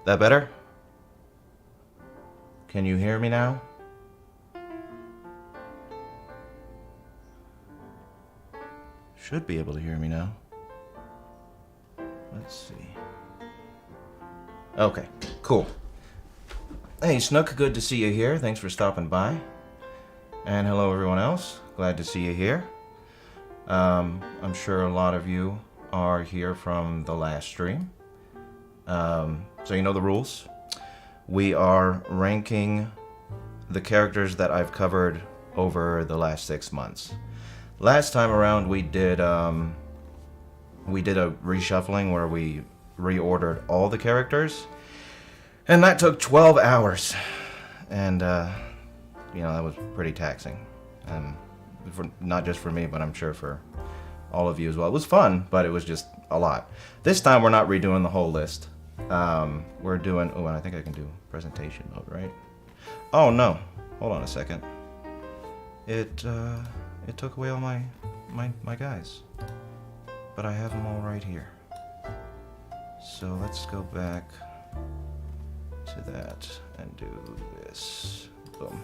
That better? Can you hear me now? Should be able to hear me now. Let's see. Okay, cool. Hey, Snook, good to see you here. Thanks for stopping by. And hello, everyone else. Glad to see you here. I'm sure a lot of you are here from the last stream. So you know the rules. We are ranking the characters that I've covered over the last 6 months. Last time around, we did a reshuffling where we reordered all the characters, and that took 12 hours. And that was pretty taxing, not just for me, but I'm sure for all of you as well. It was fun, but it was just a lot. This time, we're not redoing the whole list. We're doing. Oh, and I think I can do presentation mode, right? Oh no! Hold on a second. It took away all my guys, but I have them all right here. So let's go back to that and do this. Boom.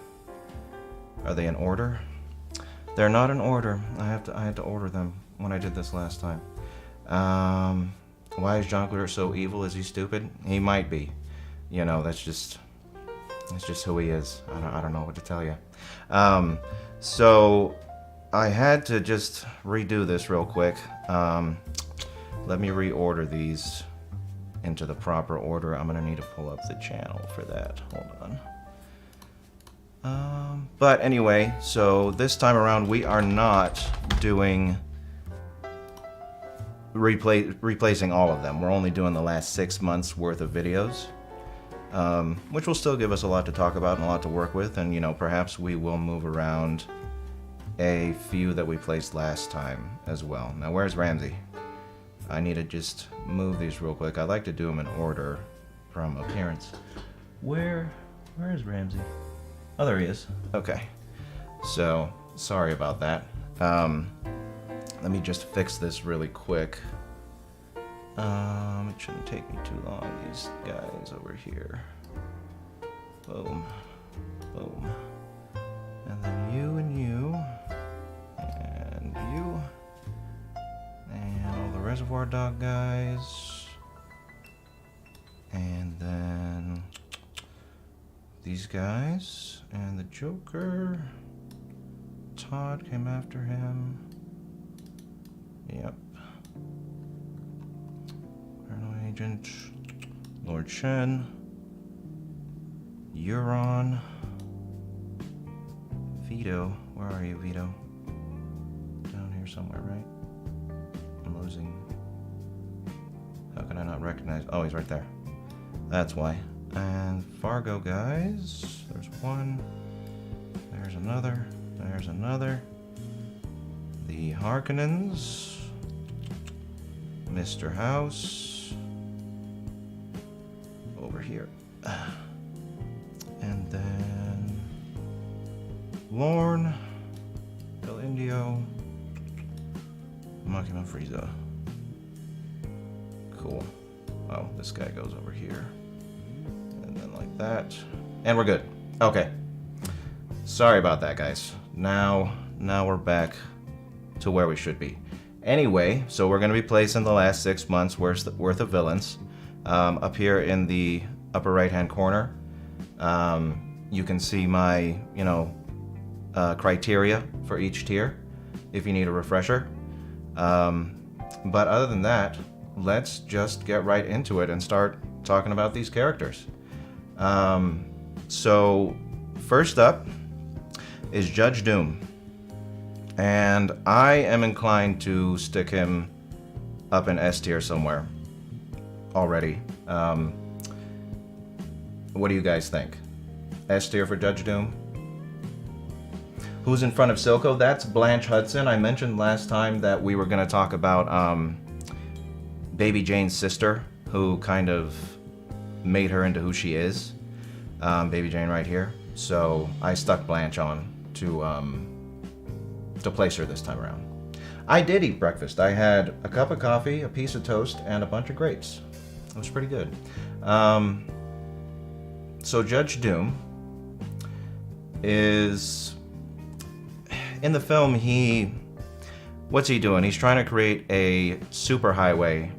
Are they in order? They're not in order. I had to order them when I did this last time. Why is John Glitter so evil? Is he stupid? He might be. That's just who he is. I don't know what to tell you. So I had to just redo this real quick. Let me reorder these into the proper order. I'm gonna need to pull up the channel for that. Hold on. But anyway, so this time around we are not doing replacing all of them. We're only doing the last 6 months worth of videos, which will still give us a lot to talk about and a lot to work with, and perhaps we will move around a few that we placed last time as well. Now where's Ramsey? I need to just move these real quick. I like to do them in order from appearance. Where is Ramsey? Oh, there he is. Okay. So sorry about that. Let me just fix this really quick. It shouldn't take me too long. These guys over here. Boom. Boom. And then you and you. And you. And all the Reservoir Dog guys. And then these guys. And the Joker. Todd came after him. Yep. Paranoid Agent. Lord Shen. Euron. Vito. Where are you, Vito? Down here somewhere, right? I'm losing. How can I not recognize? Oh, he's right there. That's why. And Fargo guys. There's one. There's another. There's another. The Harkonnens. Mr. House. Over here. And then Lorne. El Indio. Makima Frieza. Cool. Oh, this guy goes over here. And then like that. And we're good. Okay. Sorry about that, guys. Now we're back to where we should be. Anyway, so we're going to be placing the last 6 months worth of villains. Up here in the upper right-hand corner, you can see my, criteria for each tier, if you need a refresher. But other than that, let's just get right into it and start talking about these characters. So, first up is Judge Doom. And I am inclined to stick him up in S tier somewhere already. What do you guys think? S tier for Judge Doom? Who's in front of Silco? That's Blanche Hudson. I mentioned last time that we were going to talk about Baby Jane's sister, who kind of made her into who she is. Baby Jane right here. So I stuck Blanche on to place her this time around. I did eat breakfast. I had a cup of coffee, a piece of toast, and a bunch of grapes. It was pretty good. So Judge Doom is in the film. What's he doing? He's trying to create a superhighway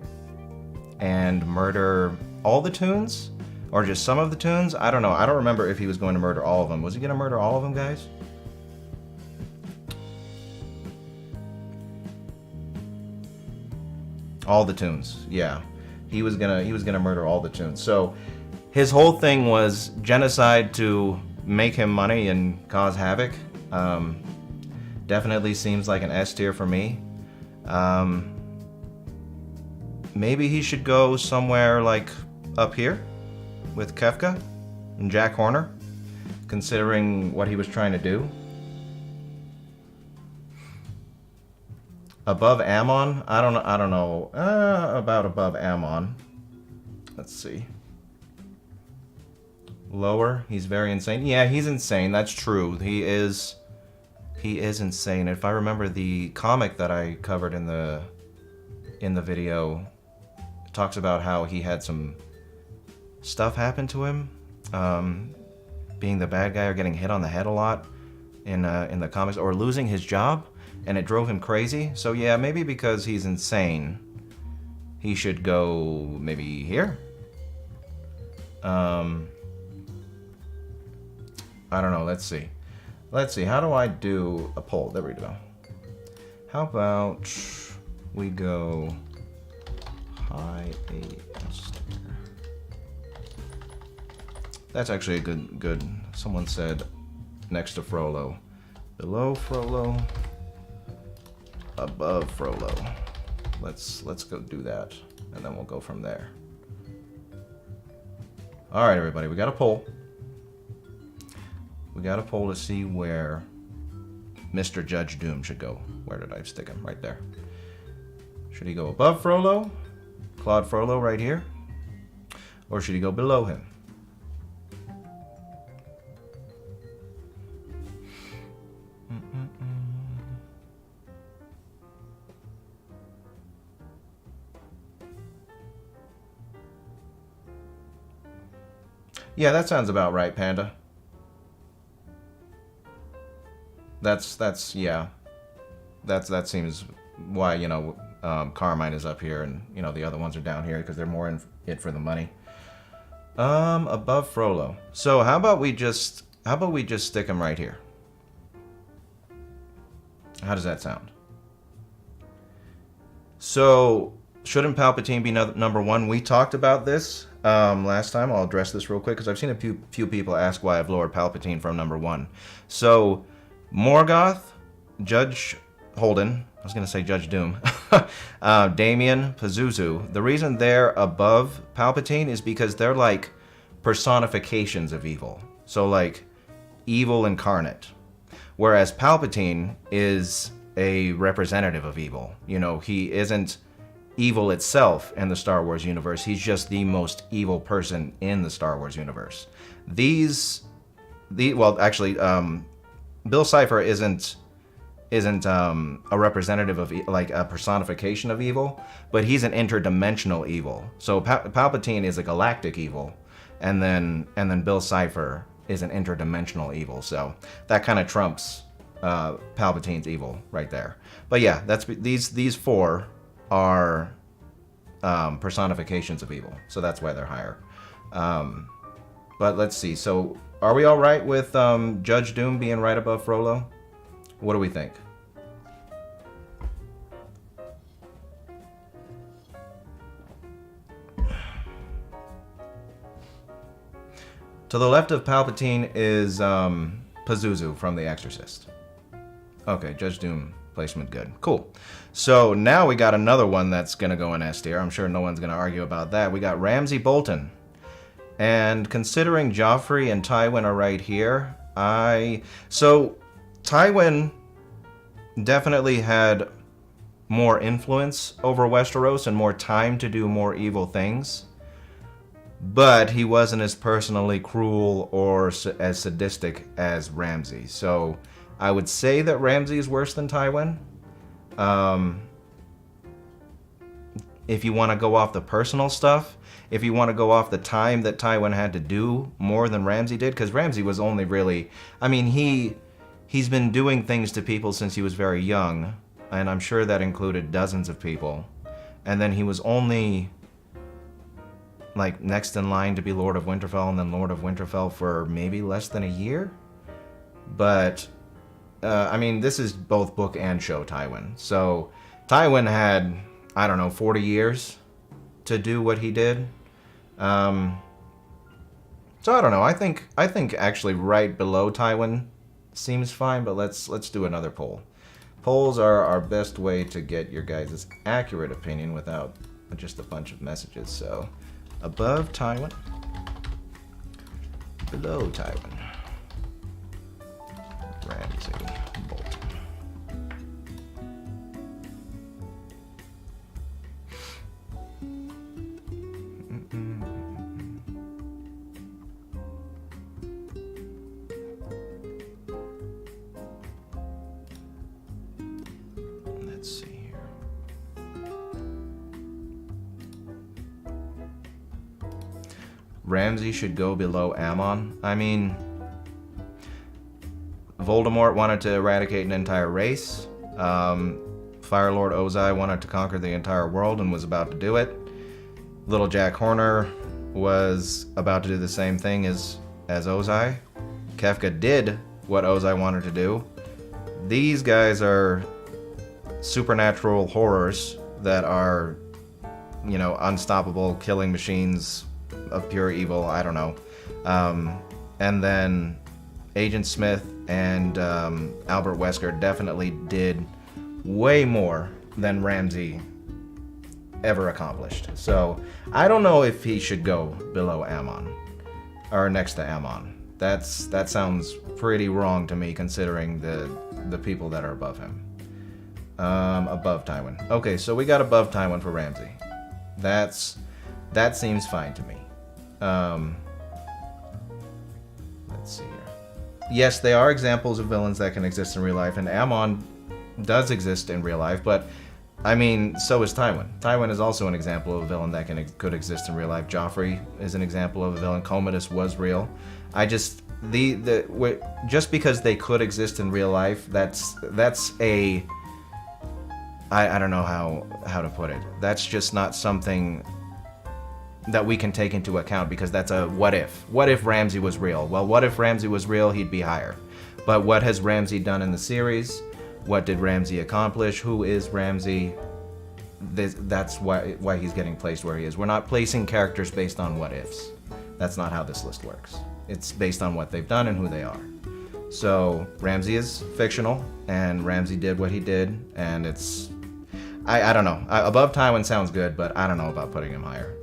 and murder all the Toons, or just some of the Toons. I don't know. I don't remember if he was going to murder all of them. Was he going to murder all of them, guys? All the Toons, yeah. He was gonna murder all the Toons. So his whole thing was genocide to make him money and cause havoc. Definitely seems like an S tier for me. Maybe he should go somewhere like up here with Kefka and Jack Horner, considering what he was trying to do. Above Amon? I don't know about above Amon. Let's see. Lower? He's very insane. Yeah, he's insane. That's true. He is insane. If I remember the comic that I covered in the video, it talks about how he had some stuff happen to him, being the bad guy or getting hit on the head a lot in the comics, or losing his job. And it drove him crazy. So yeah, maybe because he's insane, he should go maybe here. I don't know. Let's see. How do I do a poll? There we go. How about we go high A S tier? That's actually a good. Someone said next to Frollo, below Frollo, above Frollo. Let's go do that, and then we'll go from there. All right, everybody, we got a poll. We got a poll to see where Mr. Judge Doom should go. Where did I stick him? Right there. Should he go above Frollo, Claude Frollo, right here, or should he go below him? Yeah, that sounds about right, Panda. That seems why, Carmine is up here and, the other ones are down here, because they're more in it for the money. Above Frollo. So how about we just stick him right here? How does that sound? So shouldn't Palpatine be number one? We talked about this last time. I'll address this real quick because I've seen a few people ask why I've lowered Palpatine from number one. So Morgoth, Judge Holden, I was going to say Judge Doom, Damien, Pazuzu. The reason they're above Palpatine is because they're like personifications of evil. So like evil incarnate. Whereas Palpatine is a representative of evil. He isn't evil itself in the Star Wars universe. He's just the most evil person in the Star Wars universe. Bill Cipher isn't a representative of like a personification of evil, but he's an interdimensional evil. So Palpatine is a galactic evil, and then Bill Cipher is an interdimensional evil. So that kind of trumps Palpatine's evil right there. But yeah, these four are personifications of evil, so that's why they're higher. But let's see. So are we all right with Judge Doom being right above Frollo? What do we think? To the left of Palpatine is Pazuzu from The Exorcist. Okay, Judge Doom placement good. Cool. So now we got another one that's going to go in S tier. I'm sure no one's going to argue about that. We got Ramsay Bolton. And considering Joffrey and Tywin are right here, so Tywin definitely had more influence over Westeros and more time to do more evil things. But he wasn't as personally cruel or as sadistic as Ramsay. So I would say that Ramsay is worse than Tywin. if you want to go off the personal stuff, if you want to go off the time that Tywin had to do more than Ramsay did, because Ramsay was only really, I mean, he's been doing things to people since he was very young, and I'm sure that included dozens of people. And then he was only like next in line to be Lord of Winterfell, and then Lord of Winterfell for maybe less than a year. But I mean, this is both book and show Tywin. So Tywin had, I don't know, 40 years to do what he did. So I don't know. I think actually right below Tywin seems fine, but let's do another poll. Polls are our best way to get your guys' accurate opinion without just a bunch of messages. So above Tywin, below Tywin, Ramsay Bolton. Let's see here. Ramsay should go below Aemon. I mean, Voldemort wanted to eradicate an entire race. Fire Lord Ozai wanted to conquer the entire world and was about to do it. Little Jack Horner was about to do the same thing as Ozai. Kefka did what Ozai wanted to do. These guys are supernatural horrors that are, you know, unstoppable killing machines of pure evil. I don't know. And then Agent Smith and Albert Wesker definitely did way more than Ramsay ever accomplished. So I don't know if he should go below Aemon or next to Aemon. That sounds pretty wrong to me, considering the people that are above him. Above Tywin. Okay, so we got above Tywin for Ramsay. That seems fine to me. Let's see here. Yes, they are examples of villains that can exist in real life, and Aemon does exist in real life, but I mean, so is Tywin. Tywin is also an example of a villain that could exist in real life. Joffrey is an example of a villain. Commodus was real. I just just because they could exist in real life, that's a I don't know how to put it. That's just not something that we can take into account, because that's a what if. What if Ramsay was real? Well, what if Ramsay was real? He'd be higher. But what has Ramsay done in the series? What did Ramsay accomplish? Who is Ramsay? That's why he's getting placed where he is. We're not placing characters based on what ifs. That's not how this list works. It's based on what they've done and who they are. So Ramsay is fictional, and Ramsay did what he did, and it's I don't know. Above Tywin sounds good, but I don't know about putting him higher.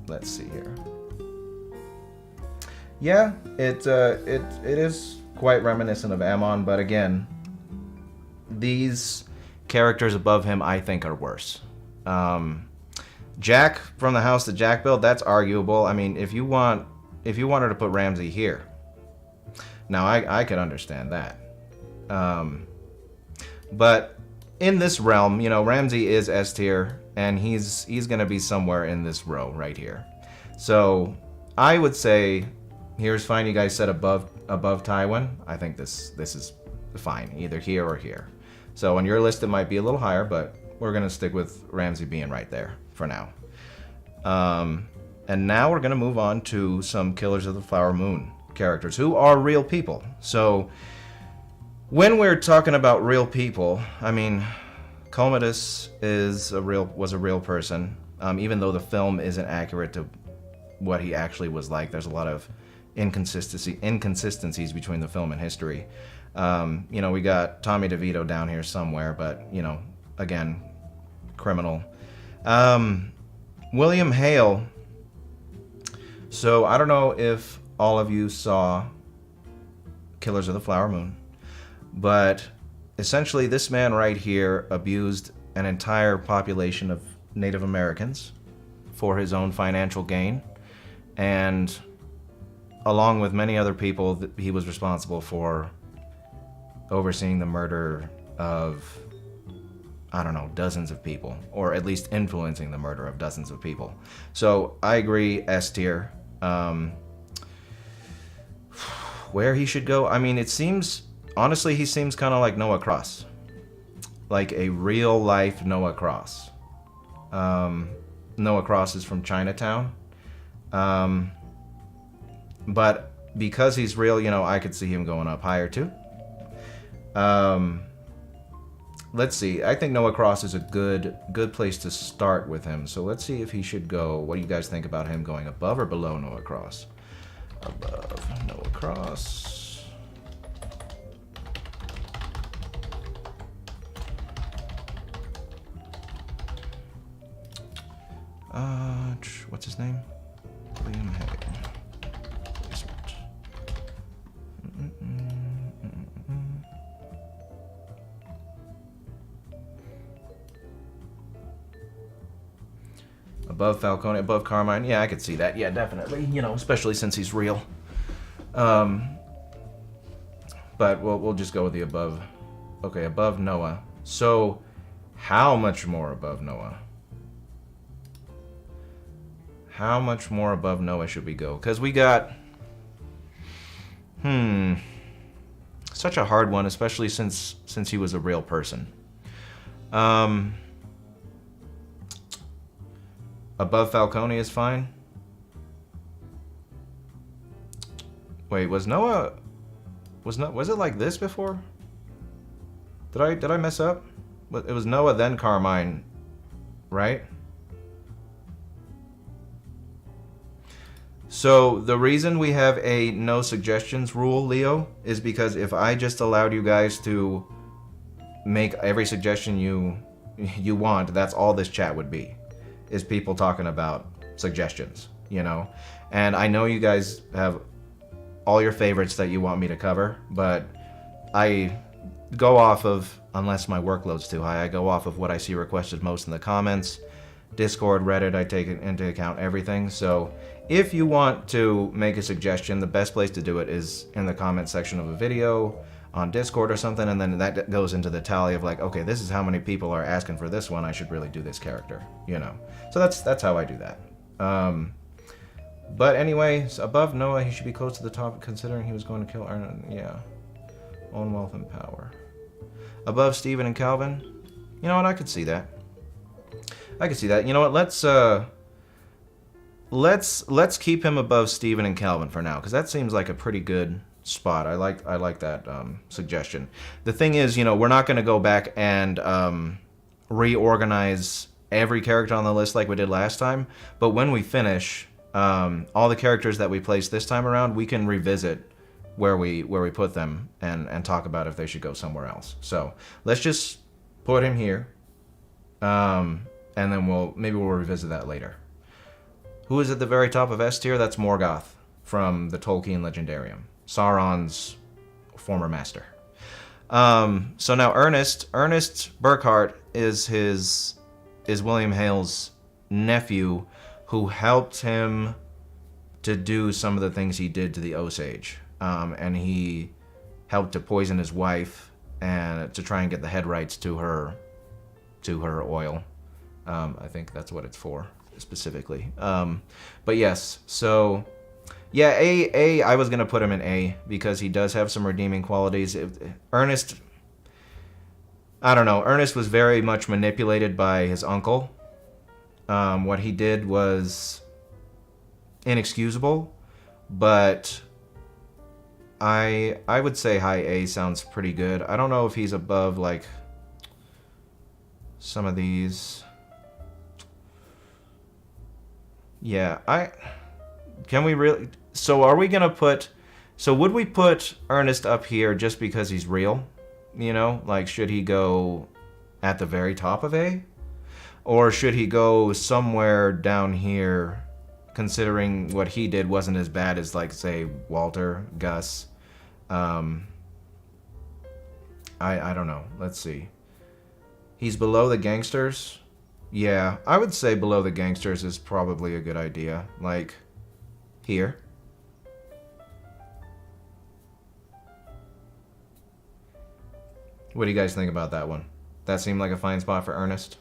Let's see here. Yeah, it is quite reminiscent of Aemon, but again, these characters above him I think are worse. Jack from the house that Jack built, that's arguable. I mean, if you wanted to put Ramsay here, now I could understand that. But in this realm, you know, Ramsay is S tier, and he's gonna be somewhere in this row right here. So I would say here's fine. You guys said above Tywin. I think this is fine, either here or here. So on your list it might be a little higher, but we're gonna stick with Ramsay being right there for now. And now we're gonna move on to some Killers of the Flower Moon characters who are real people. So when we're talking about real people, I mean, Commodus was a real person. Even though the film isn't accurate to what he actually was like, there's a lot of inconsistencies between the film and history. You know, we got Tommy DeVito down here somewhere, but you know, again, criminal. William Hale. So I don't know if all of you saw Killers of the Flower Moon, but essentially this man right here abused an entire population of Native Americans for his own financial gain, and along with many other people, he was responsible for overseeing the murder of I don't know, dozens of people, or at least influencing the murder of dozens of people. So I agree, S tier. Where he should go? I mean, it seems, honestly, he seems kind of like Noah Cross. Like a real life Noah Cross. Noah Cross is from Chinatown. But because he's real, you know, I could see him going up higher too. Let's see. I think Noah Cross is a good place to start with him. So let's see if he should go. What do you guys think about him going above or below Noah Cross? Above Noah Cross. What's his name? William Hague. Above Falcone, above Carmine. Yeah, I could see that. Yeah, definitely. You know, especially since he's real. But we'll just go with the above. Okay, above Noah. So, how much more above Noah? How much more above Noah should we go? Because we got... Such a hard one, especially since he was a real person. Above Falcone is fine. Wait, was Noah... Was it like this before? Did I mess up? It was Noah then Carmine, right? So the reason we have a no suggestions rule, Leo, is because if I just allowed you guys to make every suggestion you want, that's all this chat would be, is people talking about suggestions, you know? And I know you guys have all your favorites that you want me to cover, but I go off of, unless my workload's too high, I go off of what I see requested most in the comments. Discord, Reddit, I take into account everything. So if you want to make a suggestion, the best place to do it is in the comment section of a video on Discord or something, and then that goes into the tally of like, okay, this is how many people are asking for this one, I should really do this character, you know? So that's how I do that. But anyway, above Noah, he should be close to the top considering he was going to kill Arnon. Yeah. Own wealth and power. Above Steven and Calvin? You know what, I could see that. I could see that. You know what, let's keep him above Steven and Calvin for now, because that seems like a pretty good spot. I like that suggestion. The thing is, you know, we're not going to go back and reorganize every character on the list like we did last time, but when we finish, all the characters that we placed this time around, we can revisit where we put them and talk about if they should go somewhere else. So let's just put him here, and then maybe we'll revisit that later. Who is at the very top of S tier? That's Morgoth from the Tolkien Legendarium, Sauron's former master. So now Ernest Burkhart is William Hale's nephew, who helped him to do some of the things he did to the Osage. And he helped to poison his wife and to try and get the head rights to her oil. I think that's what it's for specifically. But yes, so yeah, I was gonna put him in A because he does have some redeeming qualities. Ernest, I don't know. Ernest was very much manipulated by his uncle. What he did was inexcusable, but I would say high A sounds pretty good. I don't know if he's above like some of these. Yeah, can we really? So are we gonna put? So would we put Ernest up here just because he's real? You know, like should he go at the very top of A? Or should he go somewhere down here, considering what he did wasn't as bad as, like, say, Walter, Gus? I don't know. Let's see. He's below the gangsters? Yeah, I would say below the gangsters is probably a good idea. Like, here. What do you guys think about that one? That seemed like a fine spot for Ernest.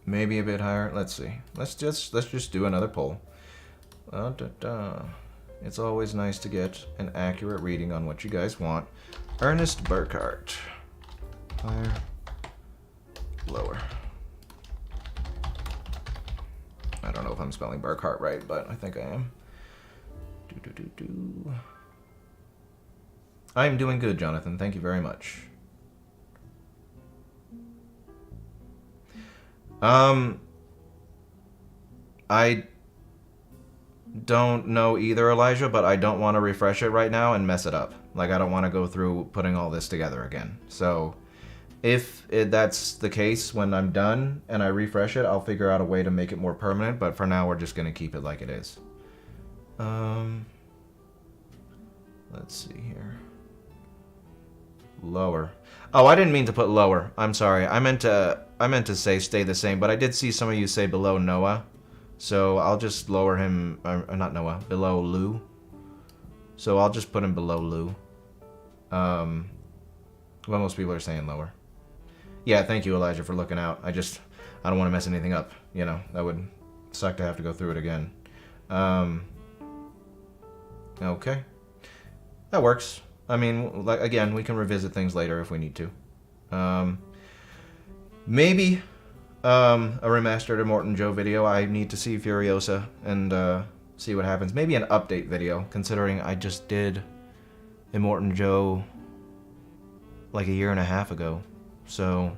Maybe a bit higher. Let's see. Let's just do another poll. It's always nice to get an accurate reading on what you guys want. Ernest Burkhart. Higher. Lower. I don't know if I'm spelling Burkhart right, but I think I am. I am doing good, Jonathan. Thank you very much. I don't know either, Elijah, but I don't want to refresh it right now and mess it up. Like, I don't want to go through putting all this together again. So, if that's the case when I'm done and I refresh it, I'll figure out a way to make it more permanent, but for now we're just going to keep it like it is. Let's see here. Lower. Oh, I didn't mean to put lower. I'm sorry. I meant to say stay the same, but I did see some of you say below Noah. So I'll just lower him, or not Noah, below Lou. So I'll just put him below Lou. Well, most people are saying lower. Yeah, thank you, Elijah, for looking out. I don't want to mess anything up. You know, that would suck to have to go through it again. Okay. That works. I mean, like, again, we can revisit things later if we need to. Maybe a remastered Immortan Joe video. I need to see Furiosa and see what happens. Maybe an update video, considering I just did Immortan Joe like a year and a half ago. So,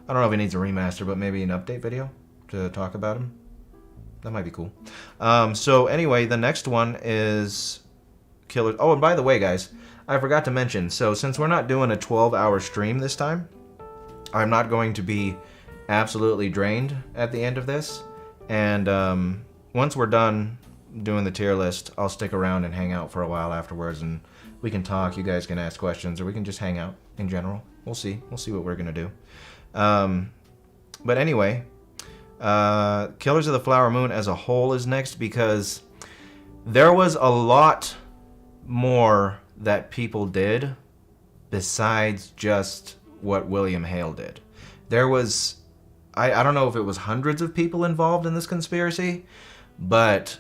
I don't know if he needs a remaster, but maybe an update video to talk about him. That might be cool. So anyway, the next one is Killer... Oh, and by the way, guys, I forgot to mention, so since we're not doing a 12-hour stream this time, I'm not going to be absolutely drained at the end of this. And once we're done doing the tier list, I'll stick around and hang out for a while afterwards, and we can talk, you guys can ask questions, or we can just hang out in general. We'll see. We'll see what we're going to do. But anyway, Killers of the Flower Moon as a whole is next, because there was a lot more that people did besides just what William Hale did. There was, I don't know if it was hundreds of people involved in this conspiracy, but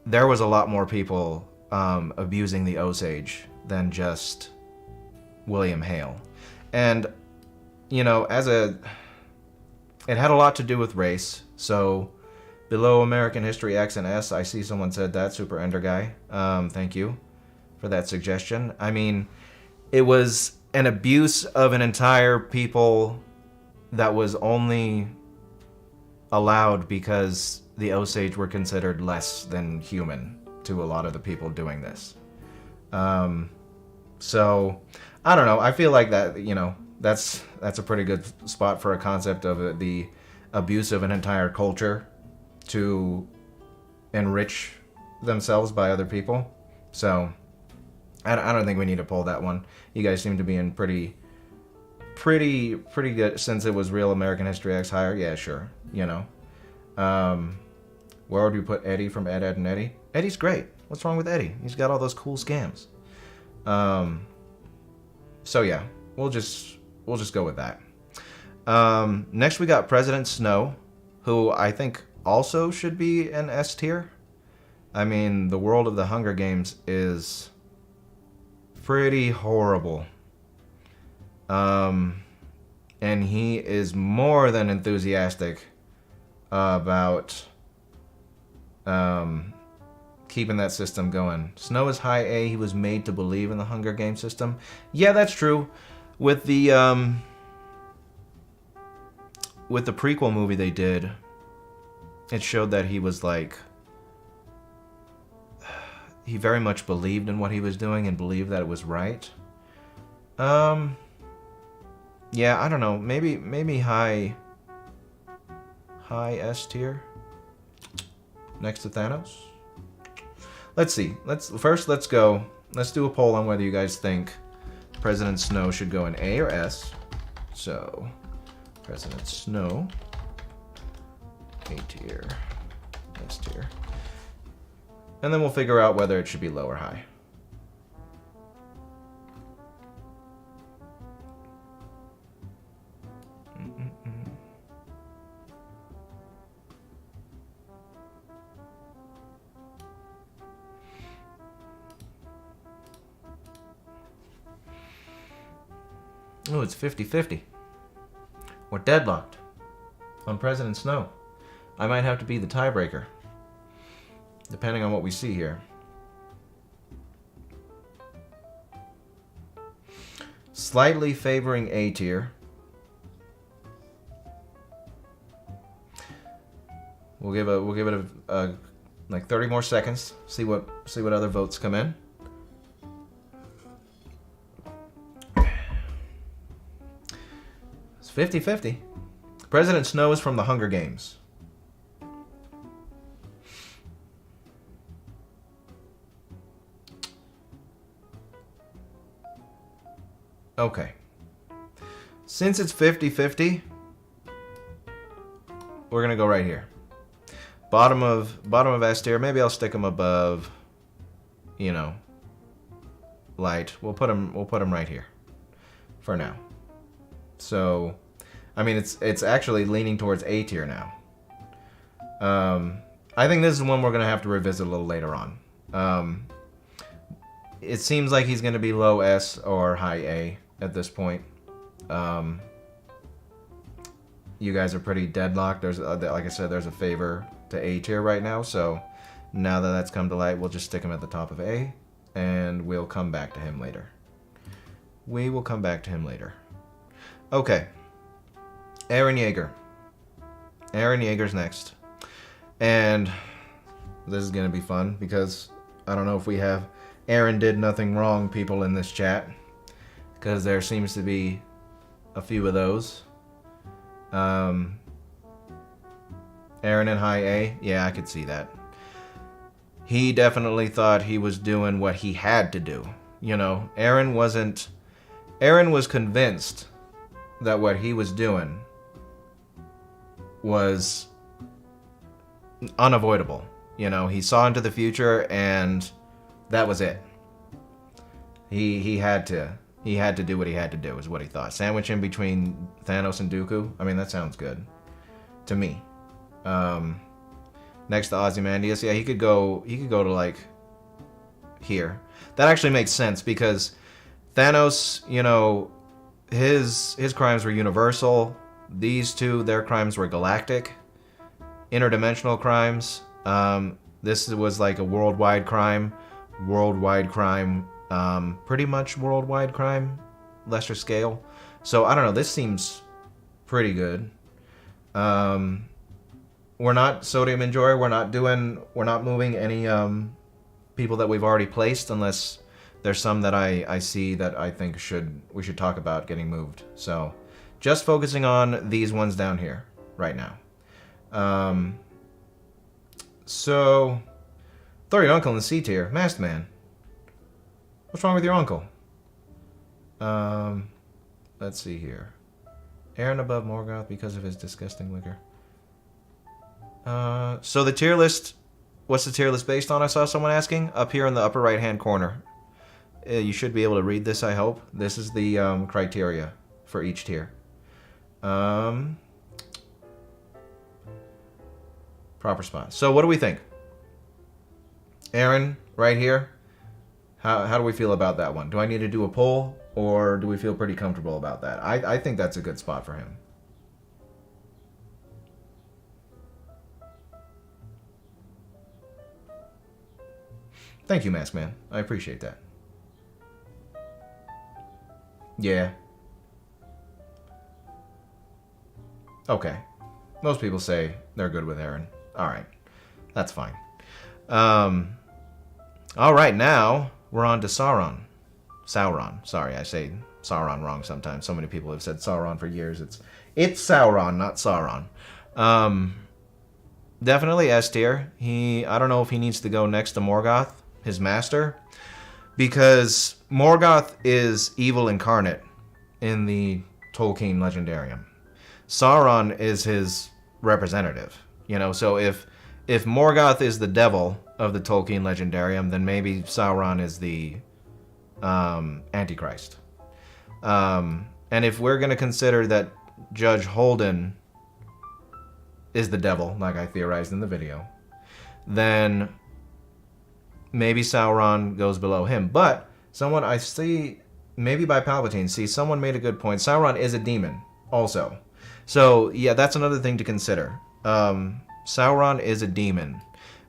there was a lot more people abusing the Osage than just William Hale. And, you know, it had a lot to do with race. So below American History X and S, I see someone said that, Super Ender Guy. Thank you for that suggestion. I mean, it was an abuse of an entire people that was only allowed because the Osage were considered less than human to a lot of the people doing this. So, I don't know. I feel like that, you know, that's a pretty good spot for a concept of the abuse of an entire culture to enrich themselves by other people. So, I don't think we need to pull that one. You guys seem to be in pretty good, since it was real American History X higher. Yeah, sure. You know. Where would we put Eddie from Ed, Edd, and Eddy? Eddie's great. What's wrong with Eddie? He's got all those cool scams. So yeah, we'll just go with that. Next we got President Snow, who I think also should be an S tier. I mean, the world of the Hunger Games is pretty horrible. And he is more than enthusiastic about keeping that system going. Snow is high A. He was made to believe in the Hunger Games system. Yeah, that's true. With the prequel movie they did, it showed that he was like, he very much believed in what he was doing and believed that it was right. Yeah, I don't know. Maybe high S tier next to Thanos. Let's see. Let's go. Let's do a poll on whether you guys think President Snow should go in A or S. So, President Snow. A tier. S tier. And then we'll figure out whether it should be low or high. Oh, it's 50-50. We're deadlocked on President Snow. I might have to be the tiebreaker, depending on what we see here. Slightly favoring A tier. We'll give it a like 30 more seconds. See what other votes come in. It's 50-50. President Snow is from the Hunger Games. Okay. Since it's 50-50, we're gonna go right here. Bottom of S tier. Maybe I'll stick him above, you know, light. We'll put him right here for now. So, I mean, it's actually leaning towards A tier now. I think this is one we're gonna have to revisit a little later on. It seems like he's gonna be low S or high A at this point. You guys are pretty deadlocked. There's, like I said, there's a favor to A tier right now. So now that that's come to light, we'll just stick him at the top of A, and we'll come back to him later. We will come back to him later. Okay. Eren Yeager. Eren Yeager's next. And this is going to be fun because I don't know if we have Eren did nothing wrong people in this chat, because there seems to be a few of those. Eren in high A, yeah, I could see that. He definitely thought he was doing what he had to do. You know, Eren was convinced that what he was doing was unavoidable. You know, he saw into the future and that was it. He had to do what he had to do, is what he thought. Sandwich in between Thanos and Dooku. I mean, that sounds good to me. Next to Ozymandias, yeah, he could go to like here. That actually makes sense because Thanos, you know, his crimes were universal. These two, their crimes were galactic, interdimensional crimes. This was like a worldwide crime, pretty much worldwide crime, lesser scale. So I don't know. This seems pretty good. We're not Sodium and Joy. We're not moving any people that we've already placed, unless there's some that I see that I think we should talk about getting moved. So just focusing on these ones down here right now. So throw your uncle in the C tier. Masked Man. What's wrong with your uncle? Let's see here. Eren above Morgoth because of his disgusting liquor. So the tier list, what's the tier list based on? I saw someone asking up here in the upper right hand corner. You should be able to read this, I hope. This is the criteria for each tier. Proper spot. So what do we think? Eren, right here. How do we feel about that one? Do I need to do a poll, or do we feel pretty comfortable about that? I think that's a good spot for him. Thank you, Masked Man. I appreciate that. Yeah. Okay. Most people say they're good with Eren. Alright. That's fine. Alright, now we're on to Sauron. Sauron. Sorry, I say Sauron wrong sometimes. So many people have said Sauron for years. It's Sauron, not Sauron. Definitely S tier. I don't know if he needs to go next to Morgoth, his master, because Morgoth is evil incarnate in the Tolkien Legendarium. Sauron is his representative. You know, so if Morgoth is the devil of the Tolkien legendarium, then maybe Sauron is the Antichrist. And if we're going to consider that Judge Holden is the devil, like I theorized in the video, then maybe Sauron goes below him. But someone I see, maybe by Palpatine, someone made a good point. Sauron is a demon also. So, yeah, that's another thing to consider. Sauron is a demon.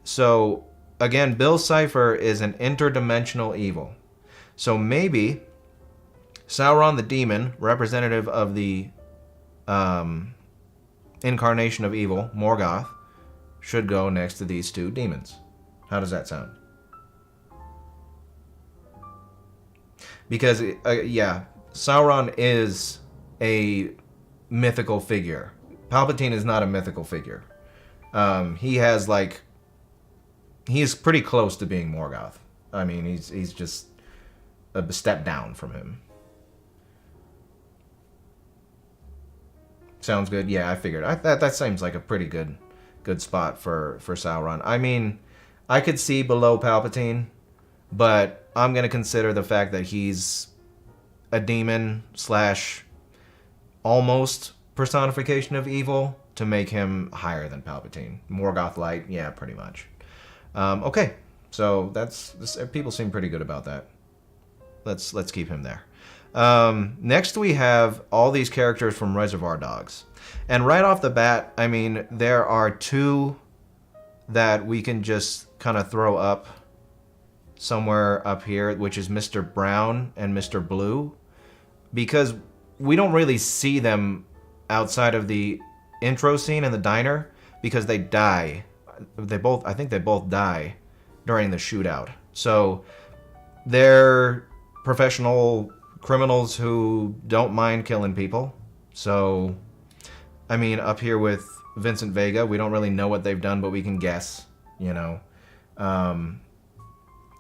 So, again, Bill Cipher is an interdimensional evil. So maybe Sauron the demon, representative of the incarnation of evil, Morgoth, should go next to these two demons. How does that sound? Because, yeah, Sauron is a mythical figure. Palpatine is not a mythical figure. He has, like... He's pretty close to being Morgoth. I mean, he's just a step down from him. Sounds good? Yeah, I figured. That seems like a pretty good spot for Sauron. I mean, I could see below Palpatine, but I'm going to consider the fact that he's a demon / almost personification of evil to make him higher than Palpatine. Morgoth light, yeah, pretty much. Okay, so people seem pretty good about that. Let's keep him there. Next we have all these characters from Reservoir Dogs. And right off the bat, I mean, there are two that we can just kind of throw up somewhere up here, which is Mr. Brown and Mr. Blue, because we don't really see them outside of the intro scene in the diner because they die. I think they both die during the shootout. So they're professional criminals who don't mind killing people. So, I mean, up here with Vincent Vega, we don't really know what they've done, but we can guess, you know.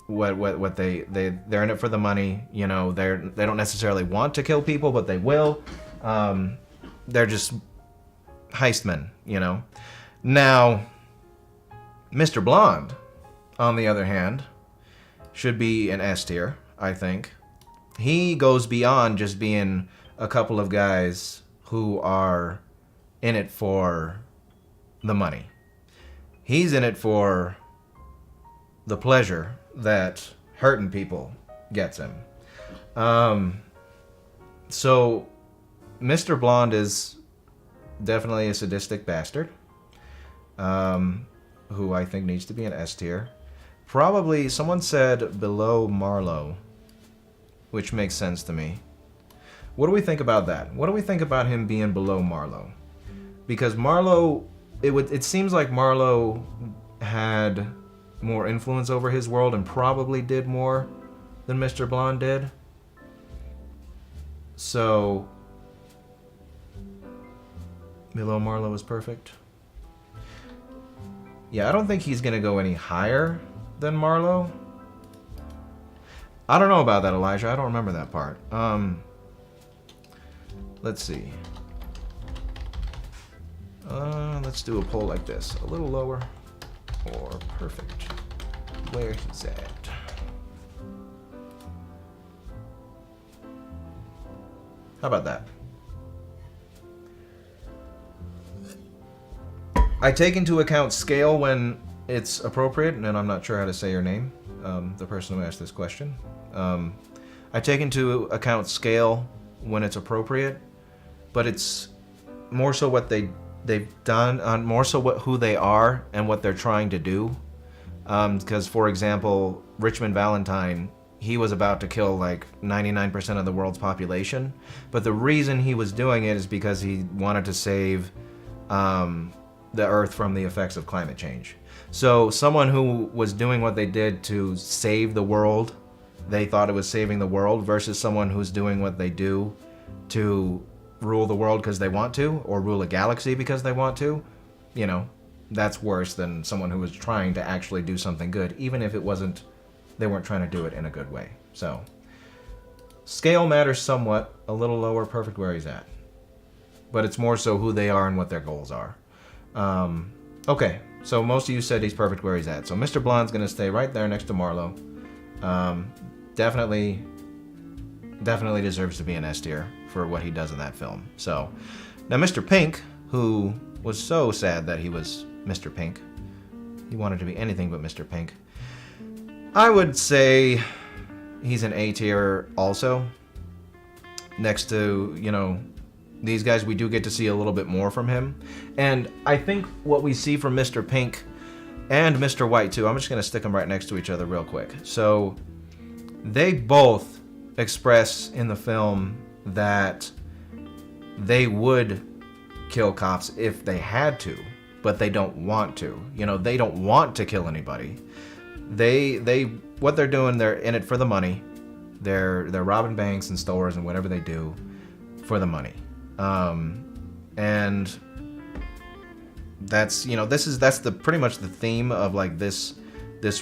What they're in it for the money, you know. They don't necessarily want to kill people, but they will. They're just heistmen, you know. Now, Mr. Blonde, on the other hand, should be an S tier, I think. He goes beyond just being a couple of guys who are in it for the money. He's in it for the pleasure that hurting people gets him. So, Mr. Blonde is definitely a sadistic bastard, who I think needs to be an S tier. Probably, someone said below Marlowe, which makes sense to me. What do we think about that? What do we think about him being below Marlowe? Because Marlowe, it seems like Marlowe had more influence over his world and probably did more than Mr. Blonde did. So, below Marlowe is perfect. Yeah, I don't think he's gonna go any higher than Marlowe. I don't know about that, Elijah. I don't remember that part. Let's see. Let's do a poll like this. A little lower or perfect. Where he's at. How about that? I take into account scale when it's appropriate, and I'm not sure how to say your name, the person who asked this question. I take into account scale when it's appropriate, but it's more so what they've done, more so who they are and what they're trying to do. Because, for example, Richmond Valentine, he was about to kill like 99% of the world's population, but the reason he was doing it is because he wanted to save the Earth from the effects of climate change. So someone who was doing what they did to save the world, they thought it was saving the world, versus someone who's doing what they do to rule the world because they want to, or rule a galaxy because they want to, you know, that's worse than someone who was trying to actually do something good, even if they weren't trying to do it in a good way. So, scale matters somewhat, a little lower, perfect where he's at. But it's more so who they are and what their goals are. Okay, so most of you said he's perfect where he's at. So Mr. Blonde's gonna stay right there next to Marlowe. Definitely deserves to be an S tier for what he does in that film. So now Mr. Pink, who was so sad that he was Mr. Pink, he wanted to be anything but Mr. Pink. I would say he's an A tier also. Next to, you know, these guys, we do get to see a little bit more from him. And I think what we see from Mr. Pink and Mr. White too, I'm just going to stick them right next to each other real quick. So they both express in the film that they would kill cops if they had to, but they don't want to. You know, they don't want to kill anybody. What they're doing, they're in it for the money. They're robbing banks and stores and whatever they do for the money. And that's, you know, that's the pretty much the theme of like this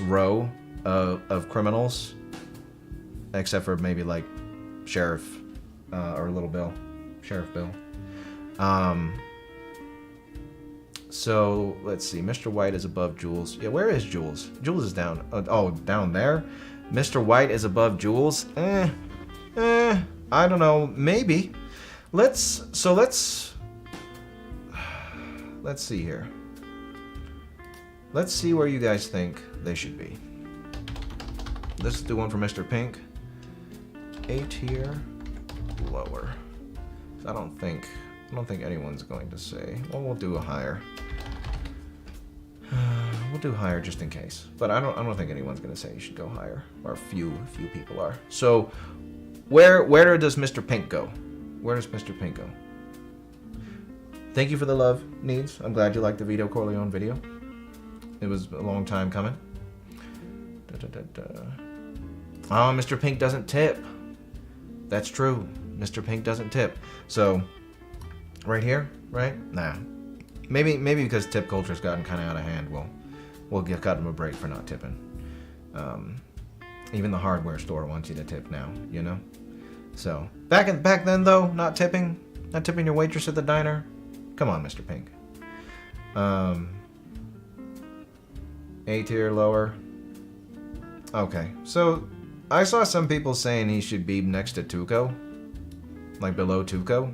row of criminals, except for maybe like Sheriff or Little Bill, Sheriff Bill. So let's see. Mr. White is above Jules. Yeah, where is Jules? Jules is down. Oh, down there. Mr. White is above Jules. I don't know. Maybe. Let's see here. Let's see where you guys think they should be. Let's do one for Mr. Pink. A tier, lower. I don't think anyone's going to say. Well, we'll do a higher. We'll do higher just in case. But I don't think anyone's going to say you should go higher. Or few people are. So where does Mr. Pink go? Where does Mr. Pink go? Thank you for the love, Needs. I'm glad you liked the Vito Corleone video. It was a long time coming. Oh, Mr. Pink doesn't tip. That's true. Mr. Pink doesn't tip. So, right here, right? Nah. Maybe because tip culture's gotten kind of out of hand, we'll cut him a break for not tipping. Even the hardware store wants you to tip now, you know? So, back then though, not tipping your waitress at the diner. Come on, Mr. Pink. A tier lower. Okay, so I saw some people saying he should be next to Tuco, like below Tuco.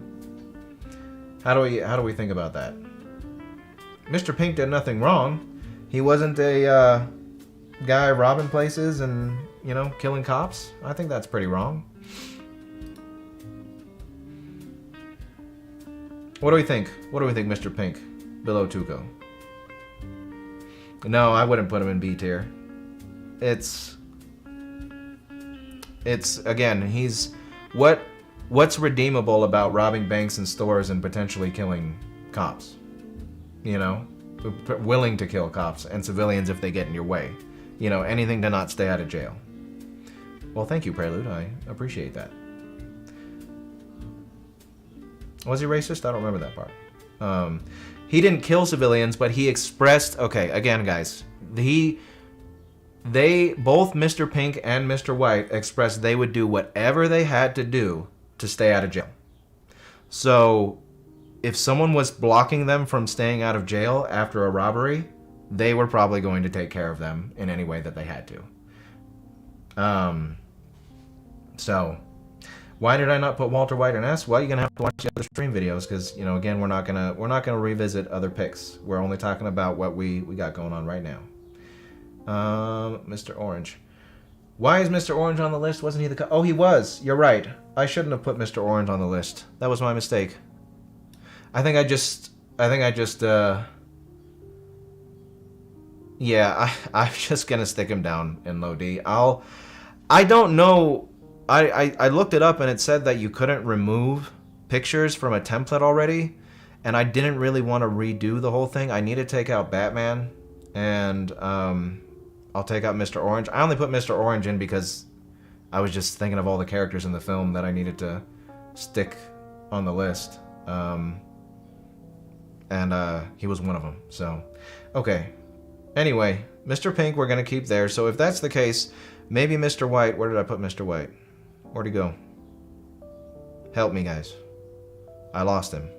How do we think about that? Mr. Pink did nothing wrong. He wasn't a guy robbing places and, you know, killing cops. I think that's pretty wrong. What do we think? What do we think, Mr. Pink? Below Tuco. No, I wouldn't put him in B tier. It's again, he's what's redeemable about robbing banks and stores and potentially killing cops? You know, willing to kill cops and civilians if they get in your way. You know, anything to not stay out of jail. Well, thank you, Prelude. I appreciate that. Was he racist? I don't remember that part. He didn't kill civilians, but he expressed... Okay, again, guys. They, both Mr. Pink and Mr. White, expressed they would do whatever they had to do to stay out of jail. So, if someone was blocking them from staying out of jail after a robbery, they were probably going to take care of them in any way that they had to. So... Why did I not put Walter White in S? Well, you're gonna have to watch the other stream videos because, you know, again, we're not gonna revisit other picks. We're only talking about what we got going on right now. Mr. Orange. Why is Mr. Orange on the list? Wasn't he the... Oh, he was. You're right. I shouldn't have put Mr. Orange on the list. That was my mistake. I think I just. Yeah, I'm just gonna stick him down in low D. I don't know. I looked it up and it said that you couldn't remove pictures from a template already, and I didn't really want to redo the whole thing. I need to take out Batman, and I'll take out Mr. Orange. I only put Mr. Orange in because I was just thinking of all the characters in the film that I needed to stick on the list, and he was one of them. So, okay. Anyway, Mr. Pink we're gonna keep there. So if that's the case, maybe Mr. White. Where did I put Mr. White? Where'd he go? Help me, guys. I lost him.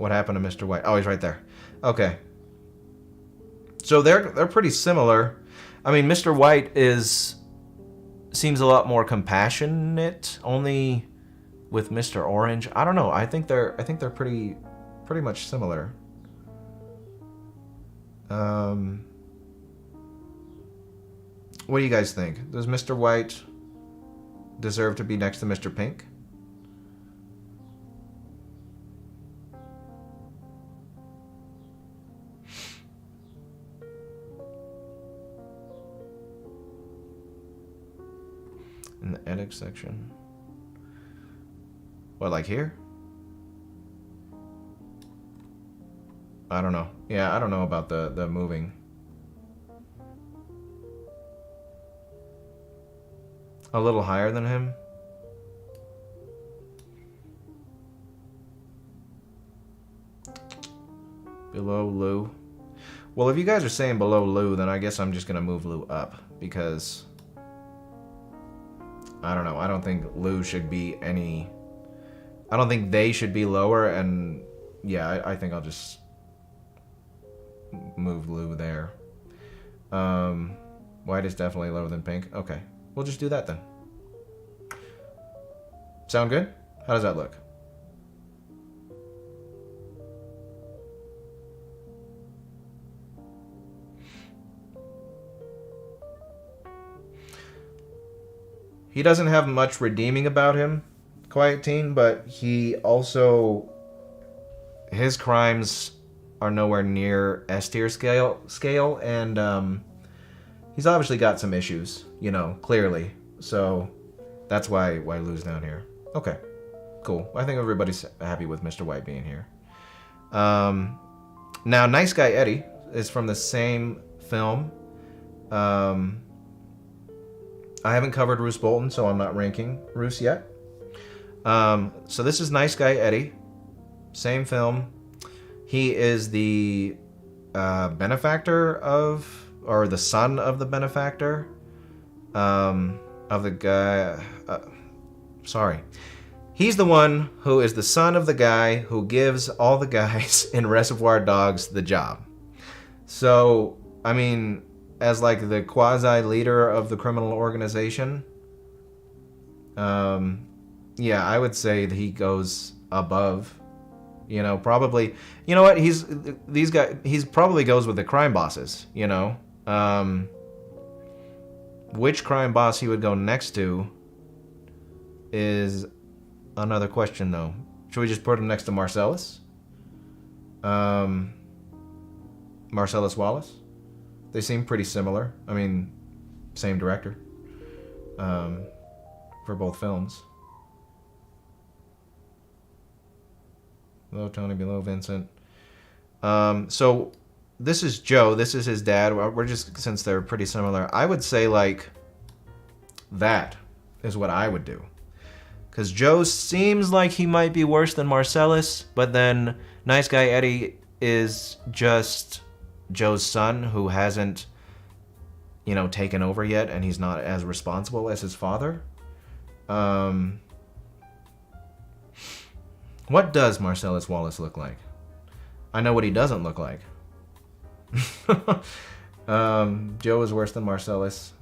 What happened to Mr. White? Oh, he's right there. Okay. So they're pretty similar. I mean, Mr. White seems a lot more compassionate. Only with Mr. Orange, I don't know. I think they're pretty much similar. What do you guys think? Does Mr. White deserve to be next to Mr. Pink? In the edit section. What, like here? I don't know. Yeah, I don't know about the moving. A little higher than him? Below Lou. Well, if you guys are saying below Lou, then I guess I'm just gonna move Lou up, because I don't know. I don't think Lou should be any... I don't think they should be lower, and yeah, I think I'll just move Lou there. White is definitely lower than Pink. Okay, we'll just do that then. Sound good? How does that look? He doesn't have much redeeming about him, Quiet Teen, but he also... his crimes are nowhere near S tier scale, and he's obviously got some issues, you know, clearly. So that's why Lou's down here. Okay, cool. I think everybody's happy with Mr. White being here. Now, Nice Guy Eddie is from the same film. I haven't covered Roose Bolton, so I'm not ranking Roose yet. So this is Nice Guy Eddie. Same film. He is the benefactor of, or the son of the benefactor of the guy. Sorry. He's the one who is the son of the guy who gives all the guys in Reservoir Dogs the job. So, I mean, as like the quasi-leader of the criminal organization, yeah, I would say that he goes above. You know, probably, you know what, he's probably goes with the crime bosses, you know. Which crime boss he would go next to is another question, though. Should we just put him next to Marcellus? Marcellus Wallace? They seem pretty similar. I mean, same director. For both films. Below Tony, below Vincent. So this is Joe. This is his dad. We're just, since they're pretty similar, I would say like that is what I would do. Because Joe seems like he might be worse than Marcellus, but then Nice Guy Eddie is just Joe's son who hasn't, you know, taken over yet, and he's not as responsible as his father. What does Marcellus Wallace look like? I know what he doesn't look like. Joe is worse than Marcellus.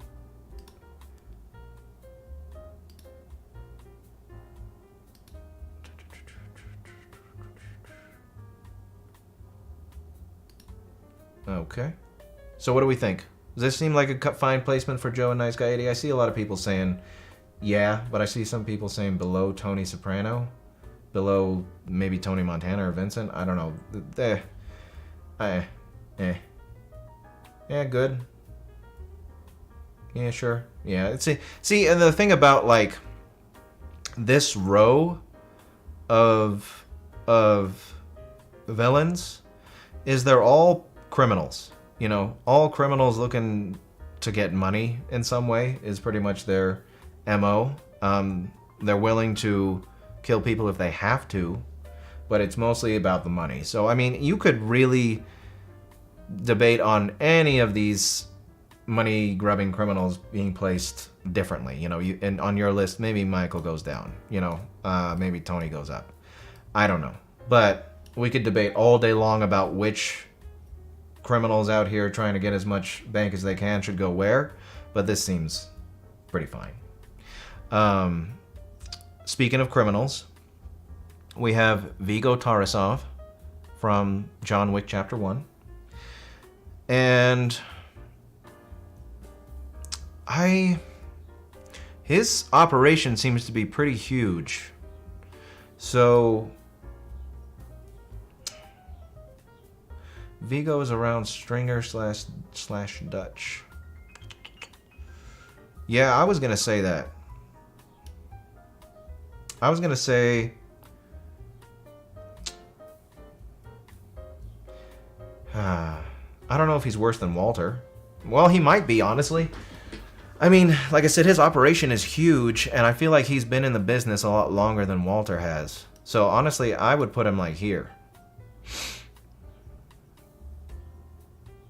Okay. So what do we think? Does this seem like a fine placement for Joe and Nice Guy Eddie? I see a lot of people saying, yeah, but I see some people saying below Tony Soprano. Below maybe Tony Montana or Vincent. I don't know. Yeah, good. Yeah, sure. Yeah. See, and the thing about like this row of villains is they're all criminals. You know, all criminals looking to get money in some way is pretty much their MO. They're willing to kill people if they have to, but it's mostly about the money. So, I mean, you could really debate on any of these money-grubbing criminals being placed differently. You know, and on your list, maybe Michael goes down. You know, maybe Tony goes up. I don't know. But we could debate all day long about which criminals out here trying to get as much bank as they can should go where, but this seems pretty fine. Speaking of criminals, we have Viggo Tarasov from John Wick Chapter 1. And his operation seems to be pretty huge. So Viggo is around Stringer slash Dutch. Yeah, I was gonna say that. I was gonna say I don't know if he's worse than Walter. Well, he might be, honestly. I mean, like I said, his operation is huge, and I feel like he's been in the business a lot longer than Walter has. So honestly, I would put him like here.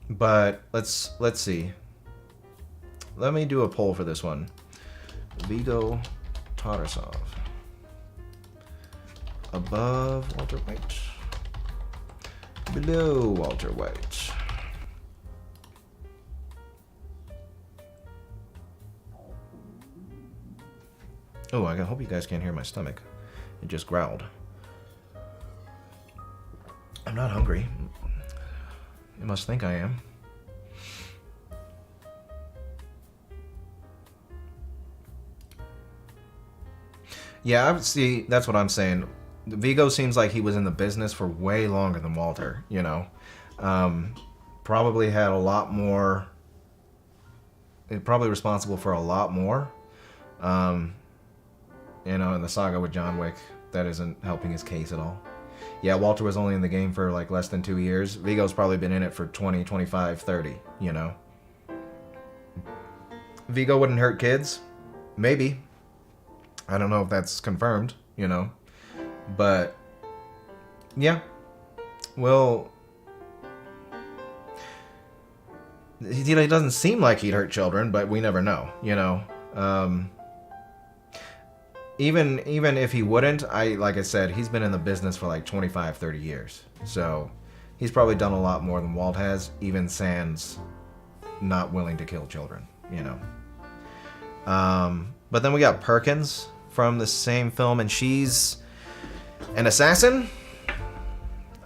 But let's see. Let me do a poll for this one. Viggo Tarasov. Above Walter White. Below Walter White. Oh, I hope you guys can't hear my stomach. It just growled. I'm not hungry. You must think I am. Yeah, see, that's what I'm saying. Viggo seems like he was in the business for way longer than Walter, you know. Probably had a lot more... Probably responsible for a lot more. You know, in the saga with John Wick, that isn't helping his case at all. Yeah, Walter was only in the game for like less than 2 years. Viggo's probably been in it for 20, 25, 30, you know. Viggo wouldn't hurt kids? Maybe. I don't know if that's confirmed, you know. But, yeah. Well, he doesn't seem like he'd hurt children, but we never know, you know. Even if he wouldn't, like I said, he's been in the business for like 25, 30 years. So he's probably done a lot more than Walt has, even sans not willing to kill children, you know. But then we got Perkins from the same film, and she's an assassin,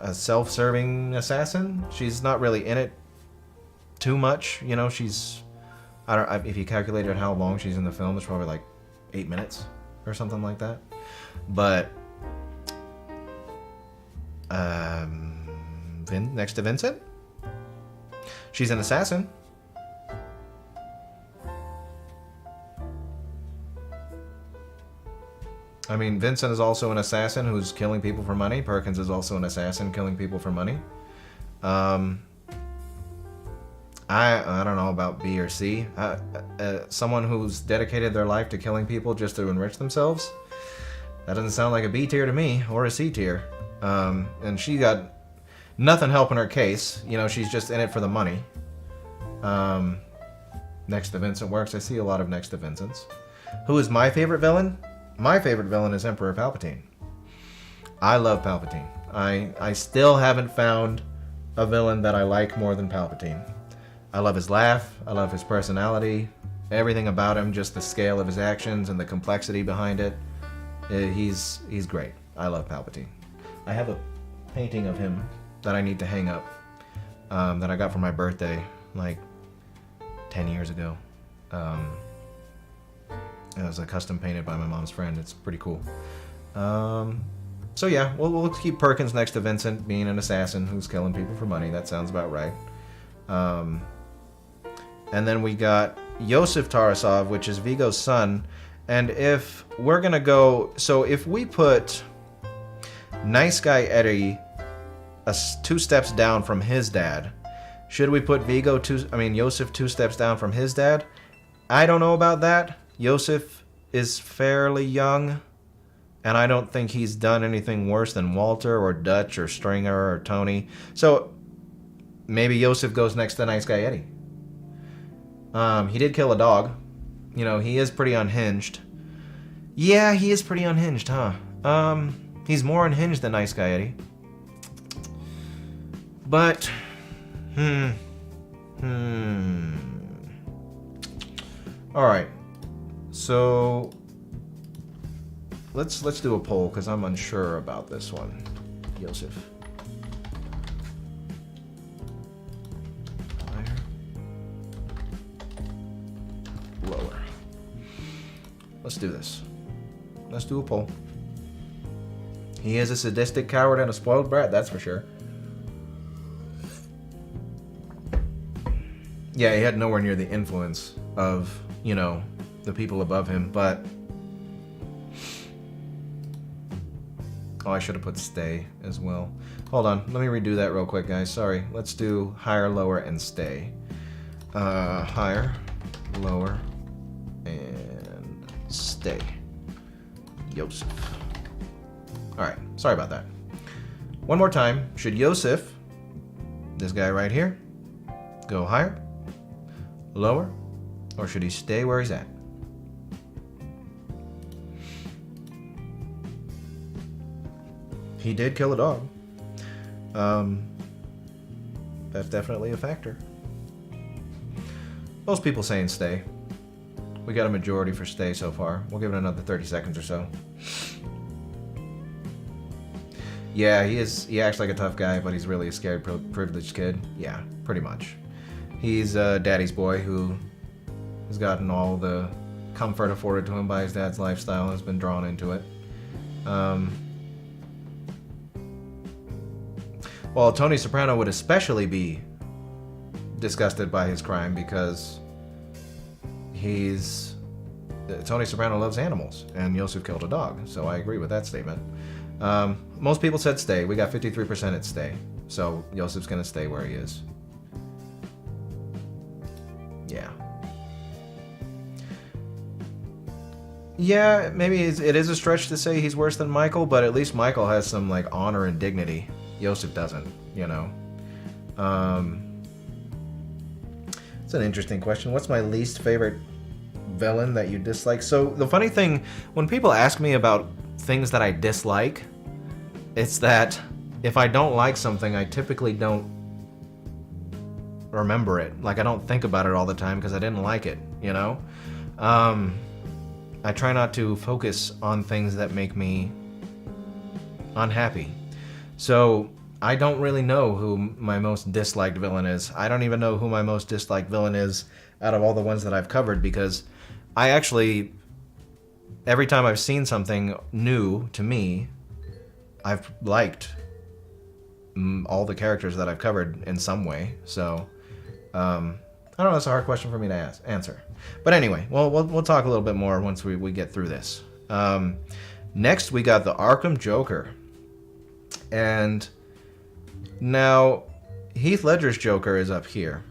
a self-serving assassin. She's not really in it too much, you know. She's, I don't, if you calculated how long she's in the film, it's probably like 8 minutes or something like that. But next to Vincent, she's an assassin. I mean, Vincent is also an assassin who's killing people for money. Perkins is also an assassin killing people for money. I don't know about B or C. Someone who's dedicated their life to killing people just to enrich themselves. That doesn't sound like a B tier to me, or a C tier. And she got nothing helping her case. You know, she's just in it for the money. Next to Vincent works. I see a lot of next to Vincents. Who is my favorite villain? My favorite villain is Emperor Palpatine. I love Palpatine. I still haven't found a villain that I like more than Palpatine. I love his laugh. I love his personality. Everything about him, just the scale of his actions and the complexity behind it. He's great. I love Palpatine. I have a painting of him that I need to hang up that I got for my birthday like 10 years ago. It was a custom painted by my mom's friend. It's pretty cool. So yeah, we'll keep Perkins next to Vincent, being an assassin who's killing people for money. That sounds about right. And then we got Yosef Tarasov, which is Viggo's son. And if we're gonna go, so if we put Nice Guy Eddie 2 steps down from his dad, should we put Yosef 2 steps down from his dad? I don't know about that. Yosef is fairly young, and I don't think he's done anything worse than Walter or Dutch or Stringer or Tony. So maybe Yosef goes next to Nice Guy Eddie. He did kill a dog. You know, he is pretty unhinged. Yeah, he is pretty unhinged, huh? He's more unhinged than Nice Guy Eddie. But, all right. So let's do a poll because I'm unsure about this one. Yosef. Higher. Lower. Let's do this. Let's do a poll. He is a sadistic coward and a spoiled brat, that's for sure. Yeah, he had nowhere near the influence of, you know, the people above him, but... Oh, I should have put stay as well. Hold on, let me redo that real quick, guys. Sorry. Let's do higher, lower, and stay. Higher, lower, and stay. Yosef. Alright, sorry about that. One more time. Should Yosef, this guy right here, go higher, lower, or should he stay where he's at? He did kill a dog. That's definitely a factor. Most people saying stay. We got a majority for stay so far. We'll give it another 30 seconds or so. Yeah, he acts like a tough guy, but he's really a scared, privileged kid. Yeah, pretty much. He's daddy's boy who has gotten all the comfort afforded to him by his dad's lifestyle and has been drawn into it. Well, Tony Soprano would especially be disgusted by his crime because Tony Soprano loves animals, and Yosef killed a dog, so I agree with that statement. Most people said stay. We got 53% at stay, so Yosef's gonna stay where he is. Yeah. Yeah, maybe it is a stretch to say he's worse than Michael, but at least Michael has some, like, honor and dignity. Yosef doesn't, you know. It's an interesting question. What's my least favorite villain that you dislike? So, the funny thing, when people ask me about things that I dislike, it's that if I don't like something, I typically don't remember it. Like, I don't think about it all the time because I didn't like it, you know? I try not to focus on things that make me unhappy. So, I don't really know who my most disliked villain is. I don't even know who my most disliked villain is out of all the ones that I've covered, because I actually, every time I've seen something new to me, I've liked all the characters that I've covered in some way. So, I don't know, that's a hard question for me to answer. But anyway, we'll talk a little bit more once we get through this. Next, we got the Arkham Joker. And now, Heath Ledger's Joker is up here.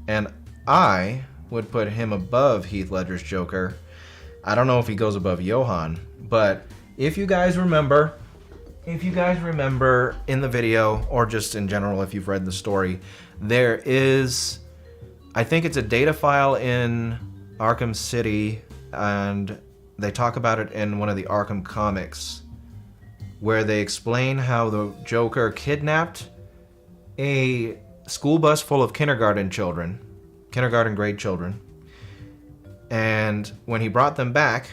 And I would put him above Heath Ledger's Joker. I don't know if he goes above Johan, but if you guys remember in the video, or just in general if you've read the story, there is, I think it's a data file in Arkham City, and they talk about it in one of the Arkham comics, where they explain how the Joker kidnapped a school bus full of kindergarten grade children, and when he brought them back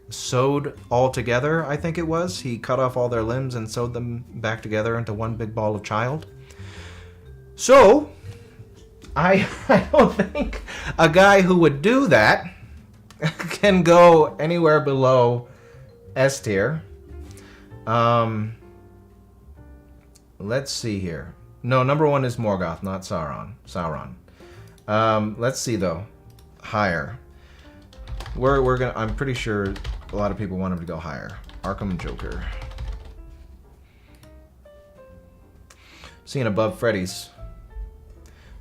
sewed all together, I think it was. He cut off all their limbs and sewed them back together into one big ball of child. So, I don't think a guy who would do that can go anywhere below S tier. Let's see here. No, number one is Morgoth, not Sauron. Let's see though. Higher. We're gonna. I'm pretty sure a lot of people want him to go higher. Arkham Joker. Seeing above Freddy's.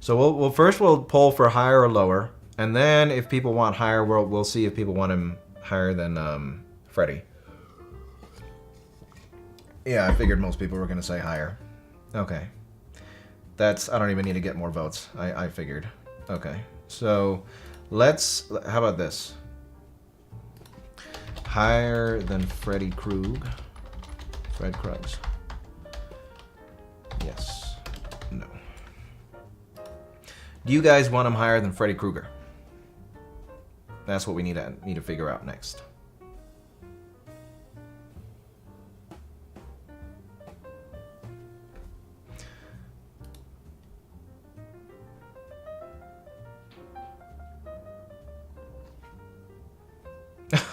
So we'll first poll for higher or lower, and then if people want higher, we'll see if people want him higher than Freddy. Yeah, I figured most people were gonna say higher. Okay. I don't even need to get more votes. I figured. Okay. So, how about this? Higher than Freddy Krug. Fred Krugs. Yes. No. Do you guys want him higher than Freddy Krueger? That's what we need to figure out next.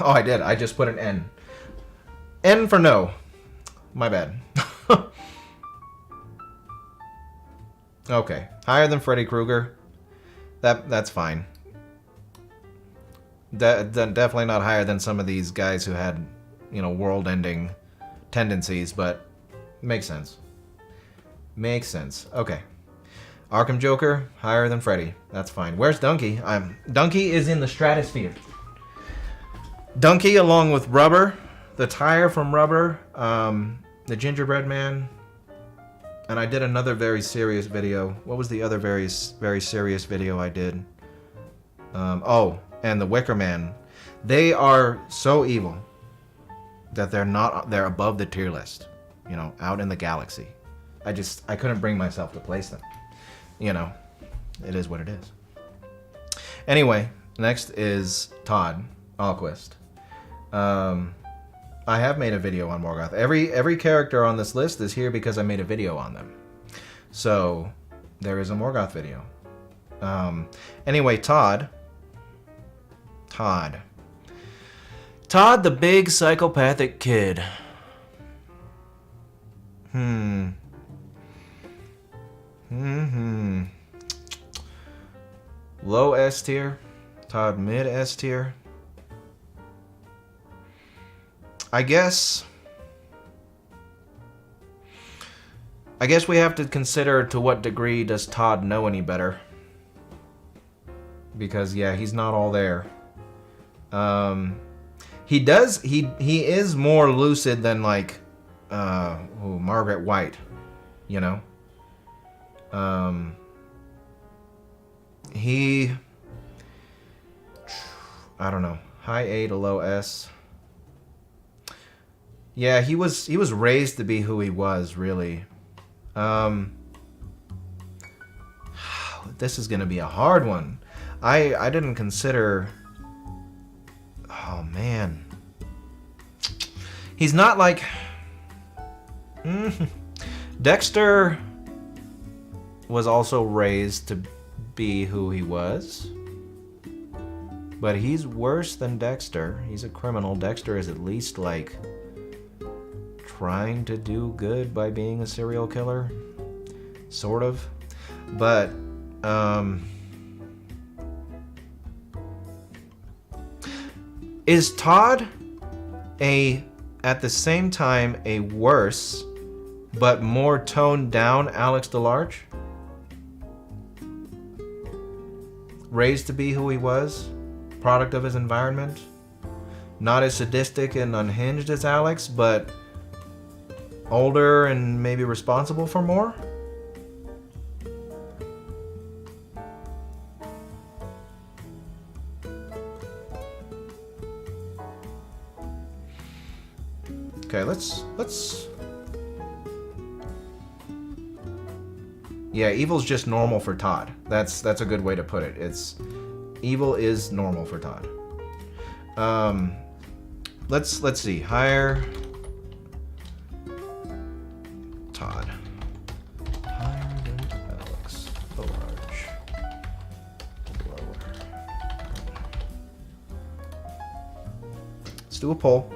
Oh, I did. I just put an N. N for no. My bad. Okay. Higher than Freddy Krueger. That's fine. Definitely not higher than some of these guys who had, you know, world-ending tendencies, but makes sense. Makes sense. Okay. Arkham Joker, higher than Freddy. That's fine. Where's Donkey? Donkey is in the stratosphere. Donkey, along with Rubber, the tire from Rubber, the Gingerbread Man, and I did another very serious video. What was the other very serious video I did? Oh, and the Wicker Man. They are so evil that they're above the tier list. You know, out in the galaxy. I couldn't bring myself to place them. You know, it is what it is. Anyway, next is Todd Alquist. I have made a video on Morgoth. Every character on this list is here because I made a video on them. So there is a Morgoth video. Anyway, Todd, the big psychopathic kid. Low S tier. Todd mid S tier. I guess we have to consider to what degree does Todd know any better. Because yeah, he's not all there. He is more lucid than like Margaret White, you know. I don't know, high A to low S. Yeah, he was raised to be who he was, really. This is gonna be a hard one. I didn't consider. Oh man, he's not like Dexter was also raised to be who he was, but he's worse than Dexter. He's a criminal. Dexter is at least like trying to do good by being a serial killer, sort of. But is Todd at the same time a worse but more toned down Alex DeLarge? Raised to be who he was, product of his environment, not as sadistic and unhinged as Alex, but older and maybe responsible for more? Okay, let's yeah, evil's just normal for Todd. That's a good way to put it. Evil is normal for Todd. Let's see. Higher Todd. Higher than Alex DeLarge. Lower. Let's do a poll.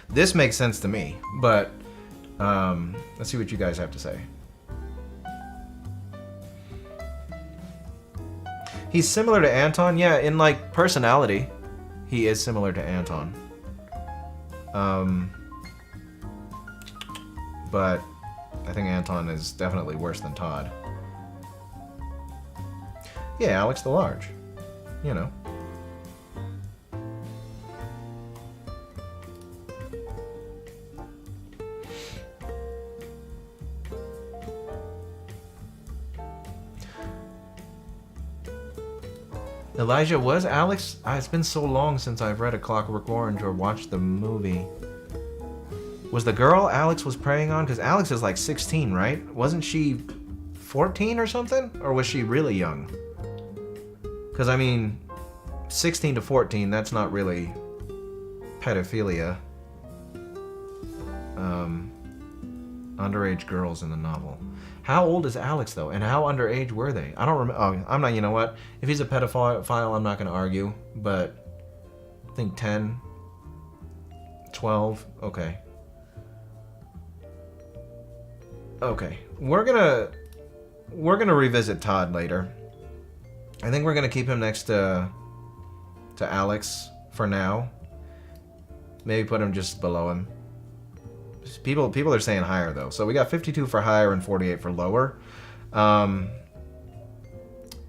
This makes sense to me, but let's see what you guys have to say. He's similar to Anton, yeah, in like personality. He is similar to Anton. But I think Anton is definitely worse than Todd. Yeah, Alex DeLarge. You know. Elijah was Alex? It's been so long since I've read A Clockwork Orange or watched the movie. Was the girl Alex was preying on? Because Alex is like 16, right? Wasn't she 14 or something? Or was she really young? Because, I mean, 16 to 14, that's not really pedophilia. Underage girls in the novel. How old is Alex, though? And how underage were they? I don't remember. Oh, I'm not, you know what? If he's a pedophile, I'm not going to argue. But I think 10, 12, okay. Okay. We're gonna revisit Todd later. I think we're gonna keep him next to Alex for now. Maybe put him just below him. People are saying higher though. So we got 52 for higher and 48 for lower.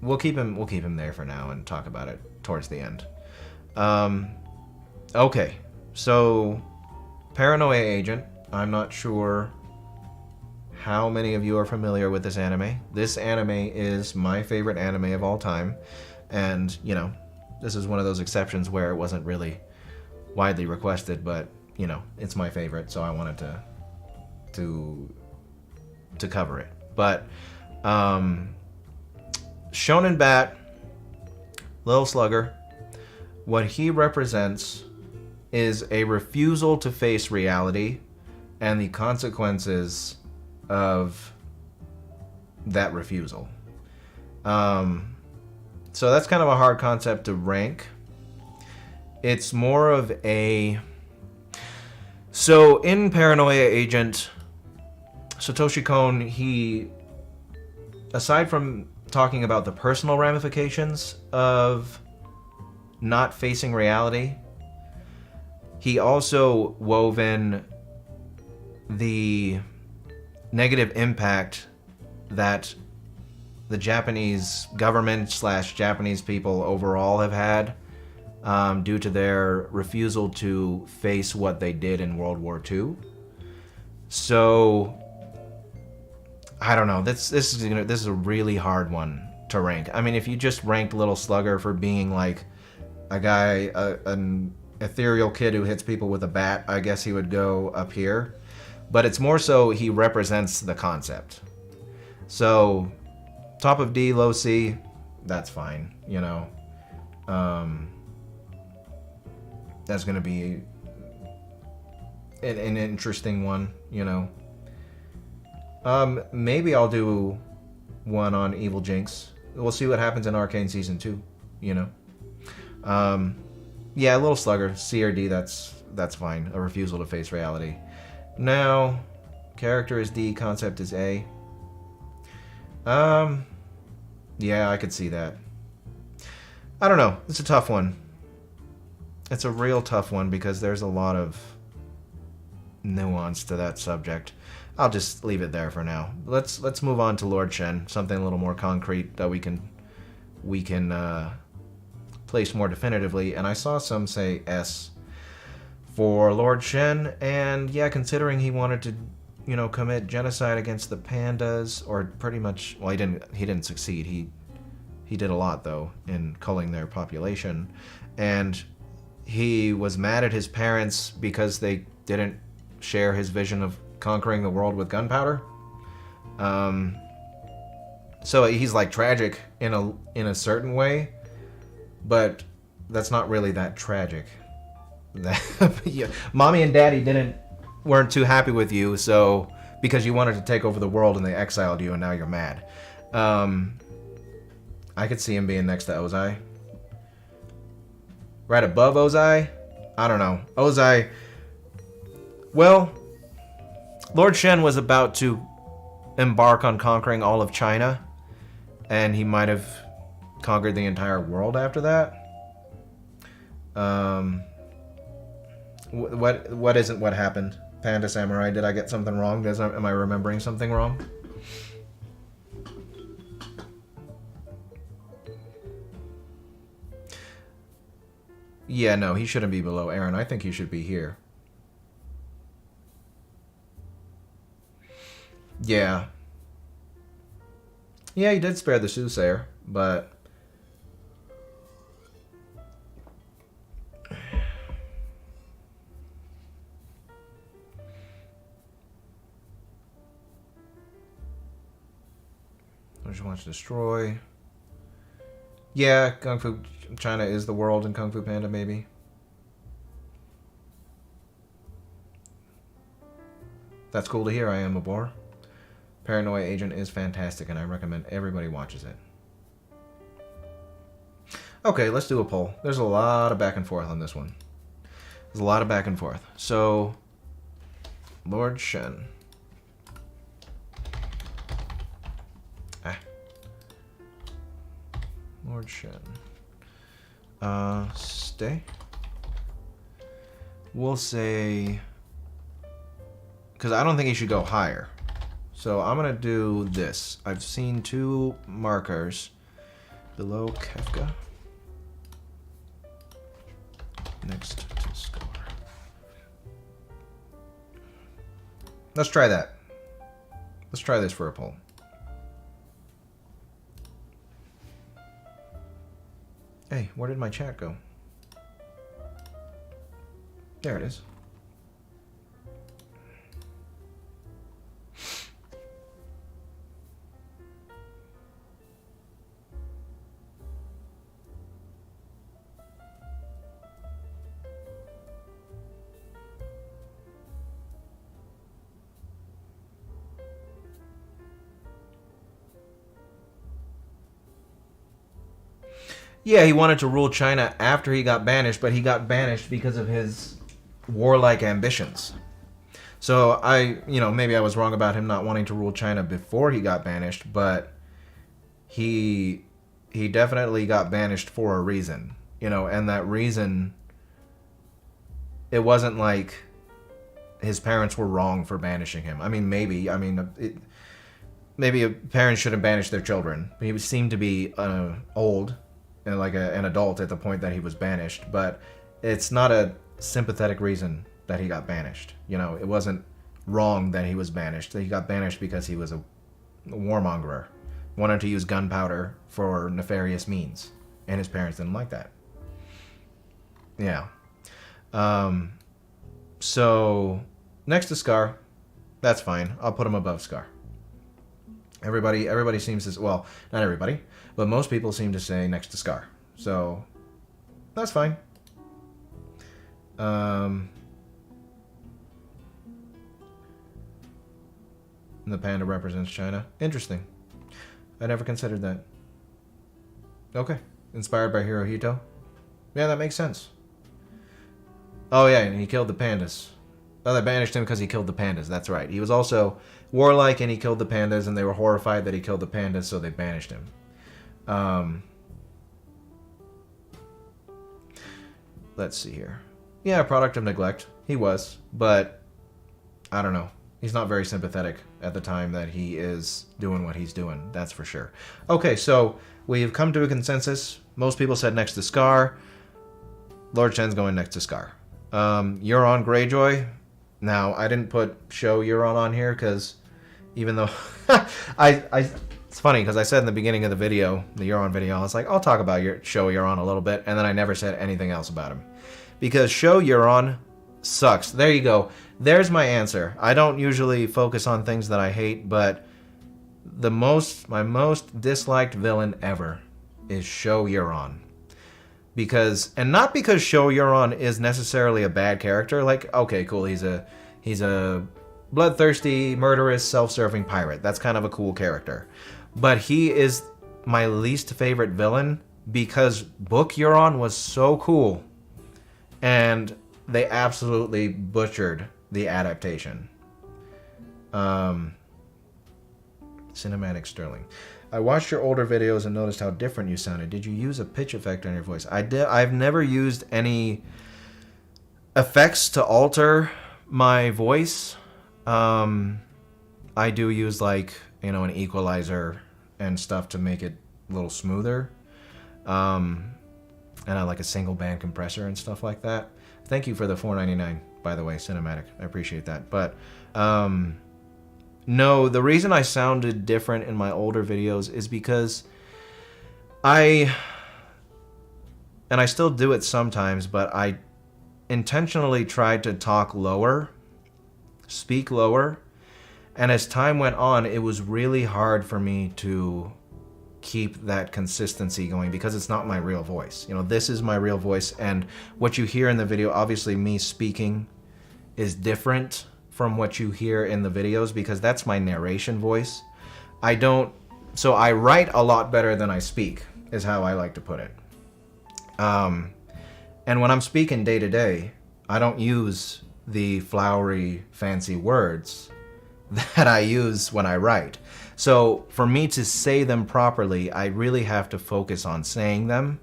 We'll keep him there for now and talk about it towards the end. Okay. So Paranoia Agent. I'm not sure how many of you are familiar with this anime. This anime is my favorite anime of all time. And, you know, this is one of those exceptions where it wasn't really widely requested, but, you know, it's my favorite, so I wanted to cover it. But Shonen Bat, Little Slugger, what he represents is a refusal to face reality and the consequences of that refusal. So that's kind of a hard concept to rank. It's more of a... So in Paranoia Agent, Satoshi Kon, he, aside from talking about the personal ramifications of not facing reality, he also wove in the negative impact that the Japanese government / Japanese people overall have had due to their refusal to face what they did in World War II. So I don't know. This is a really hard one to rank. I mean, if you just ranked Little Slugger for being like a guy, an ethereal kid who hits people with a bat, I guess he would go up here. But it's more so he represents the concept. So, top of D, low C, that's fine, you know. That's going to be an interesting one, you know. Maybe I'll do one on Evil Jinx. We'll see what happens in Arcane Season 2, you know. Yeah, Little Slugger, C or D, that's fine. A refusal to face reality. Now, character is D, concept is A. Yeah, I could see that. I don't know. It's a tough one. It's a real tough one because there's a lot of nuance to that subject. I'll just leave it there for now. Let's move on to Lord Shen, something a little more concrete that we can place more definitively. And I saw some say S for Lord Shen, and yeah, considering he wanted to, you know, commit genocide against the pandas, or pretty much, well, he didn't succeed. He did a lot though in culling their population, and he was mad at his parents because they didn't share his vision of conquering the world with gunpowder. So he's like tragic in a certain way, but that's not really that tragic. Yeah, mommy and daddy weren't too happy with you, so because you wanted to take over the world and they exiled you and now you're mad. I could see him being next to Ozai. Right above Ozai? I don't know. Ozai, well, Lord Shen was about to embark on conquering all of China, and he might have conquered the entire world after that. What isn't what happened? Panda Samurai, did I get something wrong? Am I remembering something wrong? Yeah, no, he shouldn't be below Aaron. I think he should be here. Yeah. Yeah, he did spare the soothsayer, but... just wants to destroy. Yeah, Kung Fu China is the world in Kung Fu Panda, maybe. That's cool to hear, I am a bore. Paranoia Agent is fantastic, and I recommend everybody watches it. Okay, let's do a poll. There's a lot of back and forth on this one. There's a lot of back and forth. So, Lord Shen. Lord Shen. Stay. We'll say... because I don't think he should go higher. So I'm going to do this. I've seen 2 markers below Kefka. Next to score. Let's try that. Let's try this for a poll. Hey, where did my chat go? There it is. Yeah, he wanted to rule China after he got banished, but he got banished because of his warlike ambitions. So maybe I was wrong about him not wanting to rule China before he got banished, but he definitely got banished for a reason, and that reason, it wasn't like his parents were wrong for banishing him. I mean, maybe parents shouldn't banish their children. He seemed to be old and like an adult at the point that he was banished, but it's not a sympathetic reason that he got banished. It wasn't wrong that he was banished. He got banished because he was a warmonger, wanted to use gunpowder for nefarious means, and his parents didn't like that. Yeah. So next to Scar, that's fine. I'll put him above Scar. Everybody seems to, well, not everybody, but most people seem to say next to Scar. So that's fine. And the panda represents China. Interesting. I never considered that. Okay. Inspired by Hirohito? Yeah, that makes sense. Oh yeah, and he killed the pandas. Oh, they banished him because he killed the pandas. That's right. He was also warlike and he killed the pandas, and they were horrified that he killed the pandas, so they banished him. Let's see here. Yeah, product of neglect. He was, but I don't know. He's not very sympathetic at the time that he is doing what he's doing. That's for sure. Okay, so we've come to a consensus. Most people said next to Scar. Lord Shen's going next to Scar. Euron Greyjoy. Now, I didn't put show Euron on here because even though it's funny because I said in the beginning of the video, the Euron video, I was like, I'll talk about show Euron a little bit, and then I never said anything else about him. Because show Euron sucks. There you go. There's my answer. I don't usually focus on things that I hate, but my most disliked villain ever is Show Euron. And not because Show Euron is necessarily a bad character. Like, okay, cool, he's a bloodthirsty, murderous, self-serving pirate. That's kind of a cool character. But he is my least favorite villain because Book Euron was so cool. And they absolutely butchered the adaptation. Cinematic Sterling. I watched your older videos and noticed how different you sounded. Did you use a pitch effect on your voice? I did. I've never used any effects to alter my voice. I do use like, an equalizer and stuff to make it a little smoother. And I like a single band compressor and stuff like that. Thank you for the $4.99, by the way, Cinematic. I appreciate that. But no, the reason I sounded different in my older videos is because and I still do it sometimes, but I intentionally tried to talk lower, speak lower, and as time went on, it was really hard for me to keep that consistency going because it's not my real voice. You know, this is my real voice, and what you hear in the video, obviously me speaking is different from what you hear in the videos because that's my narration voice. So I write a lot better than I speak, is how I like to put it. And when I'm speaking day to day, I don't use the flowery, fancy words that I use when I write. So for me to say them properly, I really have to focus on saying them,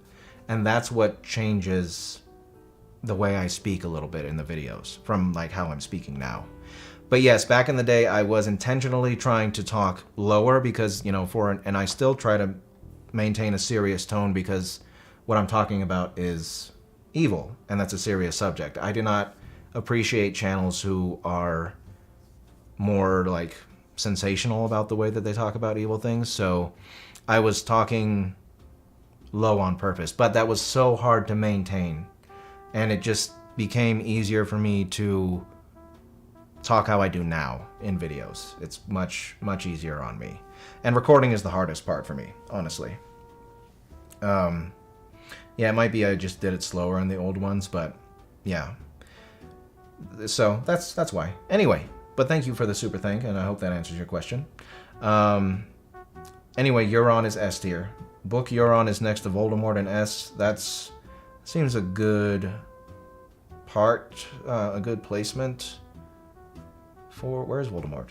and that's what changes the way I speak a little bit in the videos from like how I'm speaking now. But yes, back in the day, I was intentionally trying to talk lower because, you know, and I still try to maintain a serious tone because what I'm talking about is evil, and that's a serious subject. I do not appreciate channels who are more like sensational about the way that they talk about evil things. So I was talking low on purpose, but that was so hard to maintain, and it just became easier for me to talk how I do now in videos. It's much easier on me, and recording is the hardest part for me, honestly. Yeah, it might be I just did it slower on the old ones, but yeah, so that's why. Anyway, but thank you for the super thank, and I hope that answers your question. Anyway, Euron is S tier. Book Euron is next to Voldemort in S. That's seems a good a good placement for... Where's Voldemort?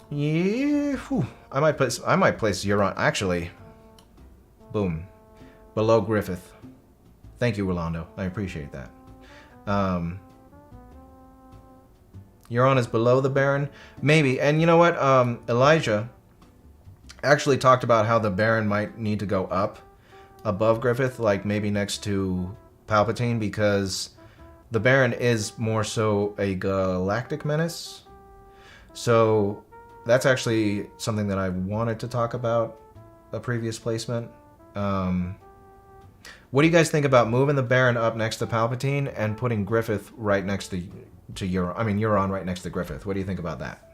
Yeah, whew. I might place Euron, actually. Boom. Below Griffith. Thank you, Rolando. I appreciate that. Euron is below the Baron? Maybe. And you know what? Elijah actually talked about how the Baron might need to go up above Griffith, like maybe next to Palpatine, because the Baron is more so a galactic menace. So that's actually something that I wanted to talk about, a previous placement. What do you guys think about moving the Baron up next to Palpatine and putting Griffith right next to Euron? I mean, Euron right next to Griffith. What do you think about that?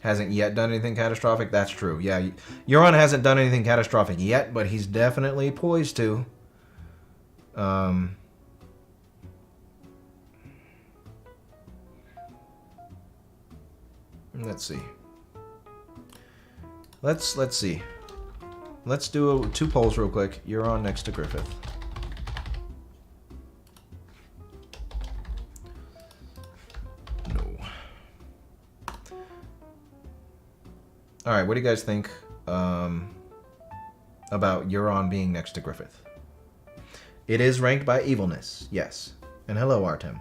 Hasn't yet done anything catastrophic? That's true. Yeah, Euron hasn't done anything catastrophic yet, but he's definitely poised to. Let's see. Let's see. Let's do two polls real quick. Euron next to Griffith. No. All right, what do you guys think about Euron being next to Griffith? It is ranked by evilness, yes. And hello, Artem.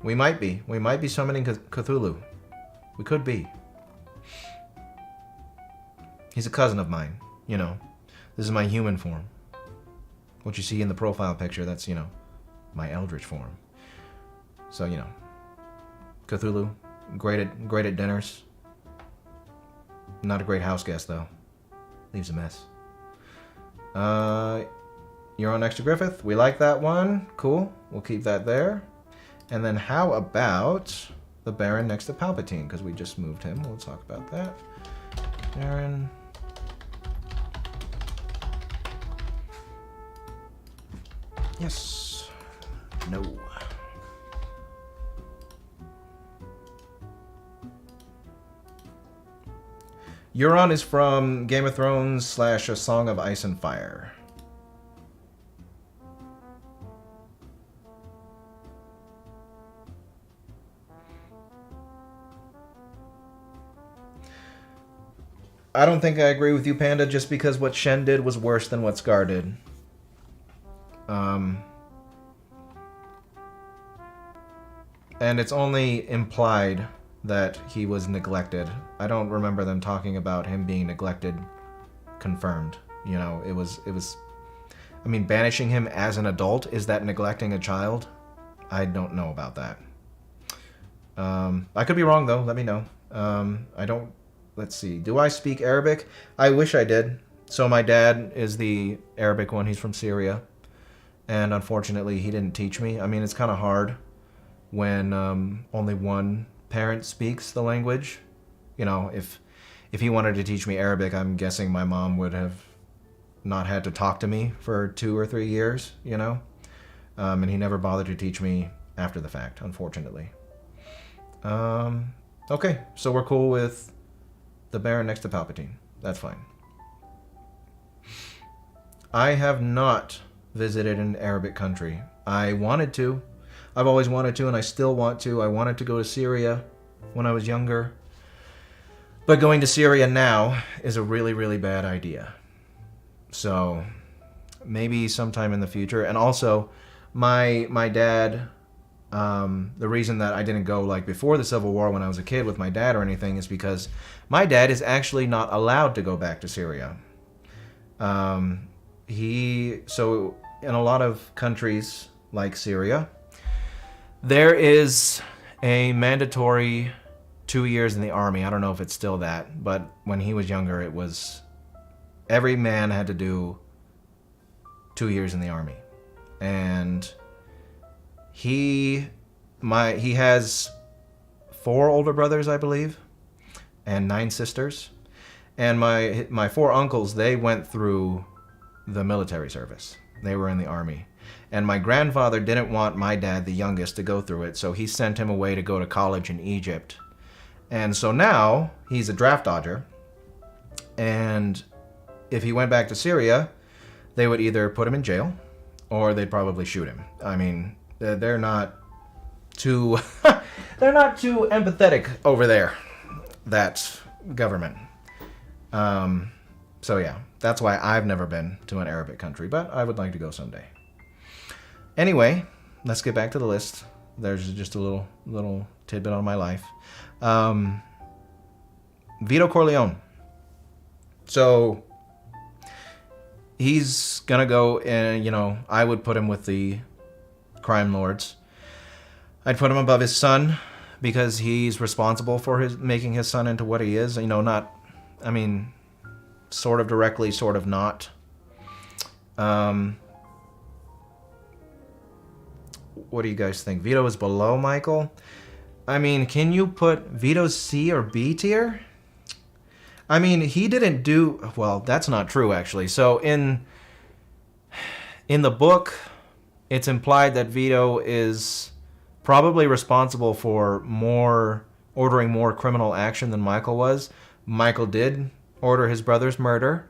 We might be. We might be summoning Cthulhu. We could be. He's a cousin of mine, you know. This is my human form. What you see in the profile picture, that's, you know, my eldritch form. So, you know, Cthulhu, great at dinners. Not a great house guest, though. Leaves a mess. Euron next to Griffith. We like that one. Cool. We'll keep that there. And then how about the Baron next to Palpatine? Because we just moved him. We'll talk about that. Baron. Yes. No. Euron is from Game of Thrones / A Song of Ice and Fire. I don't think I agree with you, Panda, just because what Shen did was worse than what Scar did. And it's only implied that he was neglected. I don't remember them talking about him being neglected confirmed. You know, it was I mean, banishing him as an adult, is that neglecting a child? I don't know about that. I could be wrong though, let me know. I don't. Let's see. Do I speak Arabic? I wish I did. So my dad is the Arabic one. He's from Syria, and unfortunately, he didn't teach me. I mean, it's kind of hard when only one parent speaks the language. You know, if he wanted to teach me Arabic, I'm guessing my mom would have not had to talk to me for 2 or 3 years. You know, and he never bothered to teach me after the fact, unfortunately. Okay, so we're cool with the Baron next to Palpatine. That's fine. I have not visited an Arabic country. I wanted to. I've always wanted to, and I still want to. I wanted to go to Syria when I was younger. But going to Syria now is a really, really bad idea. So maybe sometime in the future. And also, my dad, the reason that I didn't go like before the Civil War when I was a kid with my dad or anything is because my dad is actually not allowed to go back to Syria. So in a lot of countries like Syria, there is a mandatory 2 years in the army. I don't know if it's still that, but when he was younger, it was every man had to do 2 years in the army. And he has 4 older brothers, I believe, and 9 sisters. And my 4 uncles, they went through the military service. They were in the army. And my grandfather didn't want my dad, the youngest, to go through it, so he sent him away to go to college in Egypt. And so now he's a draft dodger. And if he went back to Syria, they would either put him in jail or they'd probably shoot him. I mean, they're not too they're not too empathetic over there, that government. So yeah, that's why I've never been to an Arabic country, but I would like to go someday. Anyway, let's get back to the list. There's just a little tidbit on my life. Vito Corleone. So he's gonna go, and I would put him with the crime lords. I'd put him above his son because he's responsible for making his son into what he is. Sort of directly, sort of not. What do you guys think? Vito is below Michael? I mean, can you put Vito C or B tier? I mean, he didn't do... Well, that's not true, actually. So, in the book, it's implied that Vito is probably responsible for ordering more criminal action than Michael was. Michael did order his brother's murder.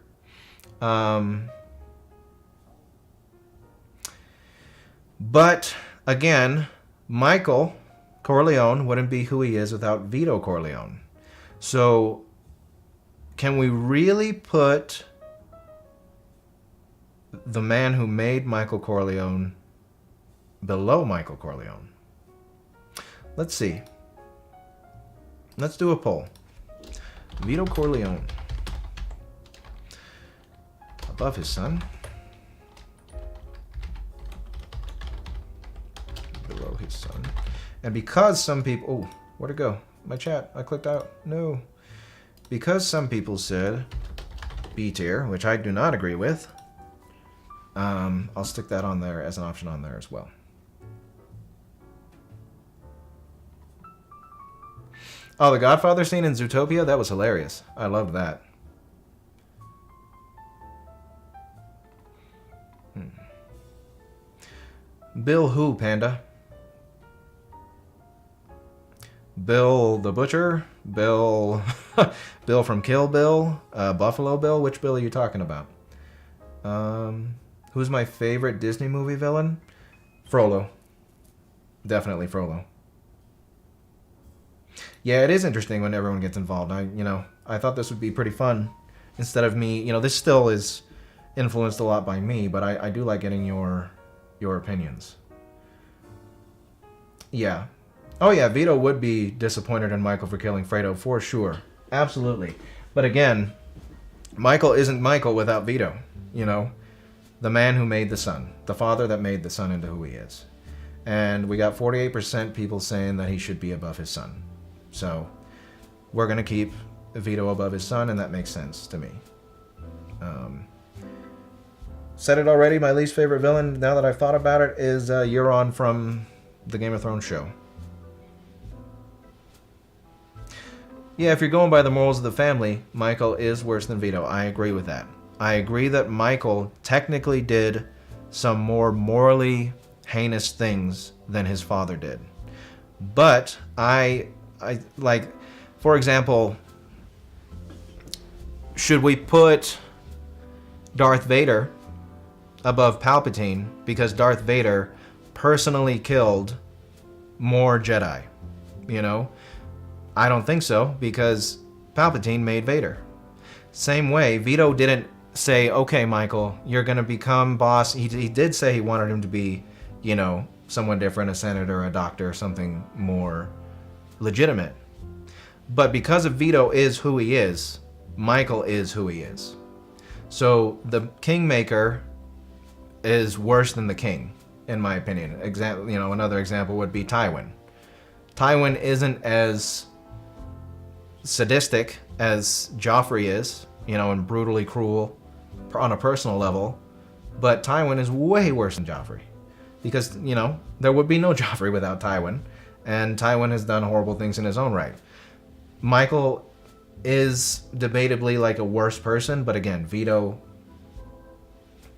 But, again, Michael Corleone wouldn't be who he is without Vito Corleone. So, can we really put the man who made Michael Corleone below Michael Corleone? Let's see. Let's do a poll. Vito Corleone. Above his son. Below his son. And because some people... Oh, where'd it go? My chat. I clicked out. No. Because some people said B tier, which I do not agree with, I'll stick that on there as an option on there as well. Oh, the Godfather scene in Zootopia? That was hilarious. I loved that. Bill who, Panda? Bill the Butcher? Bill... Bill from Kill Bill? Buffalo Bill? Which Bill are you talking about? Who's my favorite Disney movie villain? Frollo. Definitely Frollo. Yeah, it is interesting when everyone gets involved. I thought this would be pretty fun. Instead of me, this still is influenced a lot by me, but I do like getting your opinions. Yeah. Oh yeah, Vito would be disappointed in Michael for killing Fredo, for sure. Absolutely. But again, Michael isn't Michael without Vito. The man who made the son. The father that made the son into who he is. And we got 48% people saying that he should be above his son. So, we're going to keep Vito above his son, and that makes sense to me. Said it already, my least favorite villain, now that I've thought about it, is Euron from the Game of Thrones show. Yeah, if you're going by the morals of the family, Michael is worse than Vito. I agree with that. I agree that Michael technically did some more morally heinous things than his father did. But I like, for example, should we put Darth Vader above Palpatine because Darth Vader personally killed more Jedi? You know? I don't think so, because Palpatine made Vader. Same way, Vito didn't say, okay, Michael, you're going to become boss. He did say he wanted him to be, you know, someone different, a senator, a doctor, something more legitimate. But because of Vito is who he is, Michael is who he is. So the Kingmaker is worse than the king, in my opinion. Another example would be Tywin. Tywin isn't as sadistic as Joffrey is, you know, and brutally cruel on a personal level, but Tywin is way worse than Joffrey. Because, you know, there would be no Joffrey without Tywin, and Tywin has done horrible things in his own right. Michael is debatably like a worse person, but again, Vito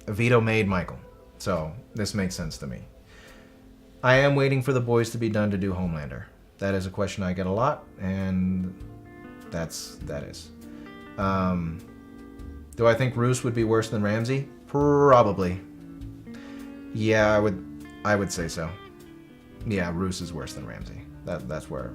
made Michael. So this makes sense to me. I am waiting for the boys to be done to do Homelander. That is a question I get a lot, and that is. Do I think Roose would be worse than Ramsay? Probably. Yeah, I would say so. Yeah, Roose is worse than Ramsay. That's what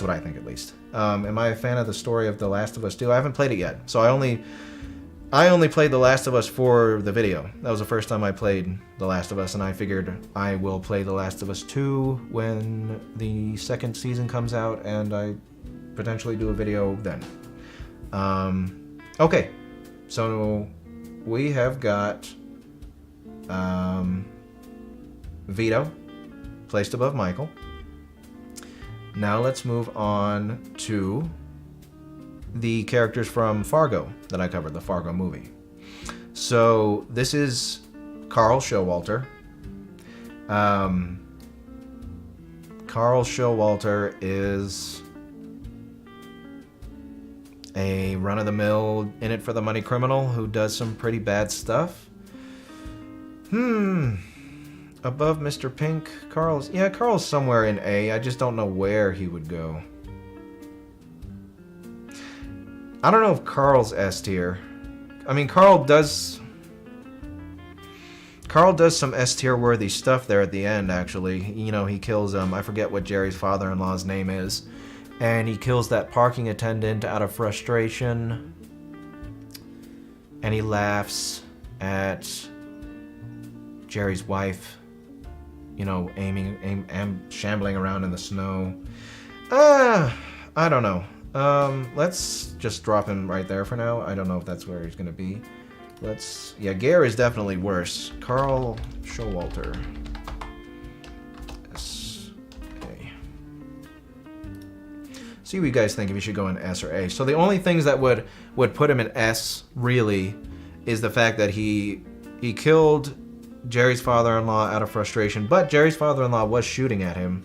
I think, at least. Am I a fan of the story of The Last of Us 2? I haven't played it yet, so I only played The Last of Us for the video. That was the first time I played The Last of Us, and I figured I will play The Last of Us 2 when the second season comes out, and I potentially do a video then. Okay, so we have got Vito placed above Michael. Now let's move on to the characters from Fargo that I covered, the Fargo movie. So this is Carl Showalter. Carl Showalter is a run-of-the-mill, in-it-for-the-money criminal who does some pretty bad stuff. Above Mr. Pink, Carl's somewhere in A. I just don't know where he would go. I don't know if Carl's S tier. I mean, Carl does some S tier worthy stuff there at the end, actually. You know, he kills I forget what Jerry's father-in-law's name is, and he kills that parking attendant out of frustration, and he laughs at Jerry's wife, you know, shambling around in the snow. I don't know. Let's just drop him right there for now. I don't know if that's where he's gonna be. Gare is definitely worse. Carl Showalter. S-A. See what you guys think if you should go in S or A. So the only things that would put him in S, really, is the fact that he killed Jerry's father-in-law out of frustration, but Jerry's father-in-law was shooting at him.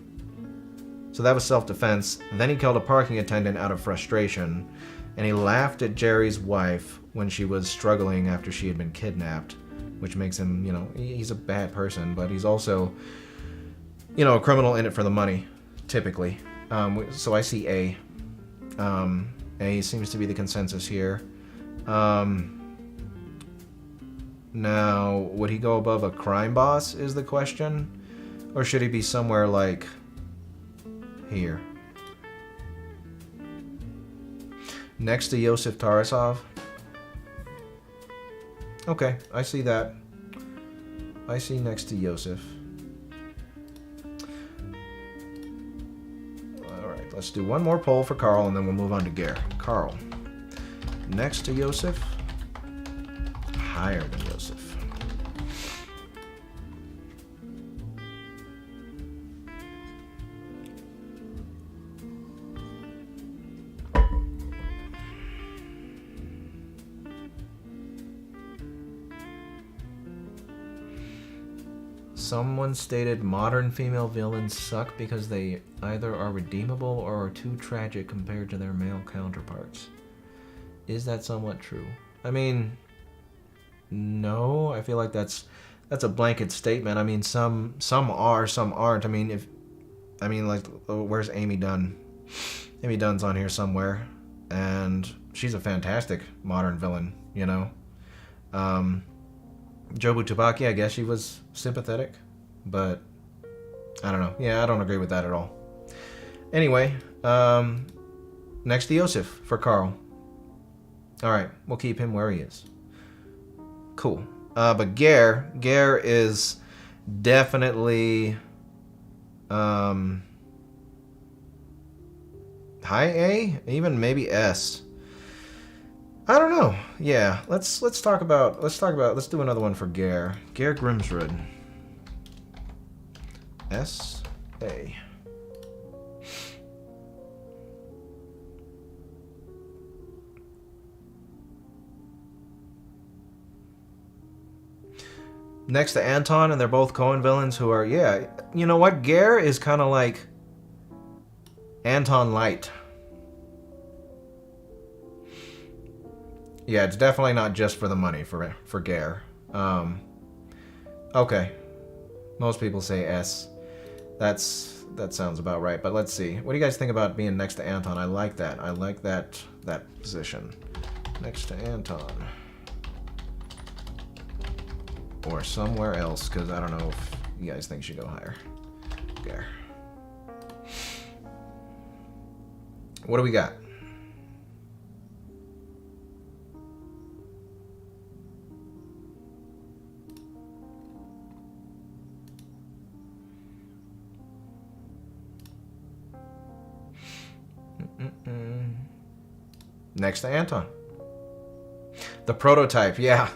So that was self-defense. Then he killed a parking attendant out of frustration, and he laughed at Jerry's wife when she was struggling after she had been kidnapped, which makes him, you know, he's a bad person, but he's also, you know, a criminal in it for the money, typically. So I see A. A seems to be the consensus here. Now, would he go above a crime boss is the question? Or should he be somewhere like here? Next to Yosef Tarasov? Okay, I see that. I see next to Yosef. Alright, let's do one more poll for Carl and then we'll move on to Gare. Carl. Next to Yosef? Higher than Yosef. Someone stated modern female villains suck because they either are redeemable or are too tragic compared to their male counterparts. Is that somewhat true? I mean, no. I feel like that's a blanket statement. I mean, some are, some aren't. I mean, like, where's Amy Dunn? Amy Dunn's on here somewhere, and she's a fantastic modern villain, you know. Jobu Tupaki, I guess she was sympathetic, but I don't know. Yeah, I don't agree with that at all. Anyway, next to Yosef for Carl. Alright, we'll keep him where he is. Cool. But Gare is definitely high A, even maybe S. I don't know. Yeah, let's do another one for Gare. Gare Grimsrud. S A. Next to Anton, and they're both Coen villains who are, yeah, you know what? Gare is kind of like Anton Light. Yeah, it's definitely not just for the money for Gare. Okay. Most people say S. That sounds about right, but let's see. What do you guys think about being next to Anton? I like that. I like that position. Next to Anton. Or somewhere else, because I don't know if you guys think should go higher. Gare. What do we got? Next to Anton. The prototype, yeah.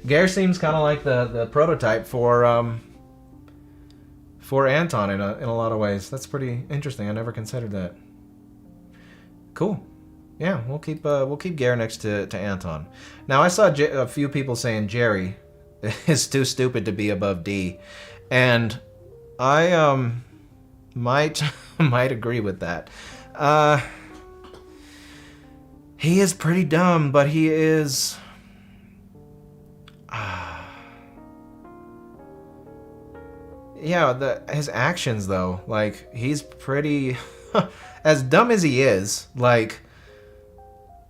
Gare seems kind of like the prototype for Anton in a lot of ways. That's pretty interesting. I never considered that. Cool. Yeah, we'll keep Gare next to Anton. Now I saw a few people saying Jerry is too stupid to be above D, and I might agree with that. He is pretty dumb, but he is. Yeah, his actions though, like he's pretty. As dumb as he is, like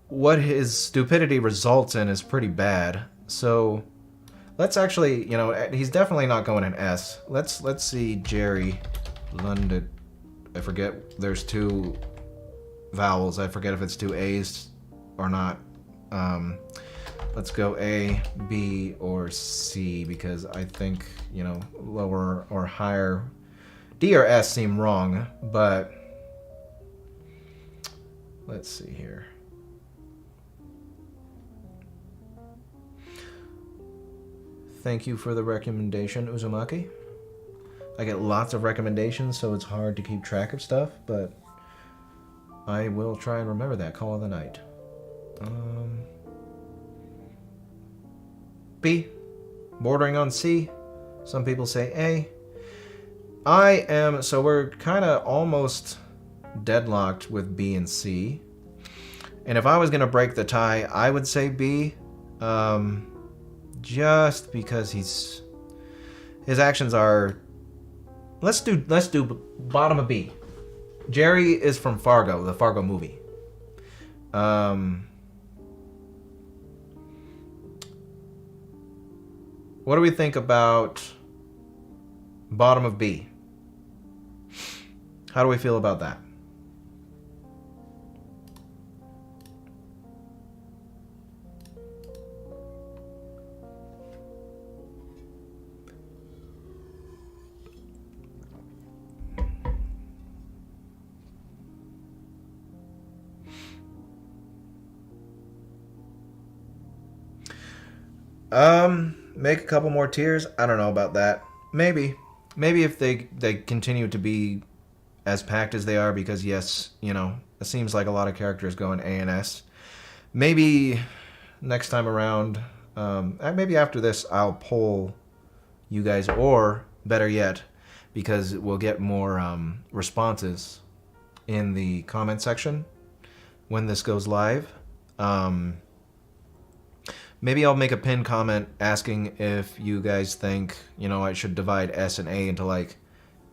what his stupidity results in is pretty bad. So let's actually, he's definitely not going in S. Let's see Jerry London. I forget. There's two vowels. I forget if it's two A's or not. Let's go A, B, or C because I think, lower or higher. D or S seem wrong, but let's see here. Thank you for the recommendation, Uzumaki. I get lots of recommendations, so it's hard to keep track of stuff, but I will try and remember that. Call of the night. B, bordering on C. Some people say A. So we're kind of almost deadlocked with B and C. And if I was going to break the tie, I would say B. Just because his actions are. Let's do bottom of B. Jerry is from Fargo, the Fargo movie. What do we think about bottom of B? How do we feel about that? Make a couple more tiers. I don't know about that. Maybe if they continue to be as packed as they are, because yes, it seems like a lot of characters go in A and S. Maybe next time around, maybe after this, I'll poll you guys, or better yet, because we'll get more responses in the comment section when this goes live. Maybe I'll make a pinned comment asking if you guys think, you know, I should divide S and A into like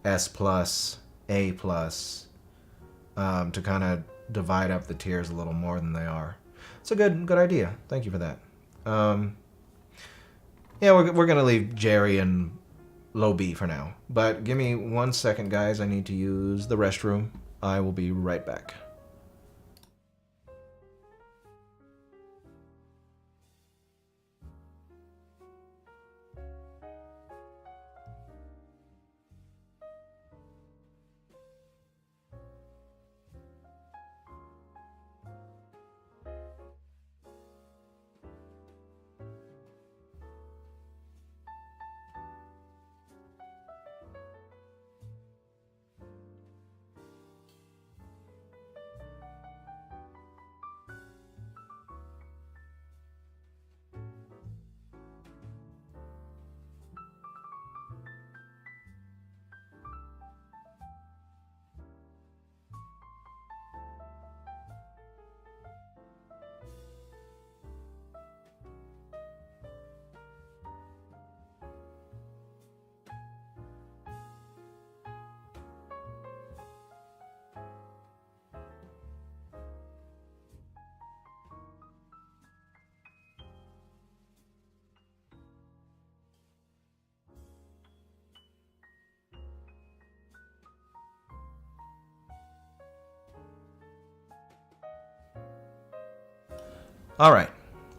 S plus, A plus, to kind of divide up the tiers a little more than they are. It's a good idea. Thank you for that. Yeah, we're gonna leave Jerry and Low B for now. But give me 1 second, guys. I need to use the restroom. I will be right back. All right,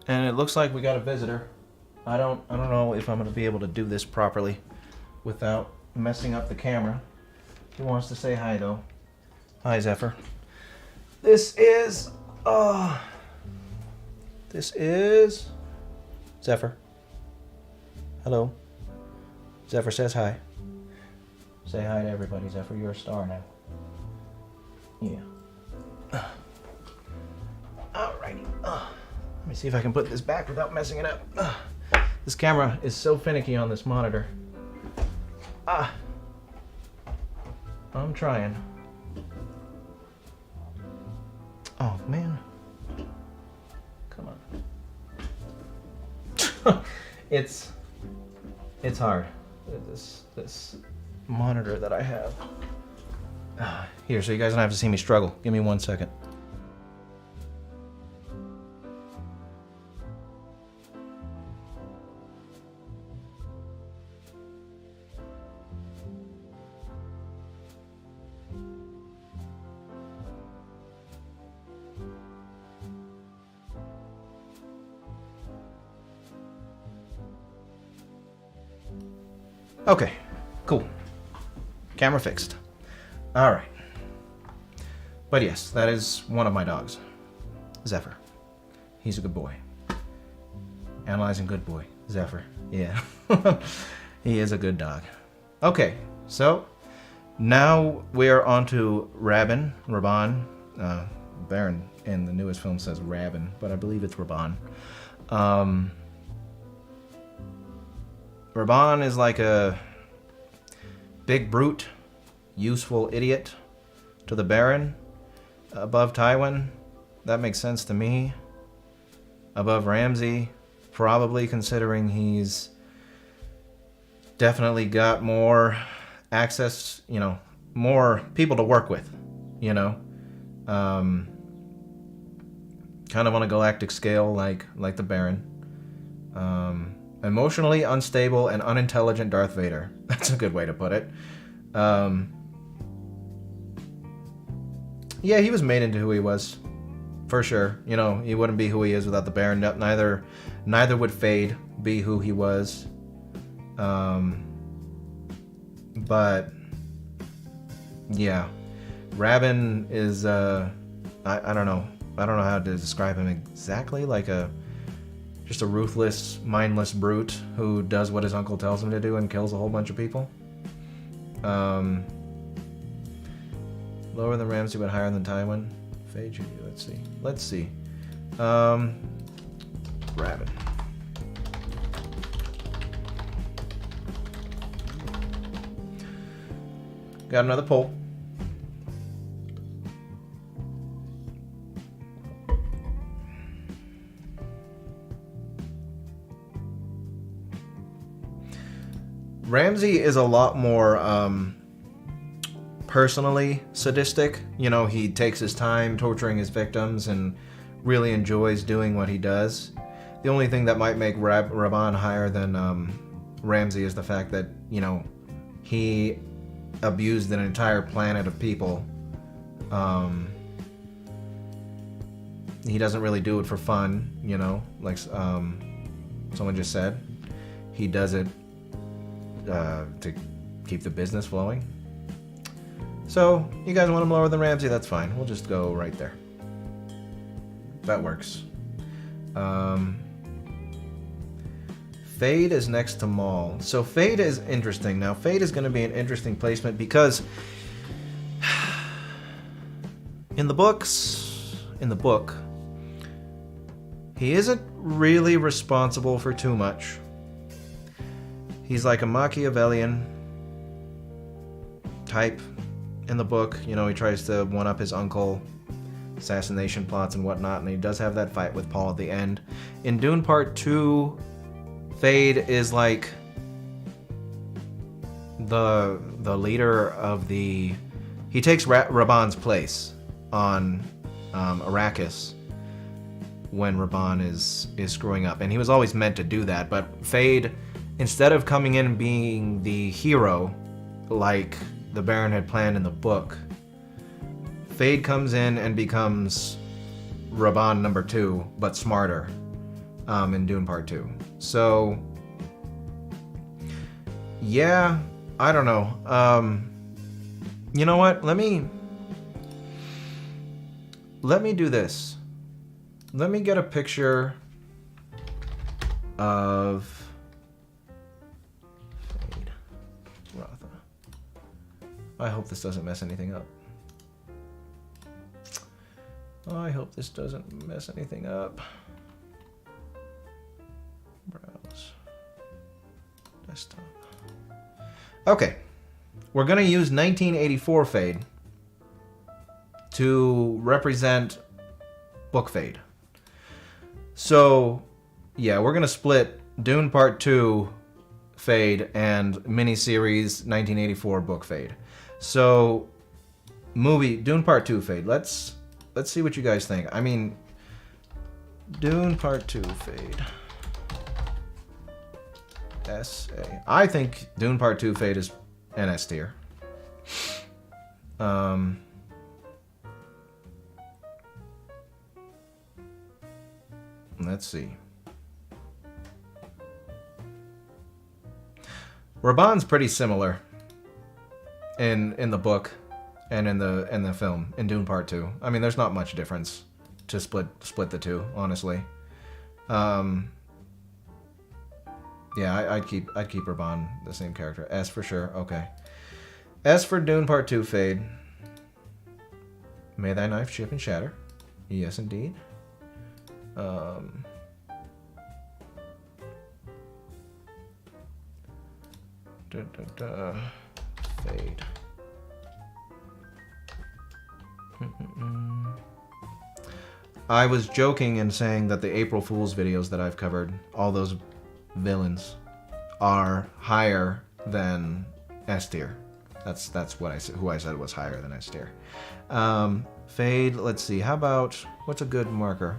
and it looks like we got a visitor. I don't know if I'm gonna be able to do this properly without messing up the camera. He wants to say hi though. Hi, Zephyr. This is Zephyr. Hello. Zephyr says hi. Say hi to everybody, Zephyr. You're a star now. Yeah. Alrighty. Let me see if I can put this back without messing it up. This camera is so finicky on this monitor. I'm trying. Oh man. Come on. It's hard. This monitor that I have. Here, so you guys don't have to see me struggle. Give me 1 second. Okay, cool. Camera fixed. All right. But yes, that is one of my dogs, Zephyr. He's a good boy. Analyzing good boy, Zephyr. Yeah, he is a good dog. Okay, so now we are on to Rabban. Baron in the newest film says Rabban, but I believe it's Rabban. Rabban is like a big brute, useful idiot to the Baron. Above Tywin, that makes sense to me. Above Ramsay, probably, considering he's definitely got more access, you know, more people to work with, you know. Kind of on a galactic scale, like the Baron. Emotionally unstable and unintelligent Darth Vader. That's a good way to put it. Yeah, he was made into who he was, for sure. You know, he wouldn't be who he is without the Baron. Neither would Fade be who he was. But yeah, Rabban is I don't know how to describe him exactly. Like just a ruthless, mindless brute who does what his uncle tells him to do and kills a whole bunch of people. Lower than Ramsay, but higher than Tywin. Fade, let's see. Rabban. got another poll. Ramsey is a lot more personally sadistic. You know, he takes his time torturing his victims and really enjoys doing what he does. The only thing that might make Raban higher than Ramsey is the fact that, you know, he abused an entire planet of people. He doesn't really do it for fun, you know, like someone just said. He does it to keep the business flowing. So, you guys want him lower than Ramsey? That's fine. We'll just go right there. That works. Fade is next to Maul. So Fade is interesting. Now, Fade is going to be an interesting placement because in the book, he isn't really responsible for too much. He's like a Machiavellian type in the book. You know, he tries to one-up his uncle, assassination plots and whatnot, and he does have that fight with Paul at the end. In Dune Part 2, Fade is like the leader of the... He takes Raban's place on Arrakis when Raban is screwing up. And he was always meant to do that, but Fade, instead of coming in and being the hero like the Baron had planned in the book, Fade comes in and becomes Raban number 2, but smarter in Dune Part 2. So, yeah, I don't know. You know what? Let me do this. Let me get a picture of Fade Rotha. I hope this doesn't mess anything up. I hope this doesn't mess anything up. Browse. Desktop. Okay. We're going to use 1984 Fade to represent book Fade. So, yeah, we're going to split Dune Part 2 Fade and miniseries 1984 book Fade. So, movie Dune Part 2 Fade. Let's see what you guys think. I mean, Dune Part 2 Fade. S.A. I think Dune Part 2 Fade is an S tier. Let's see. Raban's pretty similar in the book and in the film in Dune Part 2. I mean, there's not much difference to split the two, honestly. Yeah, I'd keep Raban the same character. S for sure. Okay. S for Dune Part 2 Fade. May thy knife chip and shatter. Yes, indeed. Fade. I was joking and saying that the April Fool's videos that I've covered, all those villains, are higher than S tier. That's what who I said was higher than S tier. Fade. Let's see. How about what's a good marker?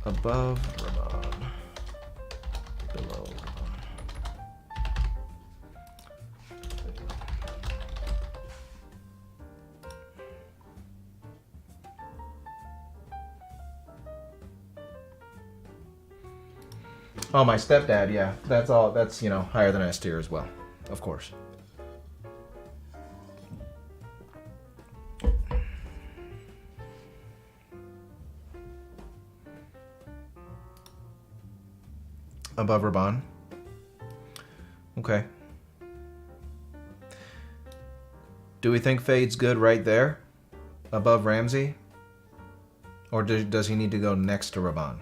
Above Raban. Below Raban. Oh, my stepdad, yeah. That's all. That's, you know, higher than S tier as well. Of course. Above Raban. Okay. Do we think Fade's good right there? Above Ramsey? Or does he need to go next to Raban?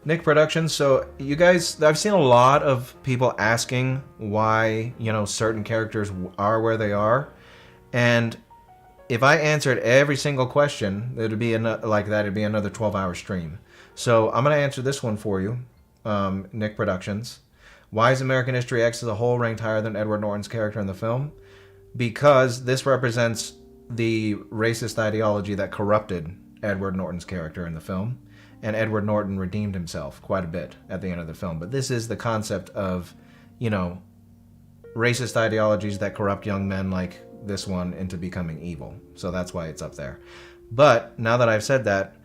Nick Productions. So you guys, I've seen a lot of people asking why, certain characters are where they are. And if I answered every single question, it would be like that. It'd be another 12-hour stream. So I'm going to answer this one for you, Nick Productions. Why is American History X as a whole ranked higher than Edward Norton's character in the film? Because this represents the racist ideology that corrupted Edward Norton's character in the film. And Edward Norton redeemed himself quite a bit at the end of the film. But this is the concept of, racist ideologies that corrupt young men like this one into becoming evil. So that's why it's up there. But now that I've said that,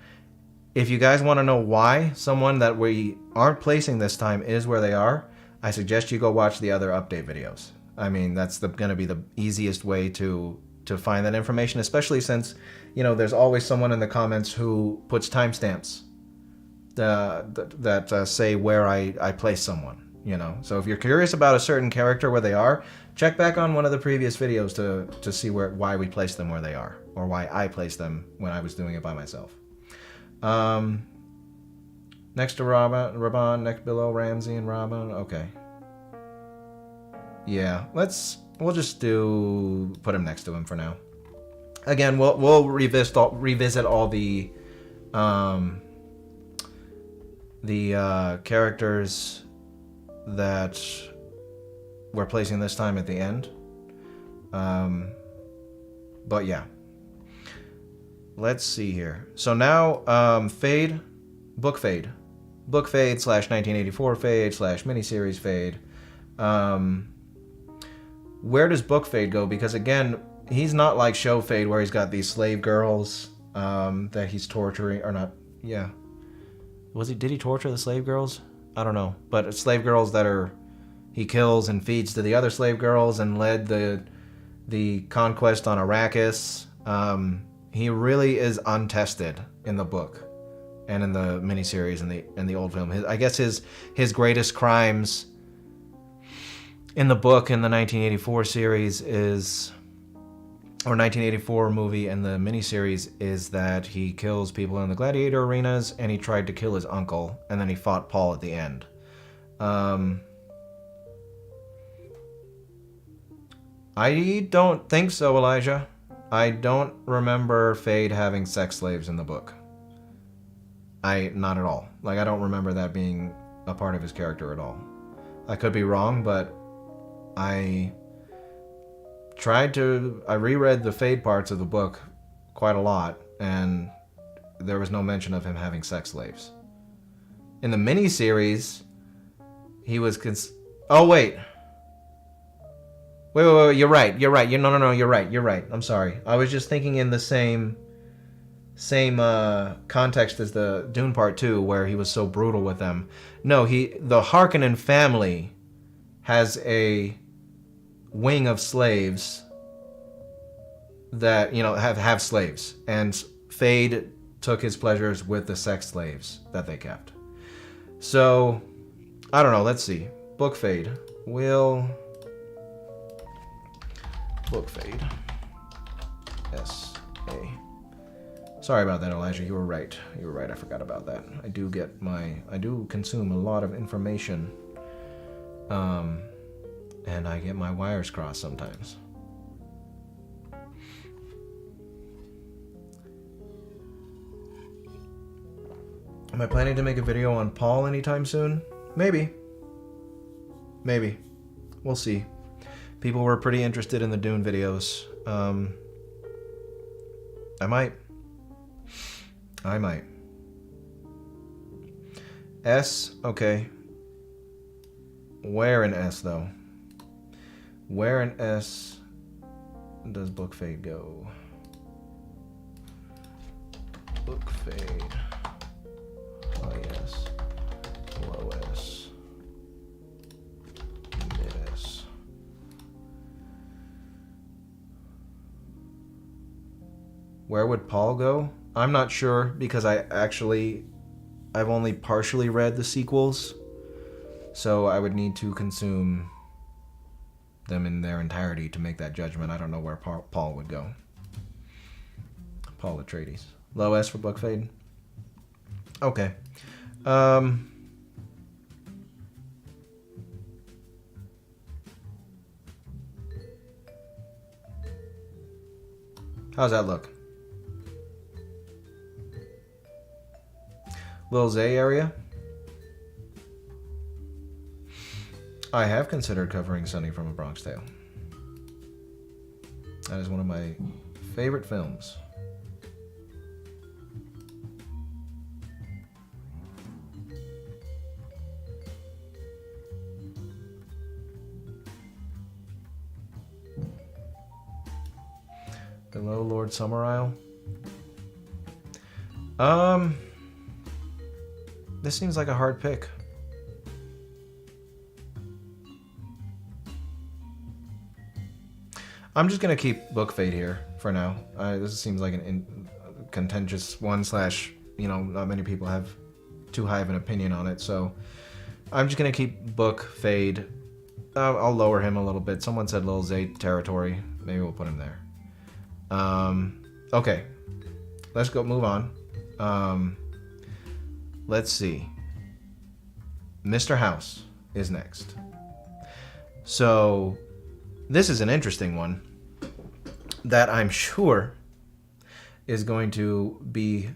if you guys want to know why someone that we aren't placing this time is where they are, I suggest you go watch the other update videos. I mean, that's going to be the easiest way to find that information, especially since, there's always someone in the comments who puts timestamps that say where I place someone. So if you're curious about a certain character where they are, check back on one of the previous videos to see why we place them where they are, or why I placed them when I was doing it by myself. Next to Raban, next below Ramsey and Raban. Okay. Yeah, we'll just put him next to him for now. Again, we'll revisit all the characters that we're placing this time at the end. But yeah. Let's see here. So now, Fade, Book Fade. Book Fade / 1984 Fade / miniseries Fade. Where does Book Fade go? Because again, he's not like Show Fade where he's got these slave girls that he's torturing, or not, yeah. Did he torture the slave girls? I don't know. But slave girls that he kills and feeds to the other slave girls and led the conquest on Arrakis. He really is untested in the book and in the miniseries and the old film. I guess his greatest crimes in the book in the 1984 series or 1984 movie and the miniseries is that he kills people in the gladiator arenas and he tried to kill his uncle and then he fought Paul at the end. I don't think so, Elijah. I don't remember Fade having sex slaves in the book. Not at all. Like, I don't remember that being a part of his character at all. I could be wrong, but I reread the Fade parts of the book quite a lot, and there was no mention of him having sex slaves. In the miniseries, he was oh, wait. Wait, you're right. No, you're right. I'm sorry. I was just thinking in the same context as the Dune Part 2, where he was so brutal with them. No, the Harkonnen family has a wing of slaves that, have slaves. And Fade took his pleasures with the sex slaves that they kept. So, I don't know. Let's see. Book Fade. Book Fade. S.A. Sorry about that, Elijah. You were right. I forgot about that. I do consume a lot of information. And I get my wires crossed sometimes. Am I planning to make a video on Paul anytime soon? Maybe. We'll see. People were pretty interested in the Dune videos. I might. S, okay. Where in S, though? Where in S does Book Fade go? Book Fade. Oh, yes. Low S. Mid S. Where would Paul go? I'm not sure, because I've only partially read the sequels, so I would need to consume them in their entirety to make that judgment. I don't know where Paul would go. Paul Atreides. Low S for Book Fade. Okay. Um, how's that look? Lil Zay area? I have considered covering Sonny from A Bronx Tale. That is one of my favorite films. Below Lord Summerisle. This seems like a hard pick. I'm just gonna keep Book Fate here for now. This seems like an contentious one slash, you know, not many people have too high of an opinion on it, so I'm just gonna keep Book Fade. I'll lower him a little bit. Someone said Lil Zay territory. Maybe we'll put him there. Okay. Let's go move on. Let's see. Mr. House is next. So this is an interesting one that I'm sure is going to be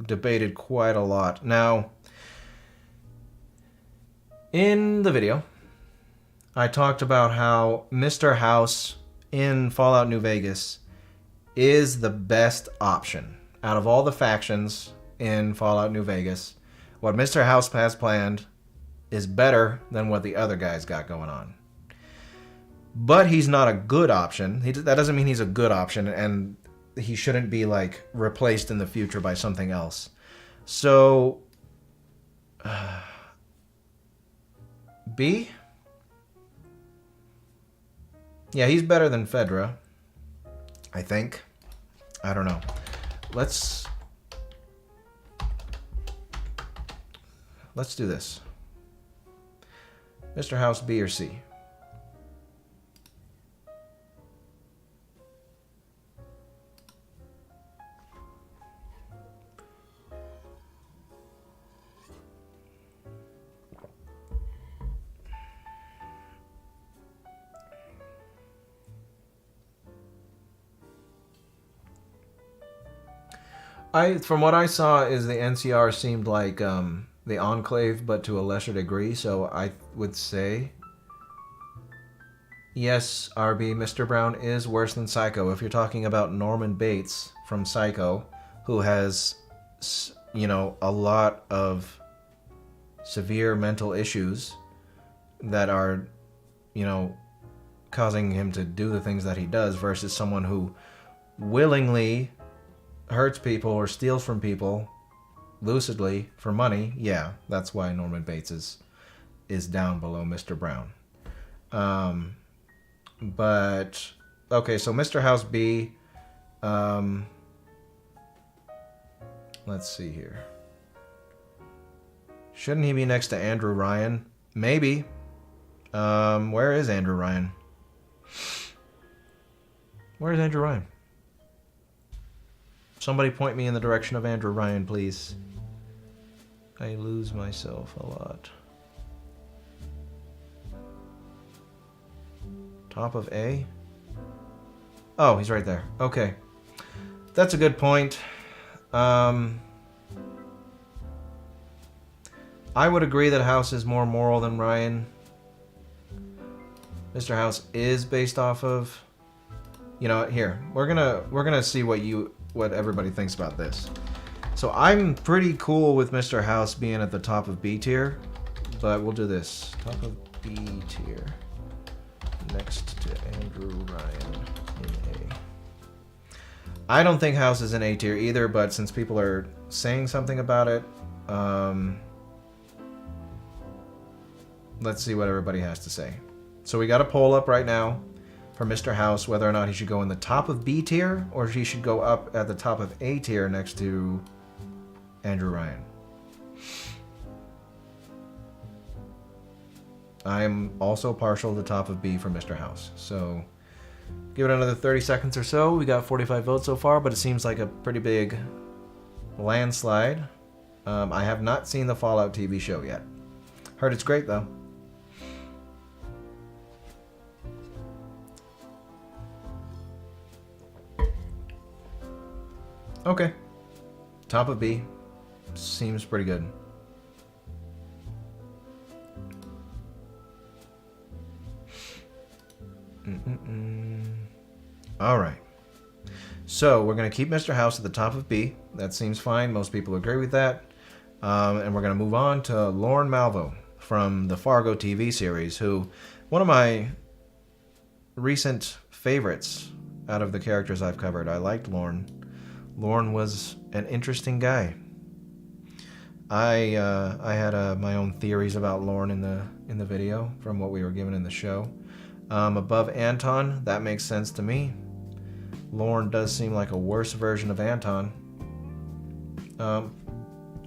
debated quite a lot. Now, in the video, I talked about how Mr. House in Fallout New Vegas is the best option out of all the factions in Fallout New Vegas. What Mr. House has planned is better than what the other guys got going on. But he's not a good option. That doesn't mean he's a good option, and he shouldn't be like replaced in the future by something else. So, B? Yeah, he's better than Fedra, I think. I don't know. Let's do this. Mr. House, B or C? From what I saw, is the NCR seemed like the Enclave, but to a lesser degree. So I would say, yes, RB, Mr. Brown is worse than Psycho. If you're talking about Norman Bates from Psycho, who has, you know, a lot of severe mental issues that are, you know, causing him to do the things that he does, versus someone who willingly hurts people or steals from people lucidly for money. Yeah, that's why Norman Bates is down below Mr. Brown. But okay, so Mr. House B. Let's see here. Shouldn't he be next to Andrew Ryan? Maybe. Where is Andrew Ryan? Where is Andrew Ryan? Somebody point me in the direction of Andrew Ryan, please. I lose myself a lot. Top of A? Oh, he's right there. Okay. That's a good point. I would agree that House is more moral than Ryan. Mr. House is based off of... You know, here. We're gonna see what everybody thinks about this. So I'm pretty cool with Mr. House being at the top of B tier, but we'll do this. Top of B tier. Next to Andrew Ryan in A. I don't think House is in A tier either, but since people are saying something about it, let's see what everybody has to say. So we got a poll up right now for Mr. House, whether or not he should go in the top of B tier, or if he should go up at the top of A tier next to Andrew Ryan. I'm also partial to the top of B for Mr. House. So give it another 30 seconds or so. We got 45 votes so far, but it seems like a pretty big landslide. I have not seen the Fallout TV show yet. Heard it's great, though. Okay. Top of B. Seems pretty good. All right. So we're going to keep Mr. House at the top of B. That seems fine. Most people agree with that. And we're going to move on to Lorne Malvo from the Fargo TV series, who, one of my recent favorites out of the characters I've covered. I liked Lorne. Lorne was an interesting guy. I had my own theories about Lorne in the video from what we were given in the show. Above Anton, that makes sense to me. Lorne does seem like a worse version of Anton.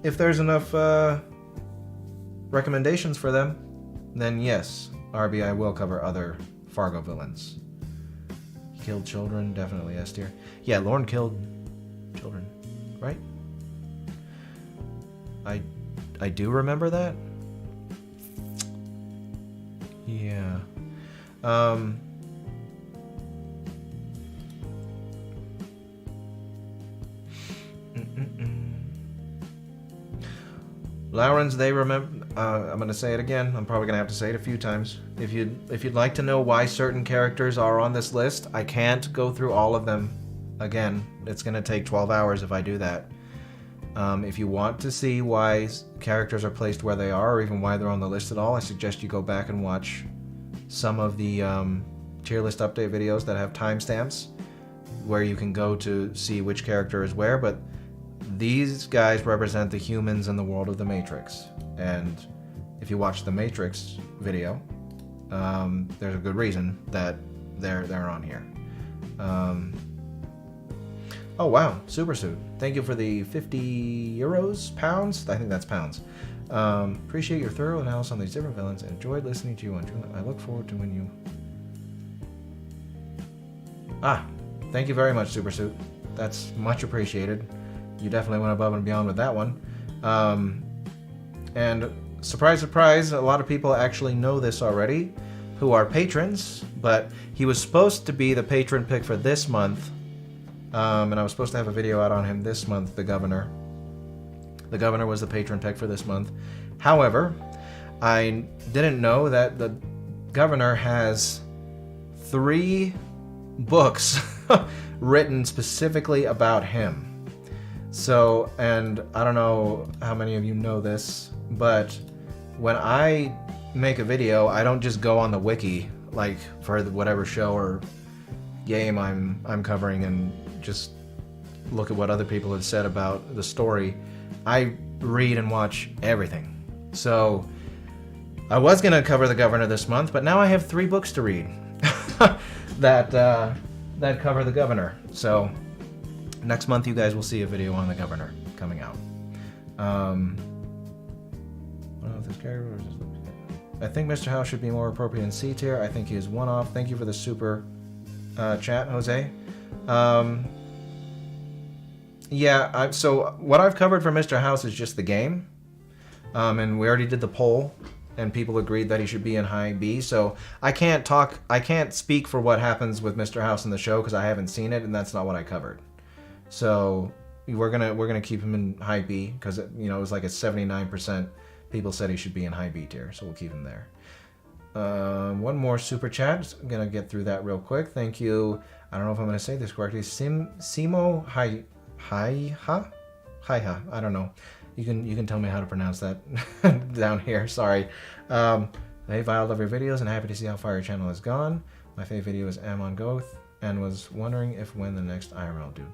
If there's enough recommendations for them, then yes, RBI will cover other Fargo villains. He killed children, definitely S tier. Yeah, Lorne killed children, right? I do remember that. Yeah. Laurens, they remember. I'm gonna say it again. I'm probably gonna have to say it a few times. If you'd like to know why certain characters are on this list, I can't go through all of them again. It's gonna take 12 hours if I do that. If you want to see why characters are placed where they are, or even why they're on the list at all, I suggest you go back and watch some of the tier list update videos that have timestamps, where you can go to see which character is where. But these guys represent the humans in the world of the Matrix, and if you watch the Matrix video, there's a good reason that they're on here. Oh wow, Super Suit. Thank you for the 50 euros? Pounds? I think that's pounds. Appreciate your thorough analysis on these different villains and enjoyed listening to you on June. I look forward to when you... Thank you very much, Super Suit. That's much appreciated. You definitely went above and beyond with that one. And surprise, surprise, a lot of people actually know this already, who are patrons, but he was supposed to be the patron pick for this month. And I was supposed to have a video out on him this month, the Governor. The Governor was the patron pick for this month. However, I didn't know that the Governor has 3 books written specifically about him. So, and I don't know how many of you know this, but when I make a video, I don't just go on the wiki, like for whatever show or game I'm covering, and just look at what other people have said about the story. I read and watch everything. So I was gonna cover the Governor this month, but now I have 3 books to read that cover the Governor. So next month you guys will see a video on the Governor coming out. I don't know if this character just looks good. I think Mr. House should be more appropriate in C tier. I think he is one off. Thank you for the super chat, Jose. Yeah, so what I've covered for Mr. House is just the game. And we already did the poll, and people agreed that he should be in high B. So I can't speak for what happens with Mr. House in the show because I haven't seen it, and that's not what I covered. So we're gonna keep him in high B because it was like a 79% people said he should be in high B tier, so we'll keep him there. One more super chat. Just gonna get through that real quick. Thank you. I don't know if I'm gonna say this correctly. Simo Haiha. I don't know. You can tell me how to pronounce that down here. Sorry. Hey, Vi, I love your videos and happy to see how far your channel has gone. My favorite video is Amon Goth, and was wondering when the next IRL dude.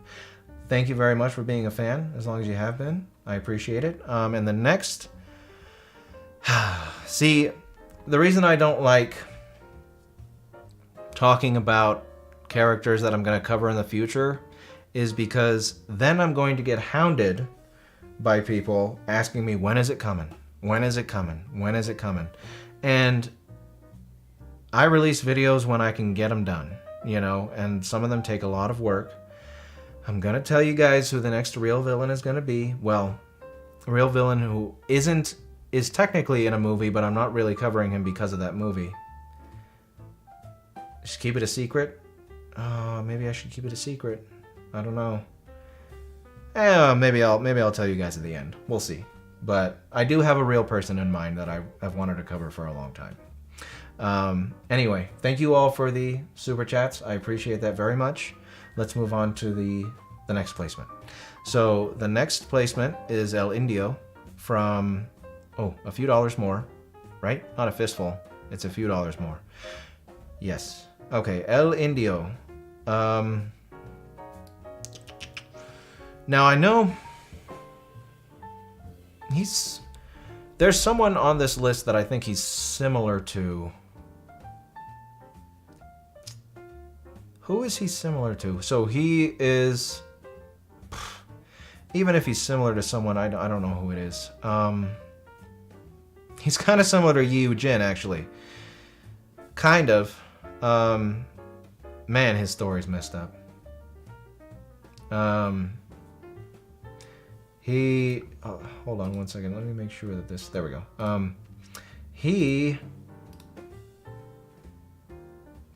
Thank you very much for being a fan, as long as you have been. I appreciate it. And the next... See, the reason I don't like talking about characters that I'm going to cover in the future is because then I'm going to get hounded by people asking me, when is it coming? When is it coming? When is it coming? And I release videos when I can get them done, and some of them take a lot of work. I'm going to tell you guys who the next real villain is going to be. Well, A real villain who is technically in a movie, but I'm not really covering him because of that movie. Just keep it a secret? Maybe I should keep it a secret. I don't know. Maybe I'll tell you guys at the end. We'll see. But I do have a real person in mind that I've wanted to cover for a long time. Anyway, thank you all for the super chats. I appreciate that very much. Let's move on to the next placement. So the next placement is El Indio from, a few dollars more, right? Not a fistful. It's a few dollars more. Yes. Okay, El Indio. Now I know there's someone on this list that I think he's similar to. Who is he similar to? So he is, even if he's similar to someone, I don't know who it is. He's kind of similar to Yi Jin, actually. Kind of. Man, his story's messed up. Hold on one second. Let me make sure that there we go. He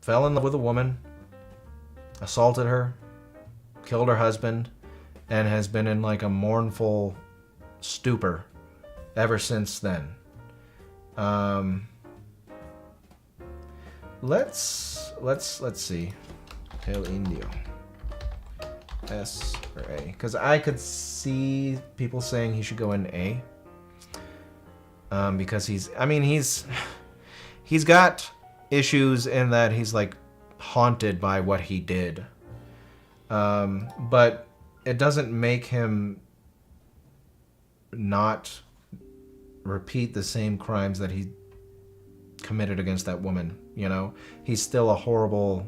fell in love with a woman, assaulted her, killed her husband, and has been in like a mournful stupor ever since then. Let's see. El Indio. S or A? Because I could see people saying he should go in A. Because he's got issues in that he's like haunted by what he did. But it doesn't make him not repeat the same crimes that he committed against that woman, you know? He's still a horrible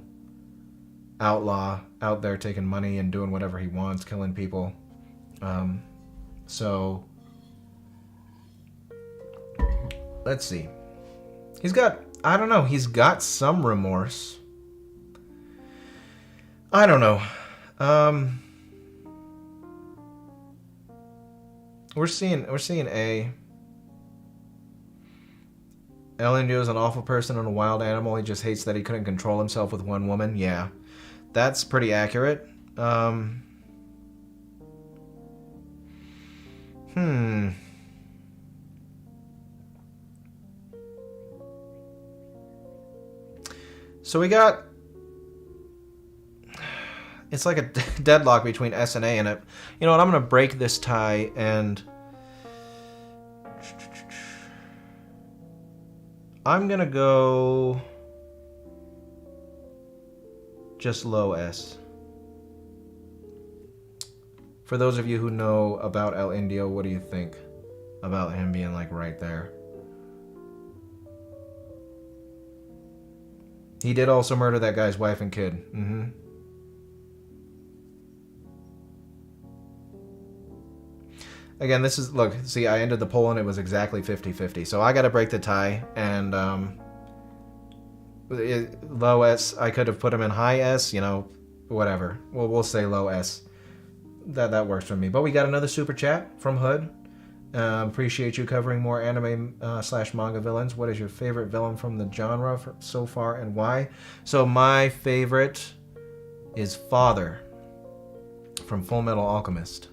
outlaw out there taking money and doing whatever he wants, killing people. So let's see. He's got some remorse. I don't know. We're seeing A. El Indio is an awful person and a wild animal. He just hates that he couldn't control himself with one woman. Yeah, that's pretty accurate. So we got... It's like a deadlock between S and A, and you know what? I'm going to break this tie and... I'm going to go... just low S. For those of you who know about El Indio, what do you think about him being like right there? He did also murder that guy's wife and kid. Again, this is, look, see, I ended the poll and it was exactly 50-50. So I got to break the tie, and low S, I could have put him in high S, you know, whatever. We'll say low S. That works for me. But we got another super chat from Hood. Appreciate you covering more anime / manga villains. What is your favorite villain from the genre so far, and why? So my favorite is Father from Full Metal Alchemist.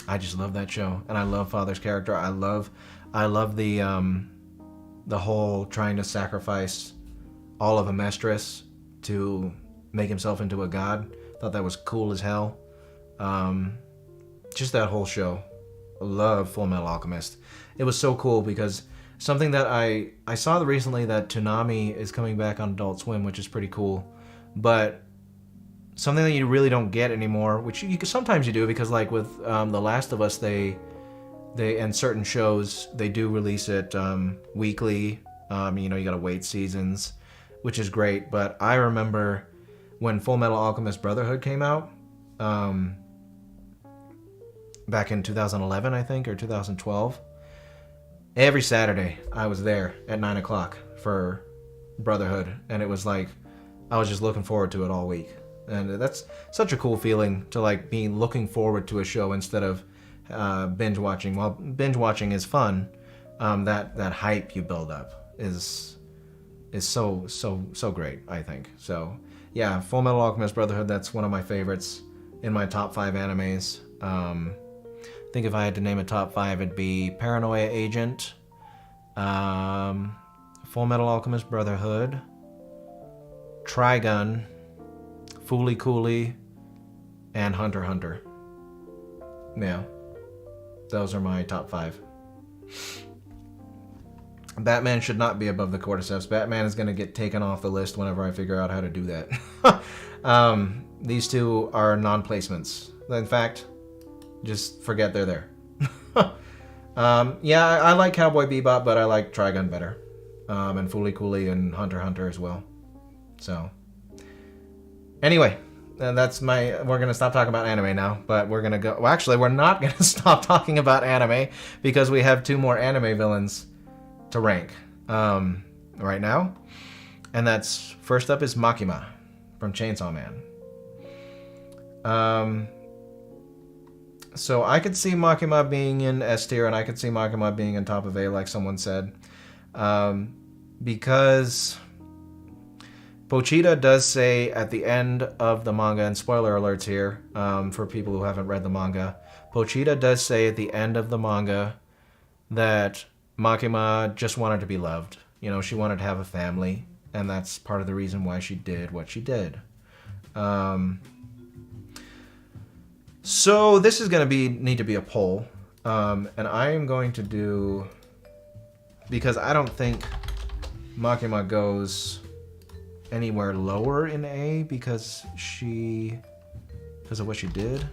I just love that show, and I love Father's character. I love the whole trying to sacrifice all of Amestris to make himself into a god. Thought that was cool as hell. Just that whole show. I love Full Metal Alchemist. It was so cool because something that I saw recently, that Toonami is coming back on Adult Swim, which is pretty cool. But something that you really don't get anymore, which you sometimes you do, because like with The Last of Us, they and certain shows, they do release it weekly. You know, you gotta wait seasons, which is great. But I remember when Full Metal Alchemist Brotherhood came out, back in 2011, I think, or 2012. Every Saturday, I was there at 9 o'clock for Brotherhood, and it was like I was just looking forward to it all week. And that's such a cool feeling to like be looking forward to a show instead of binge watching. While binge watching is fun, that hype you build up is so great, I think. So yeah, Full Metal Alchemist Brotherhood, that's one of my favorites in my top 5 animes. I think if I had to name a top 5, it'd be Paranoia Agent, Full Metal Alchemist Brotherhood, Trigun, Fooly Cooly, and Hunter x Hunter. Yeah, those are my top 5. Batman should not be above the Cordyceps. Batman is going to get taken off the list whenever I figure out how to do that. These two are non-placements. In fact, just forget they're there. Yeah, I like Cowboy Bebop, but I like Trigun better. And Fooly Cooly and Hunter x Hunter as well. So, anyway, that's my... We're going to stop talking about anime now, but we're going to go... Well, actually, we're not going to stop talking about anime because we have 2 more anime villains to rank right now. And that's... First up is Makima from Chainsaw Man. So I could see Makima being in S tier, and I could see Makima being in top of A, like someone said. Because Pochita does say at the end of the manga, and spoiler alerts here for people who haven't read the manga, Pochita does say at the end of the manga that Makima just wanted to be loved. You know, she wanted to have a family, and that's part of the reason why she did what she did. So this is going to need to be a poll, and I am going to do, because I don't think Makima goes anywhere lower in A because of what she did,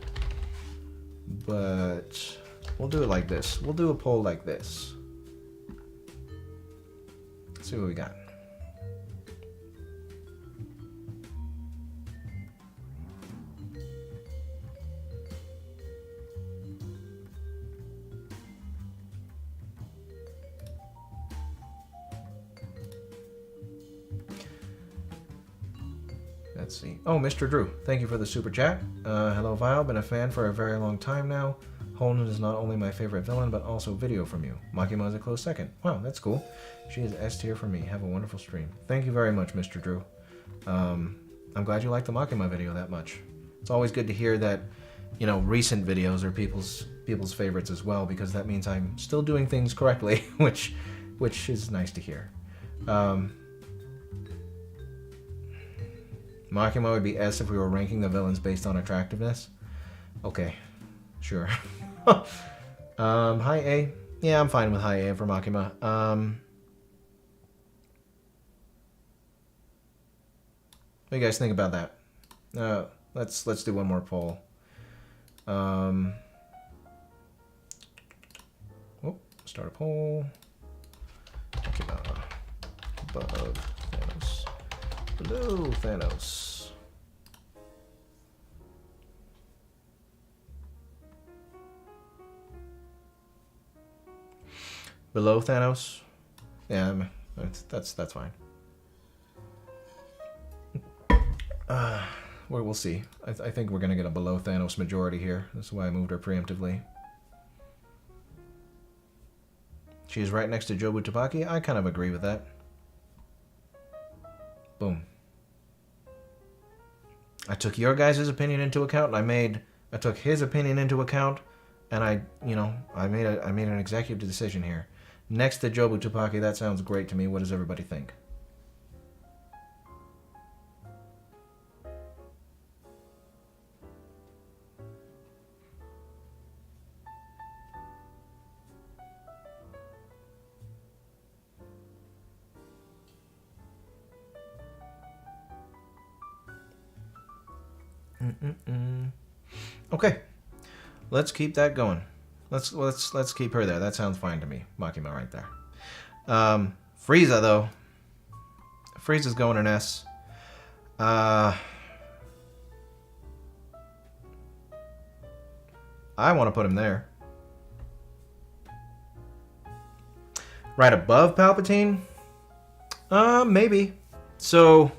but we'll do it like this. We'll do a poll like this. Let's see what we got. Let's see. Oh, Mr. Drew, thank you for the super chat. Hello, Vile. Been a fan for a very long time now. Holden is not only my favorite villain, but also video from you. Makima is a close second. Wow, that's cool. She is S tier for me. Have a wonderful stream. Thank you very much, Mr. Drew. I'm glad you liked the Makima video that much. It's always good to hear that, you know, recent videos are people's favorites as well, because that means I'm still doing things correctly, which is nice to hear. Makima would be S if we were ranking the villains based on attractiveness. Okay, sure. High A. Yeah, I'm fine with high A for Makima. What do you guys think about that? Let's do one more poll. Start a poll. Makima above Thanos. Below Thanos. Below Thanos? Yeah, that's fine. We'll see. I think we're gonna get a below Thanos majority here. That's why I moved her preemptively. She's right next to Jobu Tupaki. I kind of agree with that. Boom. I took your guys' opinion into account, and I took his opinion into account, and I made an executive decision here. Next to Jobu Tupaki, that sounds great to me. What does everybody think? Okay, let's keep that going. Let's keep her there. That sounds fine to me. Makima right there. Frieza though. Frieza's going in S. I want to put him there. Right above Palpatine? Maybe. So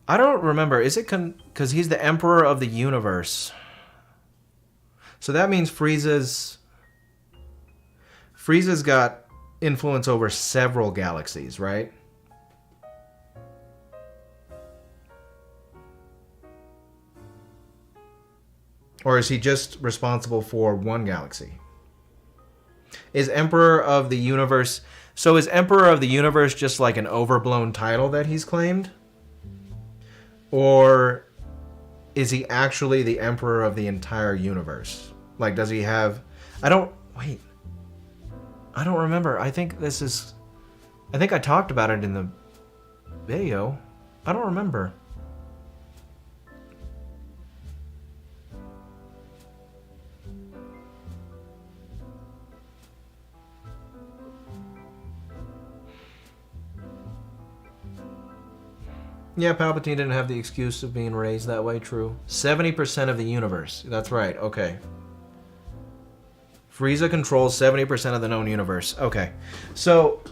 I don't remember. Is it because he's the Emperor of the Universe? So that means Frieza's got influence over several galaxies, right? Or is he just responsible for one galaxy? Is Emperor of the Universe... So is Emperor of the Universe just like an overblown title that he's claimed? Or is he actually the Emperor of the entire universe? Like, does he have... I don't remember. I think I talked about it in the video. I don't remember. Yeah, Palpatine didn't have the excuse of being raised that way, true. 70% of the universe. That's right, okay. Frieza controls 70% of the known universe. Okay. So,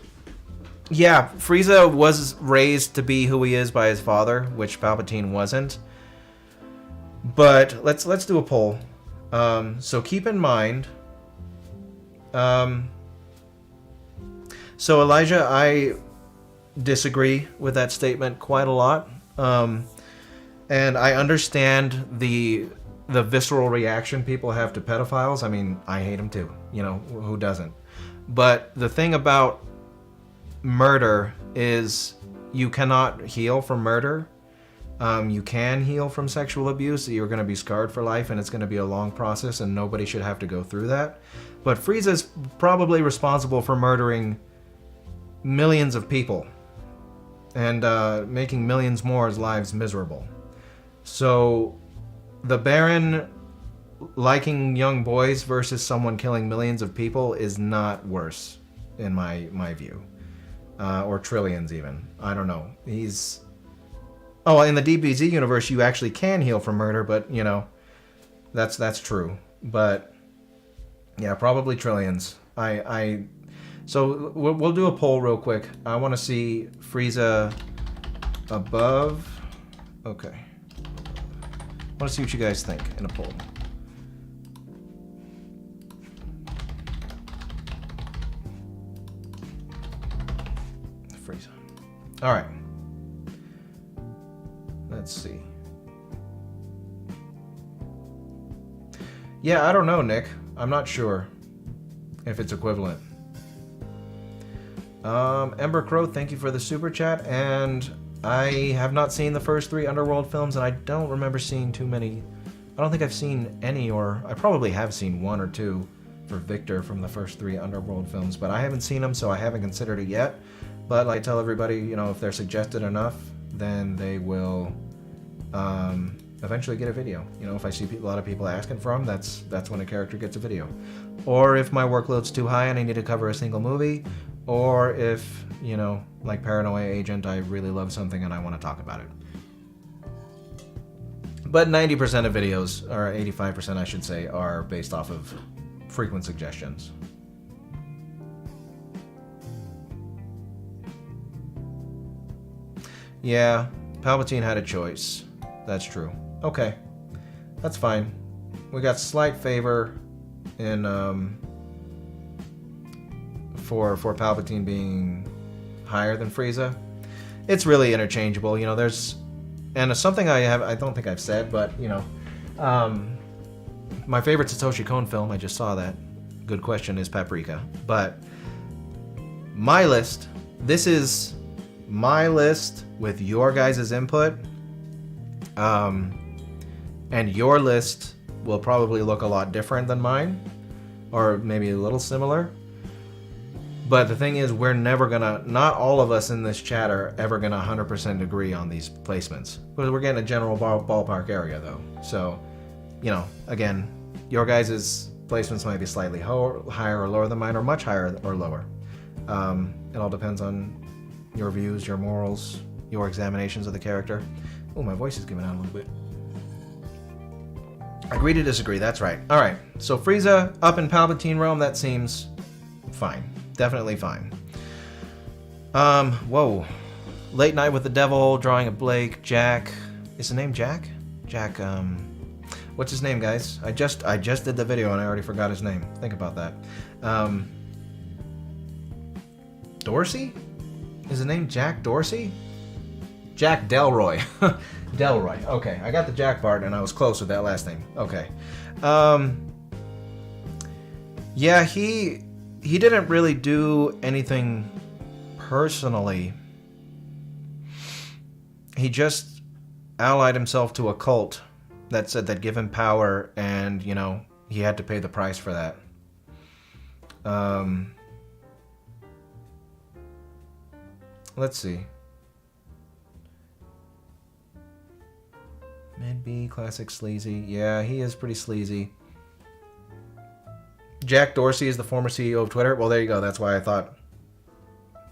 yeah, Frieza was raised to be who he is by his father, which Palpatine wasn't. But let's do a poll. So keep in mind... So Elijah, I disagree with that statement quite a lot. And I understand the visceral reaction people have to pedophiles. I mean, I hate them too. You know, who doesn't? But the thing about murder is you cannot heal from murder. You can heal from sexual abuse. You're going to be scarred for life, and it's going to be a long process, and nobody should have to go through that. But Frieza's probably responsible for murdering millions of people and making millions more's lives miserable. So the Baron liking young boys versus someone killing millions of people is not worse, in my view. Or trillions even. I don't know. He's... Oh, in the DBZ universe, you actually can heal from murder, but, you know, that's true. But, yeah, probably trillions. So we'll do a poll real quick. I want to see Frieza above... Okay. I want to see what you guys think in a poll. Frieza. All right. Let's see. Yeah, I don't know, Nick. I'm not sure if it's equivalent. Ember Crow, thank you for the super chat. And I have not seen the first 3 Underworld films, and I don't remember seeing too many. I don't think I've seen any, or I probably have seen 1 or 2 for Victor from the first 3 Underworld films, but I haven't seen them, so I haven't considered it yet. But like I tell everybody, you know, if they're suggested enough, then they will eventually get a video. You know, if I see a lot of people asking for them, that's when a character gets a video. Or if my workload's too high and I need to cover a single movie, or if, you know, like Paranoia Agent, I really love something and I want to talk about it. But 90% of videos, or 85% I should say, are based off of frequent suggestions. Yeah, Palpatine had a choice. That's true. Okay, that's fine. We got slight favor in for Palpatine being higher than Frieza. It's really interchangeable. You know, there's something I don't think I've said, but you know, my favorite Satoshi Kon film, I just saw that. Good question, is Paprika. But my list. This is my list with your guys' input. And your list will probably look a lot different than mine, or maybe a little similar. But the thing is, we're never gonna, not all of us in this chat are ever gonna 100% agree on these placements. Because we're getting a general ballpark area though. So, you know, again, your guys' placements might be slightly higher or lower than mine, or much higher or lower. It all depends on your views, your morals, your examinations of the character. Oh, my voice is giving out a little bit. Agree to disagree, that's right. Alright, so Frieza up in Palpatine realm, that seems fine. Definitely fine. Whoa. Late Night with the Devil, drawing of Blake, Jack. Is the name Jack? Jack, What's his name, guys? I just did the video and I already forgot his name. Think about that. Dorsey? Is his name Jack Dorsey? Jack Delroy. Delroy. Okay, I got the Jack part and I was close with that last name. Okay. Yeah, he didn't really do anything personally. He just allied himself to a cult that said that give him power, and, you know, he had to pay the price for that. Let's see. Mid B, classic sleazy. Yeah, he is pretty sleazy. Jack Dorsey is the former CEO of Twitter. Well, there you go. That's why I thought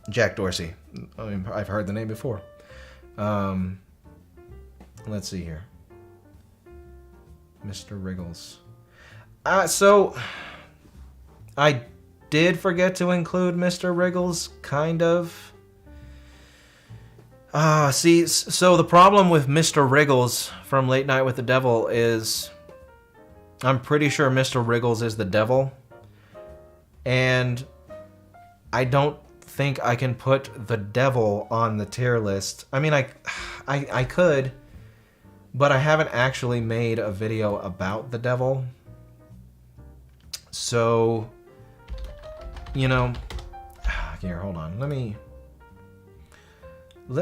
Jack Dorsey. I mean, I've heard the name before. Let's see here. Mr. Wriggles. So I did forget to include Mr. Wriggles, kind of. See, so the problem with Mr. Wriggles from Late Night with the Devil is I'm pretty sure Mr. Wriggles is the devil. And I don't think I can put the devil on the tier list. I mean, I could, but I haven't actually made a video about the devil. So, you know, here, hold on. Let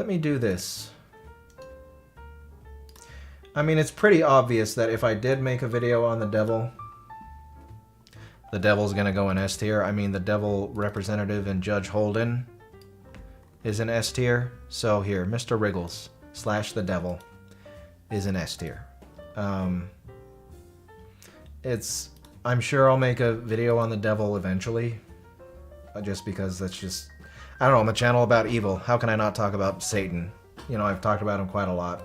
me do this. I mean, it's pretty obvious that if I did make a video on the devil's gonna go in S tier. I mean, the devil representative and Judge Holden is in S tier. So here, Mr. Wriggles / the devil is in S tier. I'm sure I'll make a video on the devil eventually. Just because that's just, I don't know, I'm a channel about evil. How can I not talk about Satan? You know, I've talked about him quite a lot.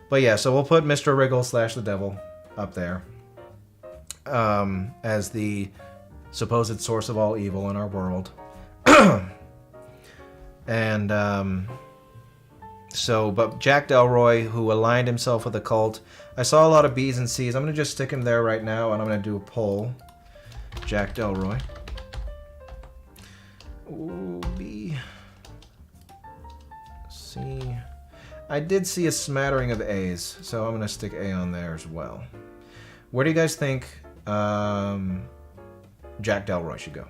But yeah, so we'll put Mr. Wriggles / the devil up there. As the supposed source of all evil in our world. And, but Jack Delroy, who aligned himself with a cult, I saw a lot of B's and C's. I'm going to just stick him there right now, and I'm going to do a poll. Jack Delroy. Ooh, B. C. I did see a smattering of A's, so I'm going to stick A on there as well. Where do you guys think Jack Delroy should go?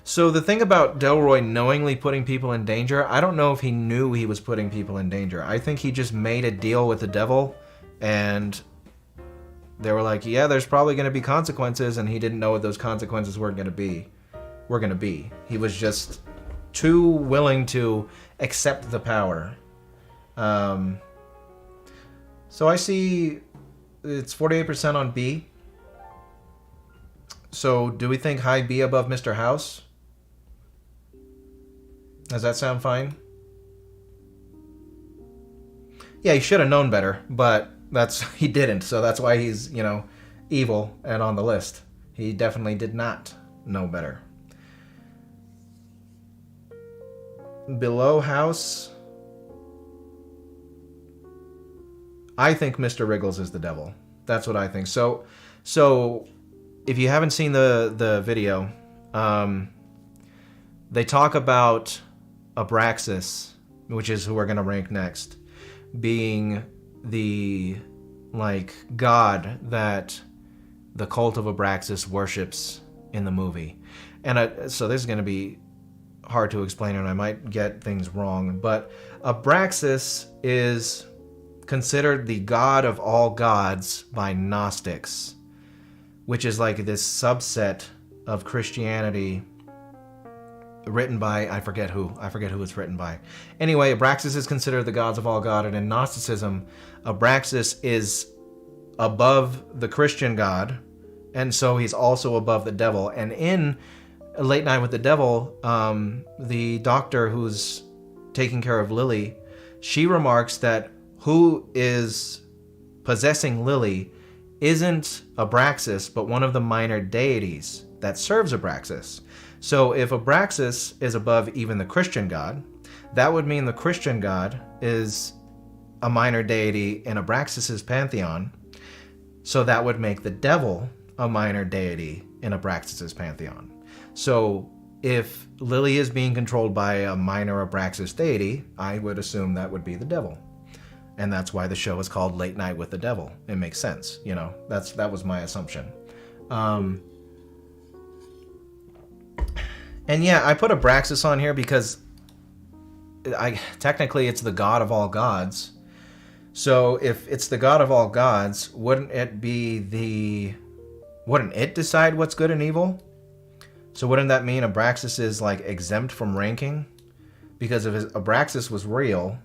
So the thing about Delroy knowingly putting people in danger, I don't know if he knew he was putting people in danger. I think he just made a deal with the devil, and they were like, yeah, there's probably going to be consequences, and he didn't know what those consequences were going to be. He was just too willing to accept the power. So I see it's 48% on B. So do we think high B above Mr. House? Does that sound fine? Yeah, he should have known better, but he didn't, so that's why he's, you know, evil and on the list. He definitely did not know better. Below House, I think Mr. Wriggles is the devil. That's what I think. So if you haven't seen the video, they talk about Abraxas, which is who we're going to rank next, being the, like, god that the cult of Abraxas worships in the movie. And so this is going to be hard to explain, and I might get things wrong, but Abraxas is considered the god of all gods by Gnostics, which is like this subset of Christianity written by, I forget who it's written by. Anyway, Abraxas is considered the gods of all God, and in Gnosticism, Abraxas is above the Christian God, and so he's also above the devil. And in Late Night with the Devil, the doctor who's taking care of Lily, she remarks that who is possessing Lily isn't Abraxas, but one of the minor deities that serves Abraxas. So if Abraxas is above even the Christian god, that would mean the Christian god is a minor deity in Abraxas's pantheon. So that would make the devil a minor deity in Abraxas's pantheon. So if Lily is being controlled by a minor Abraxas deity, I would assume that would be the devil. And that's why the show is called Late Night with the Devil. It makes sense, you know. That was my assumption. And yeah, I put Abraxas on here because technically it's the god of all gods. So if it's the god of all gods, wouldn't it decide what's good and evil? So wouldn't that mean Abraxas is like exempt from ranking? Because if Abraxas was real,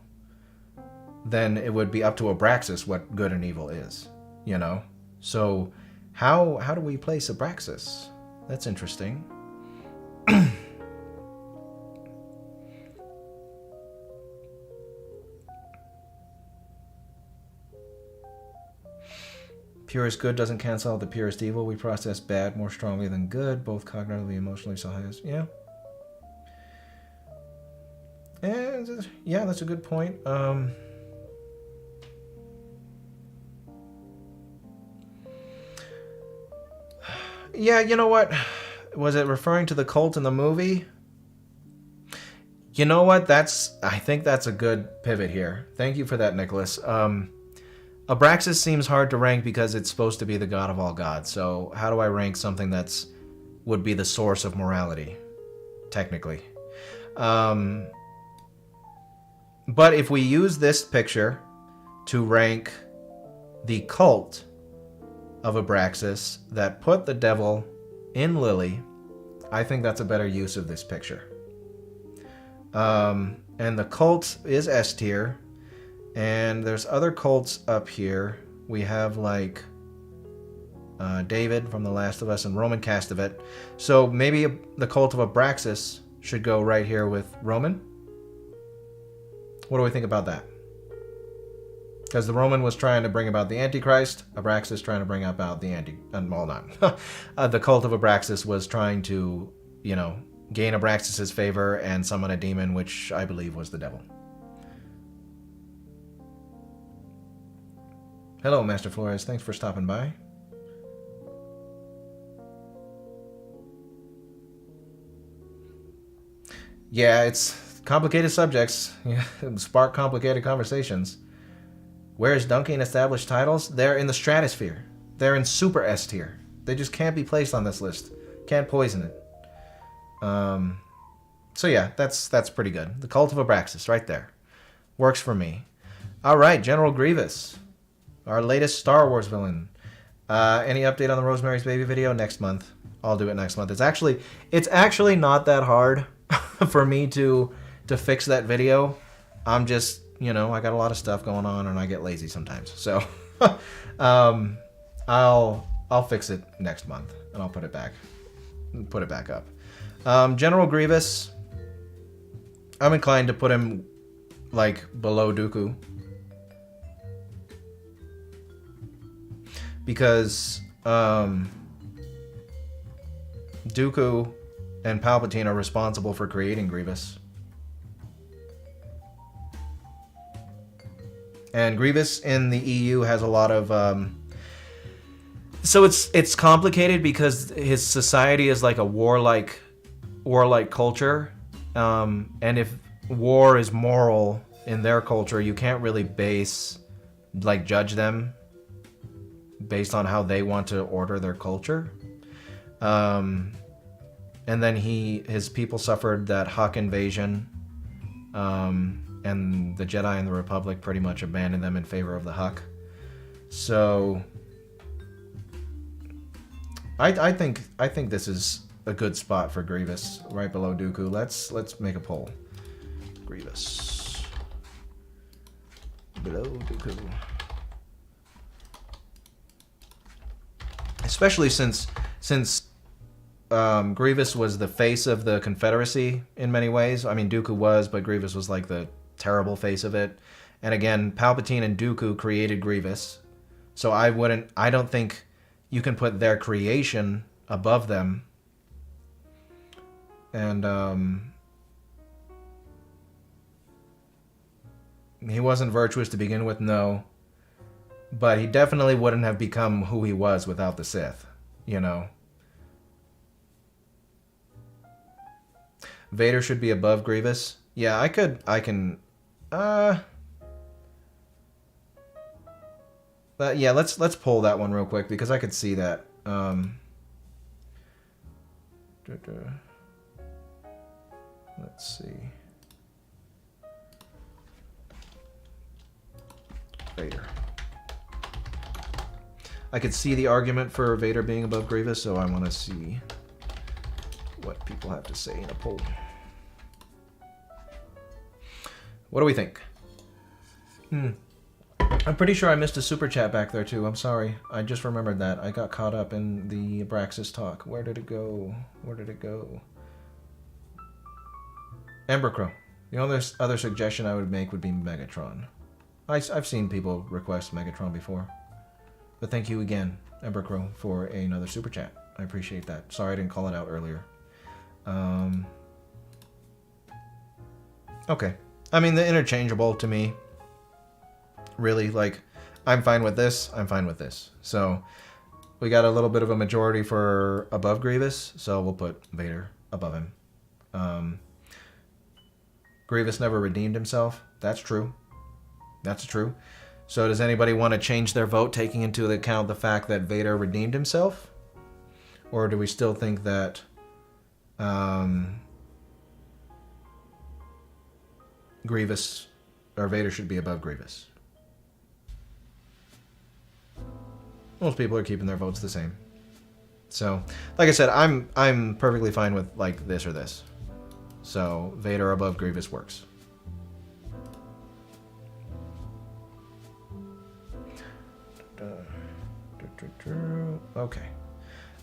then it would be up to Abraxas what good and evil is, you know? So how do we place Abraxas? That's interesting. Purest good doesn't cancel out the purest evil. We process bad more strongly than good, both cognitively, emotionally, so highest. Yeah. And yeah, that's a good point. Yeah, you know what? Was it referring to the cult in the movie? You know what? I think that's a good pivot here. Thank you for that, Nicholas. Abraxas seems hard to rank because it's supposed to be the god of all gods. So how do I rank something would be the source of morality, technically? But if we use this picture to rank the cult of Abraxas that put the devil in Lily, I think that's a better use of this picture. And the cult is S tier, and there's other cults up here. We have like David from The Last of Us and Roman Castevet. So maybe the cult of Abraxas should go right here with Roman. What do we think about that? Because the Roman was trying to bring about the Antichrist, Abraxas trying to bring about the the cult of Abraxas was trying to, you know, gain Abraxas's favor and summon a demon, which I believe was the devil. Hello, Master Flores. Thanks for stopping by. Yeah, it's complicated subjects. Yeah, spark complicated conversations. Where is dunking established titles? They're in the stratosphere. They're in super S tier. They just can't be placed on this list. Can't poison it. So yeah, that's pretty good. The Cult of Abraxas, right there. Works for me. All right, General Grievous, our latest Star Wars villain. Any update on the Rosemary's Baby video? Next month. I'll do it next month. It's actually not that hard for me to fix that video. I'm just, you know, I got a lot of stuff going on and I get lazy sometimes. So I'll fix it next month and I'll put it back up. General Grievous, I'm inclined to put him like below Dooku, because Dooku and Palpatine are responsible for creating Grievous. And Grievous in the EU has a lot of so it's complicated because his society is like a warlike culture, and if war is moral in their culture, you can't really judge them based on how they want to order their culture. And then his people suffered that Hux invasion, and the Jedi and the Republic pretty much abandoned them in favor of the Hux. So I think this is a good spot for Grievous, right below Dooku. Let's make a poll. Grievous below Dooku, especially since Grievous was the face of the Confederacy in many ways. I mean, Dooku was, but Grievous was like the terrible face of it. And again, Palpatine and Dooku created Grievous. So I don't think you can put their creation above them. And he wasn't virtuous to begin with, no. But he definitely wouldn't have become who he was without the Sith, you know. Vader should be above Grievous. Yeah, I can yeah, let's pull that one real quick because I could see that. Let's see. Vader. I could see the argument for Vader being above Grievous, so I want to see what people have to say in a poll. What do we think? I'm pretty sure I missed a super chat back there too. I'm sorry. I just remembered that. I got caught up in the Abraxas talk. Where did it go? Where did it go? Embercrow. The only other suggestion I would make would be Megatron. I've seen people request Megatron before. But thank you again, Embercrow, for another super chat. I appreciate that. Sorry I didn't call it out earlier. Okay. I mean, they're interchangeable to me. Really, like, I'm fine with this, I'm fine with this. So, we got a little bit of a majority for above Grievous, so we'll put Vader above him. Grievous never redeemed himself. That's true. That's true. So does anybody want to change their vote taking into account the fact that Vader redeemed himself? Or do we still think that Grievous or Vader should be above Grievous? Most people are keeping their votes the same. So, like I said, I'm perfectly fine with like this or this. So Vader above Grievous works. Okay.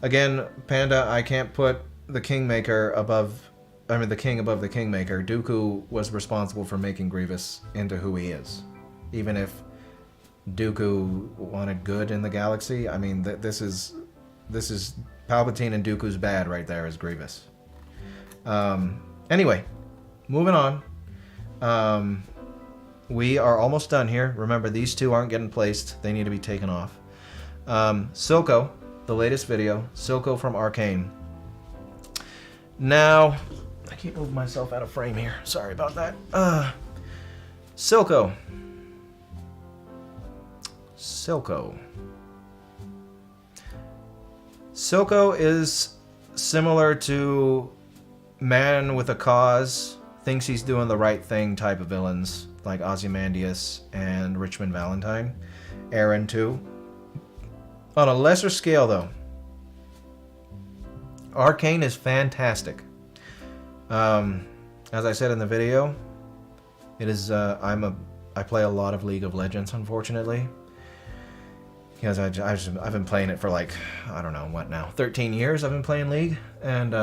Again, Panda, I can't put the Kingmaker above... I mean, the King above the Kingmaker. Dooku was responsible for making Grievous into who he is. Even if Dooku wanted good in the galaxy, I mean, this is Palpatine and Dooku's bad right there as Grievous. Anyway, moving on. We are almost done here. Remember, these two aren't getting placed. They need to be taken off. Silco, the latest video. Silco from Arcane. Now, I can't move myself out of frame here. Sorry about that. Silco. Silco is similar to Man with a Cause, thinks he's doing the right thing type of villains, like Ozymandias and Richmond Valentine. Aaron too. On a lesser scale though, Arcane is fantastic. As I said in the video, it is I play a lot of League of Legends, unfortunately. Because I've been playing it for like, I don't know, what now, 13 years I've been playing League. And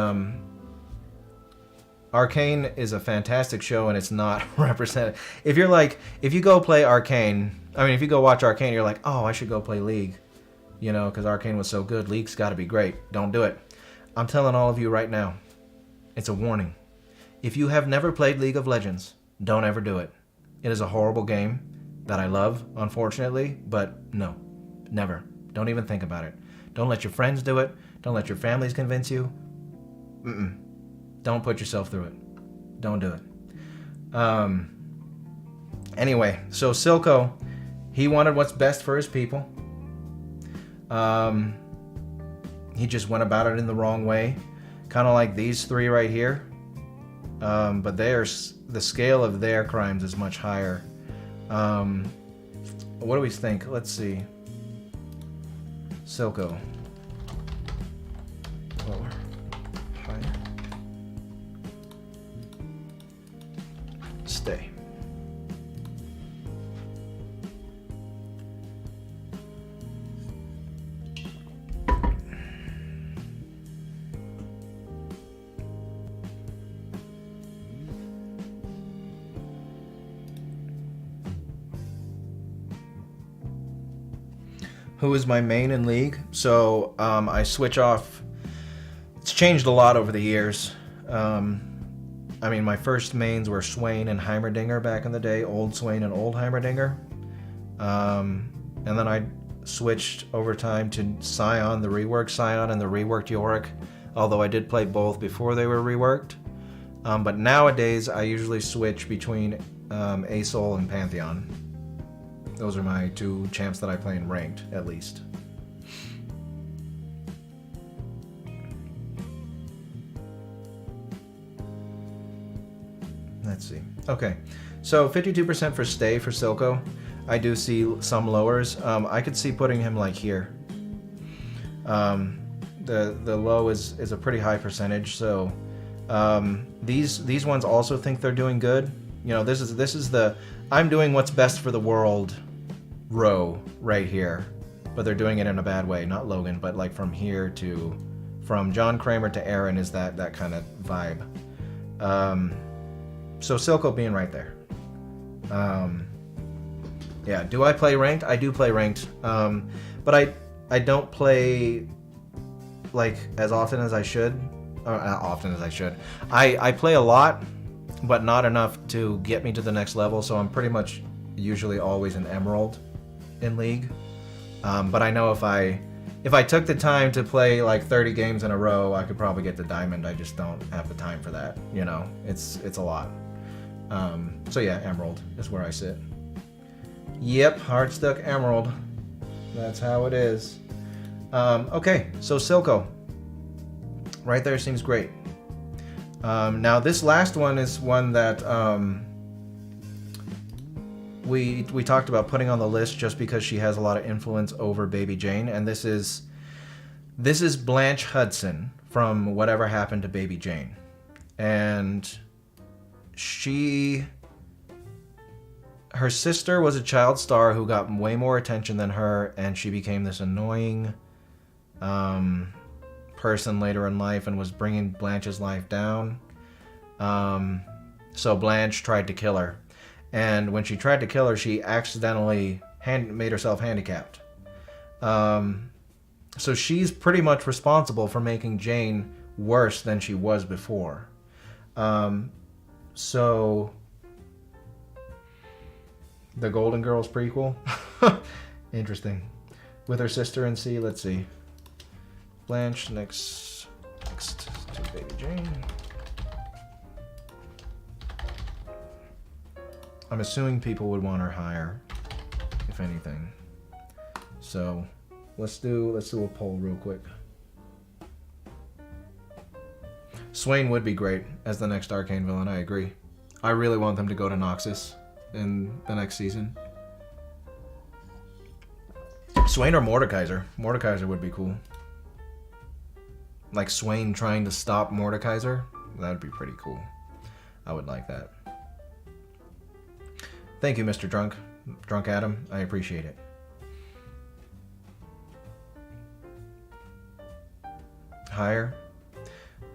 Arcane is a fantastic show and it's not represented. If you go play Arcane, I mean, if you go watch Arcane, you're like, oh, I should go play League. You know, because Arcane was so good. League's got to be great. Don't do it. I'm telling all of you right now, it's a warning. If you have never played League of Legends, don't ever do it. It is a horrible game that I love, unfortunately, but no. Never. Don't even think about it. Don't let your friends do it. Don't let your families convince you. Don't put yourself through it. Don't do it. Anyway, so Silco, he wanted what's best for his people. He just went about it in the wrong way. Kind of like these three right here. But the scale of their crimes is much higher. What do we think? Let's see. Silco. Lower. Higher. Stay. who is my main in League. So I switch off. It's changed a lot over the years. I mean, my first mains were Swain and Heimerdinger back in the day, old Swain and old Heimerdinger. And then I switched over time to Scion, the reworked Scion, and the reworked Yorick, although I did play both before they were reworked. But nowadays, I usually switch between Asol and Pantheon. Those are my two champs that I play in ranked, at least. Let's see. Okay, so 52% for stay for Silco. I do see some lowers. I could see putting him like here. The low is a pretty high percentage. So these ones also think they're doing good. You know, this is the I'm doing what's best for the world row right here, but they're doing it in a bad way. Not Logan, but like from here to from John Kramer to Aaron is that kind of vibe. So Silco being right there. Yeah, do I play ranked? I do play ranked, but I don't play like as often as I should. Or not often as I should. I play a lot, but not enough to get me to the next level. So I'm pretty much usually always an Emerald in League. But I know if I took the time to play like 30 games in a row, I could probably get to Diamond. I just don't have the time for that. You know, it's a lot. So yeah, Emerald is where I sit. Yep, hard stuck Emerald. That's how it is. Okay, so Silco. Right there seems great. Now this last one is one that we talked about putting on the list just because she has a lot of influence over Baby Jane, and this is Blanche Hudson from Whatever Happened to Baby Jane, and her sister was a child star who got way more attention than her, and she became this annoying person later in life and was bringing Blanche's life down. So Blanche tried to kill her, and when she tried to kill her, she accidentally made herself handicapped. So she's pretty much responsible for making Jane worse than she was before. So the Golden Girls prequel. Interesting. With her sister in C, let's see. Blanche next to Baby Jane. I'm assuming people would want her higher, if anything. So let's do a poll real quick. Swain would be great as the next Arcane villain, I agree. I really want them to go to Noxus in the next season. Swain or Mordekaiser. Mordekaiser would be cool. Like Swain trying to stop Mordekaiser. That would be pretty cool. I would like that. Thank you, Mr. Drunk Adam. I appreciate it. Higher.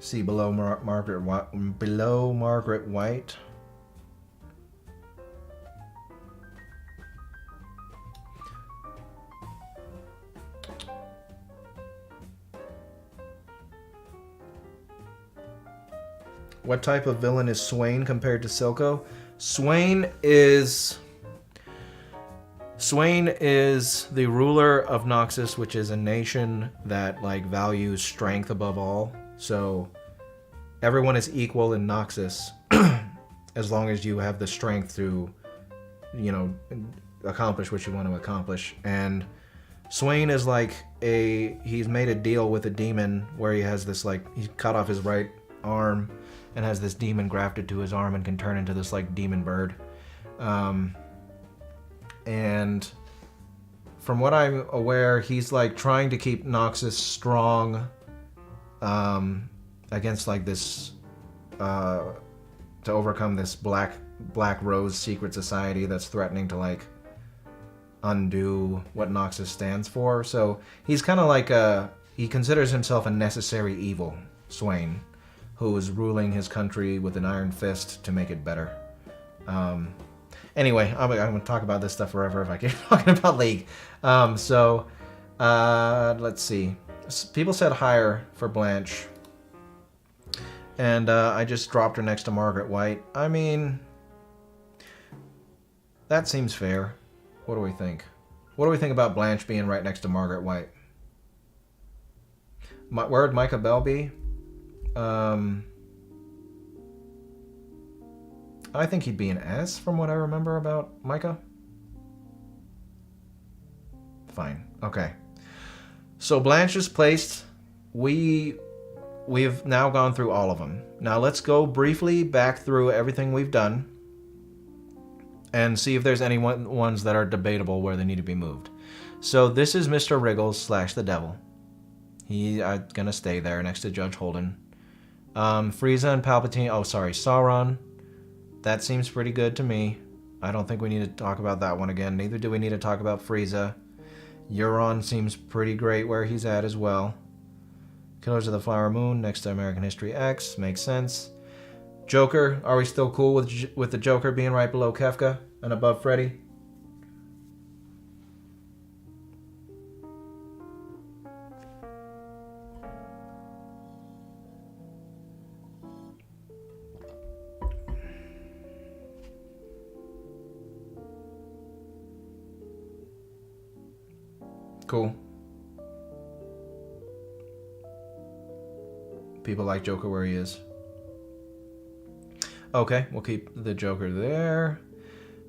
See below Margaret White. What type of villain is Swain compared to Silco? Swain is the ruler of Noxus, which is a nation that like values strength above all. So everyone is equal in Noxus as long as you have the strength to, you know, accomplish what you want to accomplish. And Swain is like he's made a deal with a demon where he has this like, he cut off his right arm and has this demon grafted to his arm and can turn into this like demon bird. And from what I'm aware, he's like trying to keep Noxus strong against like this to overcome this Black Rose secret society that's threatening to like undo what Noxus stands for. So he's kind of like he considers himself a necessary evil, Swain, who is ruling his country with an iron fist to make it better. Anyway, I'm going to talk about this stuff forever if I keep talking about League. So Let's see. People said higher for Blanche. And I just dropped her next to Margaret White. I mean, that seems fair. What do we think? What do we think about Blanche being right next to Margaret White? Where'd Micah Bell be? I think he'd be an S from what I remember about Micah. Fine. Okay. So Blanche is placed. We've now gone through all of them. Now let's go briefly back through everything we've done and see if there's any ones that are debatable where they need to be moved. So this is Mr. Wriggles / the Devil. He's gonna stay there next to Judge Holden. Frieza and Palpatine. Oh, sorry, Sauron. That seems pretty good to me. I don't think we need to talk about that one again. Neither do we need to talk about Frieza. Euron seems pretty great where he's at as well. Killers of the Flower Moon next to American History X. Makes sense. Joker. Are we still cool with the Joker being right below Kefka and above Freddy? Cool. People like Joker where he is. Okay, we'll keep the Joker there.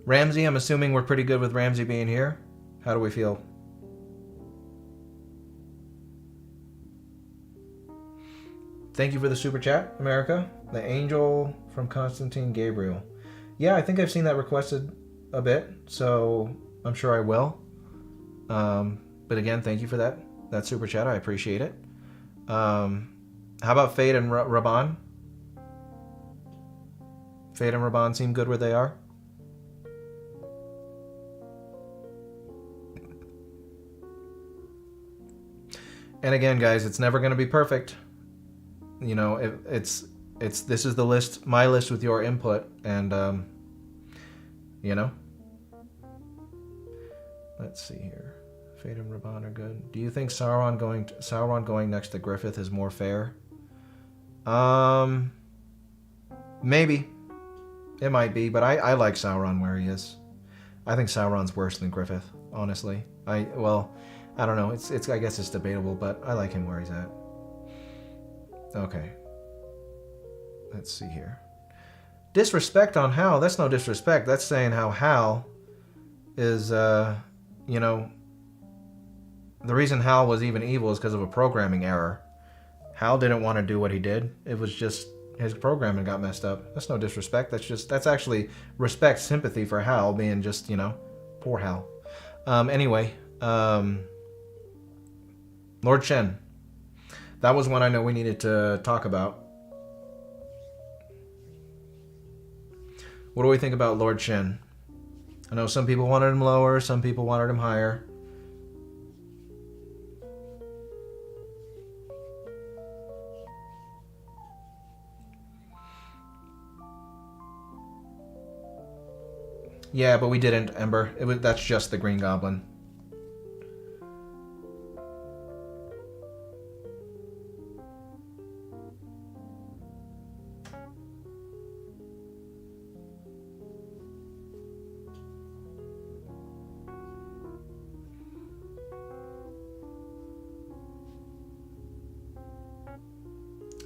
Ramsey, I'm assuming we're pretty good with Ramsey being here. How do we feel? Thank you for the super chat, America. The Angel from Constantine Gabriel. Yeah, I think I've seen that requested a bit, so I'm sure I will. But again, thank you for that super chat. I appreciate it. How about Fade and Raban? Fade and Raban seem good where they are. And again, guys, it's never going to be perfect. You know, this is the list, my list with your input, and you know. Let's see here. Fade and Raban are good. Do you think Sauron going next to Griffith is more fair? Maybe. It might be, but I like Sauron where he is. I think Sauron's worse than Griffith, honestly. I don't know. It's I guess it's debatable, but I like him where he's at. Okay. Let's see here. Disrespect on Hal. That's no disrespect. That's saying how Hal is you know, the reason Hal was even evil is because of a programming error. Hal didn't want to do what he did. It was just his programming got messed up. That's no disrespect. That's actually respect, sympathy for Hal being just, you know, poor Hal. Anyway, Lord Shen. That was one I know we needed to talk about. What do we think about Lord Shen? I know some people wanted him lower, some people wanted him higher. Yeah, but we didn't, Ember. That's just the Green Goblin.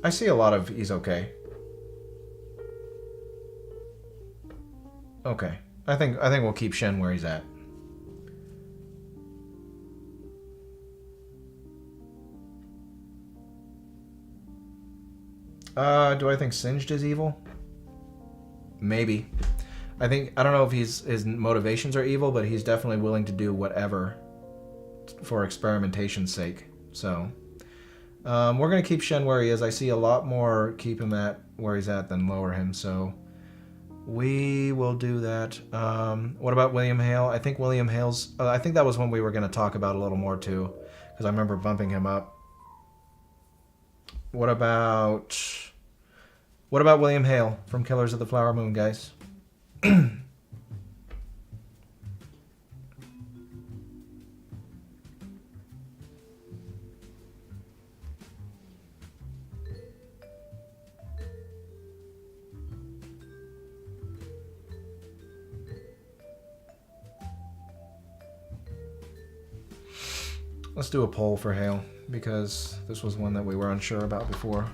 I see a lot of he's okay. Okay. I think we'll keep Shen where he's at. Do I think Singed is evil? Maybe. I don't know if his motivations are evil, but he's definitely willing to do whatever for experimentation's sake. So, we're gonna keep Shen where he is. I see a lot more keep him at where he's at than lower him. So, we will do that. What about William Hale? I think William Hale's... I think that was one we were going to talk about a little more, too. Because I remember bumping him up. What about William Hale from Killers of the Flower Moon, guys? Let's do a poll for Hale, because this was one that we were unsure about before.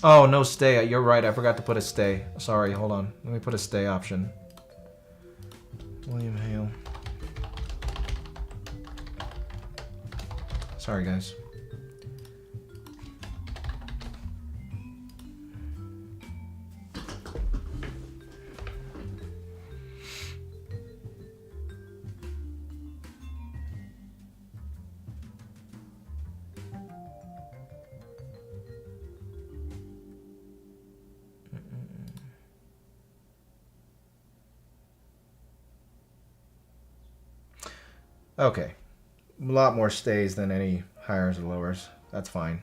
Oh, no stay. You're right. I forgot to put a stay. Sorry, hold on. Let me put a stay option. William Hale. Sorry, guys. Okay. A lot more stays than any hires or lowers. That's fine.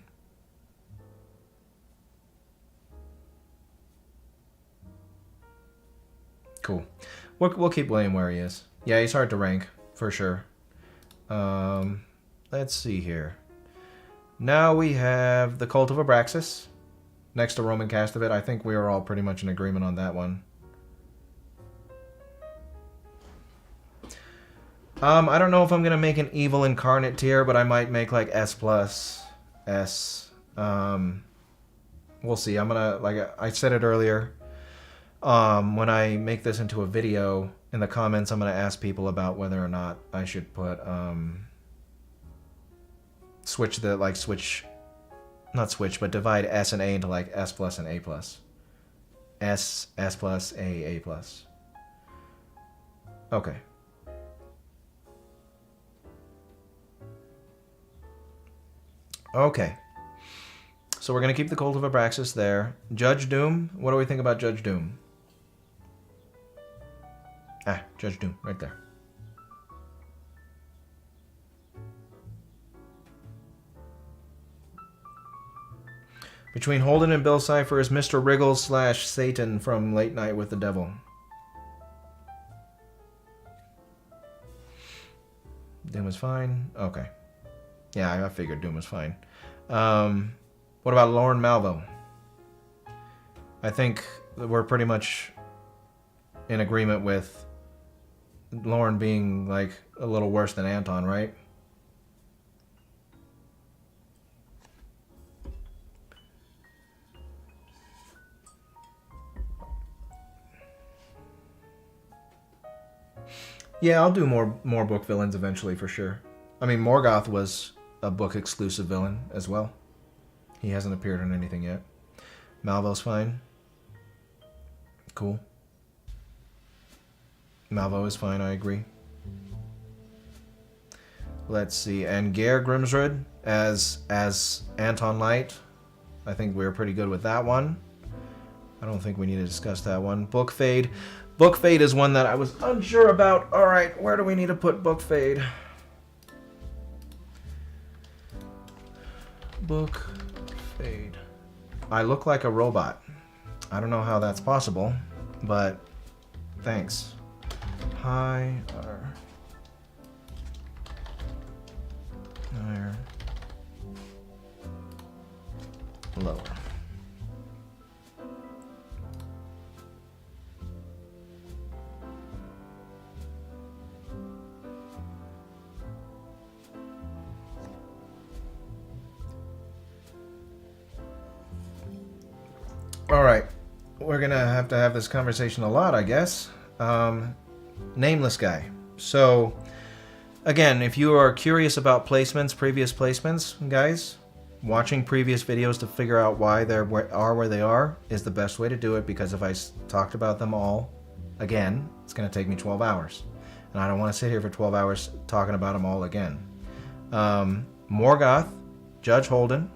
Cool. We'll keep William where he is. Yeah, he's hard to rank, for sure. Let's see here. Now we have the Cult of Abraxas next to Roman Castavit. I think we are all pretty much in agreement on that one. I don't know if I'm gonna make an evil incarnate tier, but I might make like S+, S. We'll see. I'm gonna, like I said it earlier, when I make this into a video, in the comments I'm gonna ask people about whether or not I should put divide S and A into like S+ and A+. S+, A+. Okay. Okay. So we're going to keep the Cult of Abraxas there. Judge Doom. What do we think about Judge Doom? Ah, Judge Doom, right there. Between Holden and Bill Cipher is Mr. Wriggles / Satan from Late Night with the Devil. Doom is fine. Okay. Yeah, I figured Doom was fine. What about Lorne Malvo? I think we're pretty much in agreement with Lorne being like a little worse than Anton, right? Yeah, I'll do more book villains eventually for sure. I mean, Morgoth was a book exclusive villain as well. He hasn't appeared in anything yet. Malvo's fine. Cool. Malvo is fine, I agree. Let's see, and Geir Grimsrud as Anton Light. I think we're pretty good with that one. I don't think we need to discuss that one. Book Fade. Book Fade is one that I was unsure about. Alright, where do we need to put Book Fade? Book Fade. I look like a robot. I don't know how that's possible, but thanks. Higher. Higher. Lower. Alright, we're gonna have to have this conversation a lot, I guess. Nameless guy. So, again, if you are curious about placements, previous placements, guys, watching previous videos to figure out why they are where they are is the best way to do it, because if I talked about them all again, it's gonna take me 12 hours. And I don't want to sit here for 12 hours talking about them all again. Morgoth, Judge Holden,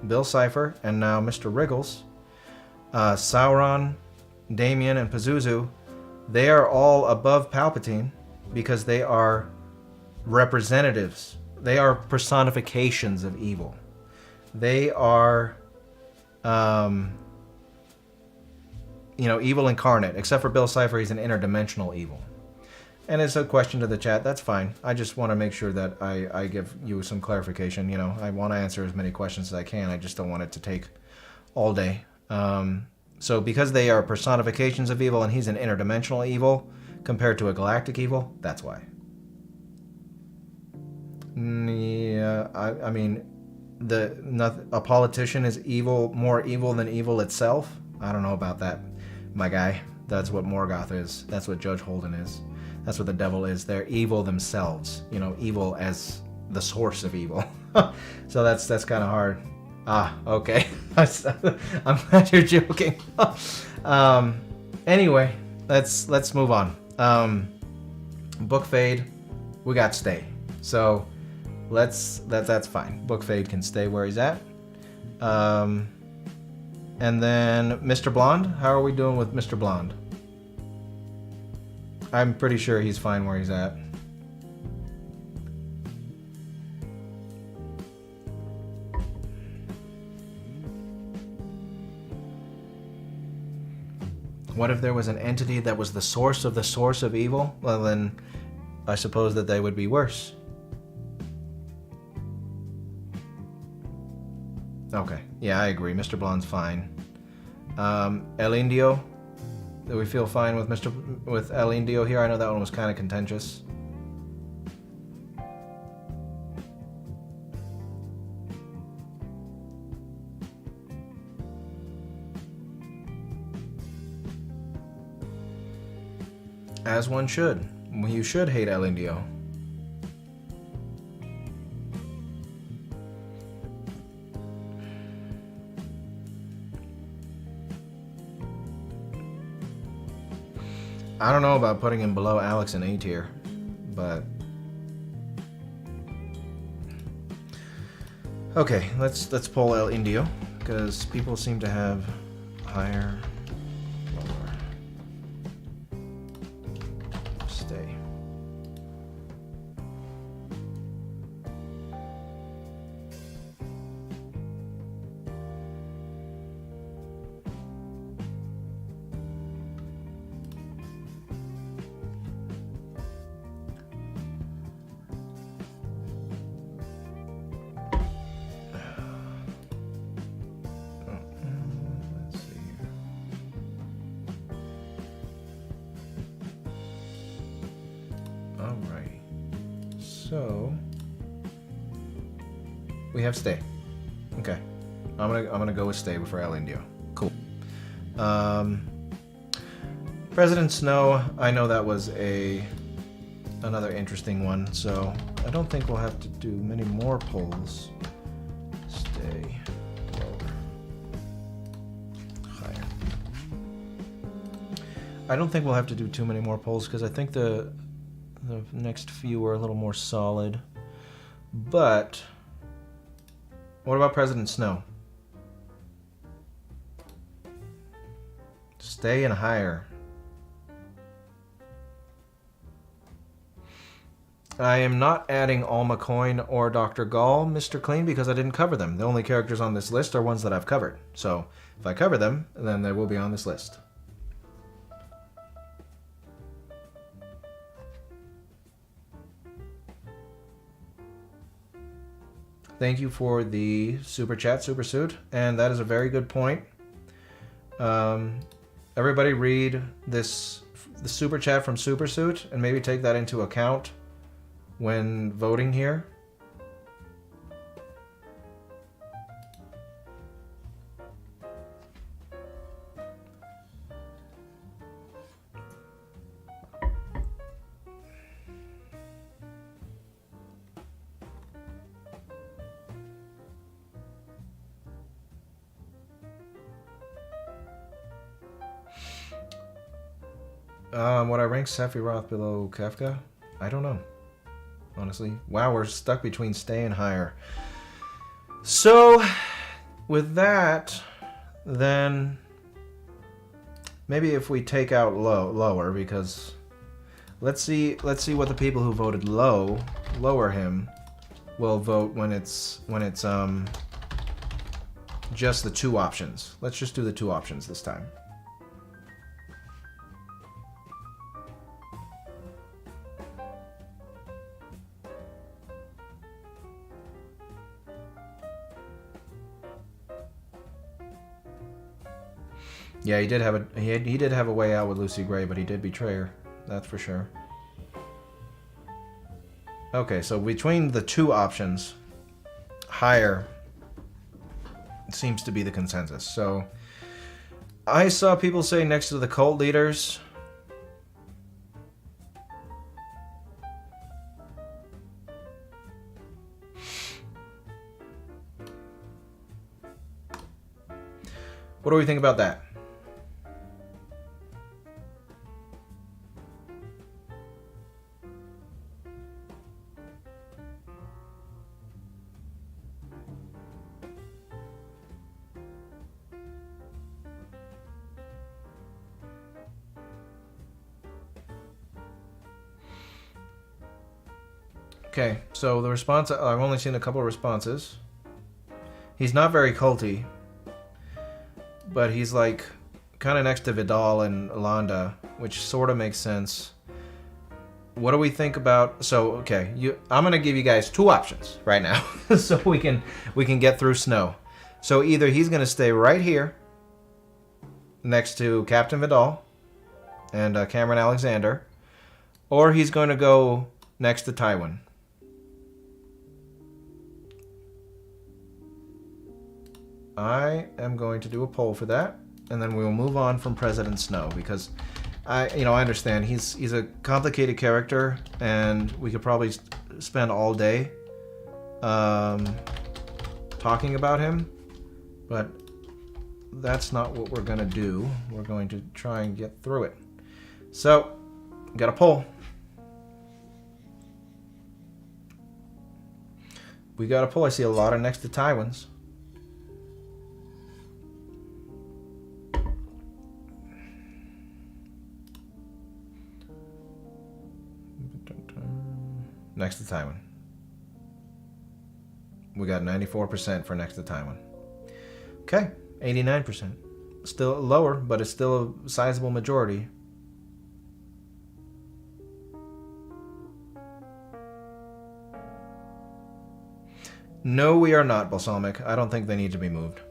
Bill Cipher, and now Mr. Wriggles, Sauron, Damien, and Pazuzu, they are all above Palpatine because they are representatives They are personifications of evil. They are, evil incarnate. Except for Bill Cipher, he's an interdimensional evil. And it's a question to the chat. That's fine. I just want to make sure that I give you some clarification. I want to answer as many questions as I can. I just don't want it to take all day. So because they are personifications of evil and he's an interdimensional evil compared to a galactic evil, that's why. Yeah, I mean, a politician is evil, more evil than evil itself. I don't know about that, my guy. That's what Morgoth is. That's what Judge Holden is. That's what the devil is. They're evil themselves. Evil as the source of evil. So that's kind of hard. Okay. I'm glad you're joking. Anyway, let's move on. Book Fade, we got stay. So that's fine. Book Fade can stay where he's at. And then Mr. Blonde, how are we doing with Mr. Blonde? I'm pretty sure he's fine where he's at. What if there was an entity that was the source of evil? Well, then I suppose that they would be worse. Okay, yeah, I agree. Mr. Blonde's fine. El Indio, do we feel fine with El Indio here? I know that one was kind of contentious. As one should. You should hate El Indio. I don't know about putting him below Alex in A tier, but okay, let's pull El Indio because people seem to have higher, lower. Stay. So we have stay. Okay, I'm gonna go with stay for El Indio. Cool. President Snow. I know that was another interesting one. So I don't think we'll have to do many more polls. Stay lower, higher. I don't think we'll have to do too many more polls because I think the next few are a little more solid. But what about President Snow? Stay and higher. I am not adding Alma Coin or Dr. Gall, Mr. Clean, because I didn't cover them. The only characters on this list are ones that I've covered. So if I cover them, then they will be on this list. Thank you for the super chat, Super Suit, and that is a very good point. Everybody read the super chat from Super Suit and maybe take that into account when voting here. Would I rank Sephiroth below Kefka? I don't know. Honestly. Wow, we're stuck between stay and higher. So, with that, then maybe if we take out lower, because let's see what the people who voted lower him we'll vote when it's just the two options. Let's just do the two options this time. Yeah, he did have a way out with Lucy Gray, but he did betray her. That's for sure. Okay, so between the two options, higher seems to be the consensus. So I saw people say next to the cult leaders. What do we think about that? Okay, so the response, I've only seen a couple of responses. He's not very culty, but he's like kind of next to Vidal and Alanda, which sort of makes sense. What do we think about? So okay, I'm gonna give you guys two options right now, so we can get through Snow. So either he's gonna stay right here, next to Captain Vidal and Cameron Alexander, or he's going to go next to Tywin. I am going to do a poll for that, and then we will move on from President Snow, because I understand he's a complicated character, and we could probably spend all day talking about him, but that's not what we're gonna do. We're going to try and get through it. So, got a poll. We got a poll. I see a lot of next to Tywins. Next to Tywin. We got 94% for next to Tywin. Okay, 89%. Still lower, but it's still a sizable majority. No, we are not, Balsamic. I don't think they need to be moved.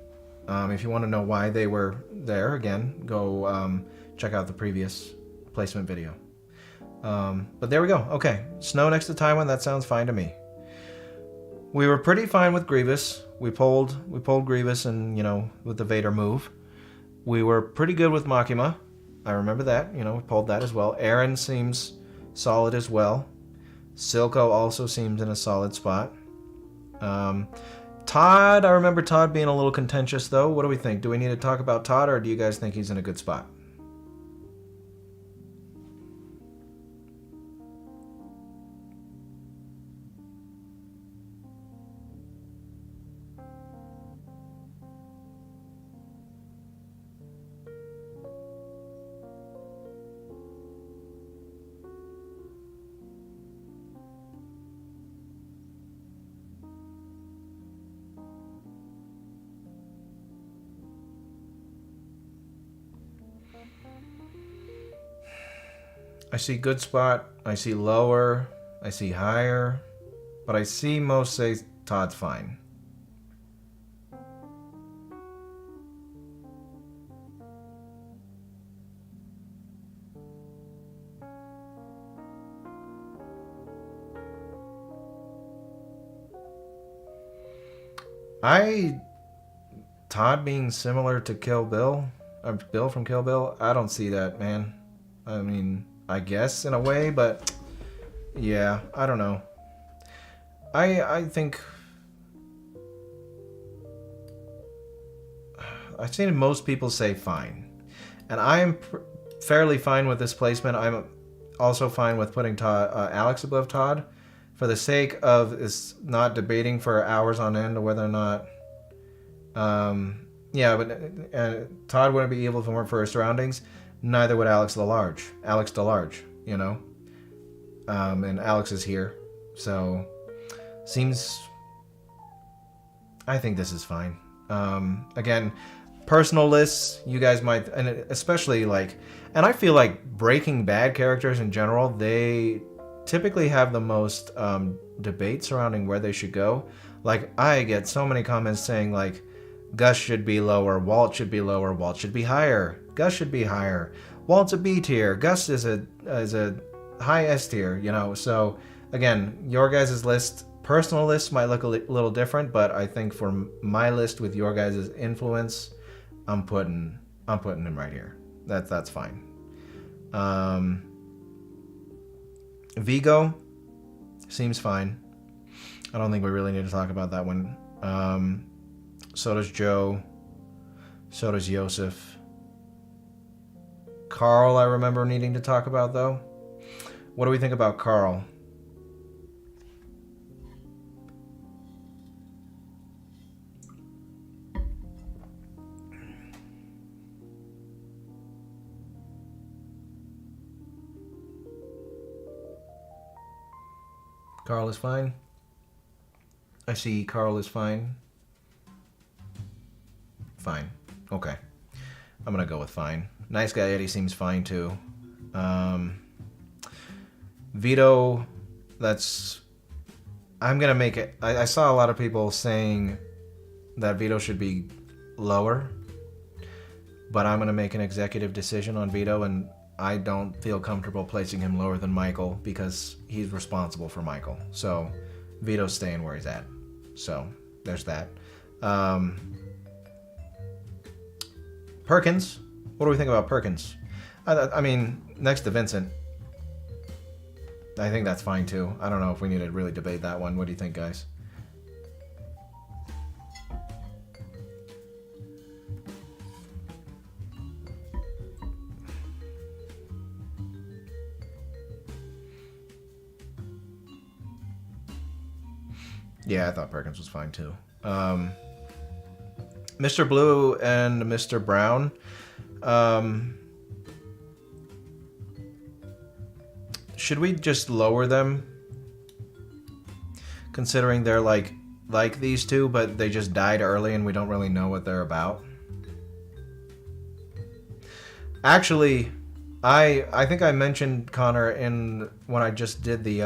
If you want to know why they were there, again, go check out the previous placement video. But there we go. Okay, Snow next to Tywin. That sounds fine to me. We were pretty fine with Grievous. We pulled Grievous, and with the Vader move. We were pretty good with Makima. I remember that. We pulled that as well. Aaron seems solid as well. Silco also seems in a solid spot. Todd, I remember Todd being a little contentious though. What do we think? Do we need to talk about Todd, or do you guys think he's in a good spot? I see good spot, I see lower, I see higher, but I see most say Todd's fine. Todd being similar to Kill Bill, or Bill from Kill Bill, I don't see that, man. I mean, I guess in a way, but yeah, I don't know. I think I've seen most people say fine, and I am fairly fine with this placement. I'm also fine with putting Alex above Todd, for the sake of is not debating for hours on end whether or not. Yeah, but Todd wouldn't be evil if it weren't for his surroundings. Neither would Alex DeLarge. And Alex is here. So seems... I think this is fine. Again, personal lists, you guys might, and especially like, and I feel like Breaking Bad characters in general, they typically have the most debate surrounding where they should go. Like, I get so many comments saying like, Gus should be lower, Walt should be lower, Walt should be higher, Gus should be higher, Walt's a B tier, Gus is a high S tier, you know. So again, your guys' list, personal lists might look a little different, but I think for my list with your guys' influence, I'm putting him right here. That's fine. Vigo seems fine. I don't think we really need to talk about that one. So does Joe. So does Yosef. Carl, I remember needing to talk about though. What do we think about Carl? Carl is fine. I see Carl is fine. Fine. Okay. I'm gonna go with fine. Nice Guy Eddie seems fine too. Vito, that's... I'm gonna make it... I saw a lot of people saying that Vito should be lower, but I'm gonna make an executive decision on Vito, and I don't feel comfortable placing him lower than Michael because he's responsible for Michael. So Vito's staying where he's at. So there's that. Perkins. What do we think about Perkins? I mean, next to Vincent. I think that's fine too. I don't know if we need to really debate that one. What do you think, guys? Yeah, I thought Perkins was fine too. Mr. Blue and Mr. Brown. Should we just lower them? Considering they're like these two, but they just died early and we don't really know what they're about. Actually, I think I mentioned Connor when I just did the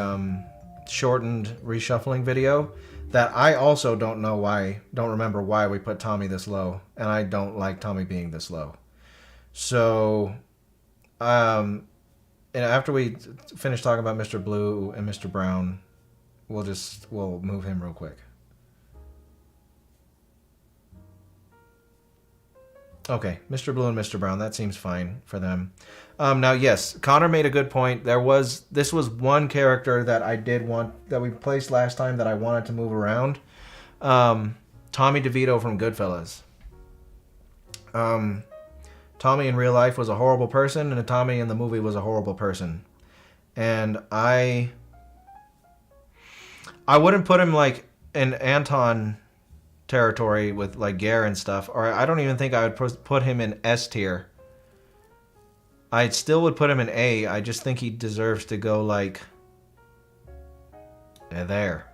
shortened reshuffling video that I also don't remember why we put Tommy this low, and I don't like Tommy being this low. So, and after we finish talking about Mr. Blue and Mr. Brown, we'll move him real quick. Okay, Mr. Blue and Mr. Brown, that seems fine for them. Now, yes, Connor made a good point. This was one character that we placed last time that I wanted to move around. Tommy DeVito from Goodfellas. Tommy in real life was a horrible person, and Tommy in the movie was a horrible person. And I wouldn't put him like in Anton territory with like Gare and stuff, or I don't even think I would put him in S tier. I still would put him in A. I just think he deserves to go like there.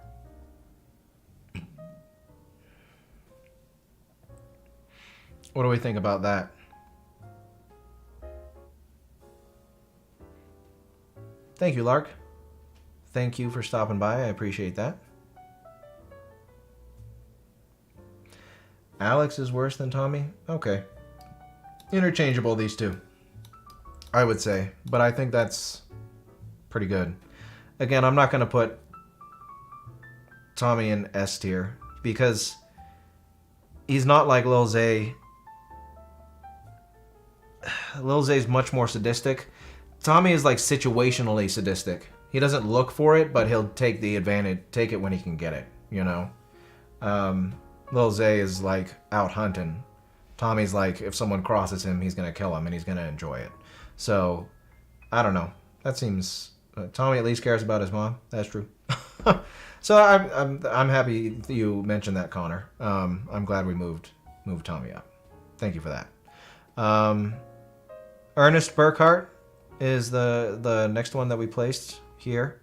What do we think about that? Thank you, Lark. Thank you for stopping by. I appreciate that. Alex is worse than Tommy? Okay. Interchangeable, these two, I would say. But I think that's pretty good. Again, I'm not going to put Tommy in S tier because he's not like Lil Zay. Lil Zay's much more sadistic. Tommy is like situationally sadistic. He doesn't look for it, but he'll take it when he can get it, you know? Lil Zay is like out hunting. Tommy's like, if someone crosses him, he's gonna kill him and he's gonna enjoy it. So, I don't know. That seems... Tommy at least cares about his mom. That's true. So I'm happy you mentioned that, Connor. I'm glad we moved Tommy up. Thank you for that. Ernest Burkhart is the next one that we placed here.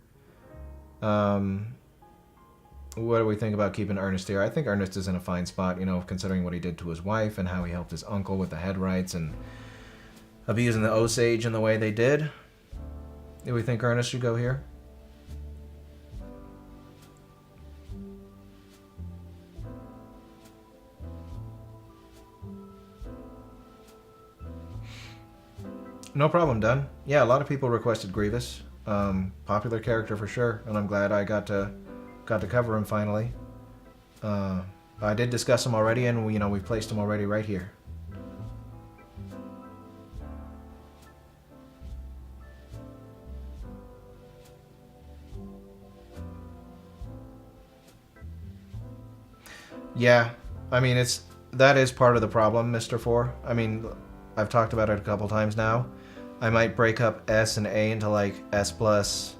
What do we think about keeping Ernest here? I think Ernest is in a fine spot, you know, considering what he did to his wife and how he helped his uncle with the head rights and abusing the Osage in the way they did. Do we think Ernest should go here? No problem, done. Yeah, a lot of people requested Grievous. Popular character for sure, and I'm glad I got to cover him finally. I did discuss him already, and we've placed him already right here. Yeah, I mean that is part of the problem, Mr. Four. I mean, I've talked about it a couple times now. I might break up S and A into like S plus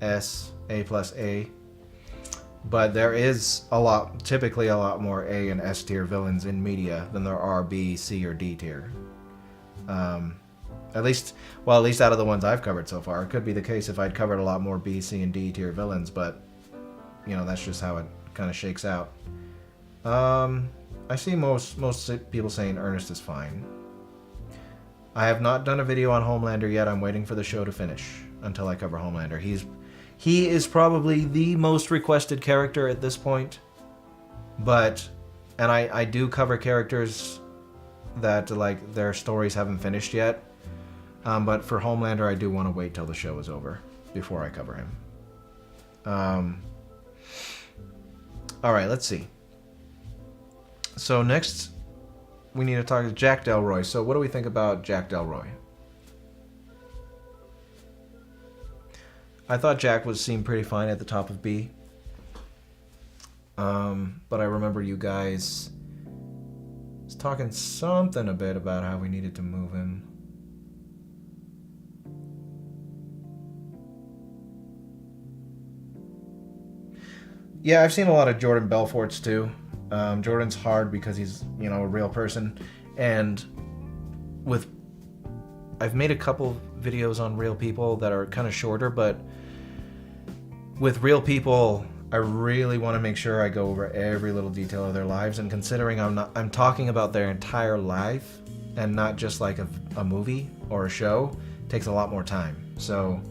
S, A plus A. But there is typically a lot more A and S tier villains in media than there are B, C, or D tier. At least out of the ones I've covered so far. It could be the case if I'd covered a lot more B, C, and D tier villains, but that's just how it kind of shakes out. I see most people saying Ernest is fine. I have not done a video on Homelander yet. I'm waiting for the show to finish until I cover Homelander. He is probably the most requested character at this point. And I do cover characters that like their stories haven't finished yet. But for Homelander, I do want to wait till the show is over before I cover him. All right, let's see. So next, we need to talk to Jack Delroy. So what do we think about Jack Delroy? I thought Jack seemed pretty fine at the top of B. But I remember you guys was talking something a bit about how we needed to move him. Yeah, I've seen a lot of Jordan Belforts too. Jordan's hard because he's, a real person. And I've made a couple videos on real people that are kind of shorter, but with real people, I really want to make sure I go over every little detail of their lives. And considering I'm talking about their entire life and not just like a movie or a show, it takes a lot more time. So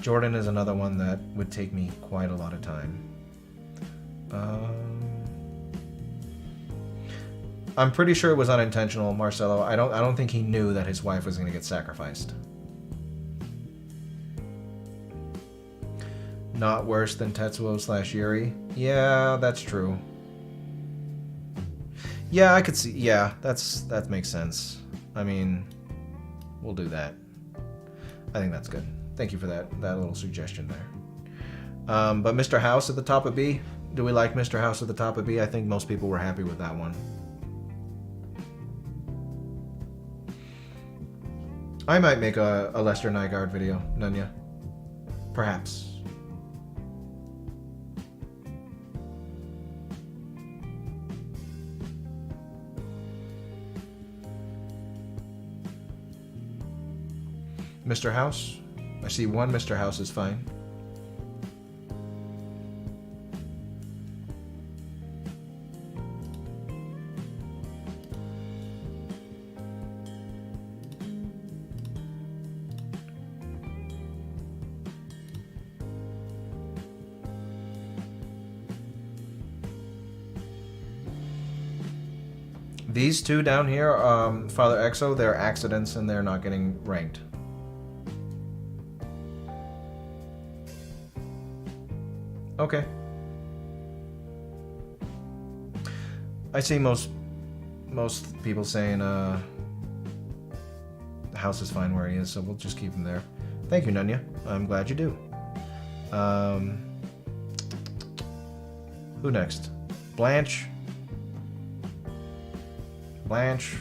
Jordan is another one that would take me quite a lot of time. I'm pretty sure it was unintentional, Marcelo. I don't think he knew that his wife was going to get sacrificed. Not worse than Tetsuo/Yuri. Yeah, that's true. Yeah, I could see. Yeah, that makes sense. I mean, we'll do that. I think that's good. Thank you for that little suggestion there. But Mr. House at the top of B. Do we like Mr. House at the top of B? I think most people were happy with that one. I might make a Lester Nygaard video, Nunya. Perhaps. Mr. House? I see one Mr. House is fine. These two down here, Father Exo, they're accidents and they're not getting ranked. Okay. I see most people saying the house is fine where he is, so we'll just keep him there. Thank you, Nunya. I'm glad you do. Who next? Blanche. Blanche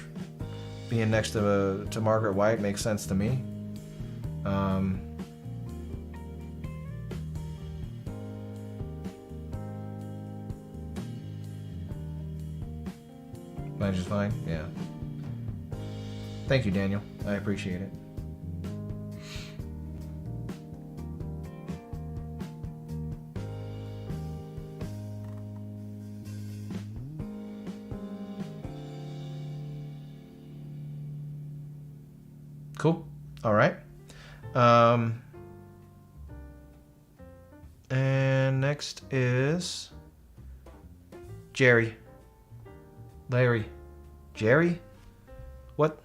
being next to Margaret White makes sense to me. Blanche is fine? Yeah. Thank you, Daniel. I appreciate it. Cool. All right. And next is Jerry. Larry. Jerry? What?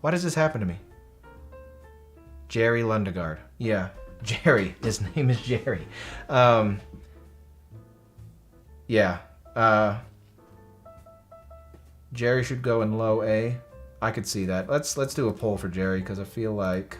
Why does this happen to me? Jerry Lundegaard. Yeah, Jerry. His name is Jerry. Yeah. Jerry should go in low A. I could see that. Let's do a poll for Jerry because I feel like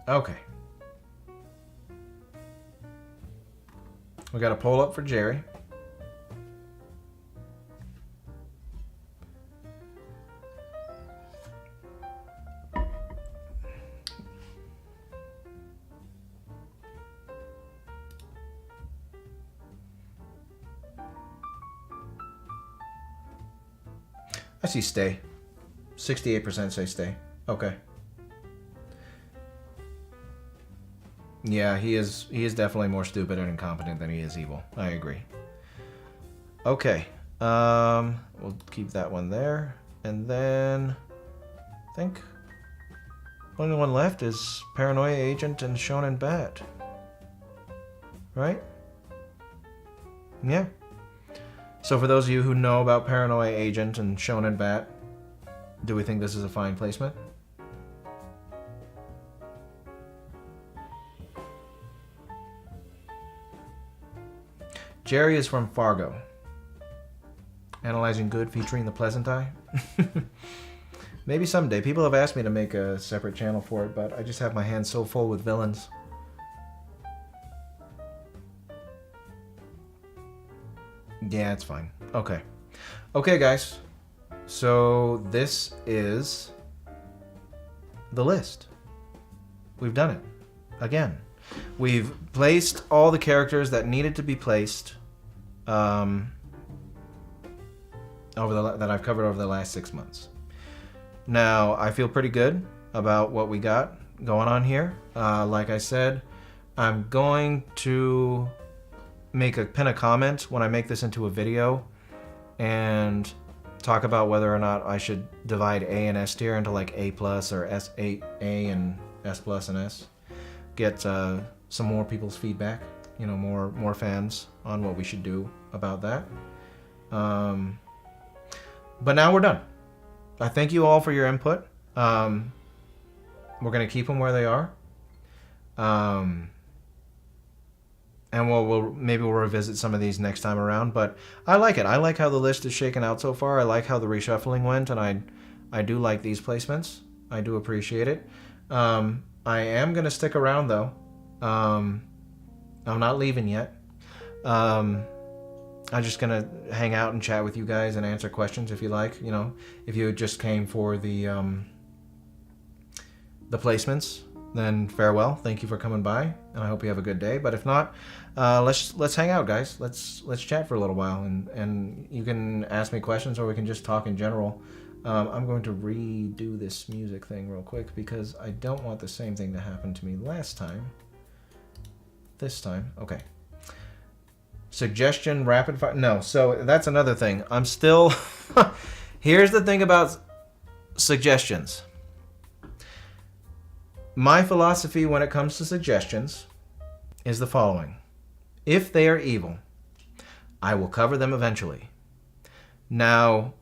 okay. We got a poll up for Jerry. I see stay. 68% say stay. Okay. Yeah, he is definitely more stupid and incompetent than he is evil. I agree. Okay. We'll keep that one there. And then I think the only one left is Paranoia Agent and Shonen Bat. Right? Yeah. So for those of you who know about Paranoia Agent and Shonen Bat, do we think this is a fine placement? Jerry is from Fargo. Analyzing Good featuring the Pleasant Eye. Maybe someday. People have asked me to make a separate channel for it, but I just have my hands so full with villains. Yeah, it's fine. Okay. Okay, guys. So this is the list. We've done it. Again. We've placed all the characters that needed to be placed that I've covered over the last 6 months. Now, I feel pretty good about what we got going on here. Like I said, I'm going to pin a comment when I make this into a video and talk about whether or not I should divide A and S tier into like A plus or A and S plus and S. Get some more people's feedback, you know, more fans on what we should do about that. But now we're done. I thank you all for your input. We're gonna keep them where they are, and maybe we'll revisit some of these next time around. But I like it. I like how the list is shaken out so far. I like how the reshuffling went, and I do like these placements. I do appreciate it. I am going to stick around, though. I'm not leaving yet. I'm just going to hang out and chat with you guys and answer questions if you like. You know, if you just came for the placements, then farewell. Thank you for coming by, and I hope you have a good day. But if not, let's hang out, guys. Let's chat for a little while, and you can ask me questions, or we can just talk in general. I'm going to redo this music thing real quick because I don't want the same thing to happen to me last time. This time. Okay. Suggestion rapid fire. No, so that's another thing. I'm still... Here's the thing about suggestions. My philosophy when it comes to suggestions is the following. If they are evil, I will cover them eventually. Now...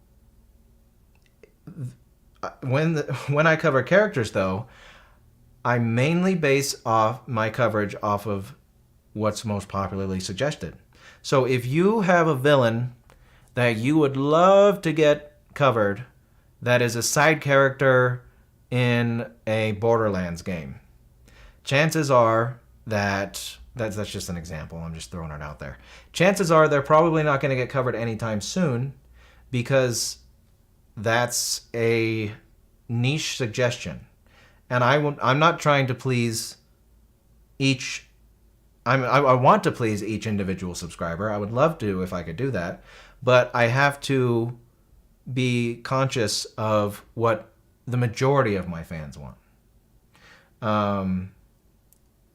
When I cover characters, though, I mainly base off my coverage off of what's most popularly suggested. So if you have a villain that you would love to get covered that is a side character in a Borderlands game, chances are that's just an example. I'm just throwing it out there. Chances are they're probably not going to get covered anytime soon because that's a niche suggestion. And I'm not trying to please each I want to please each individual subscriber. I would love to if I could do that, but I have to be conscious of what the majority of my fans want.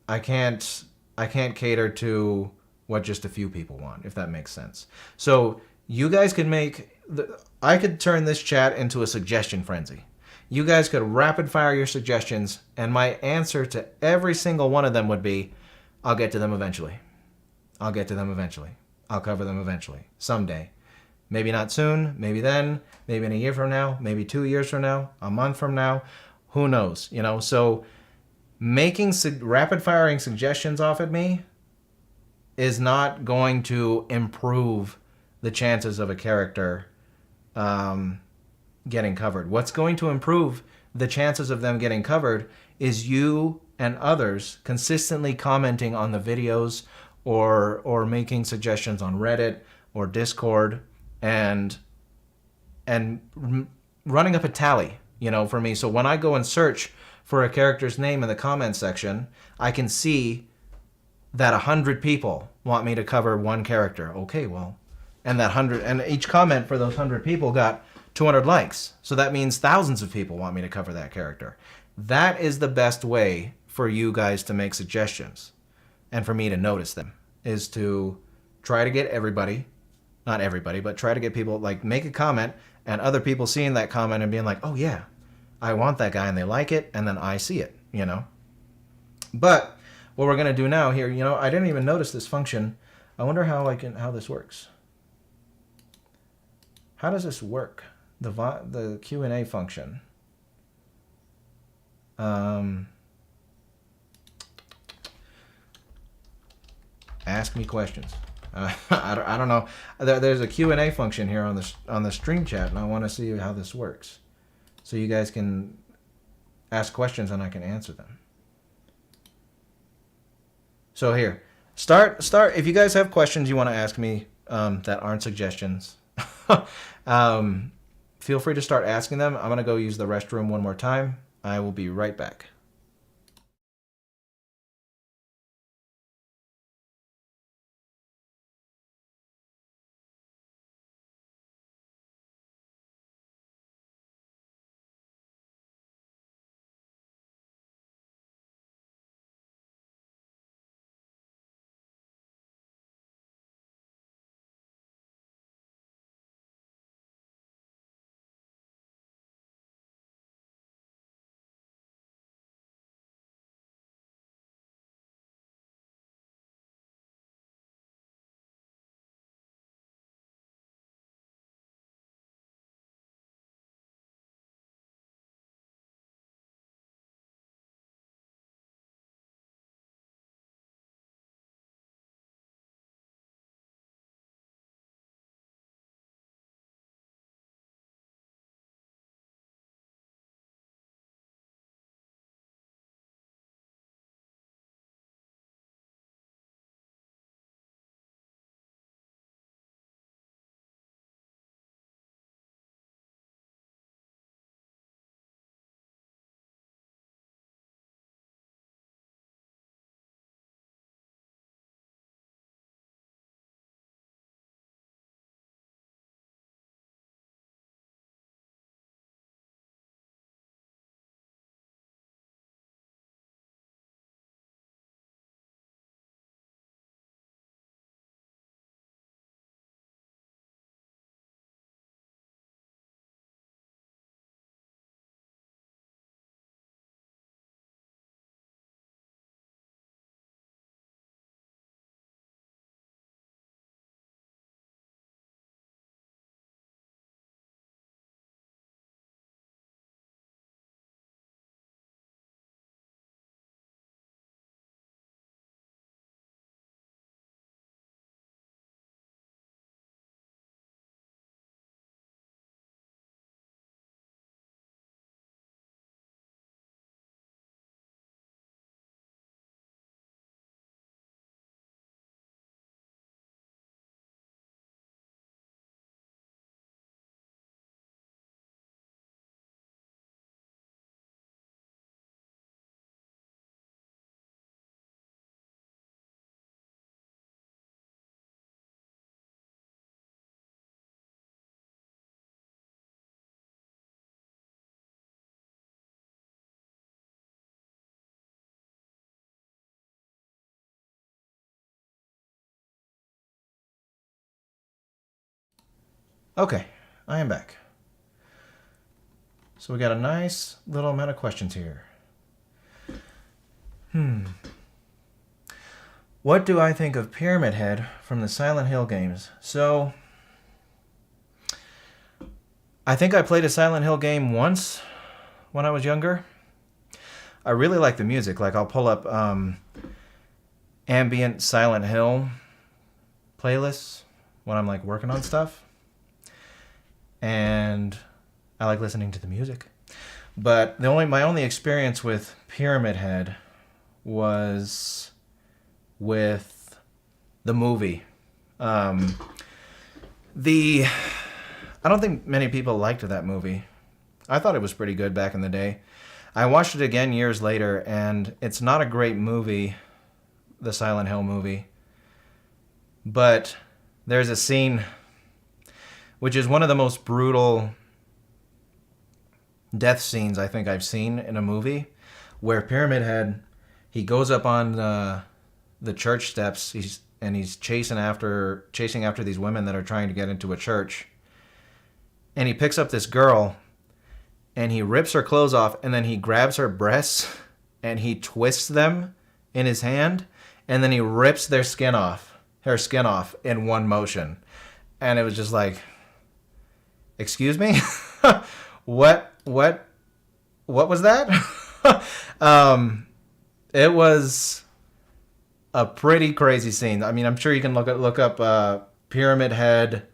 I can't cater to what just a few people want, if that makes sense. So you guys could I could turn this chat into a suggestion frenzy. You guys could rapid fire your suggestions, and my answer to every single one of them would be, I'll get to them eventually. I'll get to them eventually. I'll cover them eventually. Someday. Maybe not soon, maybe then, maybe in a year from now, maybe 2 years from now, a month from now. Who knows? So making rapid firing suggestions off at me is not going to improve the chances of a character getting covered. What's going to improve the chances of them getting covered is you and others consistently commenting on the videos or making suggestions on Reddit or Discord and running up a tally, for me. So when I go and search for a character's name in the comments section, I can see that 100 people want me to cover one character. Okay, well, and each comment for those 100 people got 200 likes. So that means thousands of people want me to cover that character. That is the best way for you guys to make suggestions and for me to notice them, is to try to get everybody, not everybody, but try to get people, make a comment and other people seeing that comment and being like, oh yeah, I want that guy, and they like it, and then I see it, But what we're going to do now here, I didn't even notice this function. I wonder how this works. How does this work? The Q&A function. Ask me questions. I don't know. There's a Q&A function here on the stream chat, and I want to see how this works. So you guys can ask questions and I can answer them. So here, start. If you guys have questions you want to ask me that aren't suggestions, feel free to start asking them. I'm going to go use the restroom one more time. I will be right back. Okay, I am back. So we got a nice little amount of questions here. What do I think of Pyramid Head from the Silent Hill games? So, I think I played a Silent Hill game once when I was younger. I really like the music. Like, I'll pull up ambient Silent Hill playlists when I'm like working on stuff. And I like listening to the music. But my only experience with Pyramid Head was with the movie. I don't think many people liked that movie. I thought it was pretty good back in the day. I watched it again years later, and it's not a great movie, the Silent Hill movie. But there's a scene which is one of the most brutal death scenes I think I've seen in a movie, where Pyramid Head, he goes up on the church steps, he's chasing after these women that are trying to get into a church, and he picks up this girl and he rips her clothes off, and then he grabs her breasts and he twists them in his hand, and then he rips her skin off in one motion. And it was just like, excuse me? What was that? It was a pretty crazy scene. I mean, I'm sure you can look up Pyramid Head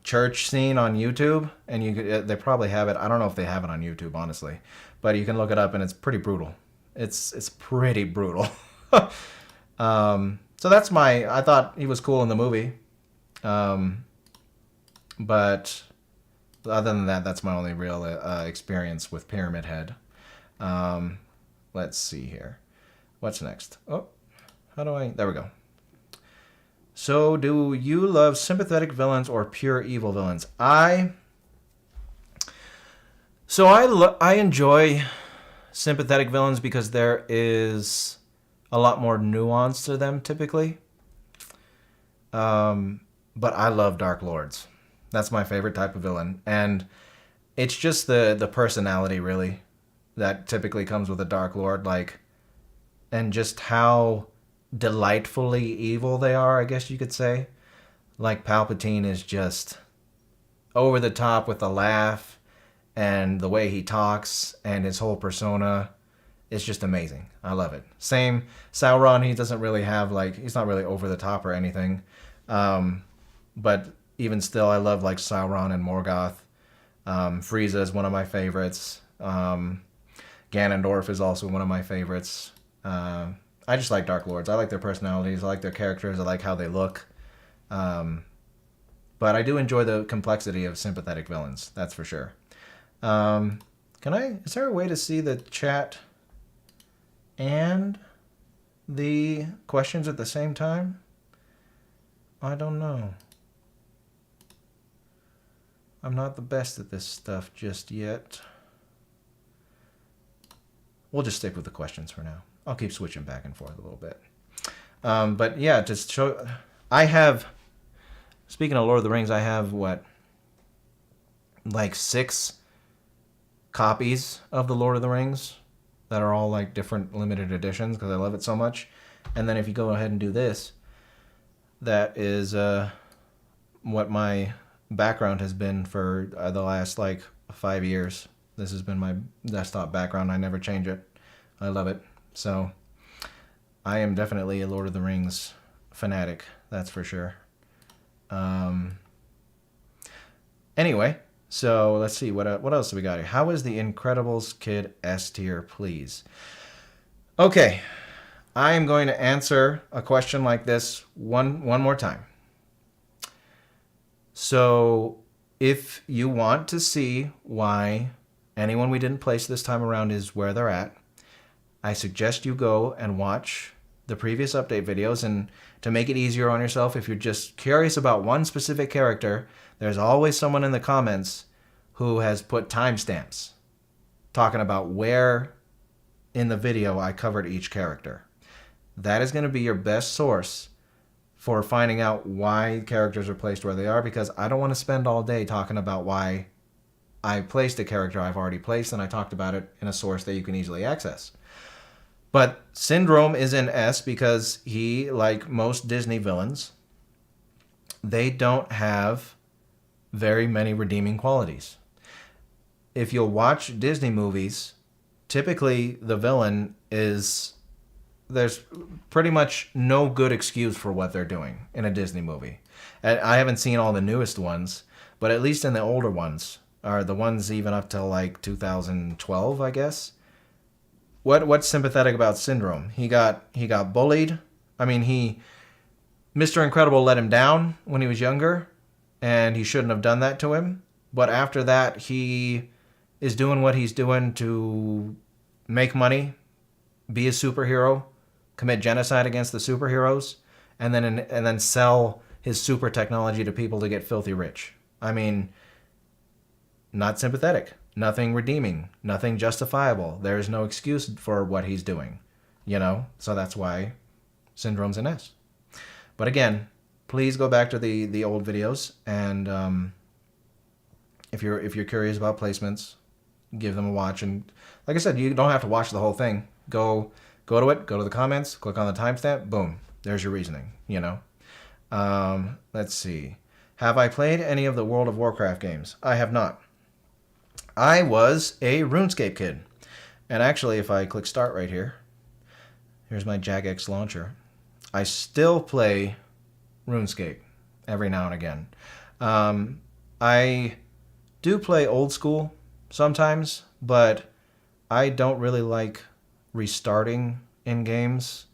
church scene on YouTube, and they probably have it. I don't know if they have it on YouTube, honestly, but you can look it up, and it's pretty brutal. It's pretty brutal. So that's I thought he was cool in the movie, but other than that, that's my only real experience with Pyramid Head. Let's see here. What's next? Oh, there we go. So, do you love sympathetic villains or pure evil villains? I enjoy sympathetic villains because there is a lot more nuance to them typically. But I love Dark Lords. That's my favorite type of villain, and it's just the personality really that typically comes with a Dark Lord, and just how delightfully evil they are, I guess you could say. Like, Palpatine is just over the top with a laugh, and the way he talks and his whole persona is just amazing. I love it. Same Sauron, he doesn't really have he's not really over the top or anything. But even still, I love Sauron and Morgoth. Frieza is one of my favorites. Ganondorf is also one of my favorites. I just like Dark Lords. I like their personalities. I like their characters. I like how they look. But I do enjoy the complexity of sympathetic villains. That's for sure. Is there a way to see the chat and the questions at the same time? I don't know. I'm not the best at this stuff just yet. We'll just stick with the questions for now. I'll keep switching back and forth a little bit. But yeah, just show. Speaking of Lord of the Rings, I have 6 copies of the Lord of the Rings that are all different limited editions because I love it so much. And then if you go ahead and do this, that is what my background has been for the last 5 years. This has been my desktop background. I never change it. I love it. So I am definitely a Lord of the Rings fanatic. That's for sure. Anyway, so let's see. What else do we got here? How is the Incredibles kid S tier, please? Okay. I am going to answer a question like this one more time. So if you want to see why anyone we didn't place this time around is where they're at, I suggest you go and watch the previous update videos. And to make it easier on yourself, if you're just curious about one specific character, there's always someone in the comments who has put timestamps talking about where in the video I covered each character. That is going to be your best source for finding out why characters are placed where they are, because I don't want to spend all day talking about why I placed a character I've already placed, and I talked about it in a source that you can easily access. But Syndrome is in S because he, like most Disney villains, they don't have very many redeeming qualities. If you'll watch Disney movies, typically the villain is... there's pretty much no good excuse for what they're doing in a Disney movie. And I haven't seen all the newest ones, but at least in the older ones, or the ones even up till like 2012, I guess. What's sympathetic about Syndrome? He got bullied. I mean, Mr. Incredible let him down when he was younger, and he shouldn't have done that to him. But after that, he is doing what he's doing to make money, be a superhero, commit genocide against the superheroes, and then sell his super technology to people to get filthy rich. I mean, not sympathetic, nothing redeeming, nothing justifiable. There is no excuse for what he's doing, you know? So that's why Syndrome's an S. But again, please go back to the old videos, and if you're curious about placements, give them a watch. And like I said, you don't have to watch the whole thing. Go to it, go to the comments, click on the timestamp, boom, there's your reasoning, you know? Let's see. Have I played any of the World of Warcraft games? I have not. I was a RuneScape kid. And actually, if I click start right here, here's my Jagex launcher. I still play RuneScape every now and again. I do play old school sometimes, but I don't really like restarting in games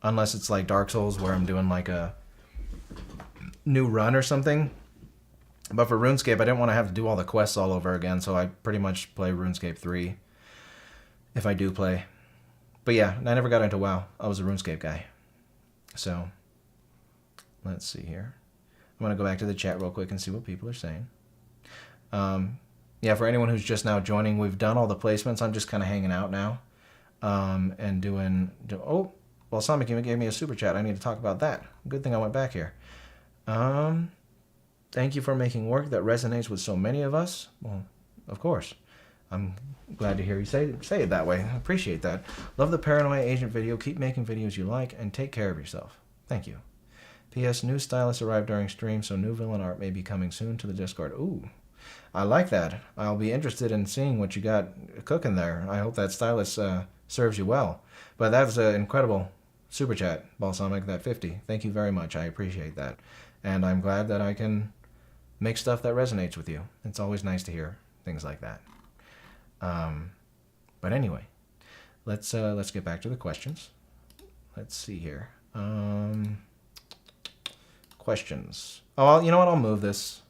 unless it's like Dark Souls where I'm doing like a new run or something. But for RuneScape, I didn't want to have to do all the quests all over again, so I pretty much play RuneScape 3 if I do play. But yeah, I never got into WoW. I was a RuneScape guy. So, let's see here. I'm going to go back to the chat real quick and see what people are saying. Yeah, for anyone who's just now joining, we've done all the placements. I'm just kind of hanging out now. And oh, well, Sonic even gave me a super chat. I need to talk about that. Good thing I went back here. Thank you for making work that resonates with so many of us. Well, of course. I'm glad to hear you say it that way. I appreciate that. Love the Paranoia Agent video. Keep making videos you like, and take care of yourself. Thank you. P.S. New stylus arrived during stream, so new villain art may be coming soon to the Discord. Ooh, I like that. I'll be interested in seeing what you got cooking there. I hope that stylus serves you well. But that was an incredible super chat, Balsamic, that 50. Thank you very much. I appreciate that. And I'm glad that I can make stuff that resonates with you. It's always nice to hear things like that. But anyway, let's get back to the questions. Let's see here. Questions. Oh, you know what? I'll move this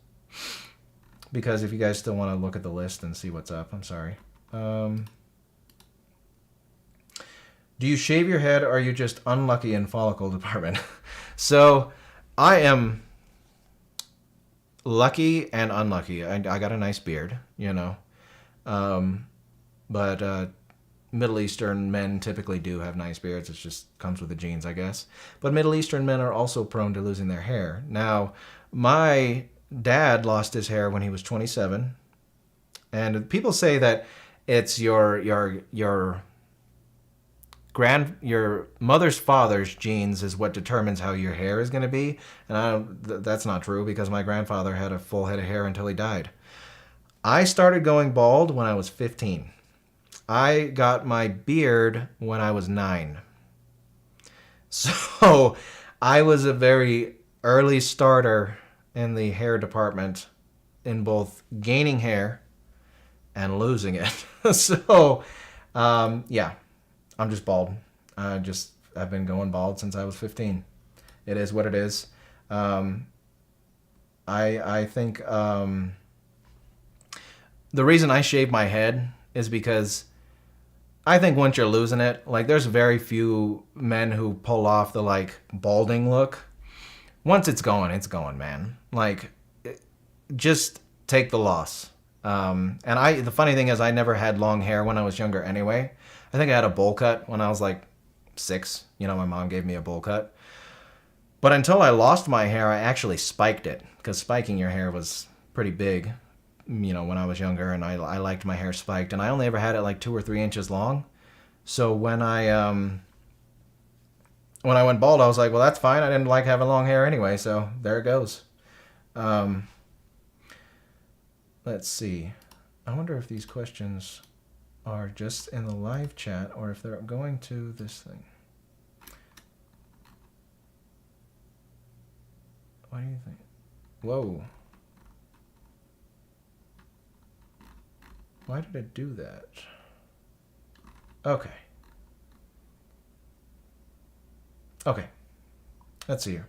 because if you guys still want to look at the list and see what's up, I'm sorry. Do you shave your head, or are you just unlucky in follicle department? So I am lucky and unlucky. I got a nice beard, you know. But Middle Eastern men typically do have nice beards. It just comes with the genes, I guess. But Middle Eastern men are also prone to losing their hair. Now, my dad lost his hair when he was 27. And people say that it's your mother's father's genes is what determines how your hair is going to be. And that's not true, because my grandfather had a full head of hair until he died. I started going bald when I was 15. I got my beard when I was 9. So I was a very early starter in the hair department in both gaining hair and losing it. So, yeah, I'm just bald. I've been going bald since I was 15. It is what it is. I think the reason I shave my head is because I think once you're losing it, like, there's very few men who pull off the, like, balding look. Once it's going, man. Like, just take the loss. And the funny thing is, I never had long hair when I was younger anyway. I think I had a bowl cut when I was like 6. You know, my mom gave me a bowl cut. But until I lost my hair, I actually spiked it, because spiking your hair was pretty big, when I was younger, and I liked my hair spiked, and I only ever had it like 2 or 3 inches long. So when I went bald, I was like, well, that's fine. I didn't like having long hair anyway, so there it goes. Let's see. I wonder if these questions are just in the live chat or if they're going to this thing. What do you think? Whoa. Why did it do that? Okay. Okay. Let's see here.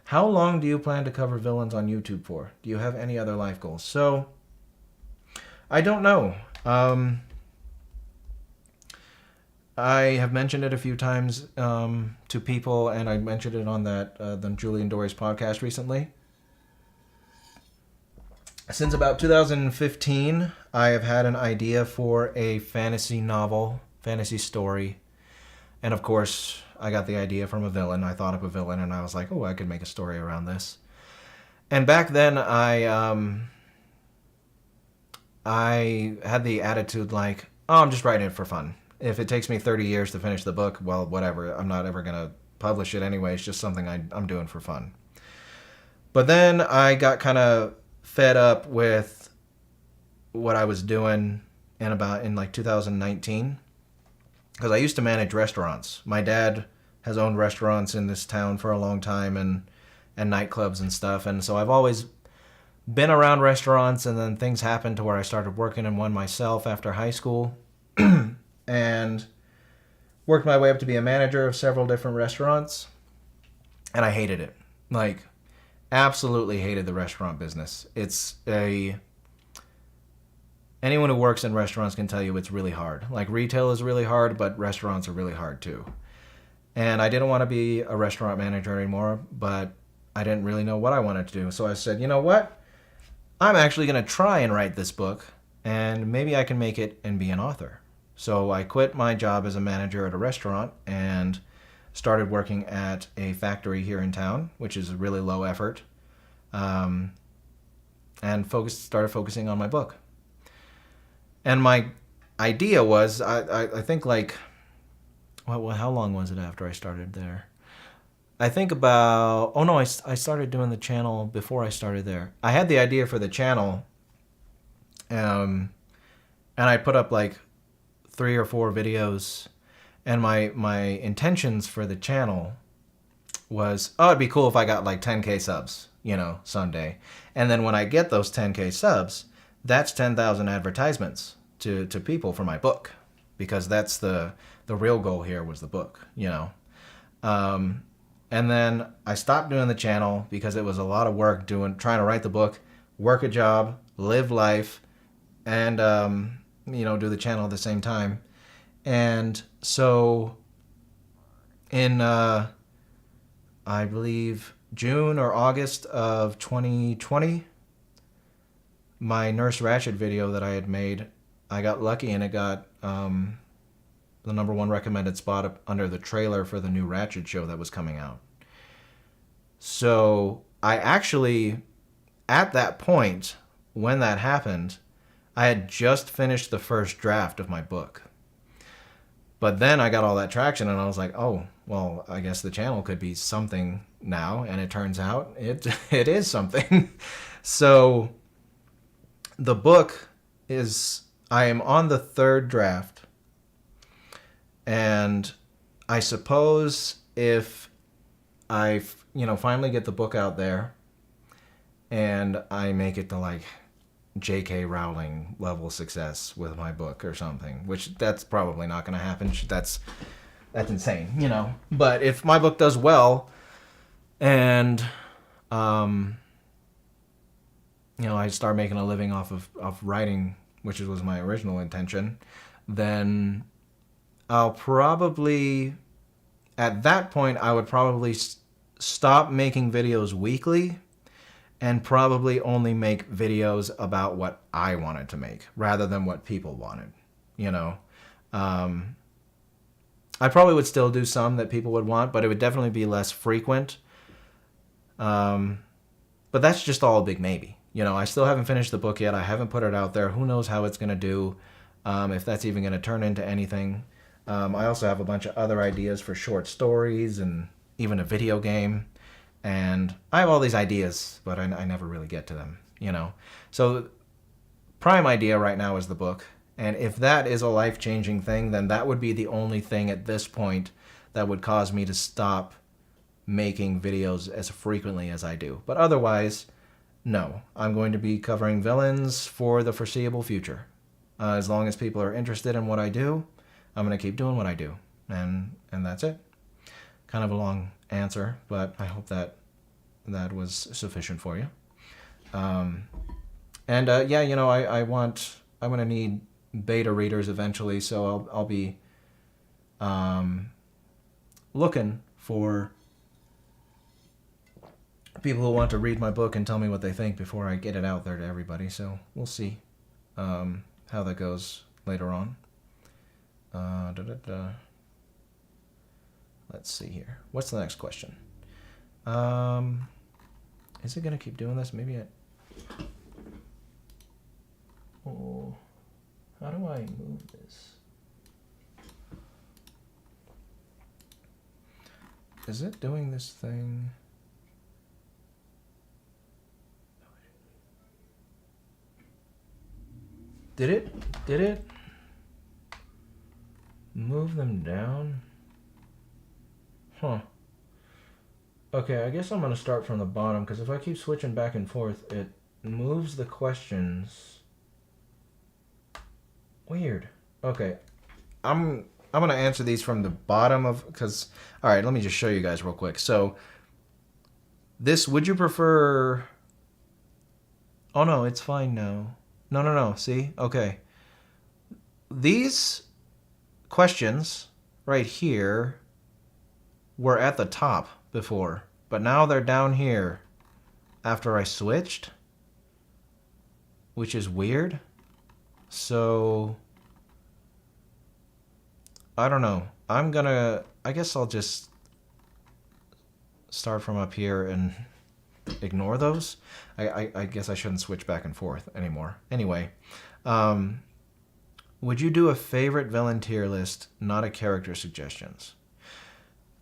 How long do you plan to cover villains on YouTube for? Do you have any other life goals? So, I don't know. I have mentioned it a few times to people, and I mentioned it on that the Julian Dory's podcast recently. Since about 2015, I have had an idea for a fantasy novel, fantasy story. And of course, I got the idea from a villain. I thought of a villain, and I was like, oh, I could make a story around this. And back then, I had the attitude like, oh, I'm just writing it for fun. If it takes me 30 years to finish the book, well, whatever. I'm not ever going to publish it anyway. It's just something I'm doing for fun. But then I got kind of fed up with what I was doing in like 2019. Because I used to manage restaurants. My dad has owned restaurants in this town for a long time and nightclubs and stuff. And so I've always been around restaurants, and then things happened to where I started working in one myself after high school. And worked my way up to be a manager of several different restaurants. And I hated it. Like, absolutely hated the restaurant business. Anyone who works in restaurants can tell you it's really hard. Like, retail is really hard, but restaurants are really hard too. And I didn't want to be a restaurant manager anymore, but I didn't really know what I wanted to do. So I said, you know what? I'm actually going to try and write this book, and maybe I can make it and be an author. So I quit my job as a manager at a restaurant and started working at a factory here in town, which is really low effort, and started focusing on my book. And my idea was, I think like, well, how long was it after I started there? I think about, I started doing the channel before I started there. I had the idea for the channel, and I put up like 3 or 4 videos, and my intentions for the channel was, it'd be cool if I got like 10K subs, someday. And then when I get those 10K subs, that's 10,000 advertisements to people for my book, because that's the real goal here was the book, And then I stopped doing the channel because it was a lot of work trying to write the book, work a job, live life, and do the channel at the same time. And so in I believe June or August of 2020, my Nurse Ratched video that I had made, I got lucky and it got the #1 recommended spot under the trailer for the new Ratched show that was coming out. So I actually, at that point, when that happened, I had just finished the first draft of my book. But then I got all that traction and I was like, oh, well, I guess the channel could be something now. And it turns out it is something. So the book is, I am on the 3rd draft. And I suppose if I, finally get the book out there and I make it to like J.K. Rowling level success with my book or something, which that's probably not going to happen. That's insane, But if my book does well and, I start making a living off of writing, which was my original intention, then I'll probably, at that point, I would probably stop making videos weekly and probably only make videos about what I wanted to make rather than what people wanted, I probably would still do some that people would want, but it would definitely be less frequent. But that's just all a big maybe. You know, I still haven't finished the book yet. I haven't put it out there. Who knows how it's going to do, if that's even going to turn into anything. I also have a bunch of other ideas for short stories and even a video game. And I have all these ideas, but I never really get to them, you know. So prime idea right now is the book. And if that is a life-changing thing, then that would be the only thing at this point that would cause me to stop making videos as frequently as I do. But otherwise, no. I'm going to be covering villains for the foreseeable future. As long as people are interested in what I do, I'm going to keep doing what I do. And that's it. Kind of a long answer, but I hope that was sufficient for you. Yeah, you know, I'm going to need beta readers eventually, so I'll be looking for people who want to read my book and tell me what they think before I get it out there to everybody. So we'll see how that goes later on. Let's see here. What's the next question? Is it gonna keep doing this? Maybe I. Oh, how do I move this? Is it doing this thing? Did it move them down? Huh. Okay, I guess I'm gonna start from the bottom, because if I keep switching back and forth, it moves the questions. Weird. Okay. I'm gonna answer these from the bottom of, because, all right, let me just show you guys real quick. So this, would you prefer, oh no, it's fine now. No, see? Okay. These questions right here were at the top before, but now they're down here after I switched, which is weird. So I don't know. I guess I'll just start from up here and ignore those. I guess I shouldn't switch back and forth anymore. Anyway, would you do a favorite villain tier list, not a character suggestions?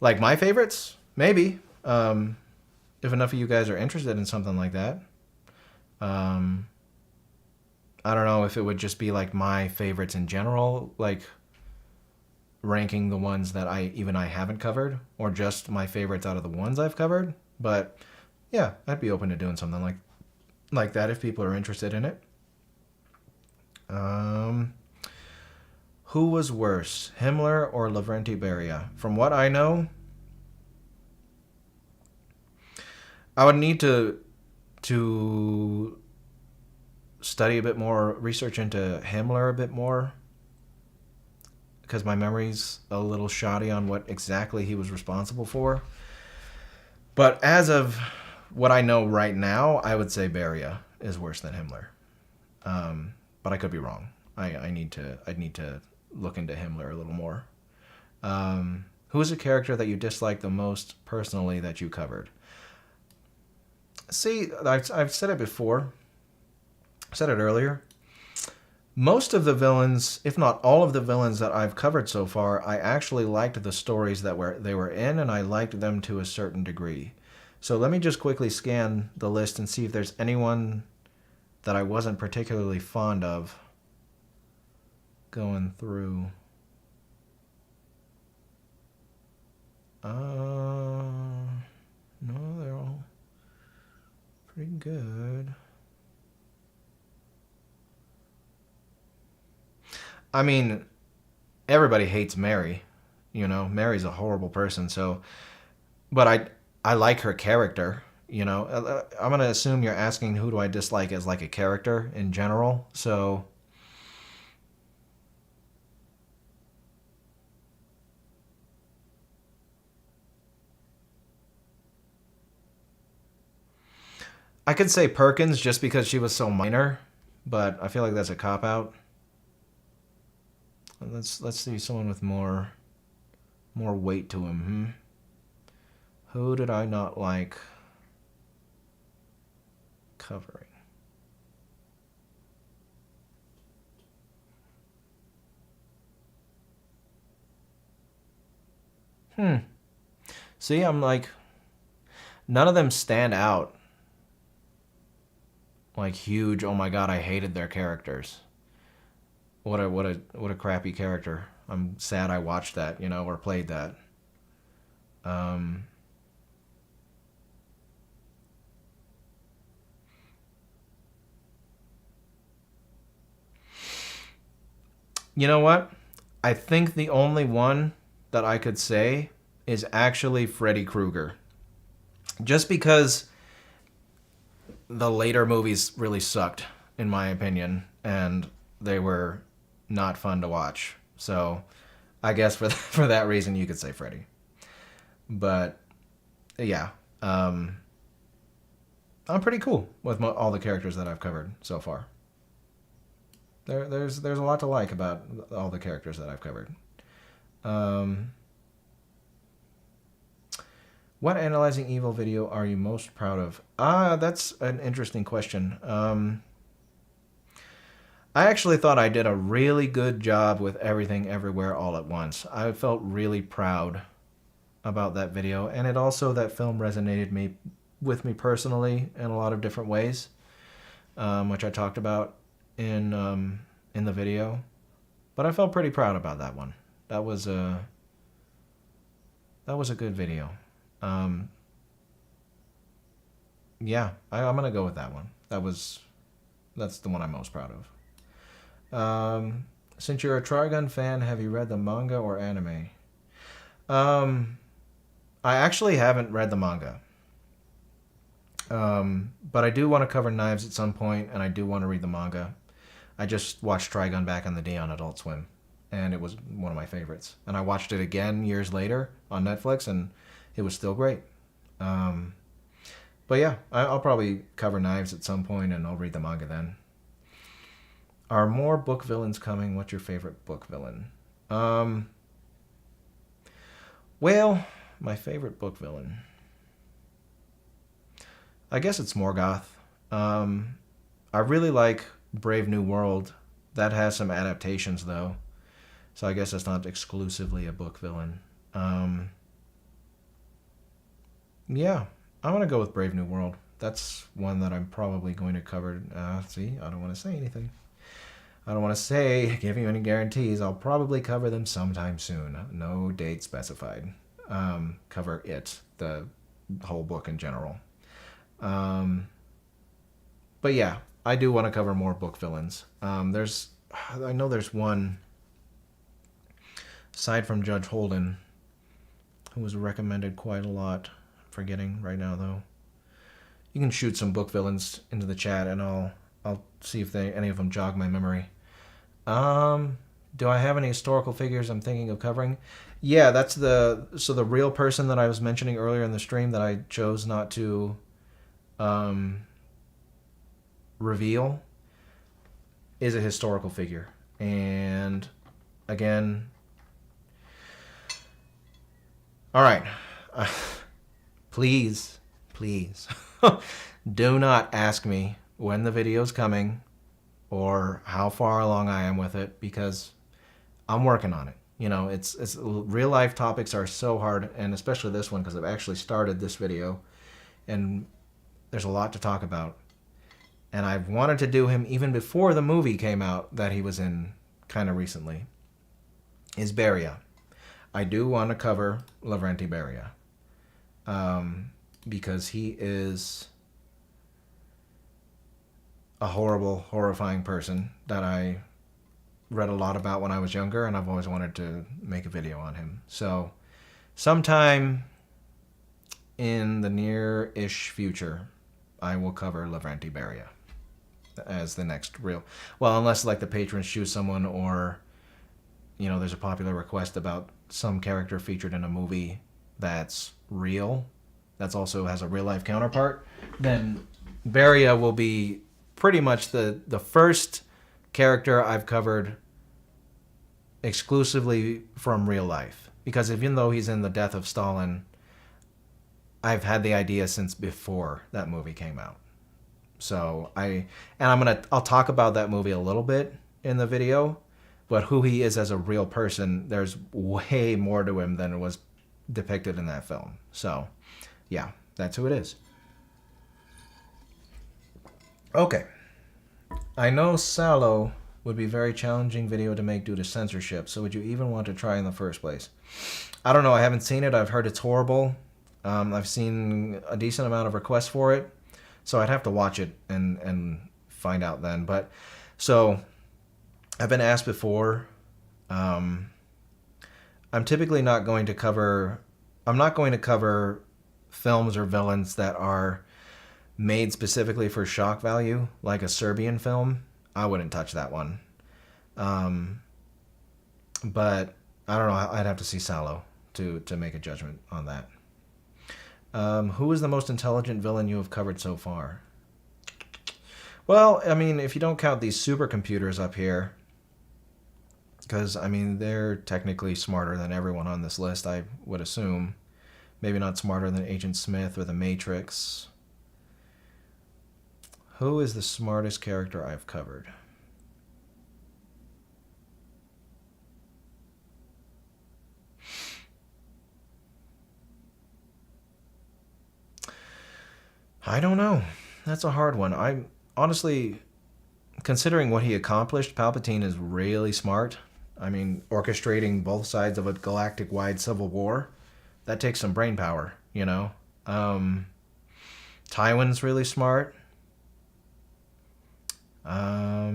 Like my favorites? Maybe. If enough of you guys are interested in something like that. I don't know if it would just be like my favorites in general, like ranking the ones that I haven't covered, or just my favorites out of the ones I've covered. But yeah, I'd be open to doing something like that if people are interested in it. Who was worse, Himmler or Lavrenti Beria? From what I know, I would need to study a bit more, research into Himmler a bit more, because my memory's a little shoddy on what exactly he was responsible for. But as of what I know right now, I would say Beria is worse than Himmler. But I could be wrong. I'd need to look into Himmler a little more. Who is a character that you dislike the most personally that you covered? See, I've said it before. I said it earlier. Most of the villains, if not all of the villains that I've covered so far, I actually liked the stories that they were in, and I liked them to a certain degree. So let me just quickly scan the list and see if there's anyone that I wasn't particularly fond of going through. No, they're all pretty good. I mean, everybody hates Mary. You know, Mary's a horrible person, so, but I like her character, you know. I'm going to assume you're asking who do I dislike as like a character in general, so I could say Perkins just because she was so minor, but I feel like that's a cop-out. Let's see someone with more weight to him. Who did I not like? covering. See, I'm like, none of them stand out. Like huge, oh my god, I hated their characters. What a crappy character. I'm sad I watched that, or played that. You know what? I think the only one that I could say is actually Freddy Krueger. Just because the later movies really sucked, in my opinion, and they were not fun to watch. So I guess for that reason you could say Freddy. But yeah, I'm pretty cool with all the characters that I've covered so far. There's a lot to like about all the characters that I've covered. What Analyzing Evil video are you most proud of? That's an interesting question. I actually thought I did a really good job with Everything Everywhere All at Once. I felt really proud about that video, and that film resonated with me personally in a lot of different ways, which I talked about in the video. But I felt pretty proud about that one. That was a good video. Yeah, I'm gonna go with that one. That's the one I'm most proud of. Since you're a Trigun fan, have you read the manga or anime? I actually haven't read the manga. But I do want to cover Knives at some point, and I do want to read the manga. I just watched Trigun back in the day on Adult Swim, and it was one of my favorites. And I watched it again years later on Netflix, and it was still great. But yeah, I'll probably cover Knives at some point, and I'll read the manga then. Are more book villains coming? What's your favorite book villain? Well, my favorite book villain, I guess it's Morgoth. I really like Brave New World. That has some adaptations, though. So I guess it's not exclusively a book villain. Yeah, I'm going to go with Brave New World. That's one that I'm probably going to cover. See, I don't want to say anything. I don't want to give you any guarantees. I'll probably cover them sometime soon. No date specified. Cover it, the whole book in general. But yeah, I do want to cover more book villains. I know there's one, aside from Judge Holden, who was recommended quite a lot. I'm forgetting right now, though. You can shoot some book villains into the chat, and I'll see if any of them jog my memory. Do I have any historical figures I'm thinking of covering? Yeah, that's the real person that I was mentioning earlier in the stream that I chose not to reveal is a historical figure. And again, all right, please do not ask me when the video's coming or how far along I am with it, because I'm working on it. It's real life topics are so hard, and especially this one because I've actually started this video and there's a lot to talk about. And I've wanted to do him even before the movie came out that he was in kind of recently. Is Beria. I do want to cover Lavrenti Beria. Because he is a horrible, horrifying person that I read a lot about when I was younger, and I've always wanted to make a video on him. So sometime in the near-ish future, I will cover Lavrenti Beria as the next real... Well, unless like the patrons choose someone, or there's a popular request about some character featured in a movie that's real, that's also has a real-life counterpart, then Beria will be pretty much the first character I've covered exclusively from real life. Because even though he's in The Death of Stalin, I've had the idea since before that movie came out. So I'll talk about that movie a little bit in the video, but who he is as a real person, there's way more to him than was depicted in that film. So, yeah, that's who it is. Okay. I know Salo would be a very challenging video to make due to censorship, so would you even want to try in the first place? I don't know. I haven't seen it. I've heard it's horrible. I've seen a decent amount of requests for it, so I'd have to watch it and find out then. But so I've been asked before. I'm typically not going to cover. I'm not going to cover films or villains that are made specifically for shock value, like a Serbian film. I wouldn't touch that one. But I don't know. I'd have to see Salo to make a judgment on that. Who is the most intelligent villain you have covered so far? Well, I mean, if you don't count these supercomputers up here, because, I mean, they're technically smarter than everyone on this list, I would assume. Maybe not smarter than Agent Smith or the Matrix. Who is the smartest character I've covered? I don't know. That's a hard one. I honestly, considering what he accomplished, Palpatine is really smart. I mean, orchestrating both sides of a galactic-wide civil war, that takes some brain power, you know? Tywin's really smart. I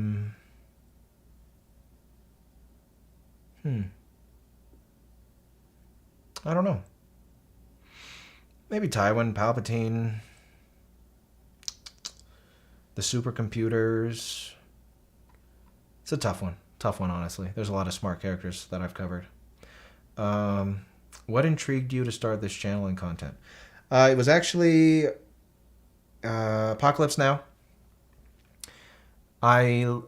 don't know. Maybe Tywin, Palpatine, the supercomputers. It's a tough one. Tough one, honestly. There's a lot of smart characters that I've covered. What intrigued you to start this channel and content? It was actually Apocalypse Now. I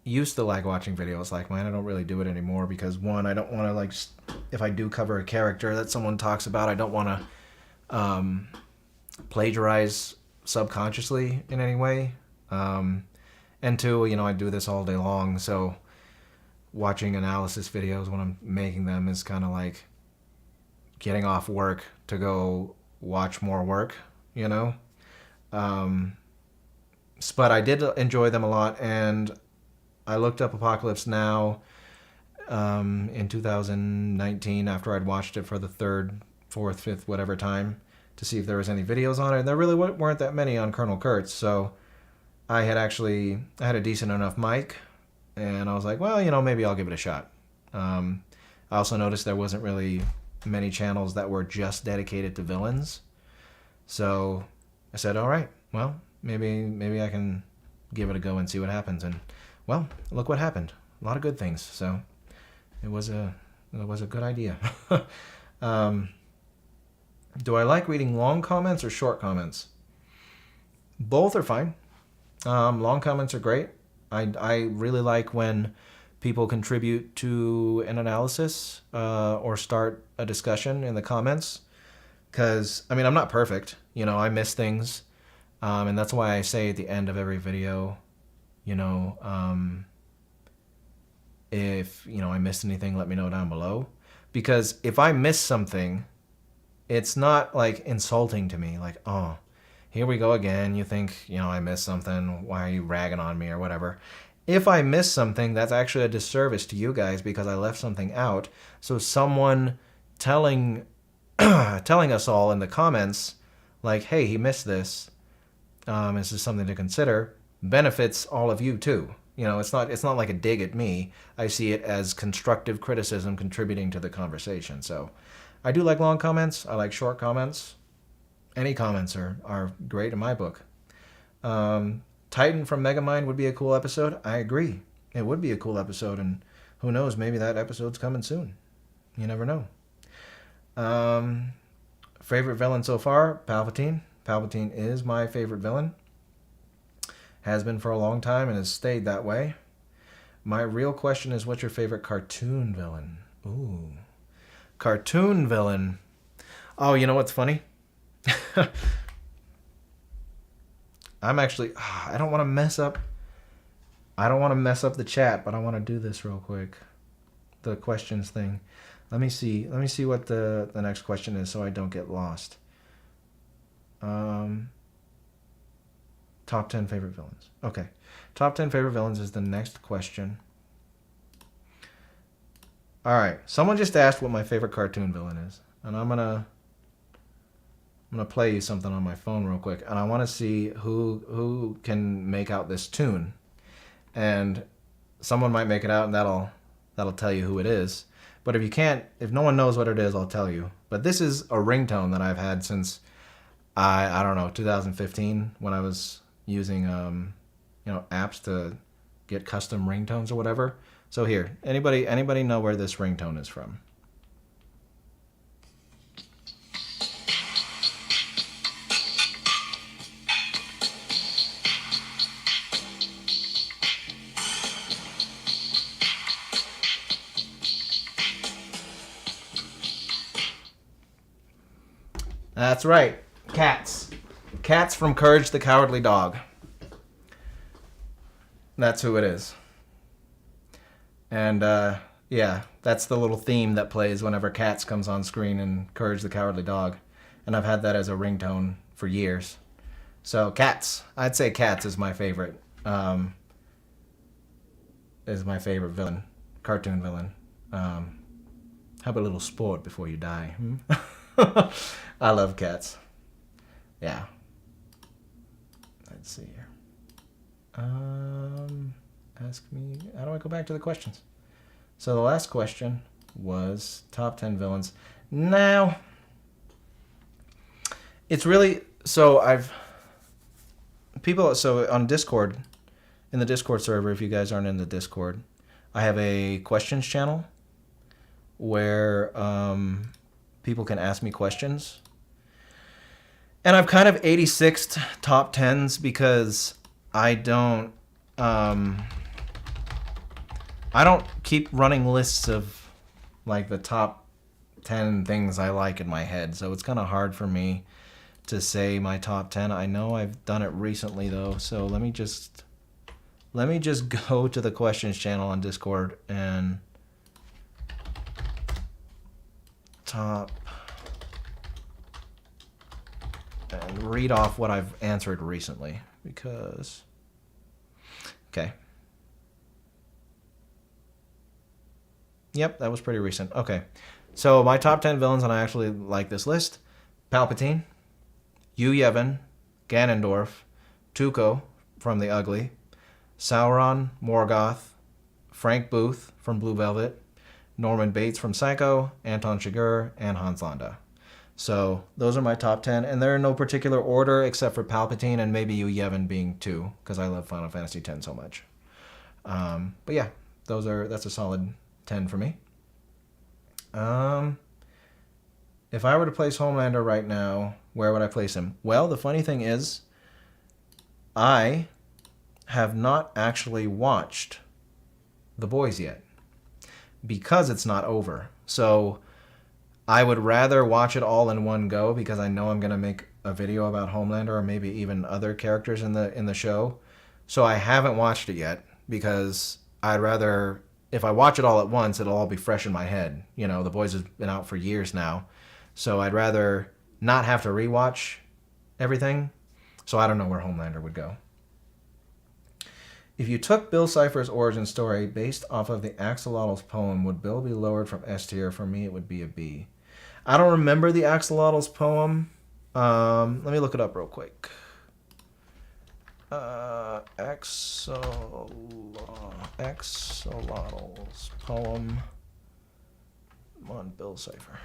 used to like watching videos like mine. I don't really do it anymore because, one, I don't want to, like, if I do cover a character that someone talks about, I don't want to plagiarize subconsciously in any way. And two, you know, I do this all day long, so watching analysis videos when I'm making them is kind of like getting off work to go watch more work, you know? But I did enjoy them a lot, and I looked up Apocalypse Now in 2019 after I'd watched it for the third, fourth, fifth, whatever time to see if there was any videos on it, and there really weren't that many on Colonel Kurtz, so I had a decent enough mic, and I was like, well, you know, maybe I'll give it a shot. I also noticed there wasn't really many channels that were just dedicated to villains, so I said, all right, well, maybe I can give it a go and see what happens. And, well, look what happened. A lot of good things, so it was a good idea. Do I like reading long comments or short comments? Both are fine. Long comments are great. I really like when people contribute to an analysis or start a discussion in the comments. Because, I mean, I'm not perfect. You know, I miss things. And that's why I say at the end of every video, you know, if, you know, I missed anything, let me know down below. Because if I miss something, it's not, like, insulting to me. Like, oh, here we go again. You think, you know, I missed something. Why are you ragging on me or whatever? If I miss something, that's actually a disservice to you guys because I left something out. So someone telling us all in the comments, like, hey, he missed this. This is something to consider. Benefits all of you too. You know, it's not like a dig at me. I see it as constructive criticism contributing to the conversation. So I do like long comments. I like short comments. Any comments are great in my book. Titan from Megamind would be a cool episode. I agree. It would be a cool episode, and who knows, maybe that episode's coming soon. You never know. Favorite villain so far? Palpatine. Palpatine is my favorite villain. Has been for a long time and has stayed that way. My real question is, what's your favorite cartoon villain? Ooh. Cartoon villain. Oh, you know what's funny? I'm actually, I don't want to mess up. I don't want to mess up the chat, but I want to do this real quick. The questions thing. Let me see what the next question is so I don't get lost. Top 10 favorite villains. Okay. Top 10 favorite villains is the next question. All right. Someone just asked what my favorite cartoon villain is, and I'm gonna play you something on my phone real quick, and I want to see who can make out this tune. And someone might make it out, and that'll tell you who it is. But if you can't, if no one knows what it is, I'll tell you. But this is a ringtone that I've had since I don't know, 2015, when I was using apps to get custom ringtones or whatever. So here, anybody know where this ringtone is from? That's right. Cats. Cats from Courage the Cowardly Dog. That's who it is. And, yeah, that's the little theme that plays whenever Cats comes on screen in Courage the Cowardly Dog. And I've had that as a ringtone for years. So, Cats. I'd say Cats is my favorite. Is my favorite villain. Cartoon villain. Have a little sport before you die. I love cats. Yeah. Let's see here. Ask me. How do I go back to the questions? So the last question was top 10 villains. Now, it's really so on Discord, in the Discord server. If you guys aren't in the Discord, I have a questions channel where people can ask me questions. And I've kind of 86'd top 10s because I don't keep running lists of like the top 10 things I like in my head. So it's kind of hard for me to say my top 10. I know I've done it recently though. So let me just go to the questions channel on Discord and and read off what I've answered recently because okay. Yep, that was pretty recent. Okay. So my top 10 villains, and I actually like this list: Palpatine, Yu Yevon, Ganondorf, Tuco from The Ugly, Sauron, Morgoth, Frank Booth from Blue Velvet, Norman Bates from Psycho, Anton Chigurh, and Hans Landa. So those are my top 10, and they're in no particular order except for Palpatine and maybe Yu Yevon being 2, because I love Final Fantasy X so much. But yeah, that's a solid 10 for me. If I were to place Homelander right now, where would I place him? Well, the funny thing is, I have not actually watched The Boys yet because it's not over. So I would rather watch it all in one go because I know I'm going to make a video about Homelander or maybe even other characters in the show. So I haven't watched it yet because I'd rather, if I watch it all at once, it'll all be fresh in my head. You know, The Boys has been out for years now. So I'd rather not have to rewatch everything. So I don't know where Homelander would go. If you took Bill Cipher's origin story based off of the Axolotls poem, would Bill be lowered from S tier? For me, it would be a B. I don't remember the Axolotls poem. Let me look it up real quick. Axolotls poem on Bill Cipher.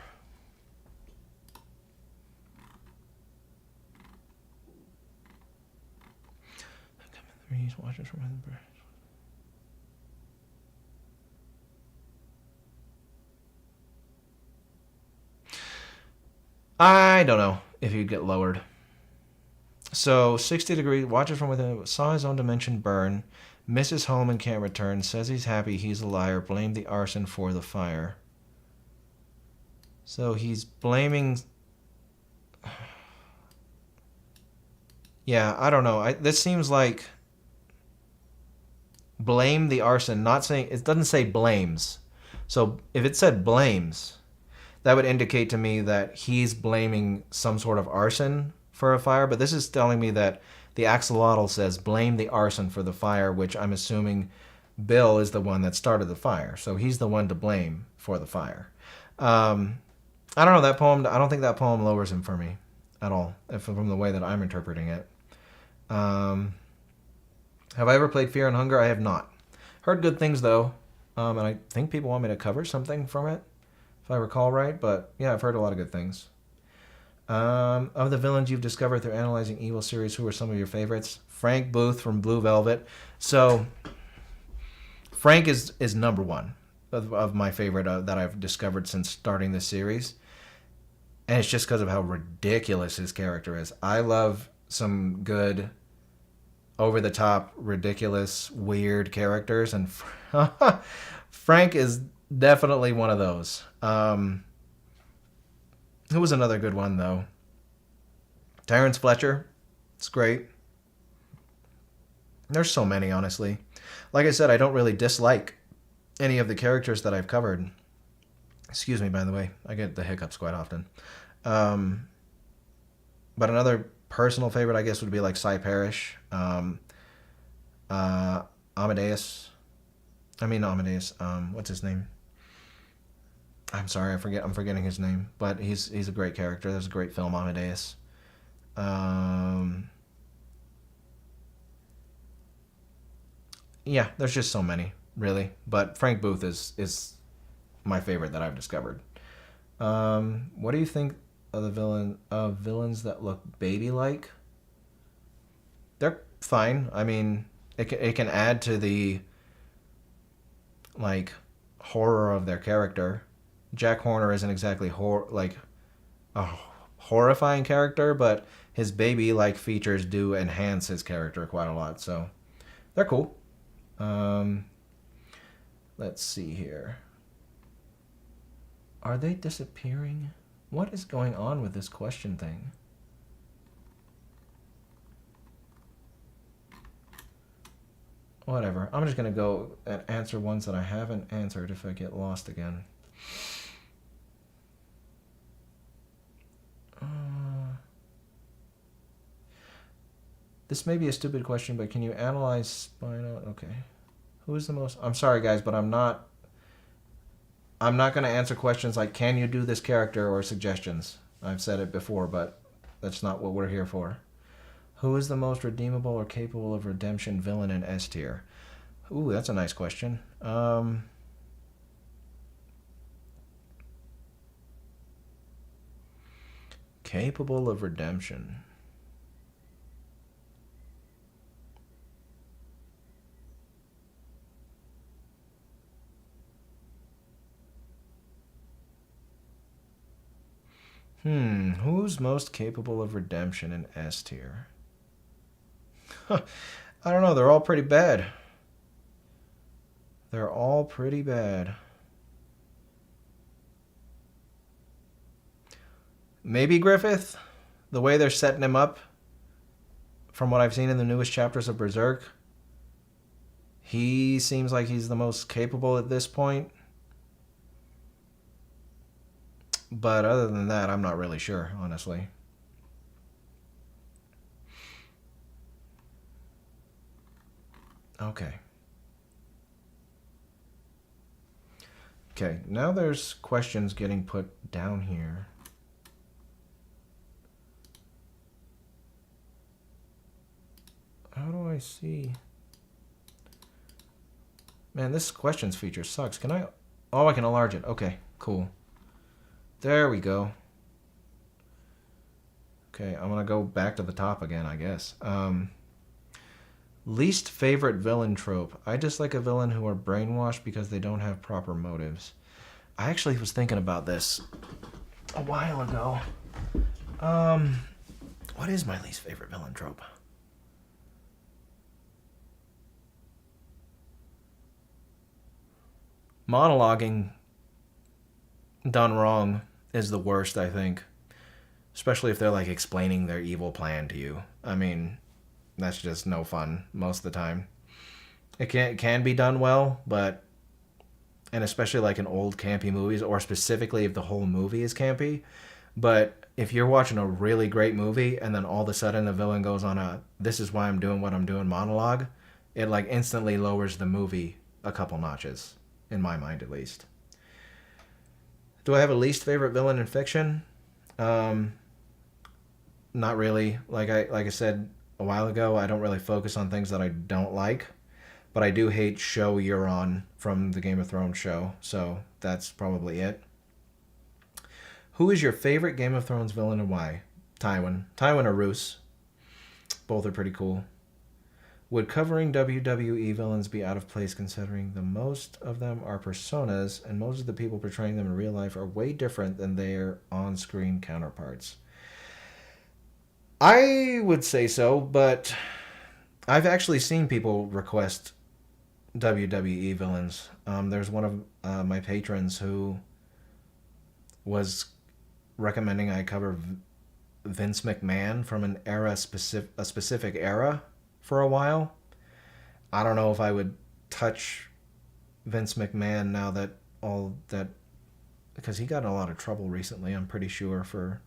Watches from the birds. I don't know if he'd get lowered. So 60 degrees, watches from within, saw his own dimension burn, misses home and can't return, says he's happy, he's a liar, blamed the arson for the fire. So he's blaming... Yeah, I don't know. This seems like blame the arson. Not saying it doesn't say blames. So if it said blames, that would indicate to me that he's blaming some sort of arson for a fire. But this is telling me that the axolotl says blame the arson for the fire, which I'm assuming Bill is the one that started the fire. So he's the one to blame for the fire. I don't know, that poem. I don't think that poem lowers him for me at all, from the way that I'm interpreting it. Have I ever played Fear and Hunger? I have not. Heard good things though, and I think people want me to cover something from it, if I recall right. But yeah, I've heard a lot of good things. Of the villains you've discovered through analyzing Evil series, who are some of your favorites? Frank Booth from Blue Velvet. So Frank is number one of my favorite that I've discovered since starting this series. And it's just because of how ridiculous his character is. I love some good, over-the-top, ridiculous, weird characters. And Frank is definitely one of those. Who was another good one, though? Terrence Fletcher. It's great. There's so many, honestly. Like I said, I don't really dislike any of the characters that I've covered. Excuse me, by the way. I get the hiccups quite often. But another personal favorite, I guess, would be like Cy Parrish. Amadeus. Amadeus. What's his name? I'm sorry, I'm forgetting his name. But he's a great character. There's a great film, Amadeus. Yeah, there's just so many, really. But Frank Booth is my favorite that I've discovered. What do you think of villains that look baby-like? They're fine. I mean, it can add to the like horror of their character. Jack Horner isn't exactly a horrifying character, but his baby-like features do enhance his character quite a lot. So they're cool. Let's see here. Are they disappearing? What is going on with this question thing? Whatever. I'm just going to go and answer ones that I haven't answered if I get lost again. This may be a stupid question, but can you analyze spinal? Okay. Who is the most... I'm sorry, guys, but I'm not going to answer questions like, can you do this character, or suggestions. I've said it before, but that's not what we're here for. Who is the most redeemable or capable of redemption villain in S tier? Ooh, that's a nice question. Capable of redemption. Who's most capable of redemption in S tier? I don't know, they're all pretty bad. They're all pretty bad. Maybe Griffith? The way they're setting him up, from what I've seen in the newest chapters of Berserk, he seems like he's the most capable at this point. But other than that, I'm not really sure, honestly. Okay. Okay, now there's questions getting put down here. How do I see? Man, this questions feature sucks. Can I... Oh, I can enlarge it. Okay, cool. There we go. Okay, I'm gonna go back to the top again, I guess. Least favorite villain trope. I dislike a villain who are brainwashed because they don't have proper motives. I actually was thinking about this a while ago. What is my least favorite villain trope? Monologuing done wrong is the worst, I think. especially if they're like explaining their evil plan to you. I mean, that's just no fun most of the time. It can be done well, but and especially like in old campy movies, or specifically if the whole movie is campy. But if you're watching a really great movie and then all of a sudden the villain goes on a "this is why I'm doing what I'm doing" monologue, it like instantly lowers the movie a couple notches, in my mind at least. Do I have a least favorite villain in fiction? Not really. Like I said a while ago, I don't really focus on things that I don't like. But I do hate Show Euron from the Game of Thrones show, so that's probably it. Who is your favorite Game of Thrones villain and why? Tywin. Tywin or Roose. Both are pretty cool. Would covering WWE villains be out of place considering the most of them are personas and most of the people portraying them in real life are way different than their on-screen counterparts? I would say so, but I've actually seen people request WWE villains. There's one of my patrons who was recommending I cover Vince McMahon from a specific era for a while. I don't know if I would touch Vince McMahon now that all that, because he got in a lot of trouble recently, I'm pretty sure, for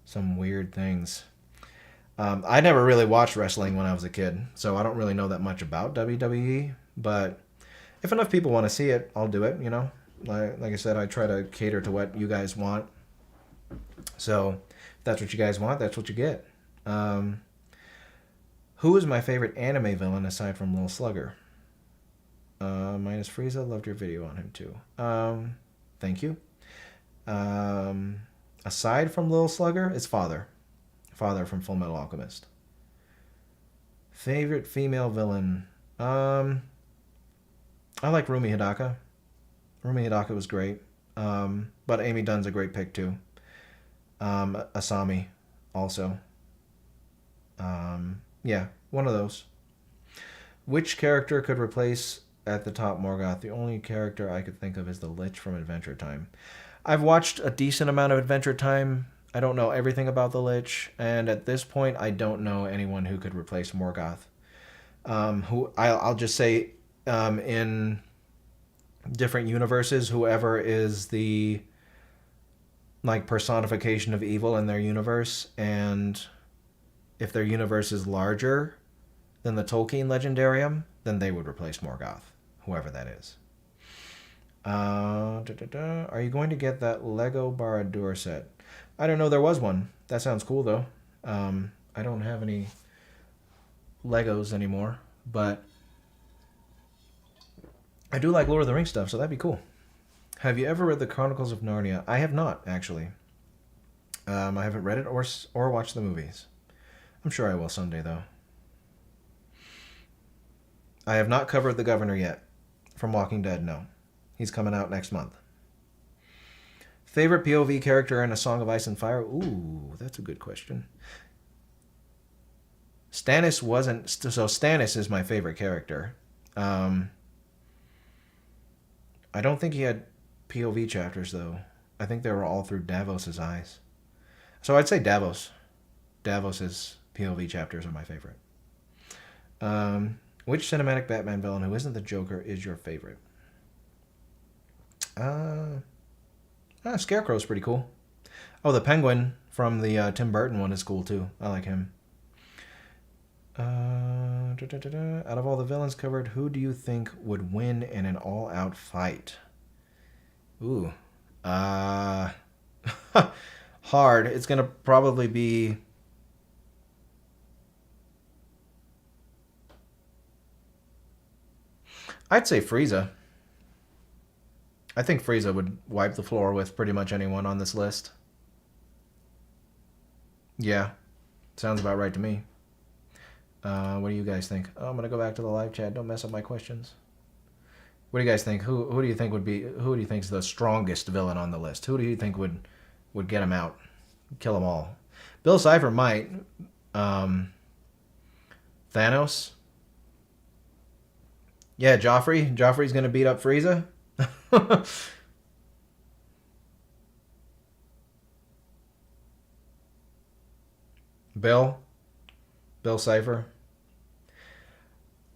some weird things. I never really watched wrestling when I was a kid, so I don't really know that much about WWE. But if enough people want to see it, I'll do it, you know? Like I said, I try to cater to what you guys want. So if that's what you guys want, that's what you get. Who is my favorite anime villain aside from Lil Slugger? Mine is Frieza. Loved your video on him too. Thank you. Aside from Lil Slugger, it's Father. Father from Full Metal Alchemist. Favorite female villain? I like Rumi Hidaka. Rumi Hidaka was great. But Amy Dunn's a great pick too. Asami also. Yeah, one of those. Which character could replace at the top Morgoth? The only character I could think of is the Lich from Adventure Time. I've watched a decent amount of Adventure Time. I don't know everything about the Lich, and at this point, I don't know anyone who could replace Morgoth. I'll just say, in different universes, whoever is the like personification of evil in their universe, and if their universe is larger than the Tolkien Legendarium, then they would replace Morgoth, whoever that is. Are you going to get that Lego Barad-dûr set? I don't know, there was one. That sounds cool though. I don't have any Legos anymore, but I do like Lord of the Rings stuff, so that'd be cool. Have you ever read the Chronicles of Narnia? I have not, actually. I haven't read it or watched the movies. I'm sure I will someday, though. I have not covered The Governor yet. From Walking Dead, no. He's coming out next month. Favorite POV character in A Song of Ice and Fire? Ooh, that's a good question. Stannis wasn't... So Stannis is my favorite character. I don't think he had POV chapters, though. I think they were all through Davos's eyes. So I'd say Davos. Davos's POV chapters are my favorite. Which cinematic Batman villain who isn't the Joker is your favorite? Scarecrow's pretty cool. Oh, the Penguin from the Tim Burton one is cool, too. I like him. Out of all the villains covered, who do you think would win in an all-out fight? Ooh. Hard. It's going to probably be... I'd say Frieza. I think Frieza would wipe the floor with pretty much anyone on this list. Yeah. Sounds about right to me. What do you guys think? Oh, I'm going to go back to the live chat. Don't mess up my questions. What do you guys think? Who do you think would be... Who do you think is the strongest villain on the list? Who do you think would get him out? Kill them all? Bill Cipher might. Thanos? Yeah, Joffrey. Joffrey's going to beat up Frieza? Bill Cipher.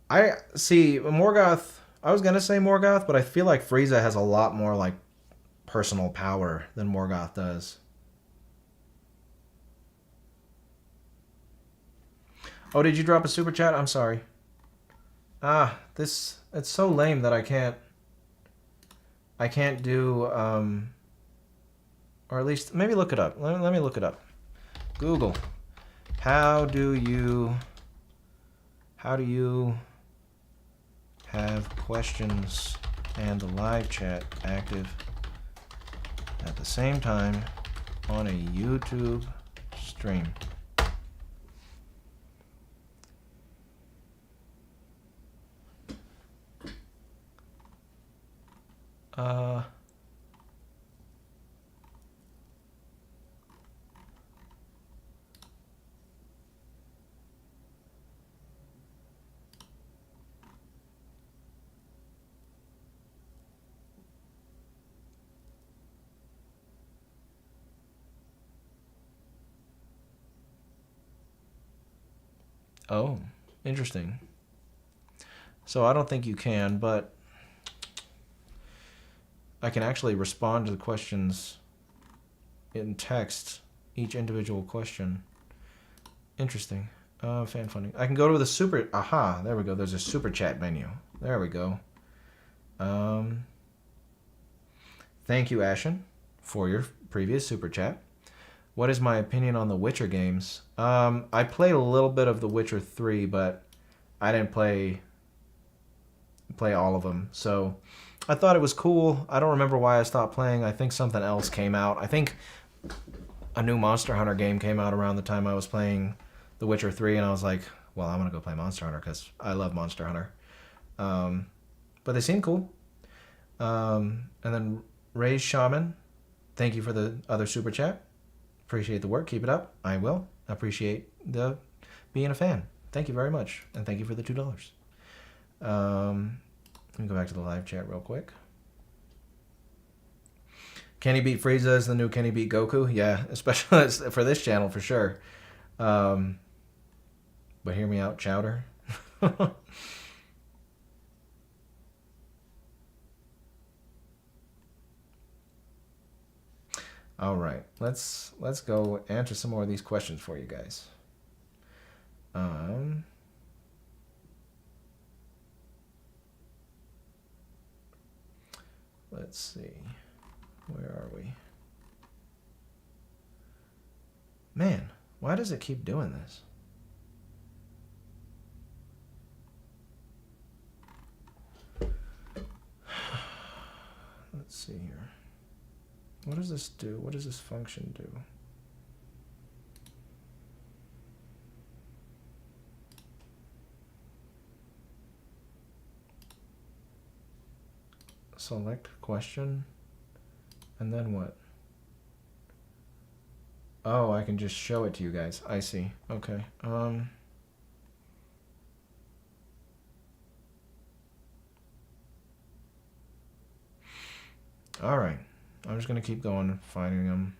I see Morgoth. I was gonna say Morgoth, but I feel like Frieza has a lot more like personal power than Morgoth does. Oh, did you drop a super chat? I'm sorry. It's so lame that I can't do or at least maybe look it up. Let me look it up. Google. How do you have questions and the live chat active at the same time on a YouTube stream? Oh, interesting. So I don't think you can, but I can actually respond to the questions in text, each individual question. Interesting. Fan funding. I can go to the super. Aha, there we go. There's a super chat menu. There we go. Thank you, Ashen, for your previous super chat. What is my opinion on the Witcher games? I played a little bit of The Witcher 3, but I didn't play all of them. So I thought it was cool. I don't remember why I stopped playing. I think something else came out. I think a new Monster Hunter game came out around the time I was playing The Witcher 3, and I was like, well, I'm going to go play Monster Hunter because I love Monster Hunter. But they seem cool. And then Ray's Shaman, thank you for the other super chat. Appreciate the work. Keep it up. I will. Appreciate the being a fan. Thank you very much. And thank you for the $2. Let me go back to the live chat real quick. Can he beat Frieza as the new Can he beat Goku? Yeah, especially for this channel for sure. But hear me out, Chowder. All right, let's go answer some more of these questions for you guys. Let's see. Where are we? Man, why does it keep doing this? Let's see here. What does this do? What does this function do? Select question. And then what? Oh, I can just show it to you guys. I see. Okay. All right. I'm just going to keep going, finding them.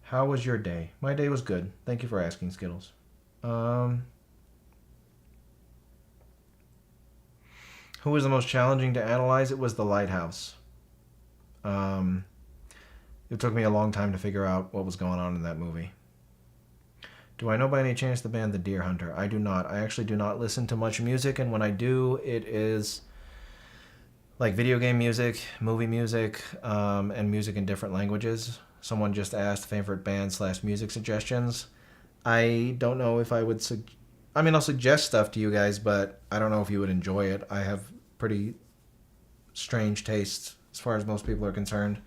How was your day? My day was good. Thank you for asking, Skittles. Who was the most challenging to analyze? It was The Lighthouse. It took me a long time to figure out what was going on in that movie. Do I know by any chance the band The Deer Hunter? I do not. I actually do not listen to much music, and when I do, it is like video game music, movie music, and music in different languages. Someone just asked favorite band / music suggestions. I don't know if I would I'll suggest stuff to you guys, but I don't know if you would enjoy it. I have pretty strange tastes as far as most people are concerned.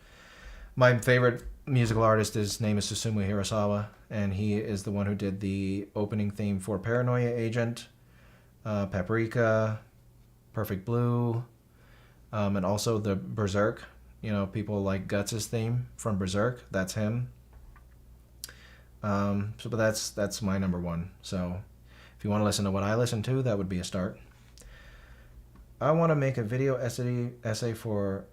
My favorite musical artist, his name is Susumu Hirasawa, and he is the one who did the opening theme for Paranoia Agent, Paprika, Perfect Blue, and also the Berserk. You know, people like Guts' theme from Berserk. That's him. But that's my number one. So if you want to listen to what I listen to, that would be a start. I want to make a video essay for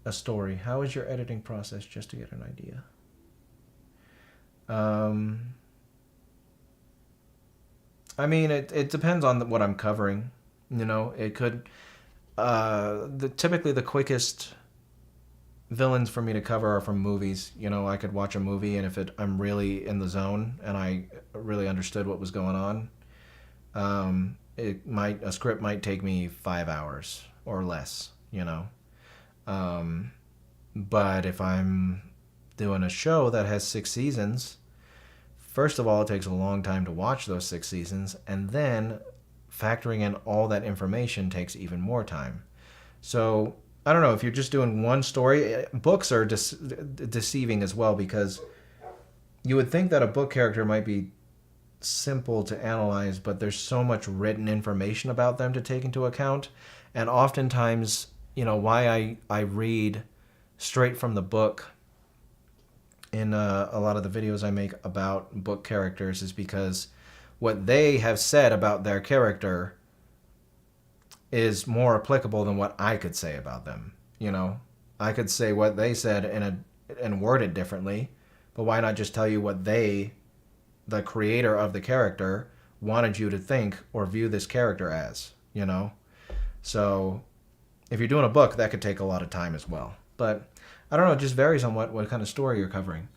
a story? How is your editing process, just to get an idea? I mean, it depends on what I'm covering. You know, it could. Typically the quickest villains for me to cover are from movies. You know, I could watch a movie, and if I'm really in the zone and I really understood what was going on, a script might take me 5 hours or less. You know, but if I'm doing a show that has 6 seasons, first of all, it takes a long time to watch those 6 seasons, and then factoring in all that information takes even more time. So I don't know, if you're just doing one story, books are deceiving as well, because you would think that a book character might be simple to analyze, but there's so much written information about them to take into account. And oftentimes, you know, why I read straight from the book in a lot of the videos I make about book characters is because what they have said about their character is more applicable than what I could say about them. You know, I could say what they said and word it differently, but why not just tell you what the creator of the character, wanted you to think or view this character as, you know? So if you're doing a book, that could take a lot of time as well. But I don't know, it just varies on what kind of story you're covering.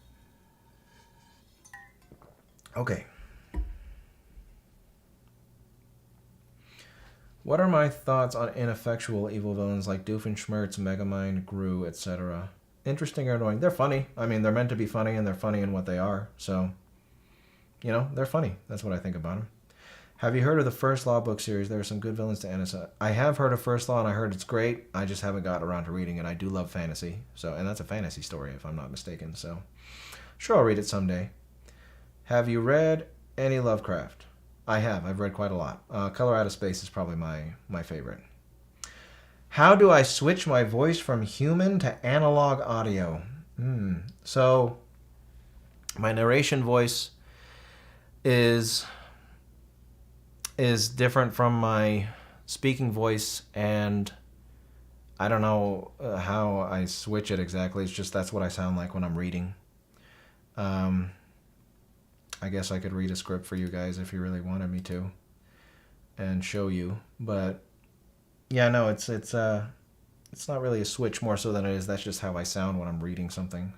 Okay. What are my thoughts on ineffectual evil villains like Doofenshmirtz, Megamind, Gru, etc.? Interesting or annoying? They're funny. I mean, they're meant to be funny, and they're funny in what they are. So, you know, they're funny. That's what I think about them. Have you heard of the First Law book series? There are some good villains to Anissa. I have heard of First Law, and I heard it's great. I just haven't got around to reading it. I do love fantasy. So, and that's a fantasy story, if I'm not mistaken. So, sure, I'll read it someday. Have you read any Lovecraft? I have. I've read quite a lot. Color Out of Space is probably my favorite. How do I switch my voice from human to analog audio? So, my narration voice is different from my speaking voice, and I don't know how I switch it exactly. It's just that's what I sound like when I'm reading. I guess I could read a script for you guys if you really wanted me to and show you, but yeah, no, it's not really a switch, more so than it is that's just how I sound when I'm reading something.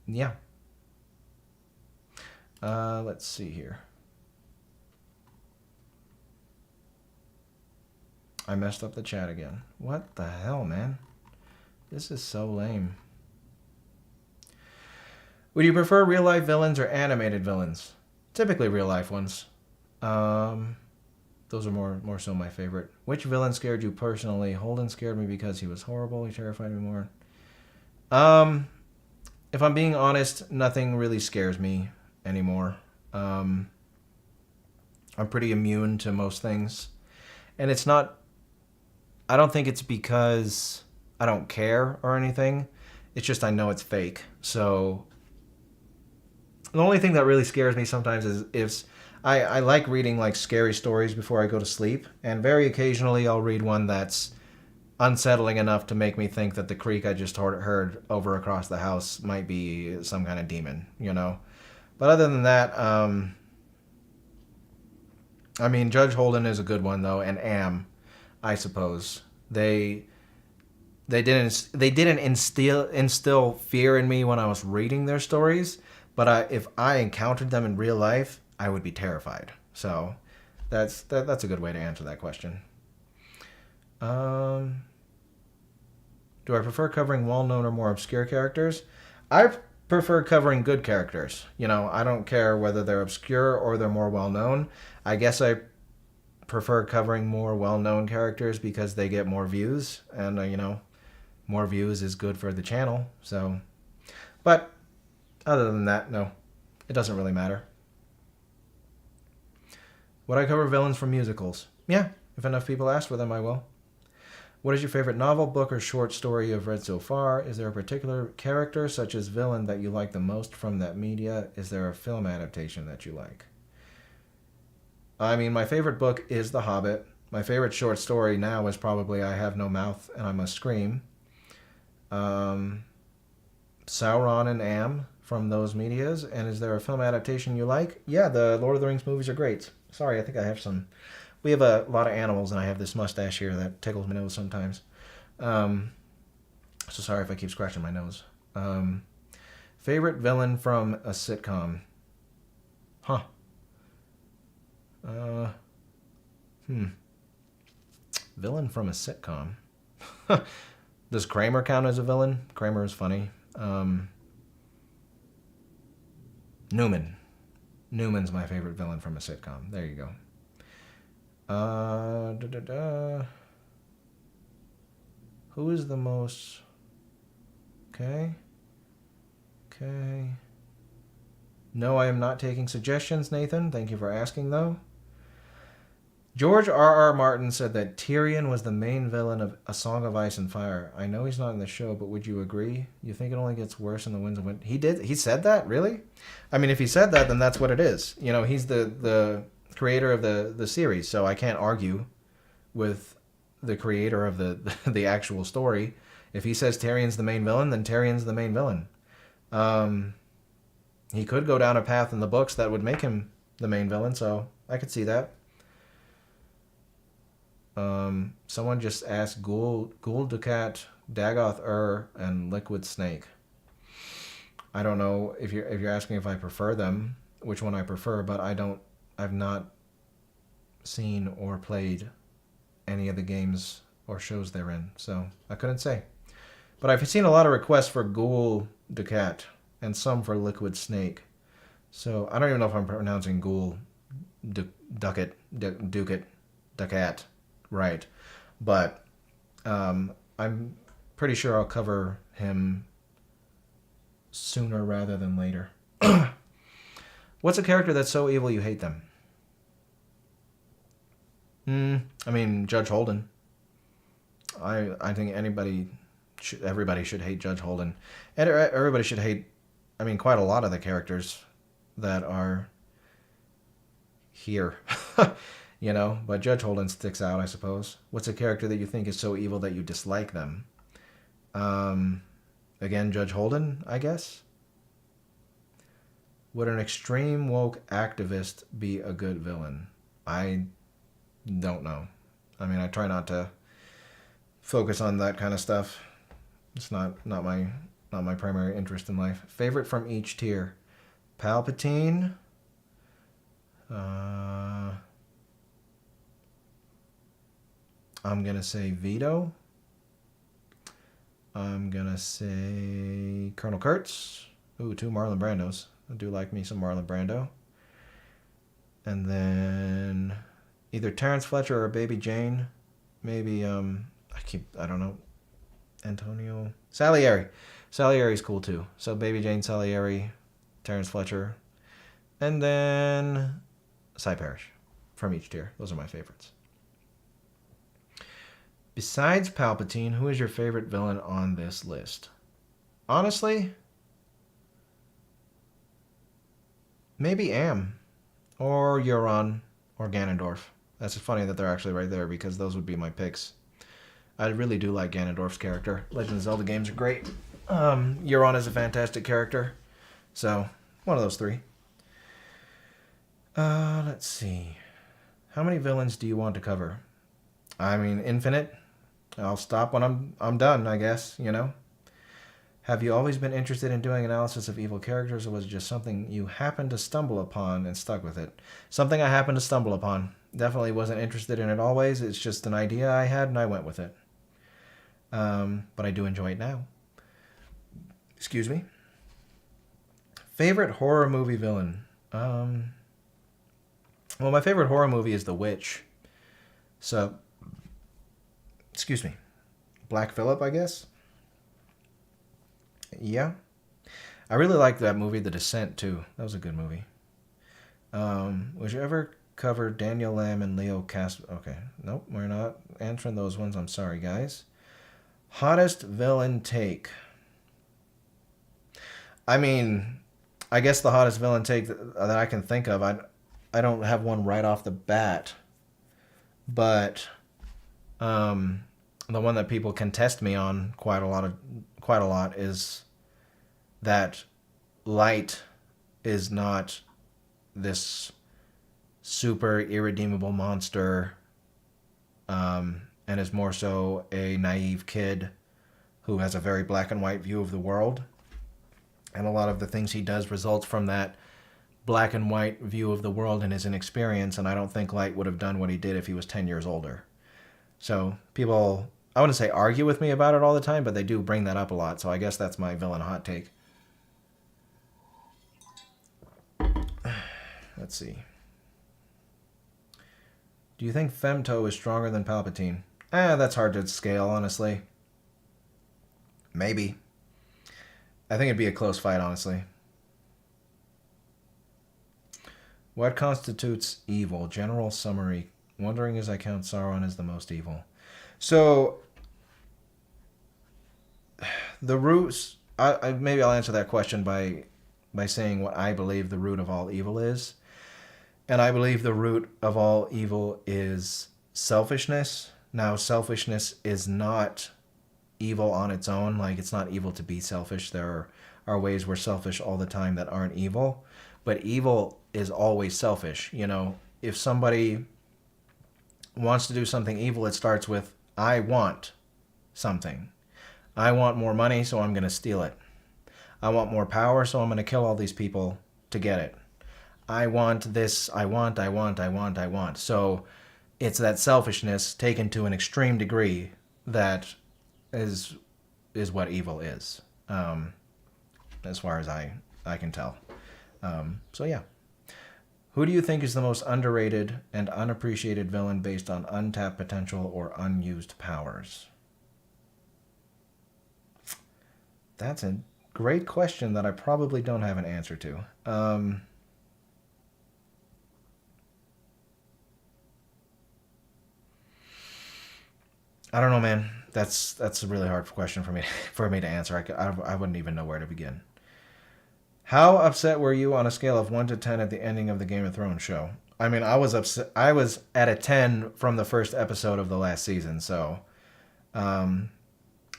Yeah. Let's see here. I messed up the chat again. What the hell, man? This is so lame. Would you prefer real-life villains or animated villains? Typically real-life ones. Those are more so my favorite. Which villain scared you personally? Holden scared me because he was horrible. He terrified me more. If I'm being honest, nothing really scares me anymore. I'm pretty immune to most things. And it's not... I don't think it's because I don't care or anything. It's just I know it's fake. So... the only thing that really scares me sometimes is if I like reading like scary stories before I go to sleep, and very occasionally I'll read one that's unsettling enough to make me think that the creak I just heard over across the house might be some kind of demon, you know. But other than that, I mean, Judge Holden is a good one though, and Am, I suppose. They didn't instill fear in me when I was reading their stories. But if I encountered them in real life, I would be terrified. So that's a good way to answer that question. Do I prefer covering well-known or more obscure characters? I prefer covering good characters. You know, I don't care whether they're obscure or they're more well-known. I guess I prefer covering more well-known characters because they get more views. And, you know, more views is good for the channel. So, but... other than that, no. It doesn't really matter. Would I cover villains from musicals? Yeah, if enough people ask for them, I will. What is your favorite novel, book, or short story you've read so far? Is there a particular character, such as villain, that you like the most from that media? Is there a film adaptation that you like? I mean, my favorite book is The Hobbit. My favorite short story now is probably I Have No Mouth and I Must Scream. Sauron and Am from those medias. And is there a film adaptation you like? Yeah, the Lord of the Rings movies are great. Sorry, I think I have some. We have a lot of animals, and I have this mustache here that tickles my nose sometimes. So sorry if I keep scratching my nose. Favorite villain from a sitcom? Huh. Villain from a sitcom. Does Kramer count as a villain? Kramer is funny. Newman. Newman's my favorite villain from a sitcom. There you go. Who is the most... Okay. No, I am not taking suggestions, Nathan. Thank you for asking, though. George R.R. Martin said that Tyrion was the main villain of A Song of Ice and Fire. I know he's not in the show, but would you agree? You think it only gets worse in the Winds of Winter? He did? He said that? Really? I mean, if he said that, then that's what it is. You know, he's the creator of the series, so I can't argue with the creator of the actual story. If he says Tyrion's the main villain, then Tyrion's the main villain. He could go down a path in the books that would make him the main villain, so I could see that. Someone just asked Ghoul Dukat, Dagoth and Liquid Snake. I don't know if you're asking if I prefer them, which one I prefer, but I've not seen or played any of the games or shows they're in, so I couldn't say. But I've seen a lot of requests for Ghoul Dukat and some for Liquid Snake. So I don't even know if I'm pronouncing Ghoul Dukat right. But I'm pretty sure I'll cover him sooner rather than later. What's a character that's so evil you hate them? I mean, Judge Holden. I think everybody should hate Judge Holden. And everybody should hate, I mean, quite a lot of the characters that are here. You know, but Judge Holden sticks out, I suppose. What's a character that you think is so evil that you dislike them? Again, Judge Holden, I guess. Would an extreme woke activist be a good villain? I don't know. I mean, I try not to focus on that kind of stuff. It's not my primary interest in life. Favorite from each tier? Palpatine. I'm gonna say Vito. I'm gonna say Colonel Kurtz. Ooh, 2 Marlon Brandos. I do like me some Marlon Brando. And then either Terrence Fletcher or Baby Jane. Maybe I don't know. Antonio Salieri. Salieri's cool too. So Baby Jane, Salieri, Terrence Fletcher, and then Cy Parrish from each tier. Those are my favorites. Besides Palpatine, who is your favorite villain on this list? Honestly, maybe Am, or Euron, or Ganondorf. That's funny that they're actually right there because those would be my picks. I really do like Ganondorf's character. Legend of Zelda games are great. Euron is a fantastic character. So, one of those 3. Let's see. How many villains do you want to cover? I mean, infinite. I'll stop when I'm done, I guess, you know. Have you always been interested in doing analysis of evil characters, or was it just something you happened to stumble upon and stuck with it? Something I happened to stumble upon. Definitely wasn't interested in it always. It's just an idea I had and I went with it. But I do enjoy it now. Excuse me. Favorite horror movie villain? Well, my favorite horror movie is The Witch. So, excuse me. Black Phillip, I guess? Yeah. I really liked that movie, The Descent, too. That was a good movie. Would you ever cover Daniel Lamb and Leo Cast? Okay. Nope, we're not answering those ones. I'm sorry, guys. Hottest villain take. I mean, I guess the hottest villain take that I can think of, I don't have one right off the bat. but the one that people contest me on quite a lot is that Light is not this super irredeemable monster, and is more so a naive kid who has a very black and white view of the world. And a lot of the things he does results from that black and white view of the world and his inexperience, and I don't think Light would have done what he did if he was 10 years older. So people, I wouldn't say argue with me about it all the time, but they do bring that up a lot, so I guess that's my villain hot take. Let's see. Do you think Femto is stronger than Palpatine? That's hard to scale, honestly. Maybe. I think it'd be a close fight, honestly. What constitutes evil? General summary. Wondering as I count Sauron as the most evil. So, the roots... maybe I'll answer that question by saying what I believe the root of all evil is. And I believe the root of all evil is selfishness. Now, selfishness is not evil on its own. Like, it's not evil to be selfish. There are ways we're selfish all the time that aren't evil. But evil is always selfish. You know, if somebody wants to do something evil, it starts with, I want something. I want more money, so I'm going to steal it. I want more power, so I'm going to kill all these people to get it. I want this, I want. So it's that selfishness taken to an extreme degree that is what evil is, as far as I can tell. So yeah. Who do you think is the most underrated and unappreciated villain based on untapped potential or unused powers? That's a great question that I probably don't have an answer to. I don't know, man. That's a really hard question for me to answer. I wouldn't even know where to begin. How upset were you on a scale of 1 to 10 at the ending of the Game of Thrones show? I mean, I was upset. I was at a 10 from the first episode of the last season. So, again,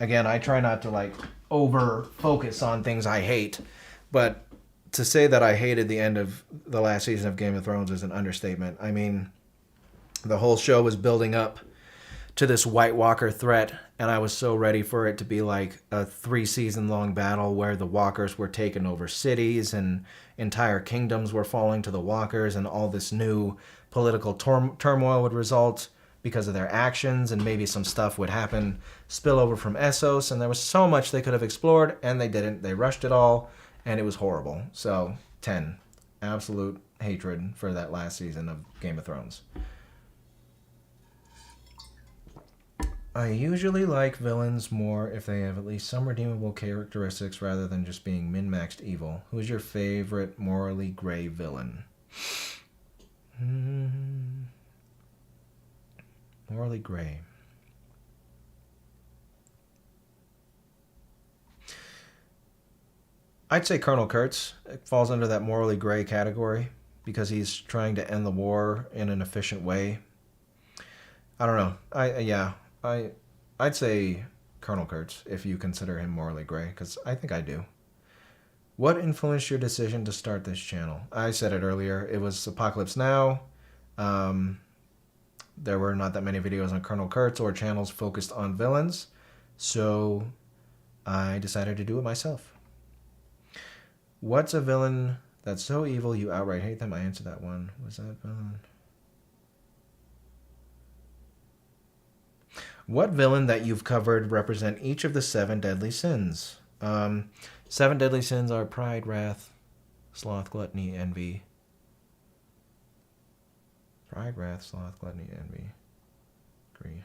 I try not to like over focus on things I hate, but to say that I hated the end of the last season of Game of Thrones is an understatement. I mean, the whole show was building up to this White Walker threat, and I was so ready for it to be like a 3-season-long battle where the Walkers were taking over cities and entire kingdoms were falling to the Walkers, and all this new political turmoil would result because of their actions, and maybe some stuff would happen, spill over from Essos, and there was so much they could have explored, and they didn't. They rushed it all, and it was horrible. So, 10. Absolute hatred for that last season of Game of Thrones. I usually like villains more if they have at least some redeemable characteristics rather than just being min-maxed evil. Who's your favorite morally gray villain? Morally gray. I'd say Colonel Kurtz. It falls under that morally gray category because he's trying to end the war in an efficient way. I don't know. I'd say Colonel Kurtz if you consider him morally gray, because I think I do. What influenced your decision to start this channel? I said it earlier. It was Apocalypse Now. There were not that many videos on Colonel Kurtz or channels focused on villains, so I decided to do it myself. What's a villain that's so evil you outright hate them? I answered that one. Was that villain? What villain that you've covered represent each of the 7 deadly sins? 7 deadly sins are pride, wrath, sloth, gluttony, envy. Pride, wrath, sloth, gluttony, envy, greed.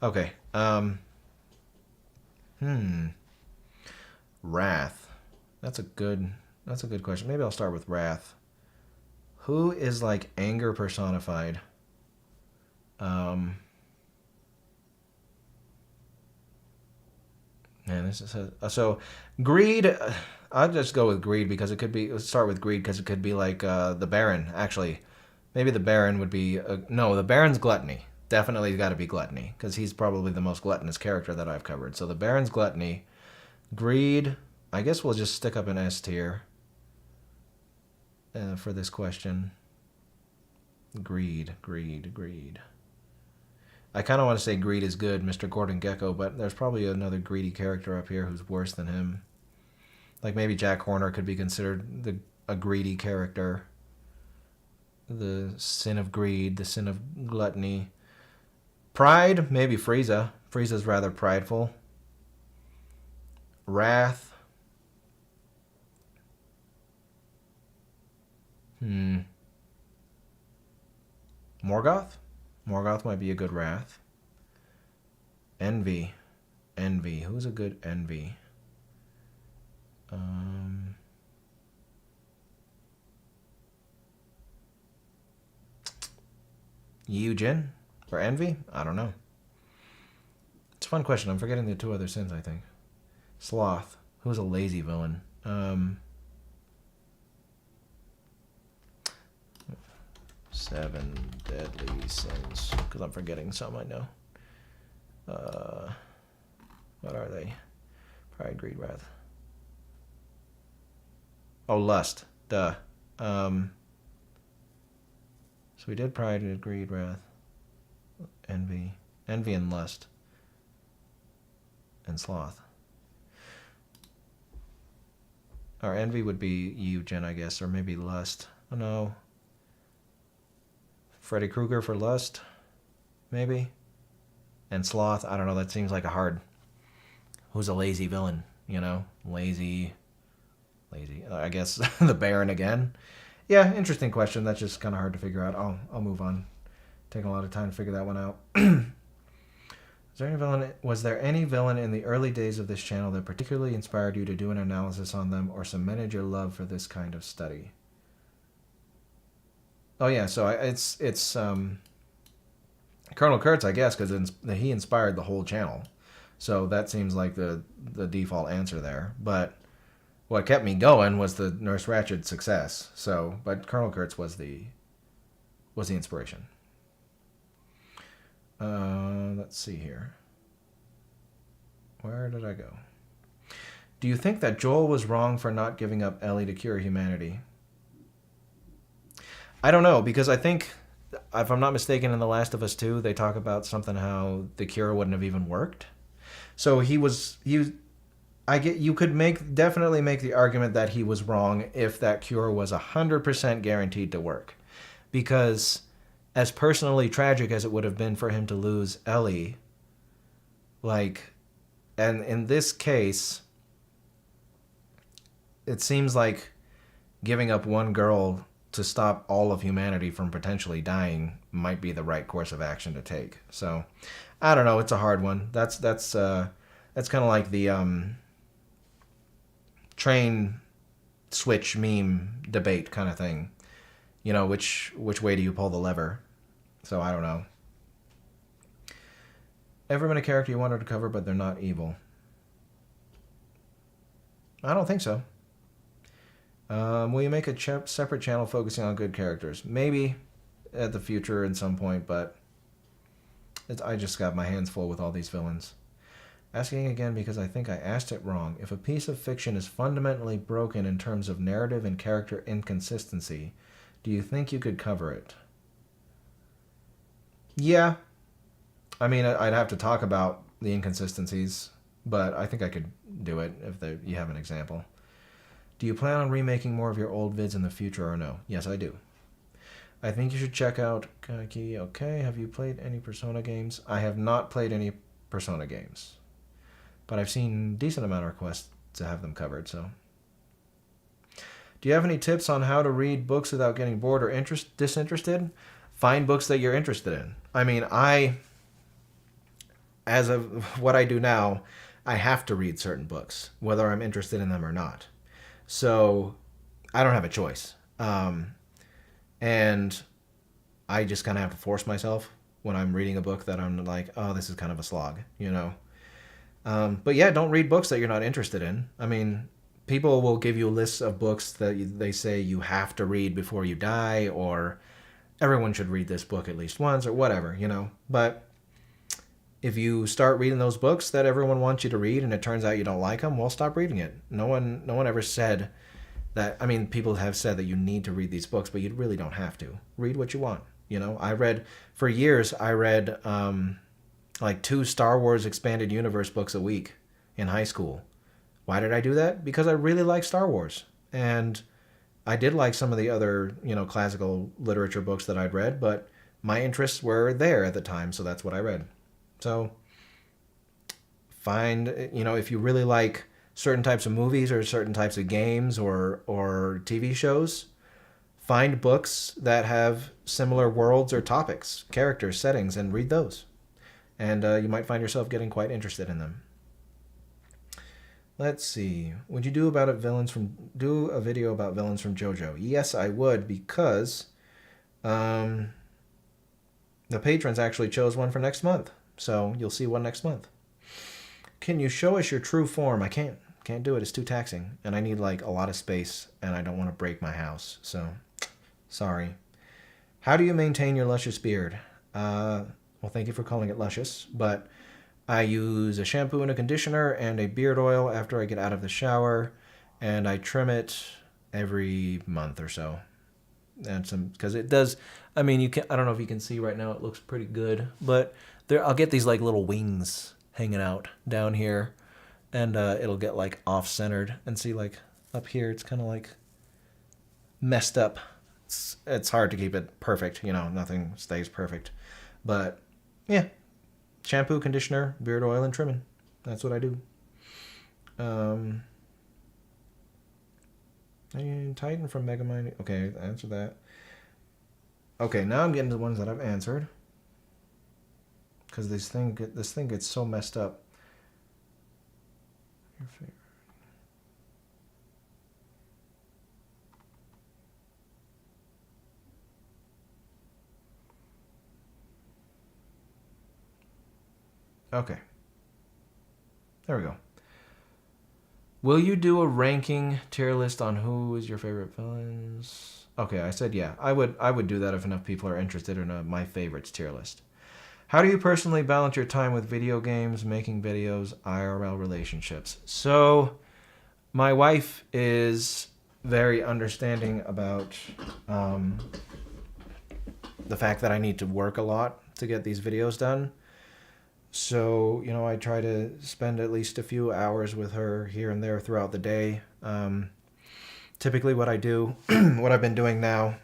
Okay. Wrath. That's a good question. Maybe I'll start with wrath. Who is like anger personified? Man, this is so greed. I'll just go with greed because it could be. Let's start with greed because it could be like the Baron. Actually, Maybe the Baron would be... no, the Baron's gluttony. Definitely got to be gluttony, because he's probably the most gluttonous character that I've covered. So the Baron's gluttony. Greed, I guess we'll just stick up an S tier for this question. Greed, greed, greed. I kind of want to say greed is good, Mr. Gordon Gekko, but there's probably another greedy character up here who's worse than him. Like maybe Jack Horner could be considered a greedy character. The sin of greed, the sin of gluttony. Pride, maybe Frieza. Frieza's rather prideful. Wrath. Morgoth? Morgoth might be a good wrath. Envy. Envy. Who's a good envy? Yujin for envy? I don't know. It's a fun question. I'm forgetting the two other sins, I think. Sloth. Who's a lazy villain? 7 deadly sins. Because I'm forgetting some, I know. What are they? Pride, greed, wrath. Oh, lust. Duh. So we did pride, we did greed, wrath, envy. Envy and lust. And sloth. Or envy would be Eugen, I guess, or maybe lust. Oh no. Freddy Krueger for lust, maybe. And sloth, I don't know, that seems like a hard... Who's a lazy villain, you know? Lazy. I guess the Baron again. Yeah, interesting question. That's just kind of hard to figure out. I'll move on. Taking a lot of time to figure that one out. Was there any villain in the early days of this channel that particularly inspired you to do an analysis on them or cemented your love for this kind of study? Oh yeah, so it's Colonel Kurtz, I guess, because he inspired the whole channel. So that seems like the default answer there. But what kept me going was the Nurse Ratched success. So, but Colonel Kurtz was the inspiration. Let's see here. Where did I go? Do you think that Joel was wrong for not giving up Ellie to cure humanity? I don't know, because I think, if I'm not mistaken, in The Last of Us 2, they talk about something how the cure wouldn't have even worked. So you could definitely make the argument that he was wrong if that cure was 100% guaranteed to work. Because as personally tragic as it would have been for him to lose Ellie, and in this case, it seems like giving up one girl to stop all of humanity from potentially dying might be the right course of action to take. So, I don't know. It's a hard one. That's kind of like the train switch meme debate kind of thing. You know, which way do you pull the lever? So I don't know. Ever been a character you wanted to cover, but they're not evil? I don't think so. Will you make a separate channel focusing on good characters? Maybe at the future at some point, but I just got my hands full with all these villains. Asking again because I think I asked it wrong. If a piece of fiction is fundamentally broken in terms of narrative and character inconsistency, do you think you could cover it? Yeah. I mean, I'd have to talk about the inconsistencies, but I think I could do it if you have an example. Do you plan on remaking more of your old vids in the future or no? Yes, I do. I think you should check out Kaki. Okay, have you played any Persona games? I have not played any Persona games, but I've seen a decent amount of requests to have them covered, so. Do you have any tips on how to read books without getting bored or disinterested? Find books that you're interested in. I mean, as of what I do now, I have to read certain books, whether I'm interested in them or not. So I don't have a choice. And I just kind of have to force myself when I'm reading a book that I'm like, oh, this is kind of a slog, you know? But yeah, don't read books that you're not interested in. I mean, people will give you lists of books that they say you have to read before you die, or everyone should read this book at least once or whatever, you know. But if you start reading those books that everyone wants you to read and it turns out you don't like them, well, stop reading it. No one ever said that. I mean, people have said that you need to read these books, but you really don't have to. Read what you want. You know, for years, I read like 2 Star Wars Expanded Universe books a week in high school. Why did I do that? Because I really like Star Wars. And I did like some of the other, you know, classical literature books that I'd read, but my interests were there at the time, so that's what I read. So find, you know, if you really like certain types of movies or certain types of games or TV shows, find books that have similar worlds or topics, characters, settings, and read those. And you might find yourself getting quite interested in them. Let's see. Would you do a video about villains from JoJo? Yes, I would, because the patrons actually chose one for next month. So you'll see one next month. Can you show us your true form? I can't do it. It's too taxing. And I need like a lot of space and I don't want to break my house. So sorry. How do you maintain your luscious beard? Well, thank you for calling it luscious, but I use a shampoo and a conditioner and a beard oil after I get out of the shower, and I trim it every month or so. And because it does, I mean, I don't know if you can see right now, it looks pretty good, but I'll get these like little wings hanging out down here, and it'll get like off-centered, and see like up here, it's kind of like messed up. It's hard to keep it perfect, you know, nothing stays perfect, but yeah. Shampoo, conditioner, beard oil, and trimming. That's what I do. Titan from Megamind. Okay, answer that. Okay, now I'm getting to the ones that I've answered. Because this thing gets so messed up. Your favorite. Okay. There we go. Will you do a ranking tier list on who is your favorite villains? Okay, I said yeah. I would do that if enough people are interested in my favorites tier list. How do you personally balance your time with video games, making videos, IRL relationships? So, my wife is very understanding about the fact that I need to work a lot to get these videos done. So, you know, I try to spend at least a few hours with her here and there throughout the day. Typically what I do, what I've been doing now,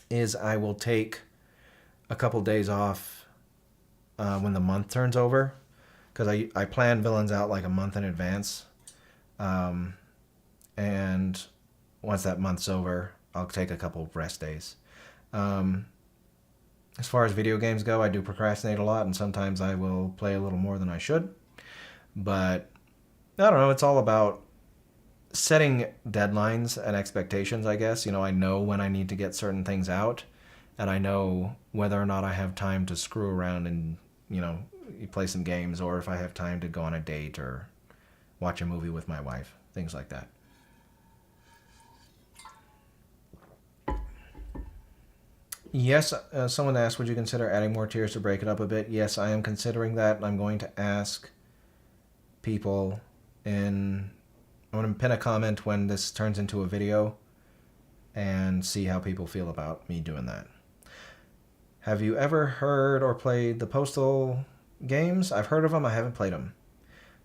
is I will take a couple days off when the month turns over. Because I plan villains out like a month in advance. And once that month's over, I'll take a couple rest days. As far as video games go, I do procrastinate a lot, and sometimes I will play a little more than I should. But, I don't know, it's all about setting deadlines and expectations, I guess. You know, I know when I need to get certain things out, and I know whether or not I have time to screw around and, you know, play some games, or if I have time to go on a date or watch a movie with my wife, things like that. Yes, someone asked, would you consider adding more tiers to break it up a bit? Yes, I am considering that. I'm going to ask people I'm going to pin a comment when this turns into a video and see how people feel about me doing that. Have you ever heard or played the Postal games? I've heard of them. I haven't played them.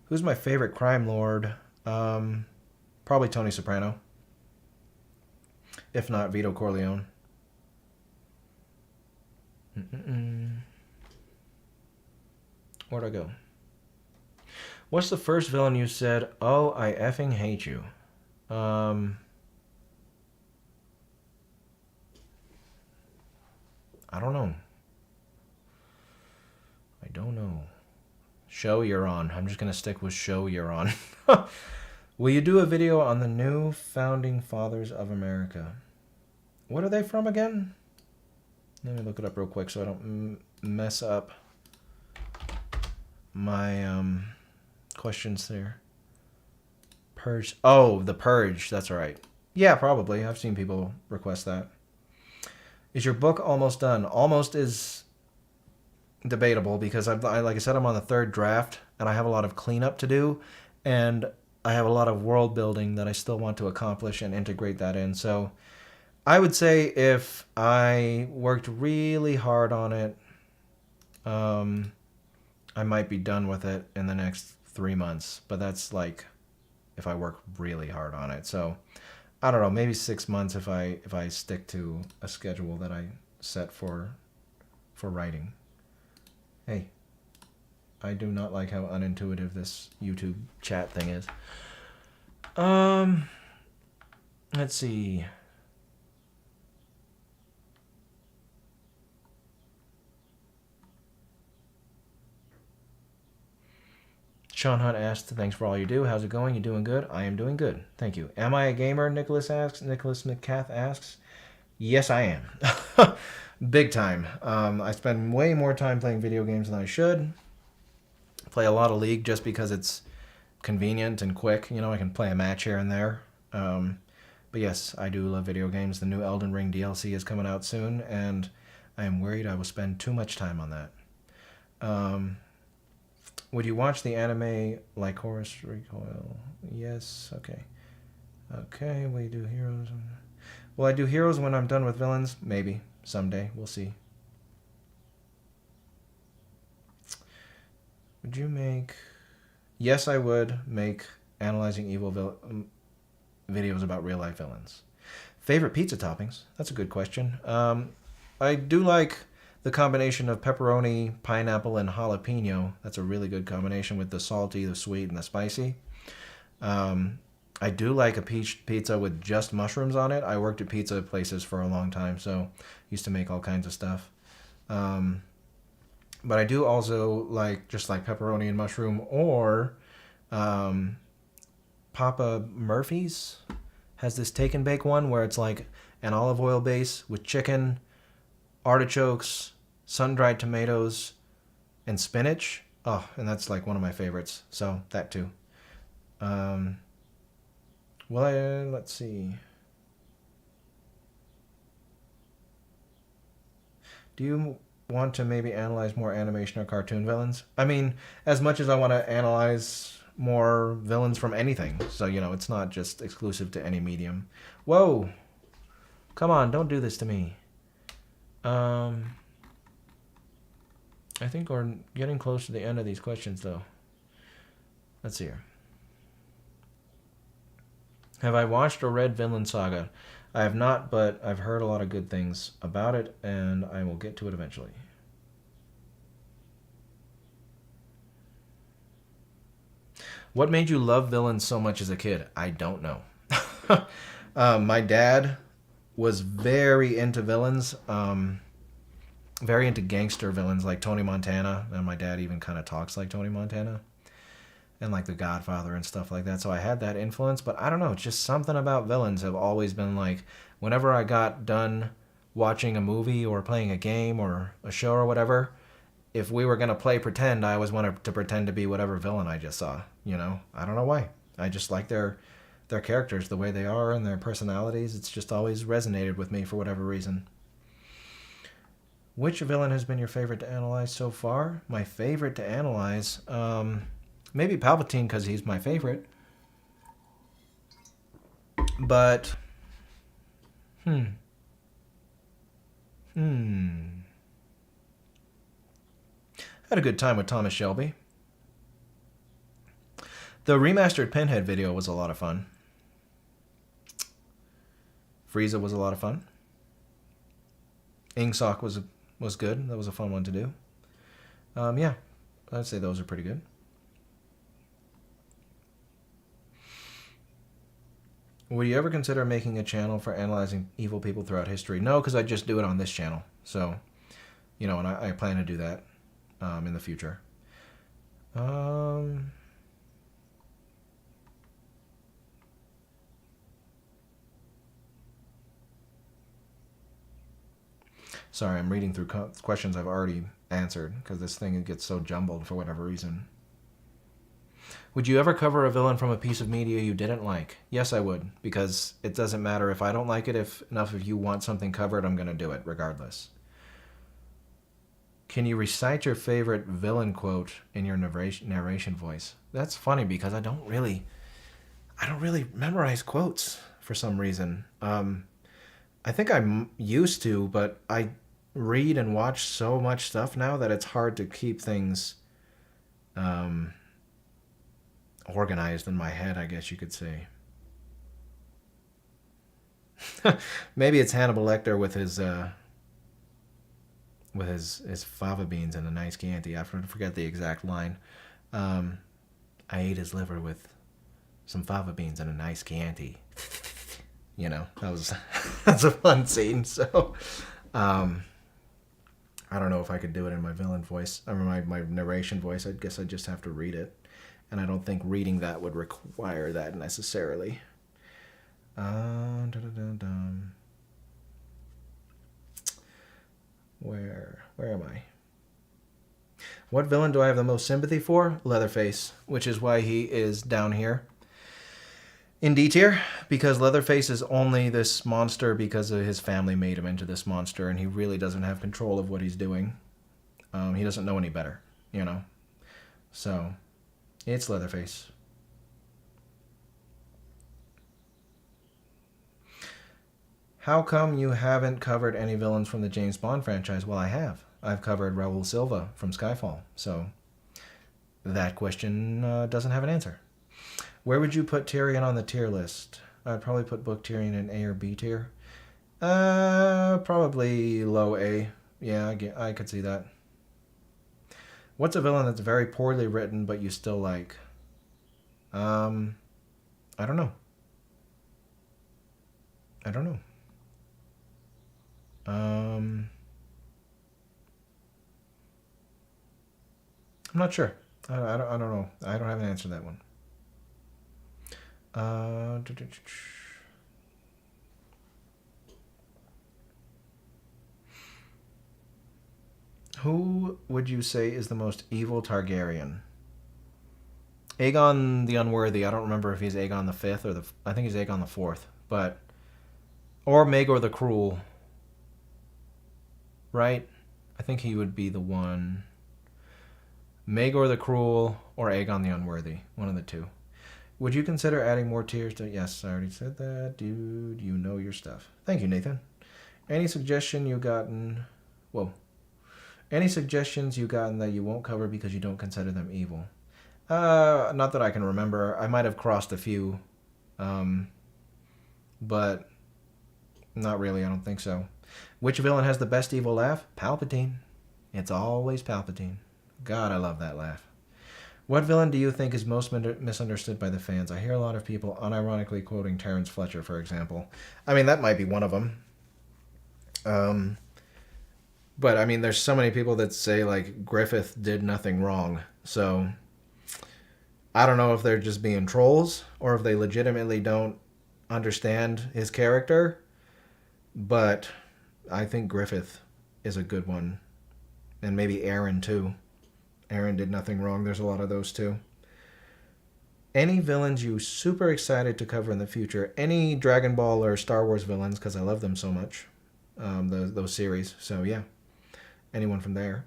Who's my favorite crime lord? Probably Tony Soprano. If not, Vito Corleone. Where'd I go? What's the first villain you said, oh, I effing hate you? I don't know. I don't know. Show you're on. I'm just going to stick with show you're on. Will you do a video on the new Founding Fathers of America? What are they from again? Let me look it up real quick so I don't mess up my questions there. Purge. Oh, The Purge. That's right. Yeah, probably. I've seen people request that. Is your book almost done? Almost is debatable because like I said, I'm on the third draft and I have a lot of cleanup to do, and I have a lot of world building that I still want to accomplish and integrate that in. So I would say if I worked really hard on it, I might be done with it in the next 3 months. But that's like if I work really hard on it. So I don't know, maybe 6 months if I stick to a schedule that I set for writing. Hey, I do not like how unintuitive this YouTube chat thing is. Let's see. Sean Hunt asked, thanks for all you do. How's it going? You doing good? I am doing good. Thank you. Am I a gamer? Nicholas asks. Nicholas McCath asks. Yes, I am. Big time. I spend way more time playing video games than I should. Play a lot of League just because it's convenient and quick. You know, I can play a match here and there. But yes, I do love video games. The new Elden Ring DLC is coming out soon, and I am worried I will spend too much time on that. Would you watch the anime like Horus Recoil? Yes. Okay. Okay, we do heroes. Will I do heroes when I'm done with villains? Maybe. Someday. We'll see. Would you make... Yes, I would make analyzing evil videos about real-life villains. Favorite pizza toppings? That's a good question. I do like the combination of pepperoni, pineapple, and jalapeno. That's a really good combination with the salty, the sweet, and the spicy. I do like a peach pizza with just mushrooms on it. I worked at pizza places for a long time, so used to make all kinds of stuff. But I do also like just like pepperoni and mushroom, or Papa Murphy's has this take and bake one where it's like an olive oil base with chicken, artichokes, sun-dried tomatoes, and spinach. Oh, and that's like one of my favorites. So that too. Let's see. Do you want to maybe analyze more animation or cartoon villains? I mean, as much as I want to analyze more villains from anything. So, you know, it's not just exclusive to any medium. Whoa! Come on, don't do this to me. I think we're getting close to the end of these questions, though. Let's see here. Have I watched or read Vinland Saga? I have not, but I've heard a lot of good things about it, and I will get to it eventually. What made you love villains so much as a kid? I don't know. My dad was very into villains, very into gangster villains like Tony Montana, and my dad even kind of talks like Tony Montana, and like The Godfather and stuff like that. So I had that influence, but I don't know, it's just something about villains have always been like, whenever I got done watching a movie or playing a game or a show or whatever, if we were going to play pretend, I always wanted to pretend to be whatever villain I just saw, you know? I don't know why. I just like their characters, the way they are, and their personalities. It's just always resonated with me for whatever reason. Which villain has been your favorite to analyze so far? My favorite to analyze? Maybe Palpatine, because he's my favorite. But... Had a good time with Thomas Shelby. The remastered Pinhead video was a lot of fun. Frieza was a lot of fun. Ingsoc was good. That was a fun one to do. Yeah, I'd say those are pretty good. Would you ever consider making a channel for analyzing evil people throughout history? No, because I just do it on this channel. So, you know, and I plan to do that in the future. Sorry, I'm reading through questions I've already answered because this thing gets so jumbled for whatever reason. Would you ever cover a villain from a piece of media you didn't like? Yes, I would, because it doesn't matter if I don't like it. If enough of you want something covered, I'm going to do it regardless. Can you recite your favorite villain quote in your narration voice? That's funny because I don't really memorize quotes for some reason. I think I'm used to, but I read and watch so much stuff now that it's hard to keep things organized in my head, I guess you could say. Maybe it's Hannibal Lecter with his fava beans and a nice Chianti. I forget the exact line. I ate his liver with some fava beans and a nice Chianti. You know, that's a fun scene. So, I don't know if I could do it in my villain voice. I mean, my narration voice. I guess I'd just have to read it. And I don't think reading that would require that necessarily. Where am I? What villain do I have the most sympathy for? Leatherface, which is why he is down here in D tier, because Leatherface is only this monster because of his family made him into this monster, and he really doesn't have control of what he's doing. He doesn't know any better, you know. So, it's Leatherface. How come you haven't covered any villains from the James Bond franchise? Well, I have. I've covered Raul Silva from Skyfall, so that question doesn't have an answer. Where would you put Tyrion on the tier list? I'd probably put Book Tyrion in A or B tier. Probably low A. Yeah, I could see that. What's a villain that's very poorly written but you still like? I don't know. I'm not sure. I don't know. I don't have an answer to that one. Who would you say is the most evil Targaryen? Aegon the Unworthy. I don't remember if he's Aegon the Fifth or I think he's Aegon the Fourth, but or Maegor the Cruel. Right? I think he would be the one. Maegor the Cruel or Aegon the Unworthy. One of the two. Would you consider adding more tiers to... Yes, I already said that. Dude, you know your stuff. Thank you, Nathan. Any suggestion you gotten... Whoa. Any suggestions you gotten that you won't cover because you don't consider them evil? Not that I can remember. I might have crossed a few. But not really, I don't think so. Which villain has the best evil laugh? Palpatine. It's always Palpatine. God, I love that laugh. What villain do you think is most misunderstood by the fans? I hear a lot of people unironically quoting Terrence Fletcher, for example. I mean, that might be one of them. But, I mean, there's so many people that say, like, Griffith did nothing wrong. So, I don't know if they're just being trolls or if they legitimately don't understand his character. But I think Griffith is a good one. And maybe Aaron, too. Aaron did nothing wrong. There's a lot of those, too. Any villains you super excited to cover in the future? Any Dragon Ball or Star Wars villains, because I love them so much. Those series. So, yeah. Anyone from there.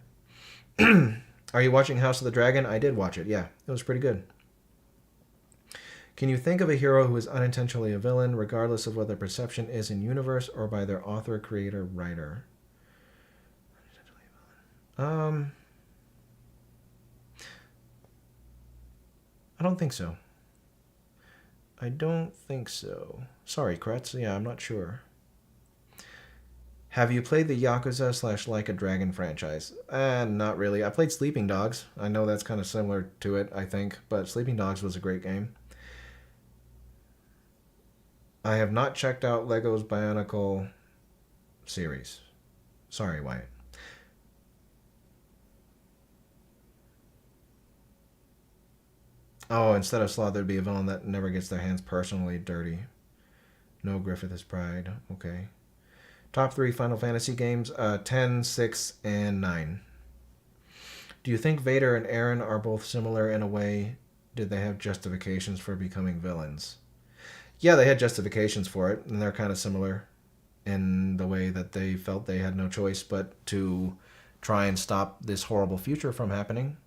Are you watching House of the Dragon? I did watch it, yeah. It was pretty good. Can you think of a hero who is unintentionally a villain, regardless of what their perception is in universe or by their author, creator, writer? I don't think so. Sorry, Kretz. Yeah, I'm not sure. Have you played the Yakuza / Like a Dragon franchise? Not really. I played Sleeping Dogs. I know that's kind of similar to it, I think, but Sleeping Dogs was a great game. I have not checked out Lego's Bionicle series. Sorry, Wyatt. Oh, instead of Sloth, there'd be a villain that never gets their hands personally dirty. No Griffith is Pride. Okay. Top 3 Final Fantasy games, 10, 6, and 9. Do you think Vader and Aaron are both similar in a way did they have justifications for becoming villains? Yeah, they had justifications for it, and they're kind of similar in the way that they felt they had no choice but to try and stop this horrible future from happening.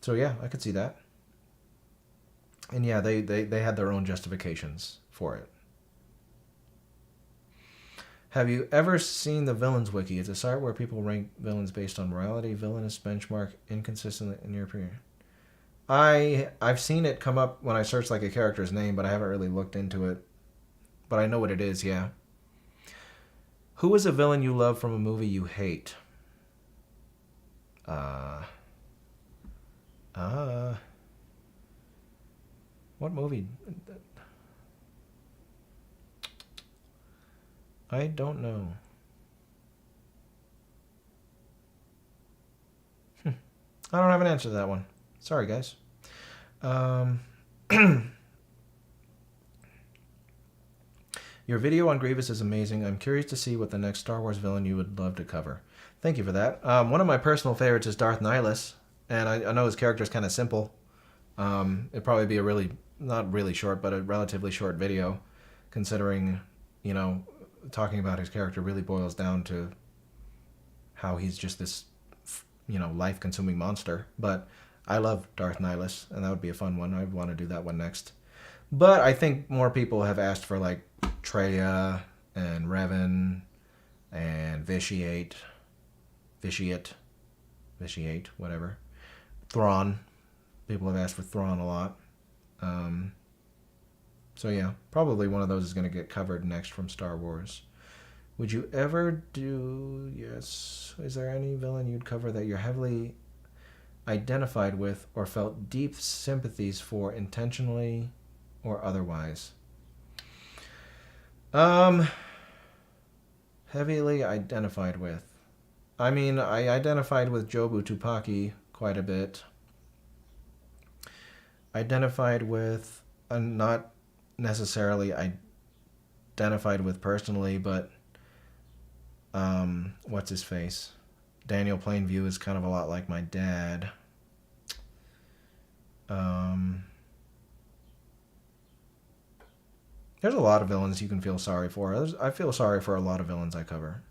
So yeah, I could see that. And yeah, they had their own justifications for it. Have you ever seen the Villains Wiki? It's a site where people rank villains based on morality, villainous benchmark, inconsistent in your opinion. I've seen it come up when I search like a character's name, but I haven't really looked into it. But I know what it is, yeah. Who is a villain you love from a movie you hate? What movie? I don't know. I don't have an answer to that one. Sorry, guys. Your video on Grievous is amazing. I'm curious to see what the next Star Wars villain you would love to cover. Thank you for that. One of my personal favorites is Darth Nihilus, and I know his character is kind of simple. It'd probably be a really, not really short, but a relatively short video, considering, you know, talking about his character really boils down to how he's just this, you know, life-consuming monster. But I love Darth Nihilus, and that would be a fun one. I'd want to do that one next. But I think more people have asked for, like, Traya and Revan and Vitiate, whatever. Thrawn. People have asked for Thrawn a lot. So yeah, probably one of those is going to get covered next from Star Wars. Would you ever do... Yes. Is there any villain you'd cover that you're heavily identified with or felt deep sympathies for intentionally or otherwise? Heavily identified with. I mean, I identified with Jobu Tupaki quite a bit. Identified with, not necessarily identified with personally, but what's his face? Daniel Plainview is kind of a lot like my dad. There's a lot of villains you can feel sorry for. I feel sorry for a lot of villains I cover.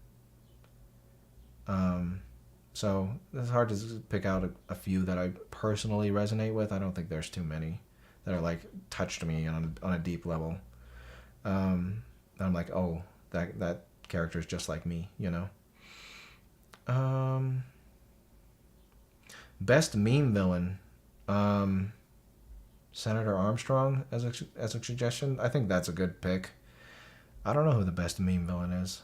So it's hard to pick out a few that I personally resonate with. I don't think there's too many that are like touched me on a deep level. I'm like, oh, that character is just like me, you know. Best meme villain, Senator Armstrong as a suggestion. I think that's a good pick. I don't know who the best meme villain is.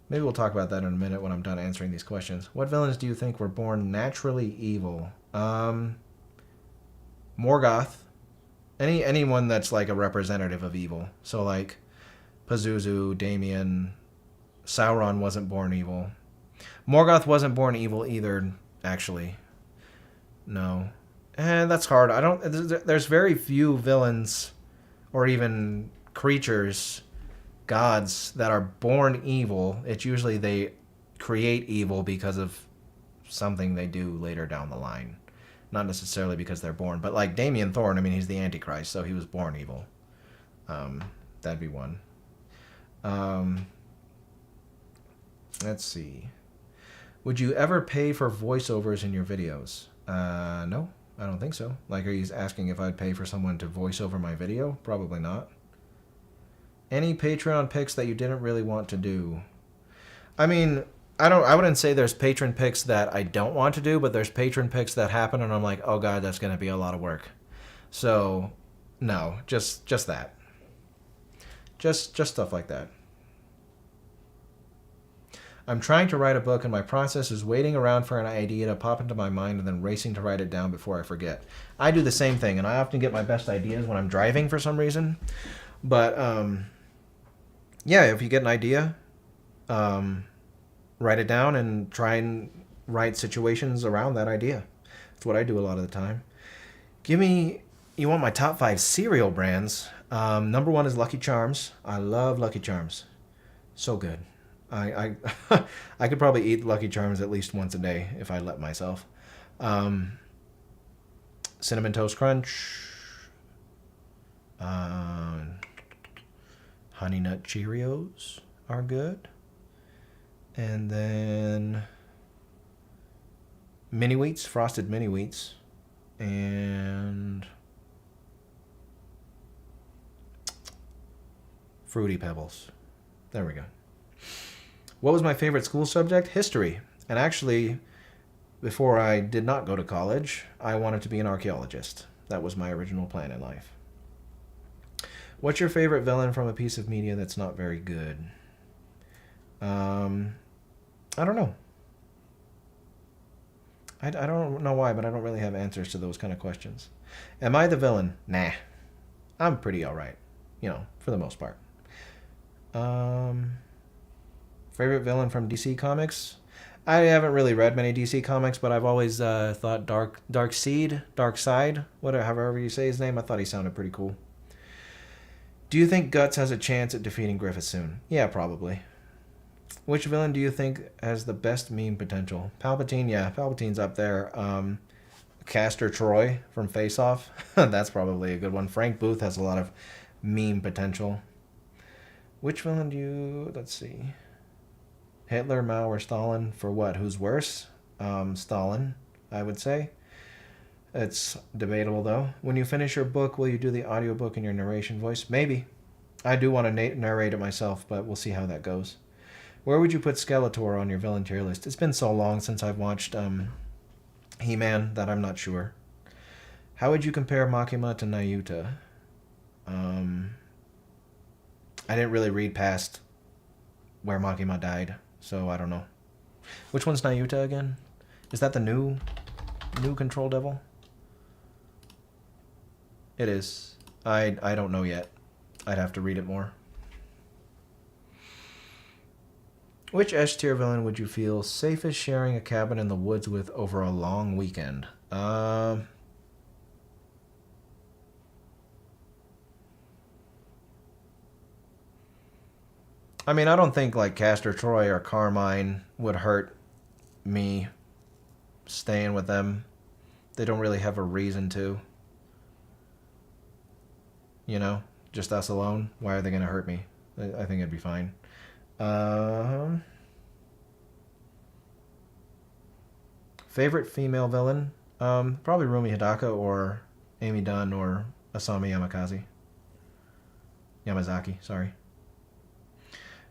Maybe we'll talk about that in a minute when I'm done answering these questions. What villains do you think were born naturally evil? Morgoth. Anyone that's like a representative of evil. So like Pazuzu, Damien, Sauron wasn't born evil. Morgoth wasn't born evil either, actually. No. And that's hard. There's very few villains or even creatures, gods, that are born evil. It's usually they create evil because of something they do later down the line. Not necessarily because they're born. But like Damien Thorne, I mean, he's the Antichrist, so he was born evil. That'd be one. Let's see. Would you ever pay for voiceovers in your videos? No, I don't think so. Like, are you asking if I'd pay for someone to voice over my video? Probably not. Any Patreon picks that you didn't really want to do? I mean, I wouldn't say there's patron picks that I don't want to do, but there's patron picks that happen and I'm like, oh god, that's going to be a lot of work. So, no, just that. Just stuff like that. I'm trying to write a book and my process is waiting around for an idea to pop into my mind and then racing to write it down before I forget. I do the same thing, and I often get my best ideas when I'm driving for some reason. But, yeah, if you get an idea, write it down and try and write situations around that idea. That's what I do a lot of the time. You want my top 5 cereal brands? Number 1 is Lucky Charms. I love Lucky Charms. So good. I could probably eat Lucky Charms at least once a day if I let myself. Cinnamon Toast Crunch, Honey Nut Cheerios are good. And then mini wheats, frosted mini wheats, and Fruity Pebbles. There we go. What was my favorite school subject? History. And actually, before I did not go to college, I wanted to be an archaeologist. That was my original plan in life. What's your favorite villain from a piece of media that's not very good? I don't know. I don't know why, but I don't really have answers to those kind of questions. Am I the villain? Nah. I'm pretty alright. You know, for the most part. Favorite villain from DC Comics? I haven't really read many DC comics, but I've always thought Darkseid, whatever, however you say his name, I thought he sounded pretty cool. Do you think Guts has a chance at defeating Griffith soon? Yeah, probably. Which villain do you think has the best meme potential? Palpatine, yeah, Palpatine's up there. Castor Troy from Face Off, that's probably a good one. Frank Booth has a lot of meme potential. Which villain do you... Let's see. Hitler, Mao, or Stalin? For what? Who's worse? Stalin, I would say. It's debatable, though. When you finish your book, will you do the audiobook in your narration voice? Maybe. I do want to narrate it myself, but we'll see how that goes. Where would you put Skeletor on your villain tier list? It's been so long since I've watched He-Man that I'm not sure. How would you compare Makima to Nayuta? I didn't really read past where Makima died, so I don't know. Which one's Nayuta again? Is that the new Control Devil? It is. I don't know yet. I'd have to read it more. Which S tier villain would you feel safest sharing a cabin in the woods with over a long weekend? I mean, I don't think like Castor Troy or Carmine would hurt me staying with them. They don't really have a reason to. You know, just us alone. Why are they going to hurt me? I think it'd be fine. Favorite female villain? Probably Rumi Hidaka or Amy Dunn or Asami Yamazaki, sorry.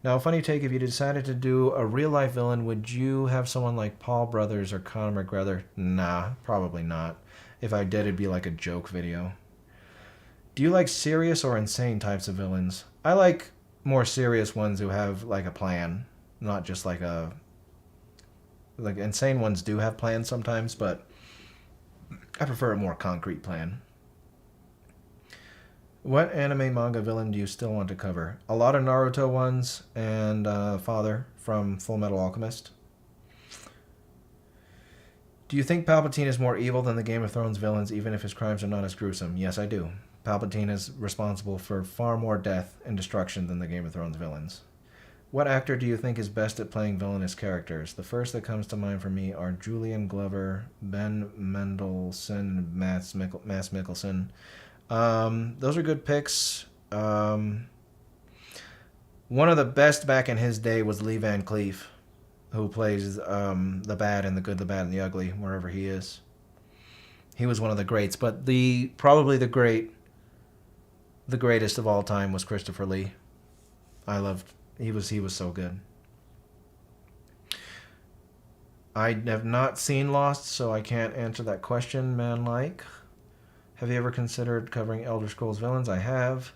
Now, funny take, if you decided to do a real-life villain, would you have someone like Paul Brothers or Conor McGregor? Nah, probably not. If I did, it'd be like a joke video. Do you like serious or insane types of villains? I like more serious ones who have like a plan, not just like a... Like insane ones do have plans sometimes, but I prefer a more concrete plan. What anime manga villain do you still want to cover? A lot of Naruto ones and Father from Full Metal Alchemist. Do you think Palpatine is more evil than the Game of Thrones villains, even if his crimes are not as gruesome? Yes, I do. Palpatine is responsible for far more death and destruction than the Game of Thrones villains. What actor do you think is best at playing villainous characters? The first that comes to mind for me are Julian Glover, Ben Mendelsohn, Mads Mikkelsen. Those are good picks. One of the best back in his day was Lee Van Cleef, who plays the bad and the good, the bad and the ugly, wherever he is. He was one of the greats, but probably the greatest of all time was Christopher Lee. He was so good. I have not seen Lost, so I can't answer that question, man-like. Have you ever considered covering Elder Scrolls villains? I have.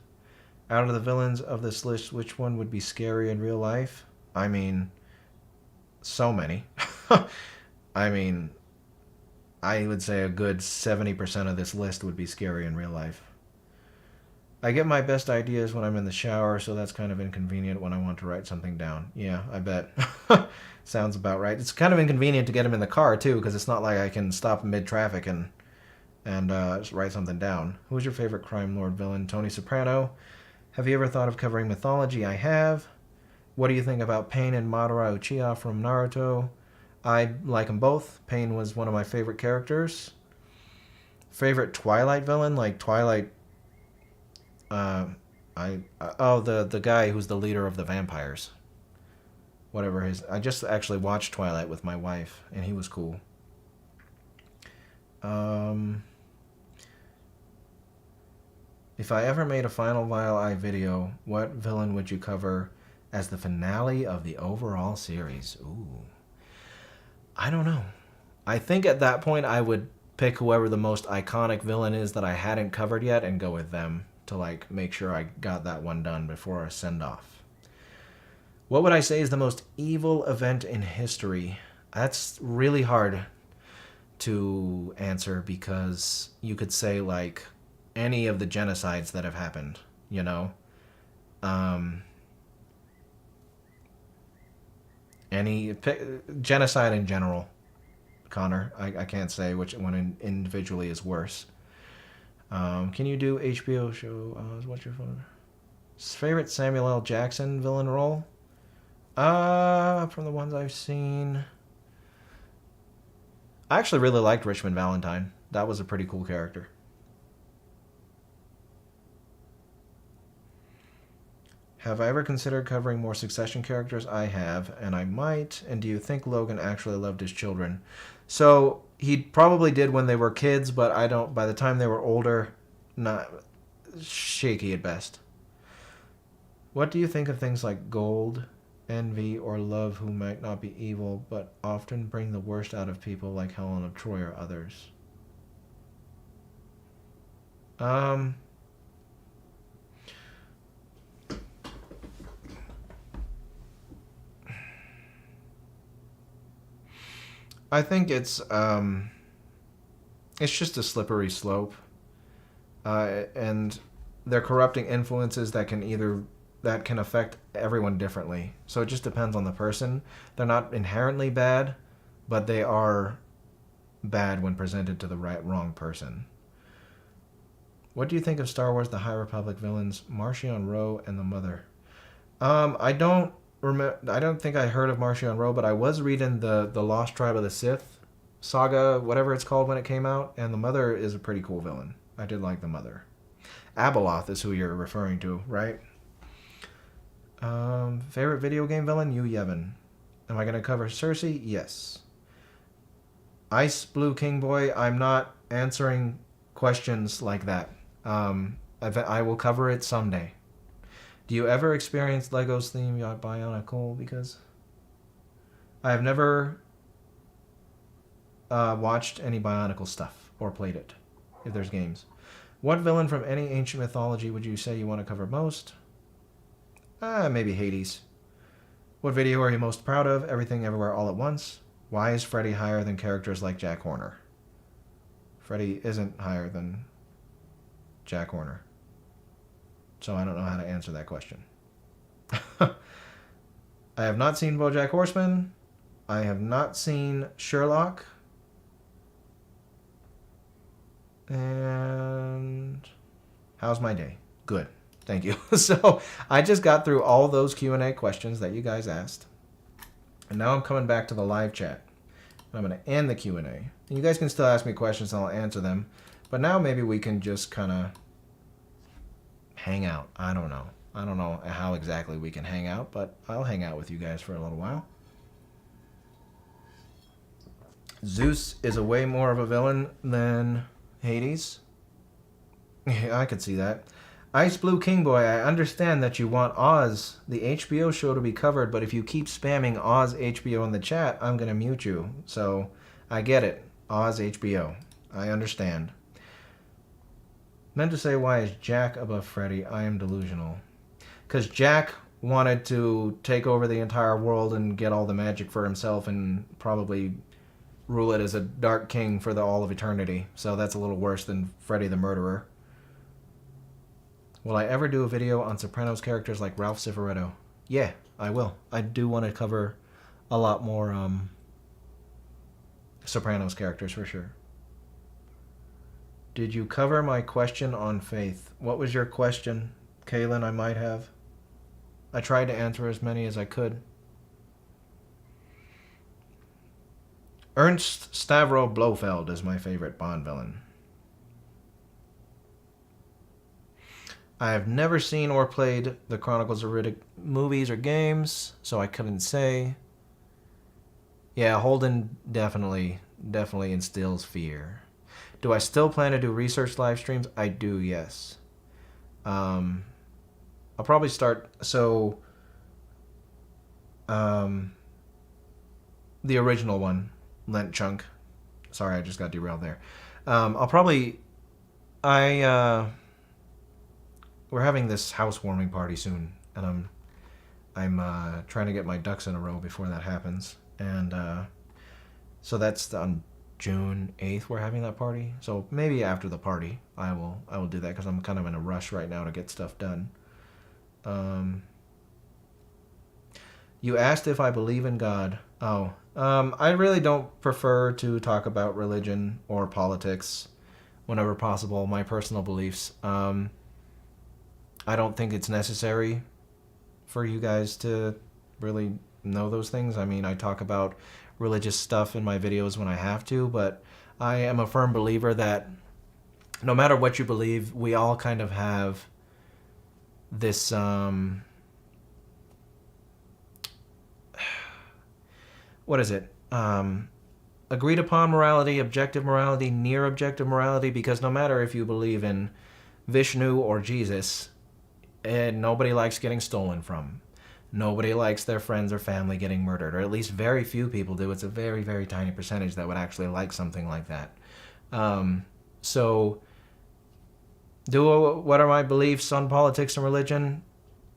Out of the villains of this list, which one would be scary in real life? I mean, so many. I mean, I would say a good 70% of this list would be scary in real life. I get my best ideas when I'm in the shower, so that's kind of inconvenient when I want to write something down. Yeah, I bet. Sounds about right. It's kind of inconvenient to get them in the car, too, because it's not like I can stop mid-traffic and just write something down. Who's your favorite crime lord villain? Tony Soprano. Have you ever thought of covering mythology? I have. What do you think about Pain and Madara Uchiha from Naruto? I like them both. Pain was one of my favorite characters. favorite Twilight villain, like Twilight. The guy who's the leader of the vampires. Whatever his. I just actually watched Twilight with my wife, and he was cool. If I ever made a Final Vile Eye video, what villain would you cover as the finale of the overall series? Ooh. I don't know. I think at that point I would pick whoever the most iconic villain is that I hadn't covered yet and go with them to like make sure I got that one done before a send-off. What would I say is the most evil event in history? That's really hard to answer because you could say like any of the genocides that have happened, you know? Genocide in general, Connor. I can't say which one individually is worse. Can you do HBO show? What's your favorite Samuel L. Jackson villain role? From the ones I've seen, I actually really liked Richmond Valentine. That was a pretty cool character. Have I ever considered covering more Succession characters? I have, and I might. And do you think Logan actually loved his children? So he probably did when they were kids, but I don't. By the time they were older, not shaky at best. What do you think of things like gold, envy, or love who might not be evil, but often bring the worst out of people like Helen of Troy or others? I think it's just a slippery slope, and they're corrupting influences that can affect everyone differently. So it just depends on the person. They're not inherently bad, but they are bad when presented to the wrong person. What do you think of Star Wars: The High Republic villains, Marchion Ro and the Mother? I don't think I heard of Marchion Ro, but I was reading the Lost Tribe of the Sith saga, whatever it's called when it came out, and the Mother is a pretty cool villain. I did like the Mother. Abeloth is who you're referring to, right? Favorite video game villain? Yu Yevon. Am I going to cover Cersei? Yes. Ice Blue King Boy, I'm not answering questions like that. I will cover it someday. Do you ever experience Lego's theme yacht Bionicle? Because I have never watched any Bionicle stuff or played it, if there's games. What villain from any ancient mythology would you say you want to cover most? Maybe Hades. What video are you most proud of? Everything Everywhere All at Once. Why is Freddy higher than characters like Jack Horner? Freddy isn't higher than Jack Horner. So I don't know how to answer that question. I have not seen BoJack Horseman. I have not seen Sherlock. And how's my day? Good. Thank you. So I just got through all those Q&A questions that you guys asked. And now I'm coming back to the live chat. I'm going to end the Q&A. And you guys can still ask me questions and I'll answer them. But now maybe we can just kind of hang out. I don't know how exactly we can hang out, but I'll hang out with you guys for a little while. Zeus is a way more of a villain than Hades. Yeah, I could see that. Ice Blue King Boy, I understand that you want Oz, the HBO show, to be covered, but if you keep spamming Oz HBO in the chat, I'm going to mute you. So, I get it. Oz HBO. I understand. Meant to say, why is Jack above Freddy? I am delusional. Because Jack wanted to take over the entire world and get all the magic for himself and probably rule it as a dark king for all of eternity. So that's a little worse than Freddy the Murderer. Will I ever do a video on Sopranos characters like Ralph Cifaretto? Yeah, I will. I do want to cover a lot more Sopranos characters for sure. Did you cover my question on faith? What was your question, Kaylin? I might have. I tried to answer as many as I could. Ernst Stavro Blofeld is my favorite Bond villain. I have never seen or played the Chronicles of Riddick movies or games, so I couldn't say. Yeah, Holden definitely instills fear. Do I still plan to do research live streams? I do, yes. I'll probably start. So, the original one, Lent Chunk. Sorry, I just got derailed there. I'll probably. We're having this housewarming party soon, and I'm trying to get my ducks in a row before that happens. And so that's on June 8th. We're having that party. So maybe after the party, I will do that because I'm kind of in a rush right now to get stuff done. You asked if I believe in God. Oh, I really don't prefer to talk about religion or politics whenever possible. My personal beliefs. I don't think it's necessary for you guys to really know those things. I mean, I talk about religious stuff in my videos when I have to, but I am a firm believer that no matter what you believe, we all kind of have this what is it? Agreed upon morality, objective morality, near objective morality, because no matter if you believe in Vishnu or Jesus, and nobody likes getting stolen from. Nobody likes their friends or family getting murdered, or at least very few people do. It's a very, very tiny percentage that would actually like something like that. So, what are my beliefs on politics and religion?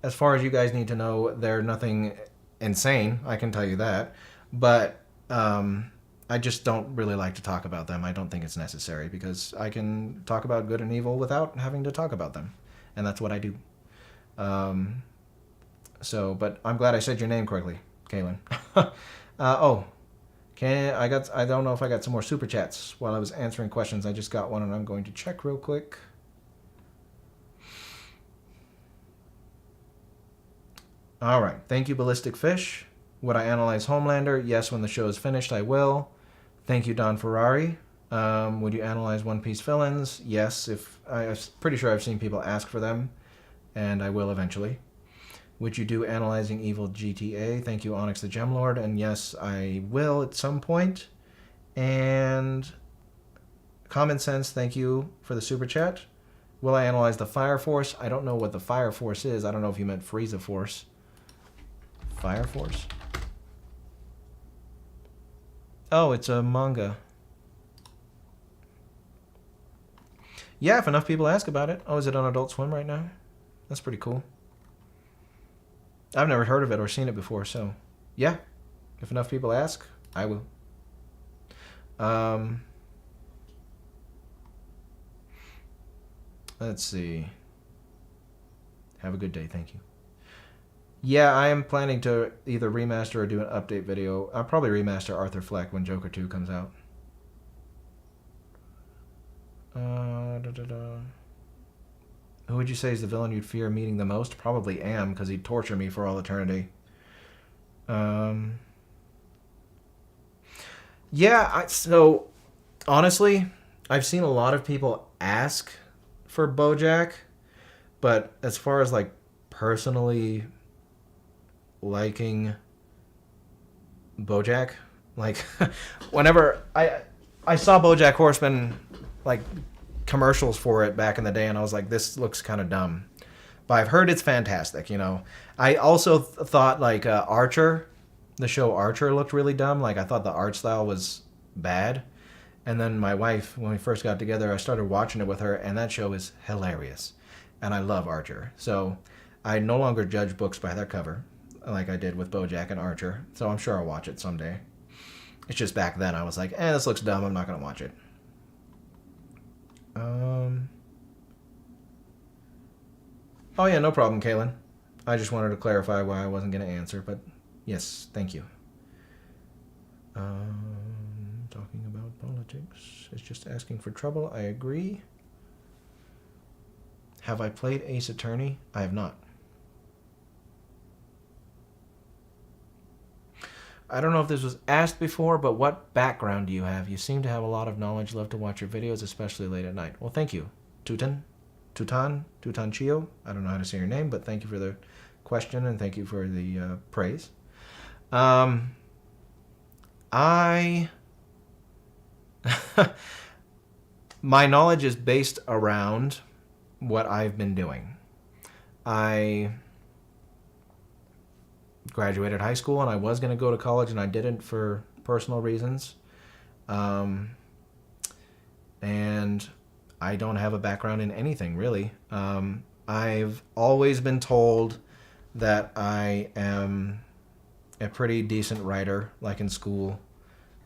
As far as you guys need to know, they're nothing insane, I can tell you that. But I just don't really like to talk about them. I don't think it's necessary, because I can talk about good and evil without having to talk about them. And that's what I do. But I'm glad I said your name correctly, Kaylin. I don't know if I got some more super chats while I was answering questions. I just got one, and I'm going to check real quick. All right. Thank you, Ballistic Fish. Would I analyze Homelander? Yes, when the show is finished, I will. Thank you, Don Ferrari. Would you analyze One Piece villains? Yes, I'm pretty sure I've seen people ask for them, and I will eventually. Would you do analyzing evil GTA? Thank you, Onyx the Gemlord. And yes, I will at some point. And Common Sense, thank you for the super chat. Will I analyze the Fire Force? I don't know what the Fire Force is. I don't know if you meant Frieza Force. Fire Force? Oh, it's a manga. Yeah, if enough people ask about it. Oh, is it on Adult Swim right now? That's pretty cool. I've never heard of it or seen it before, so yeah. If enough people ask, I will. Let's see. Have a good day, thank you. Yeah, I am planning to either remaster or do an update video. I'll probably remaster Arthur Fleck when Joker 2 comes out. Who would you say is the villain you'd fear meeting the most? Probably Am, because he'd torture me for all eternity. So honestly, I've seen a lot of people ask for Bojack, but as far as like personally liking Bojack, like whenever I saw Bojack Horseman like commercials for it back in the day, and I was like, this looks kind of dumb, but I've heard it's fantastic, you know. I also thought like Archer, the show Archer, looked really dumb. Like I thought the art style was bad, and then my wife, when we first got together, I started watching it with her, and that show is hilarious, and I love Archer. So I no longer judge books by their cover like I did with Bojack and Archer, so I'm sure I'll watch it someday. It's just back then I was like, this looks dumb, I'm not gonna watch it. Oh yeah, no problem, Kaylin. I just wanted to clarify why I wasn't going to answer, but yes, thank you. Talking about politics is just asking for trouble. I agree. Have I played Ace Attorney? I have not. I don't know if this was asked before, but what background do you have? You seem to have a lot of knowledge. Love to watch your videos, especially late at night. Well, thank you, Tutin. Tutanchio. I don't know how to say your name, but thank you for the question and thank you for the praise. I my knowledge is based around what I've been doing. I graduated high school and I was going to go to college and I didn't for personal reasons. And I don't have a background in anything really. I've always been told that I am a pretty decent writer, like in school.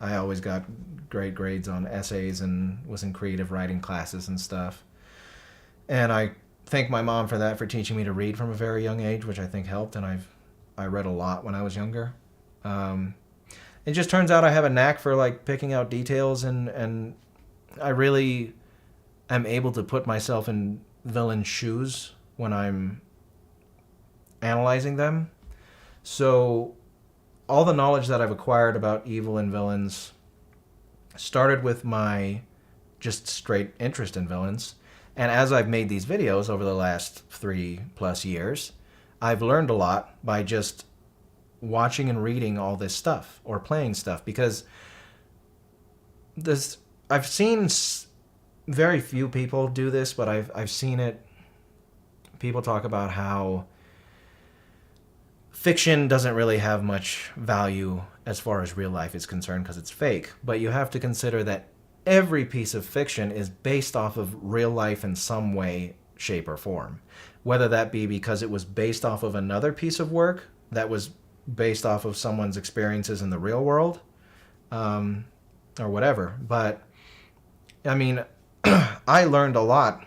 I always got great grades on essays and was in creative writing classes and stuff. And I thank my mom for that, for teaching me to read from a very young age, which I think helped. And I read a lot when I was younger. It just turns out I have a knack for like picking out details, and I really am able to put myself in villains' shoes when I'm analyzing them. So all the knowledge that I've acquired about evil and villains started with my just straight interest in villains. And as I've made these videos over the last 3+ years, I've learned a lot by just watching and reading all this stuff or playing stuff, because I've seen very few people do this, but I've seen it. People talk about how fiction doesn't really have much value as far as real life is concerned because it's fake. But you have to consider that every piece of fiction is based off of real life in some way, shape, or form. Whether that be because it was based off of another piece of work that was based off of someone's experiences in the real world, or whatever. But, I mean, I learned a lot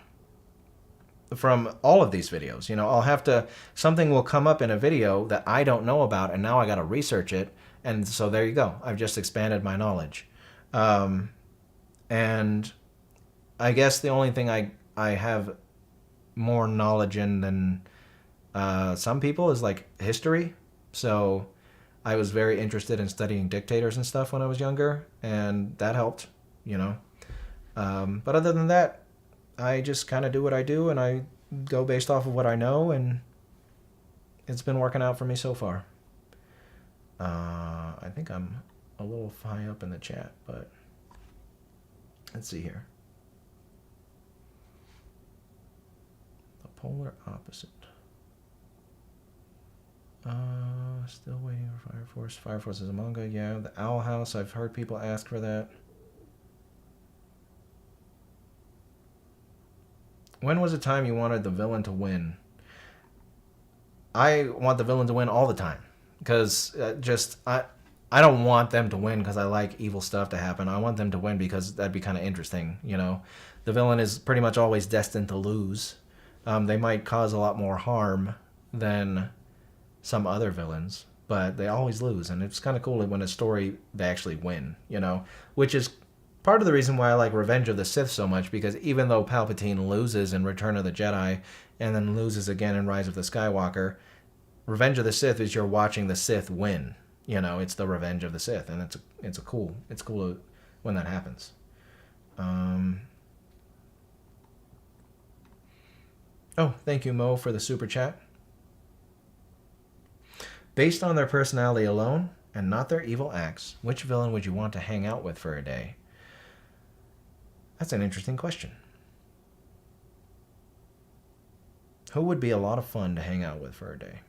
from all of these videos. You know, something will come up in a video that I don't know about, and now I got to research it. And so there you go. I've just expanded my knowledge. And I guess the only thing I have more knowledge in than some people is like history. So I was very interested in studying dictators and stuff when I was younger, and that helped, you know. But other than that, I just kind of do what I do, and I go based off of what I know, and it's been working out for me so far. I think I'm a little high up in the chat, but let's see here. The polar opposite. Still waiting for Fire Force. Fire Force is a manga, yeah. The Owl House, I've heard people ask for that. When was the time you wanted the villain to win? I want the villain to win all the time. Because I don't want them to win because I like evil stuff to happen. I want them to win because that'd be kind of interesting, you know. The villain is pretty much always destined to lose. They might cause a lot more harm than some other villains, but they always lose. And it's kind of cool when a story, they actually win, you know. Which is part of the reason why I like Revenge of the Sith so much, because even though Palpatine loses in Return of the Jedi and then loses again in Rise of the Skywalker, Revenge of the Sith is you're watching the Sith win. You know, it's the Revenge of the Sith, and it's cool when that happens. Oh, thank you, Mo, for the super chat. Based on their personality alone and not their evil acts, which villain would you want to hang out with for a day? That's an interesting question. Who would be a lot of fun to hang out with for a day?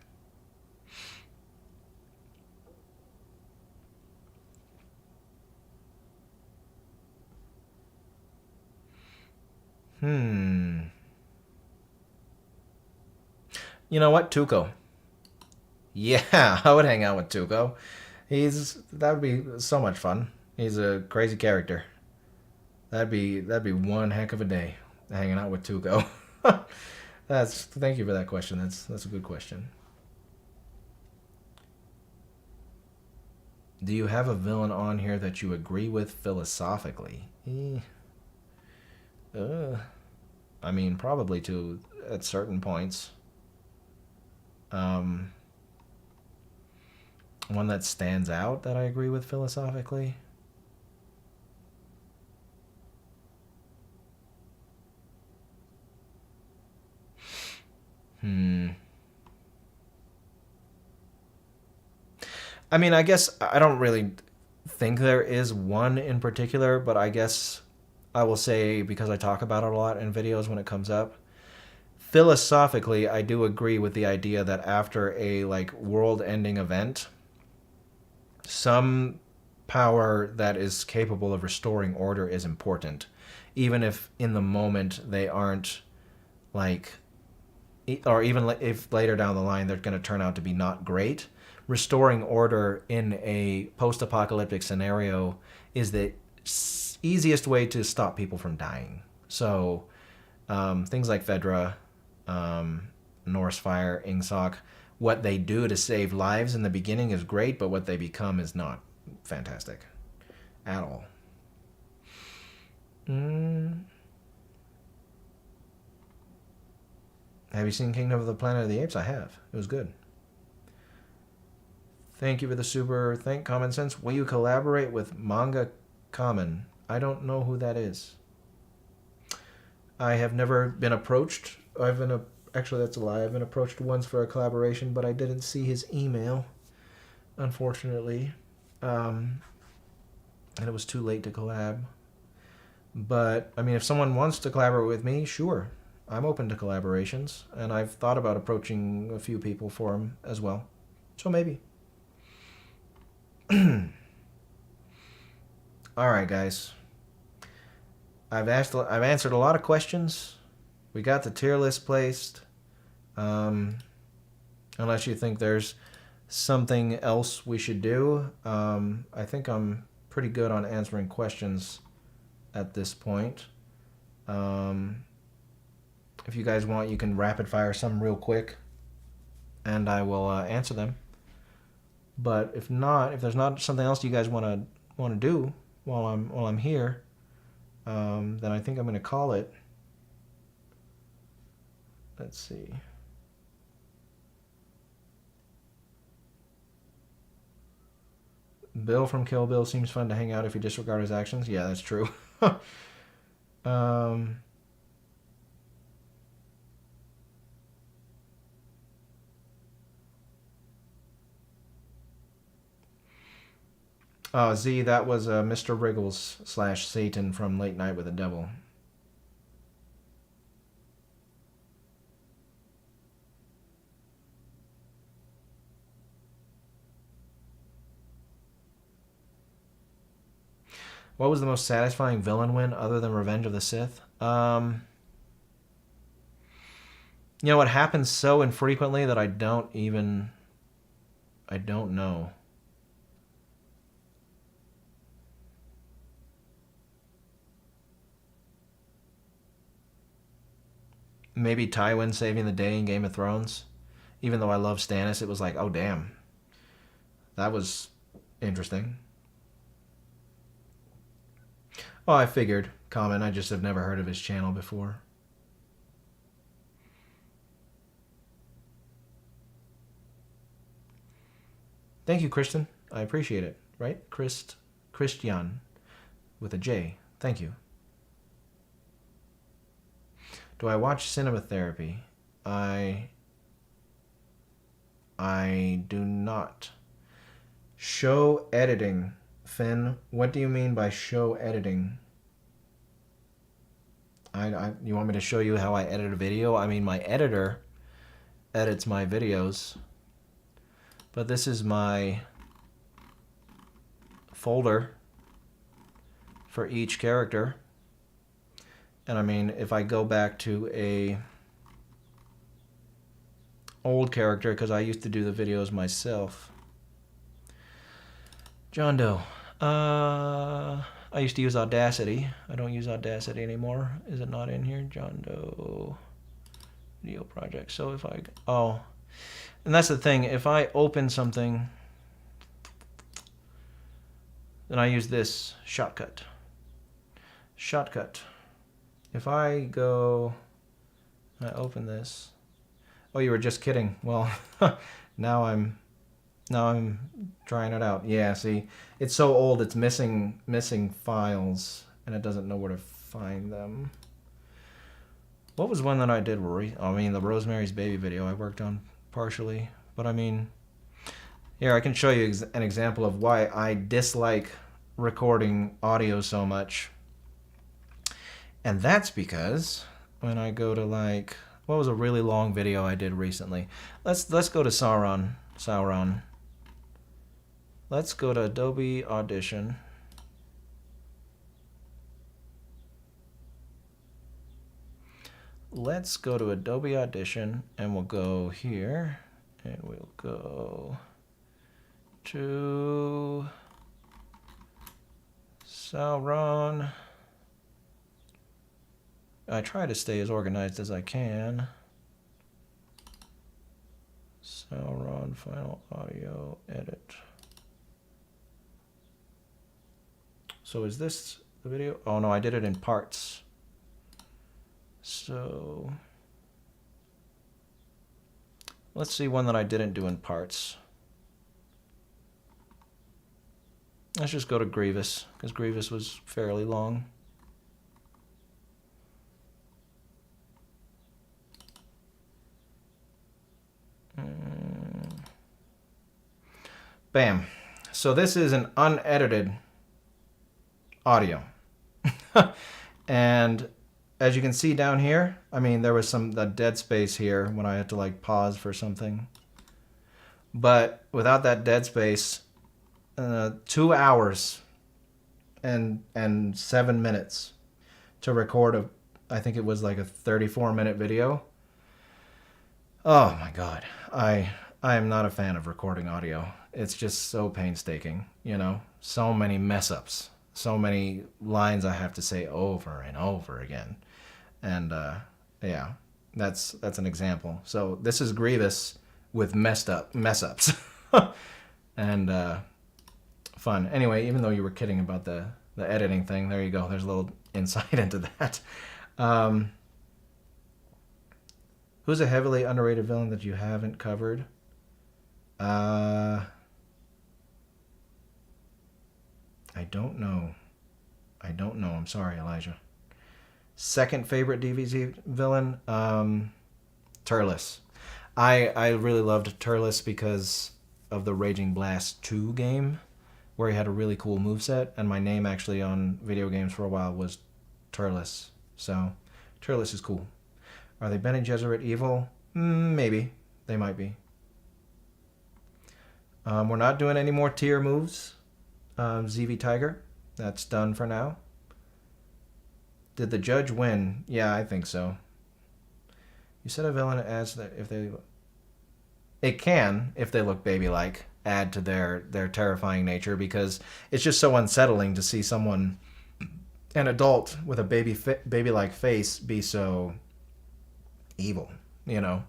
You know what? Tuco. Yeah, I would hang out with Tuco. That would be so much fun. He's a crazy character. That'd be one heck of a day, hanging out with Tuco. Thank you for that question. That's a good question. Do you have a villain on here that you agree with philosophically? I mean, probably at certain points. One that stands out that I agree with philosophically. I mean, I guess I don't really think there is one in particular, but I guess I will say, because I talk about it a lot in videos when it comes up, philosophically, I do agree with the idea that after a like world-ending event, some power that is capable of restoring order is important, even if in the moment they aren't like, or even if later down the line they're going to turn out to be not great. Restoring order in a post-apocalyptic scenario is the easiest way to stop people from dying. So things like Fedra, Northfire, Ingsoc, what they do to save lives in the beginning is great, but what they become is not fantastic at all. Have you seen Kingdom of the Planet of the Apes? I have. It was good. Thank you for the super. Thank Common Sense. Will you collaborate with Manga Common? I don't know who that is. I have never been approached. Actually, that's a lie. I've been approached once for a collaboration, but I didn't see his email, unfortunately. And it was too late to collab. But, I mean, if someone wants to collaborate with me, sure. I'm open to collaborations, and I've thought about approaching a few people for them as well. So maybe. All right, guys. I've answered a lot of questions. We got the tier list placed. Unless you think there's something else we should do, I think I'm pretty good on answering questions at this point. If you guys want, you can rapid fire some real quick, and I will answer them. But if not, if there's not something else you guys want to do while I'm here, then I think I'm going to call it. Let's see. Bill from Kill Bill seems fun to hang out if you disregard his actions. Yeah, that's true. Oh, Z, that was Mr. Wriggles / Satan from Late Night with the Devil. What was the most satisfying villain win other than Revenge of the Sith? You know, it happens so infrequently that I don't know. Maybe Tywin saving the day in Game of Thrones. Even though I love Stannis, it was like, oh damn. That was interesting. Oh, I figured. Common, I just have never heard of his channel before. Thank you, Kristen. I appreciate it. Right? Christian with a J. Thank you. Do I watch Cinema Therapy? I do not. Show editing. Finn, what do you mean by show editing? You want me to show you how I edit a video? I mean, my editor edits my videos. But this is my folder for each character. And I mean, if I go back to a old character, because I used to do the videos myself. John Doe. I used to use Audacity. I don't use Audacity anymore. Is it not in here? John Doe video project. So if I... Oh. And that's the thing. If I open something, then I use this shortcut. Shortcut. If I go... I open this... Oh, you were just kidding. Well, now I'm trying it out. Yeah, see, it's so old. It's missing files, and it doesn't know where to find them. What was one that I did? I mean, the Rosemary's Baby video I worked on partially, but I mean, Here, I can show you an example of why I dislike recording audio so much. And that's because when I go to like, what was a really long video I did recently? Let's go to Sauron. Let's go to Adobe Audition. Let's go to Adobe Audition and we'll go here and we'll go to Sauron. I try to stay as organized as I can. Sauron Final Audio Edit. So is this the video? Oh no, I did it in parts. So let's see one that I didn't do in parts. Let's just go to Grievous, because Grievous was fairly long. Bam. So this is an unedited audio. And as you can see down here, I mean, there was some dead space here when I had to like pause for something. But without that dead space, 2 hours and 7 minutes to record I think it was like a 34-minute video. Oh my God. I am not a fan of recording audio. It's just so painstaking, you know, so many mess ups, so many lines I have to say over and over again. And yeah, that's an example. So this is Grievous with mess ups. And fun. Anyway, even though you were kidding about the editing thing, there you go. There's a little insight into that. Who's a heavily underrated villain that you haven't covered? I don't know. I'm sorry, Elijah. Second favorite DBZ villain, Turles. I really loved Turles because of the Raging Blast 2 game, where he had a really cool moveset, and my name actually on video games for a while was Turles. So, Turles is cool. Are they Bene Gesserit evil? Maybe. They might be. We're not doing any more tier moves. ZV Tiger. That's done for now. Did the judge win? Yeah, I think so. You said a villain adds that if they... It can, if they look baby-like, add to their terrifying nature, because it's just so unsettling to see someone, an adult with a baby-like face, be so evil, you know?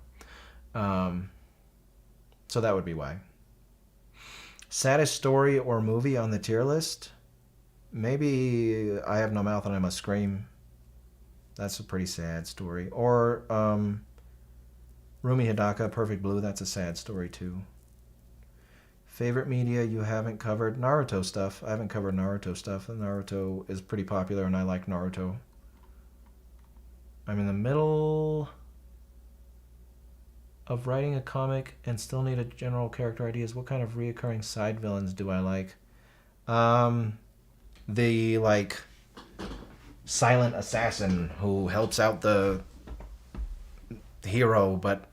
So that would be why. Saddest story or movie on the tier list? Maybe I Have No Mouth and I Must Scream. That's a pretty sad story. Or Rumi Hidaka, Perfect Blue. That's a sad story too. Favorite media you haven't covered? Naruto stuff. I haven't covered Naruto stuff. And Naruto is pretty popular and I like Naruto. I'm in the middle of writing a comic and still need a general character ideas. What kind of reoccurring side villains do I like? The like silent assassin who helps out the hero but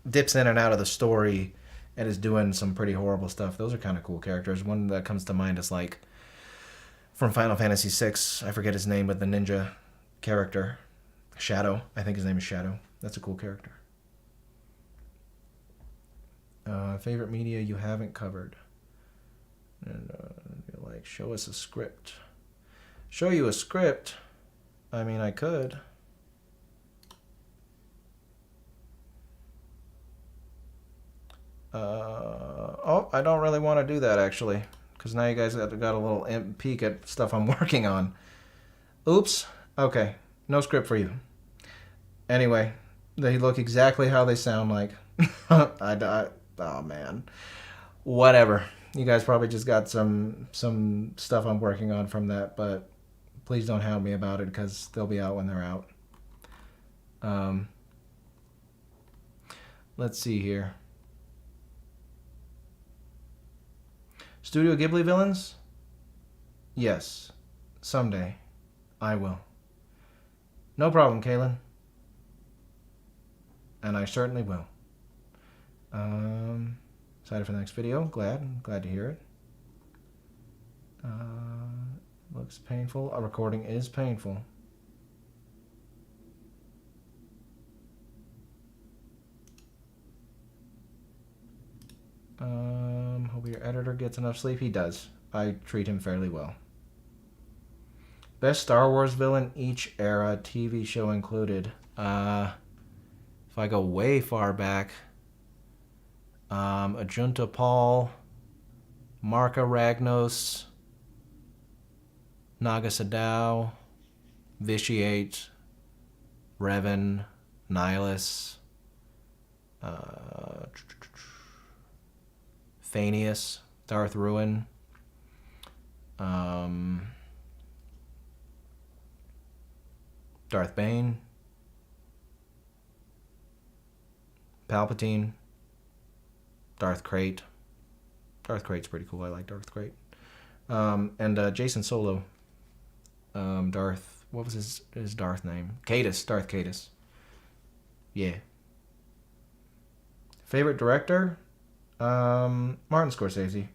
dips in and out of the story and is doing some pretty horrible stuff. Those are kind of cool characters. One that comes to mind is like from Final Fantasy VI. I forget his name, but the ninja character. Shadow. I think his name is Shadow. That's a cool character. Favorite media you haven't covered? And like, show us a script. Show you a script? I mean, I could. Oh, I don't really want to do that, actually. Because now you guys got a little peek at stuff I'm working on. Oops. Okay. No script for you. Anyway, they look exactly how they sound like. Oh, man. Whatever. You guys probably just got some stuff I'm working on from that, but please don't hound me about it because they'll be out when they're out. Let's see here. Studio Ghibli villains? Yes. Someday. I will. No problem, Kaylin. And I certainly will. Excited for the next video. Glad to hear it. Looks painful. A recording is painful. Hope your editor gets enough sleep. He does. I treat him fairly well. Best Star Wars villain each era, TV show included. If I go way far back, Ajunta Paul, Marka Ragnos, Naga Sadao, Vitiate, Revan, Nihilus, Thanius, Darth Ruin, Darth Bane, Palpatine, Darth Krayt. Darth Krayt's pretty cool. I like Darth Krayt. And Jason Solo. Darth, what was his Darth name? Cadus, Darth Cadus. Yeah. Favorite director? Martin Scorsese.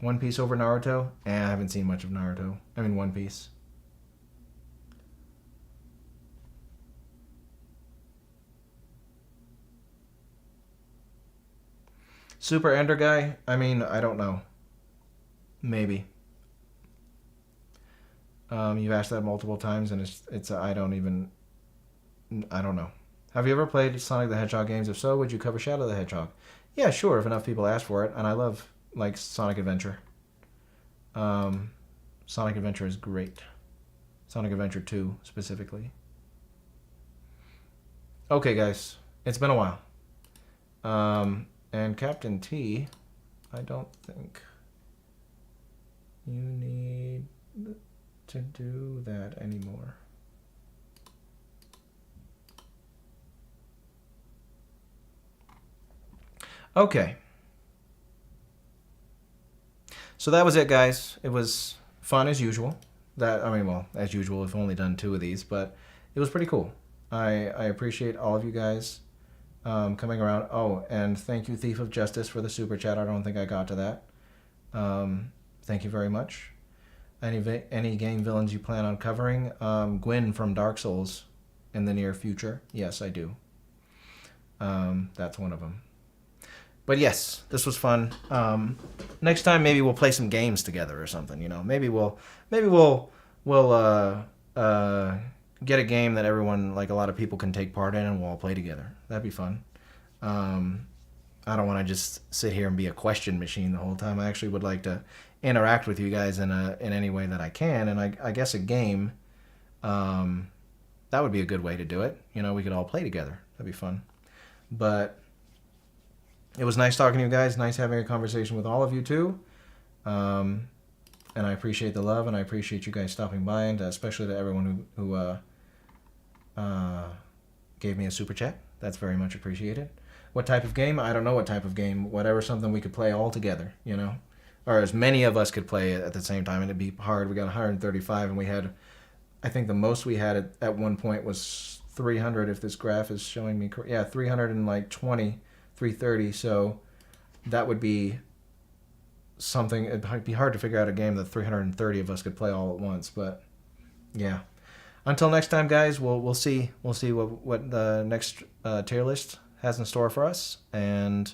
One Piece over Naruto? I haven't seen much of Naruto. I mean, One Piece. Super Ender guy? I mean, I don't know. Maybe. You've asked that multiple times, and it's I don't know. Have you ever played Sonic the Hedgehog games? If so, would you cover Shadow the Hedgehog? Yeah, sure, if enough people ask for it, and I love, like, Sonic Adventure. Sonic Adventure is great. Sonic Adventure 2, specifically. Okay, guys. It's been a while. And Captain T, I don't think you need to do that anymore. Okay. So that was it, guys. It was fun as usual. As usual, I've only done 2 of these, but it was pretty cool. I appreciate all of you guys coming around. Oh, and thank you, Thief of Justice, for the super chat. I don't think I got to that. Thank you very much. Any game villains you plan on covering? Gwyn from Dark Souls in the near future. Yes, I do. That's one of them. But yes, this was fun. Next time, maybe we'll play some games together or something. You know, maybe we'll get a game that everyone, like a lot of people, can take part in, and we'll all play together. That'd be fun. I don't want to just sit here and be a question machine the whole time. I actually would like to interact with you guys in any way that I can, and I guess a game, that would be a good way to do it. You know, we could all play together. That'd be fun. But it was nice talking to you guys. Nice having a conversation with all of you too. And I appreciate the love, and I appreciate you guys stopping by, and especially to everyone who gave me a super chat. That's very much appreciated. What type of game? I don't know what type of game. Whatever, something we could play all together, you know? Or as many of us could play at the same time, and it'd be hard. We got 135, and we had, I think the most we had at one point was 300, if this graph is showing me correct. Yeah, 320, 330, so that would be something. It'd be hard to figure out a game that 330 of us could play all at once, but yeah. Until next time, guys, we'll see what the next tier list has in store for us, and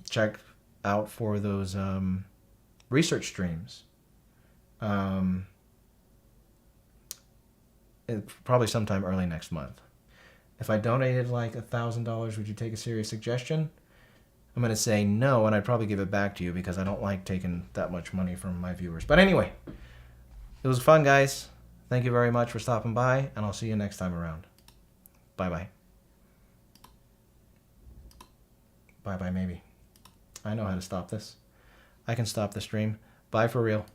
check out for those research streams. Probably sometime early next month. If I donated like $1,000, would you take a serious suggestion? I'm going to say no, and I'd probably give it back to you because I don't like taking that much money from my viewers. But anyway, it was fun, guys. Thank you very much for stopping by, and I'll see you next time around. Bye-bye. Bye-bye, maybe. I know how to stop this. I can stop the stream. Bye for real.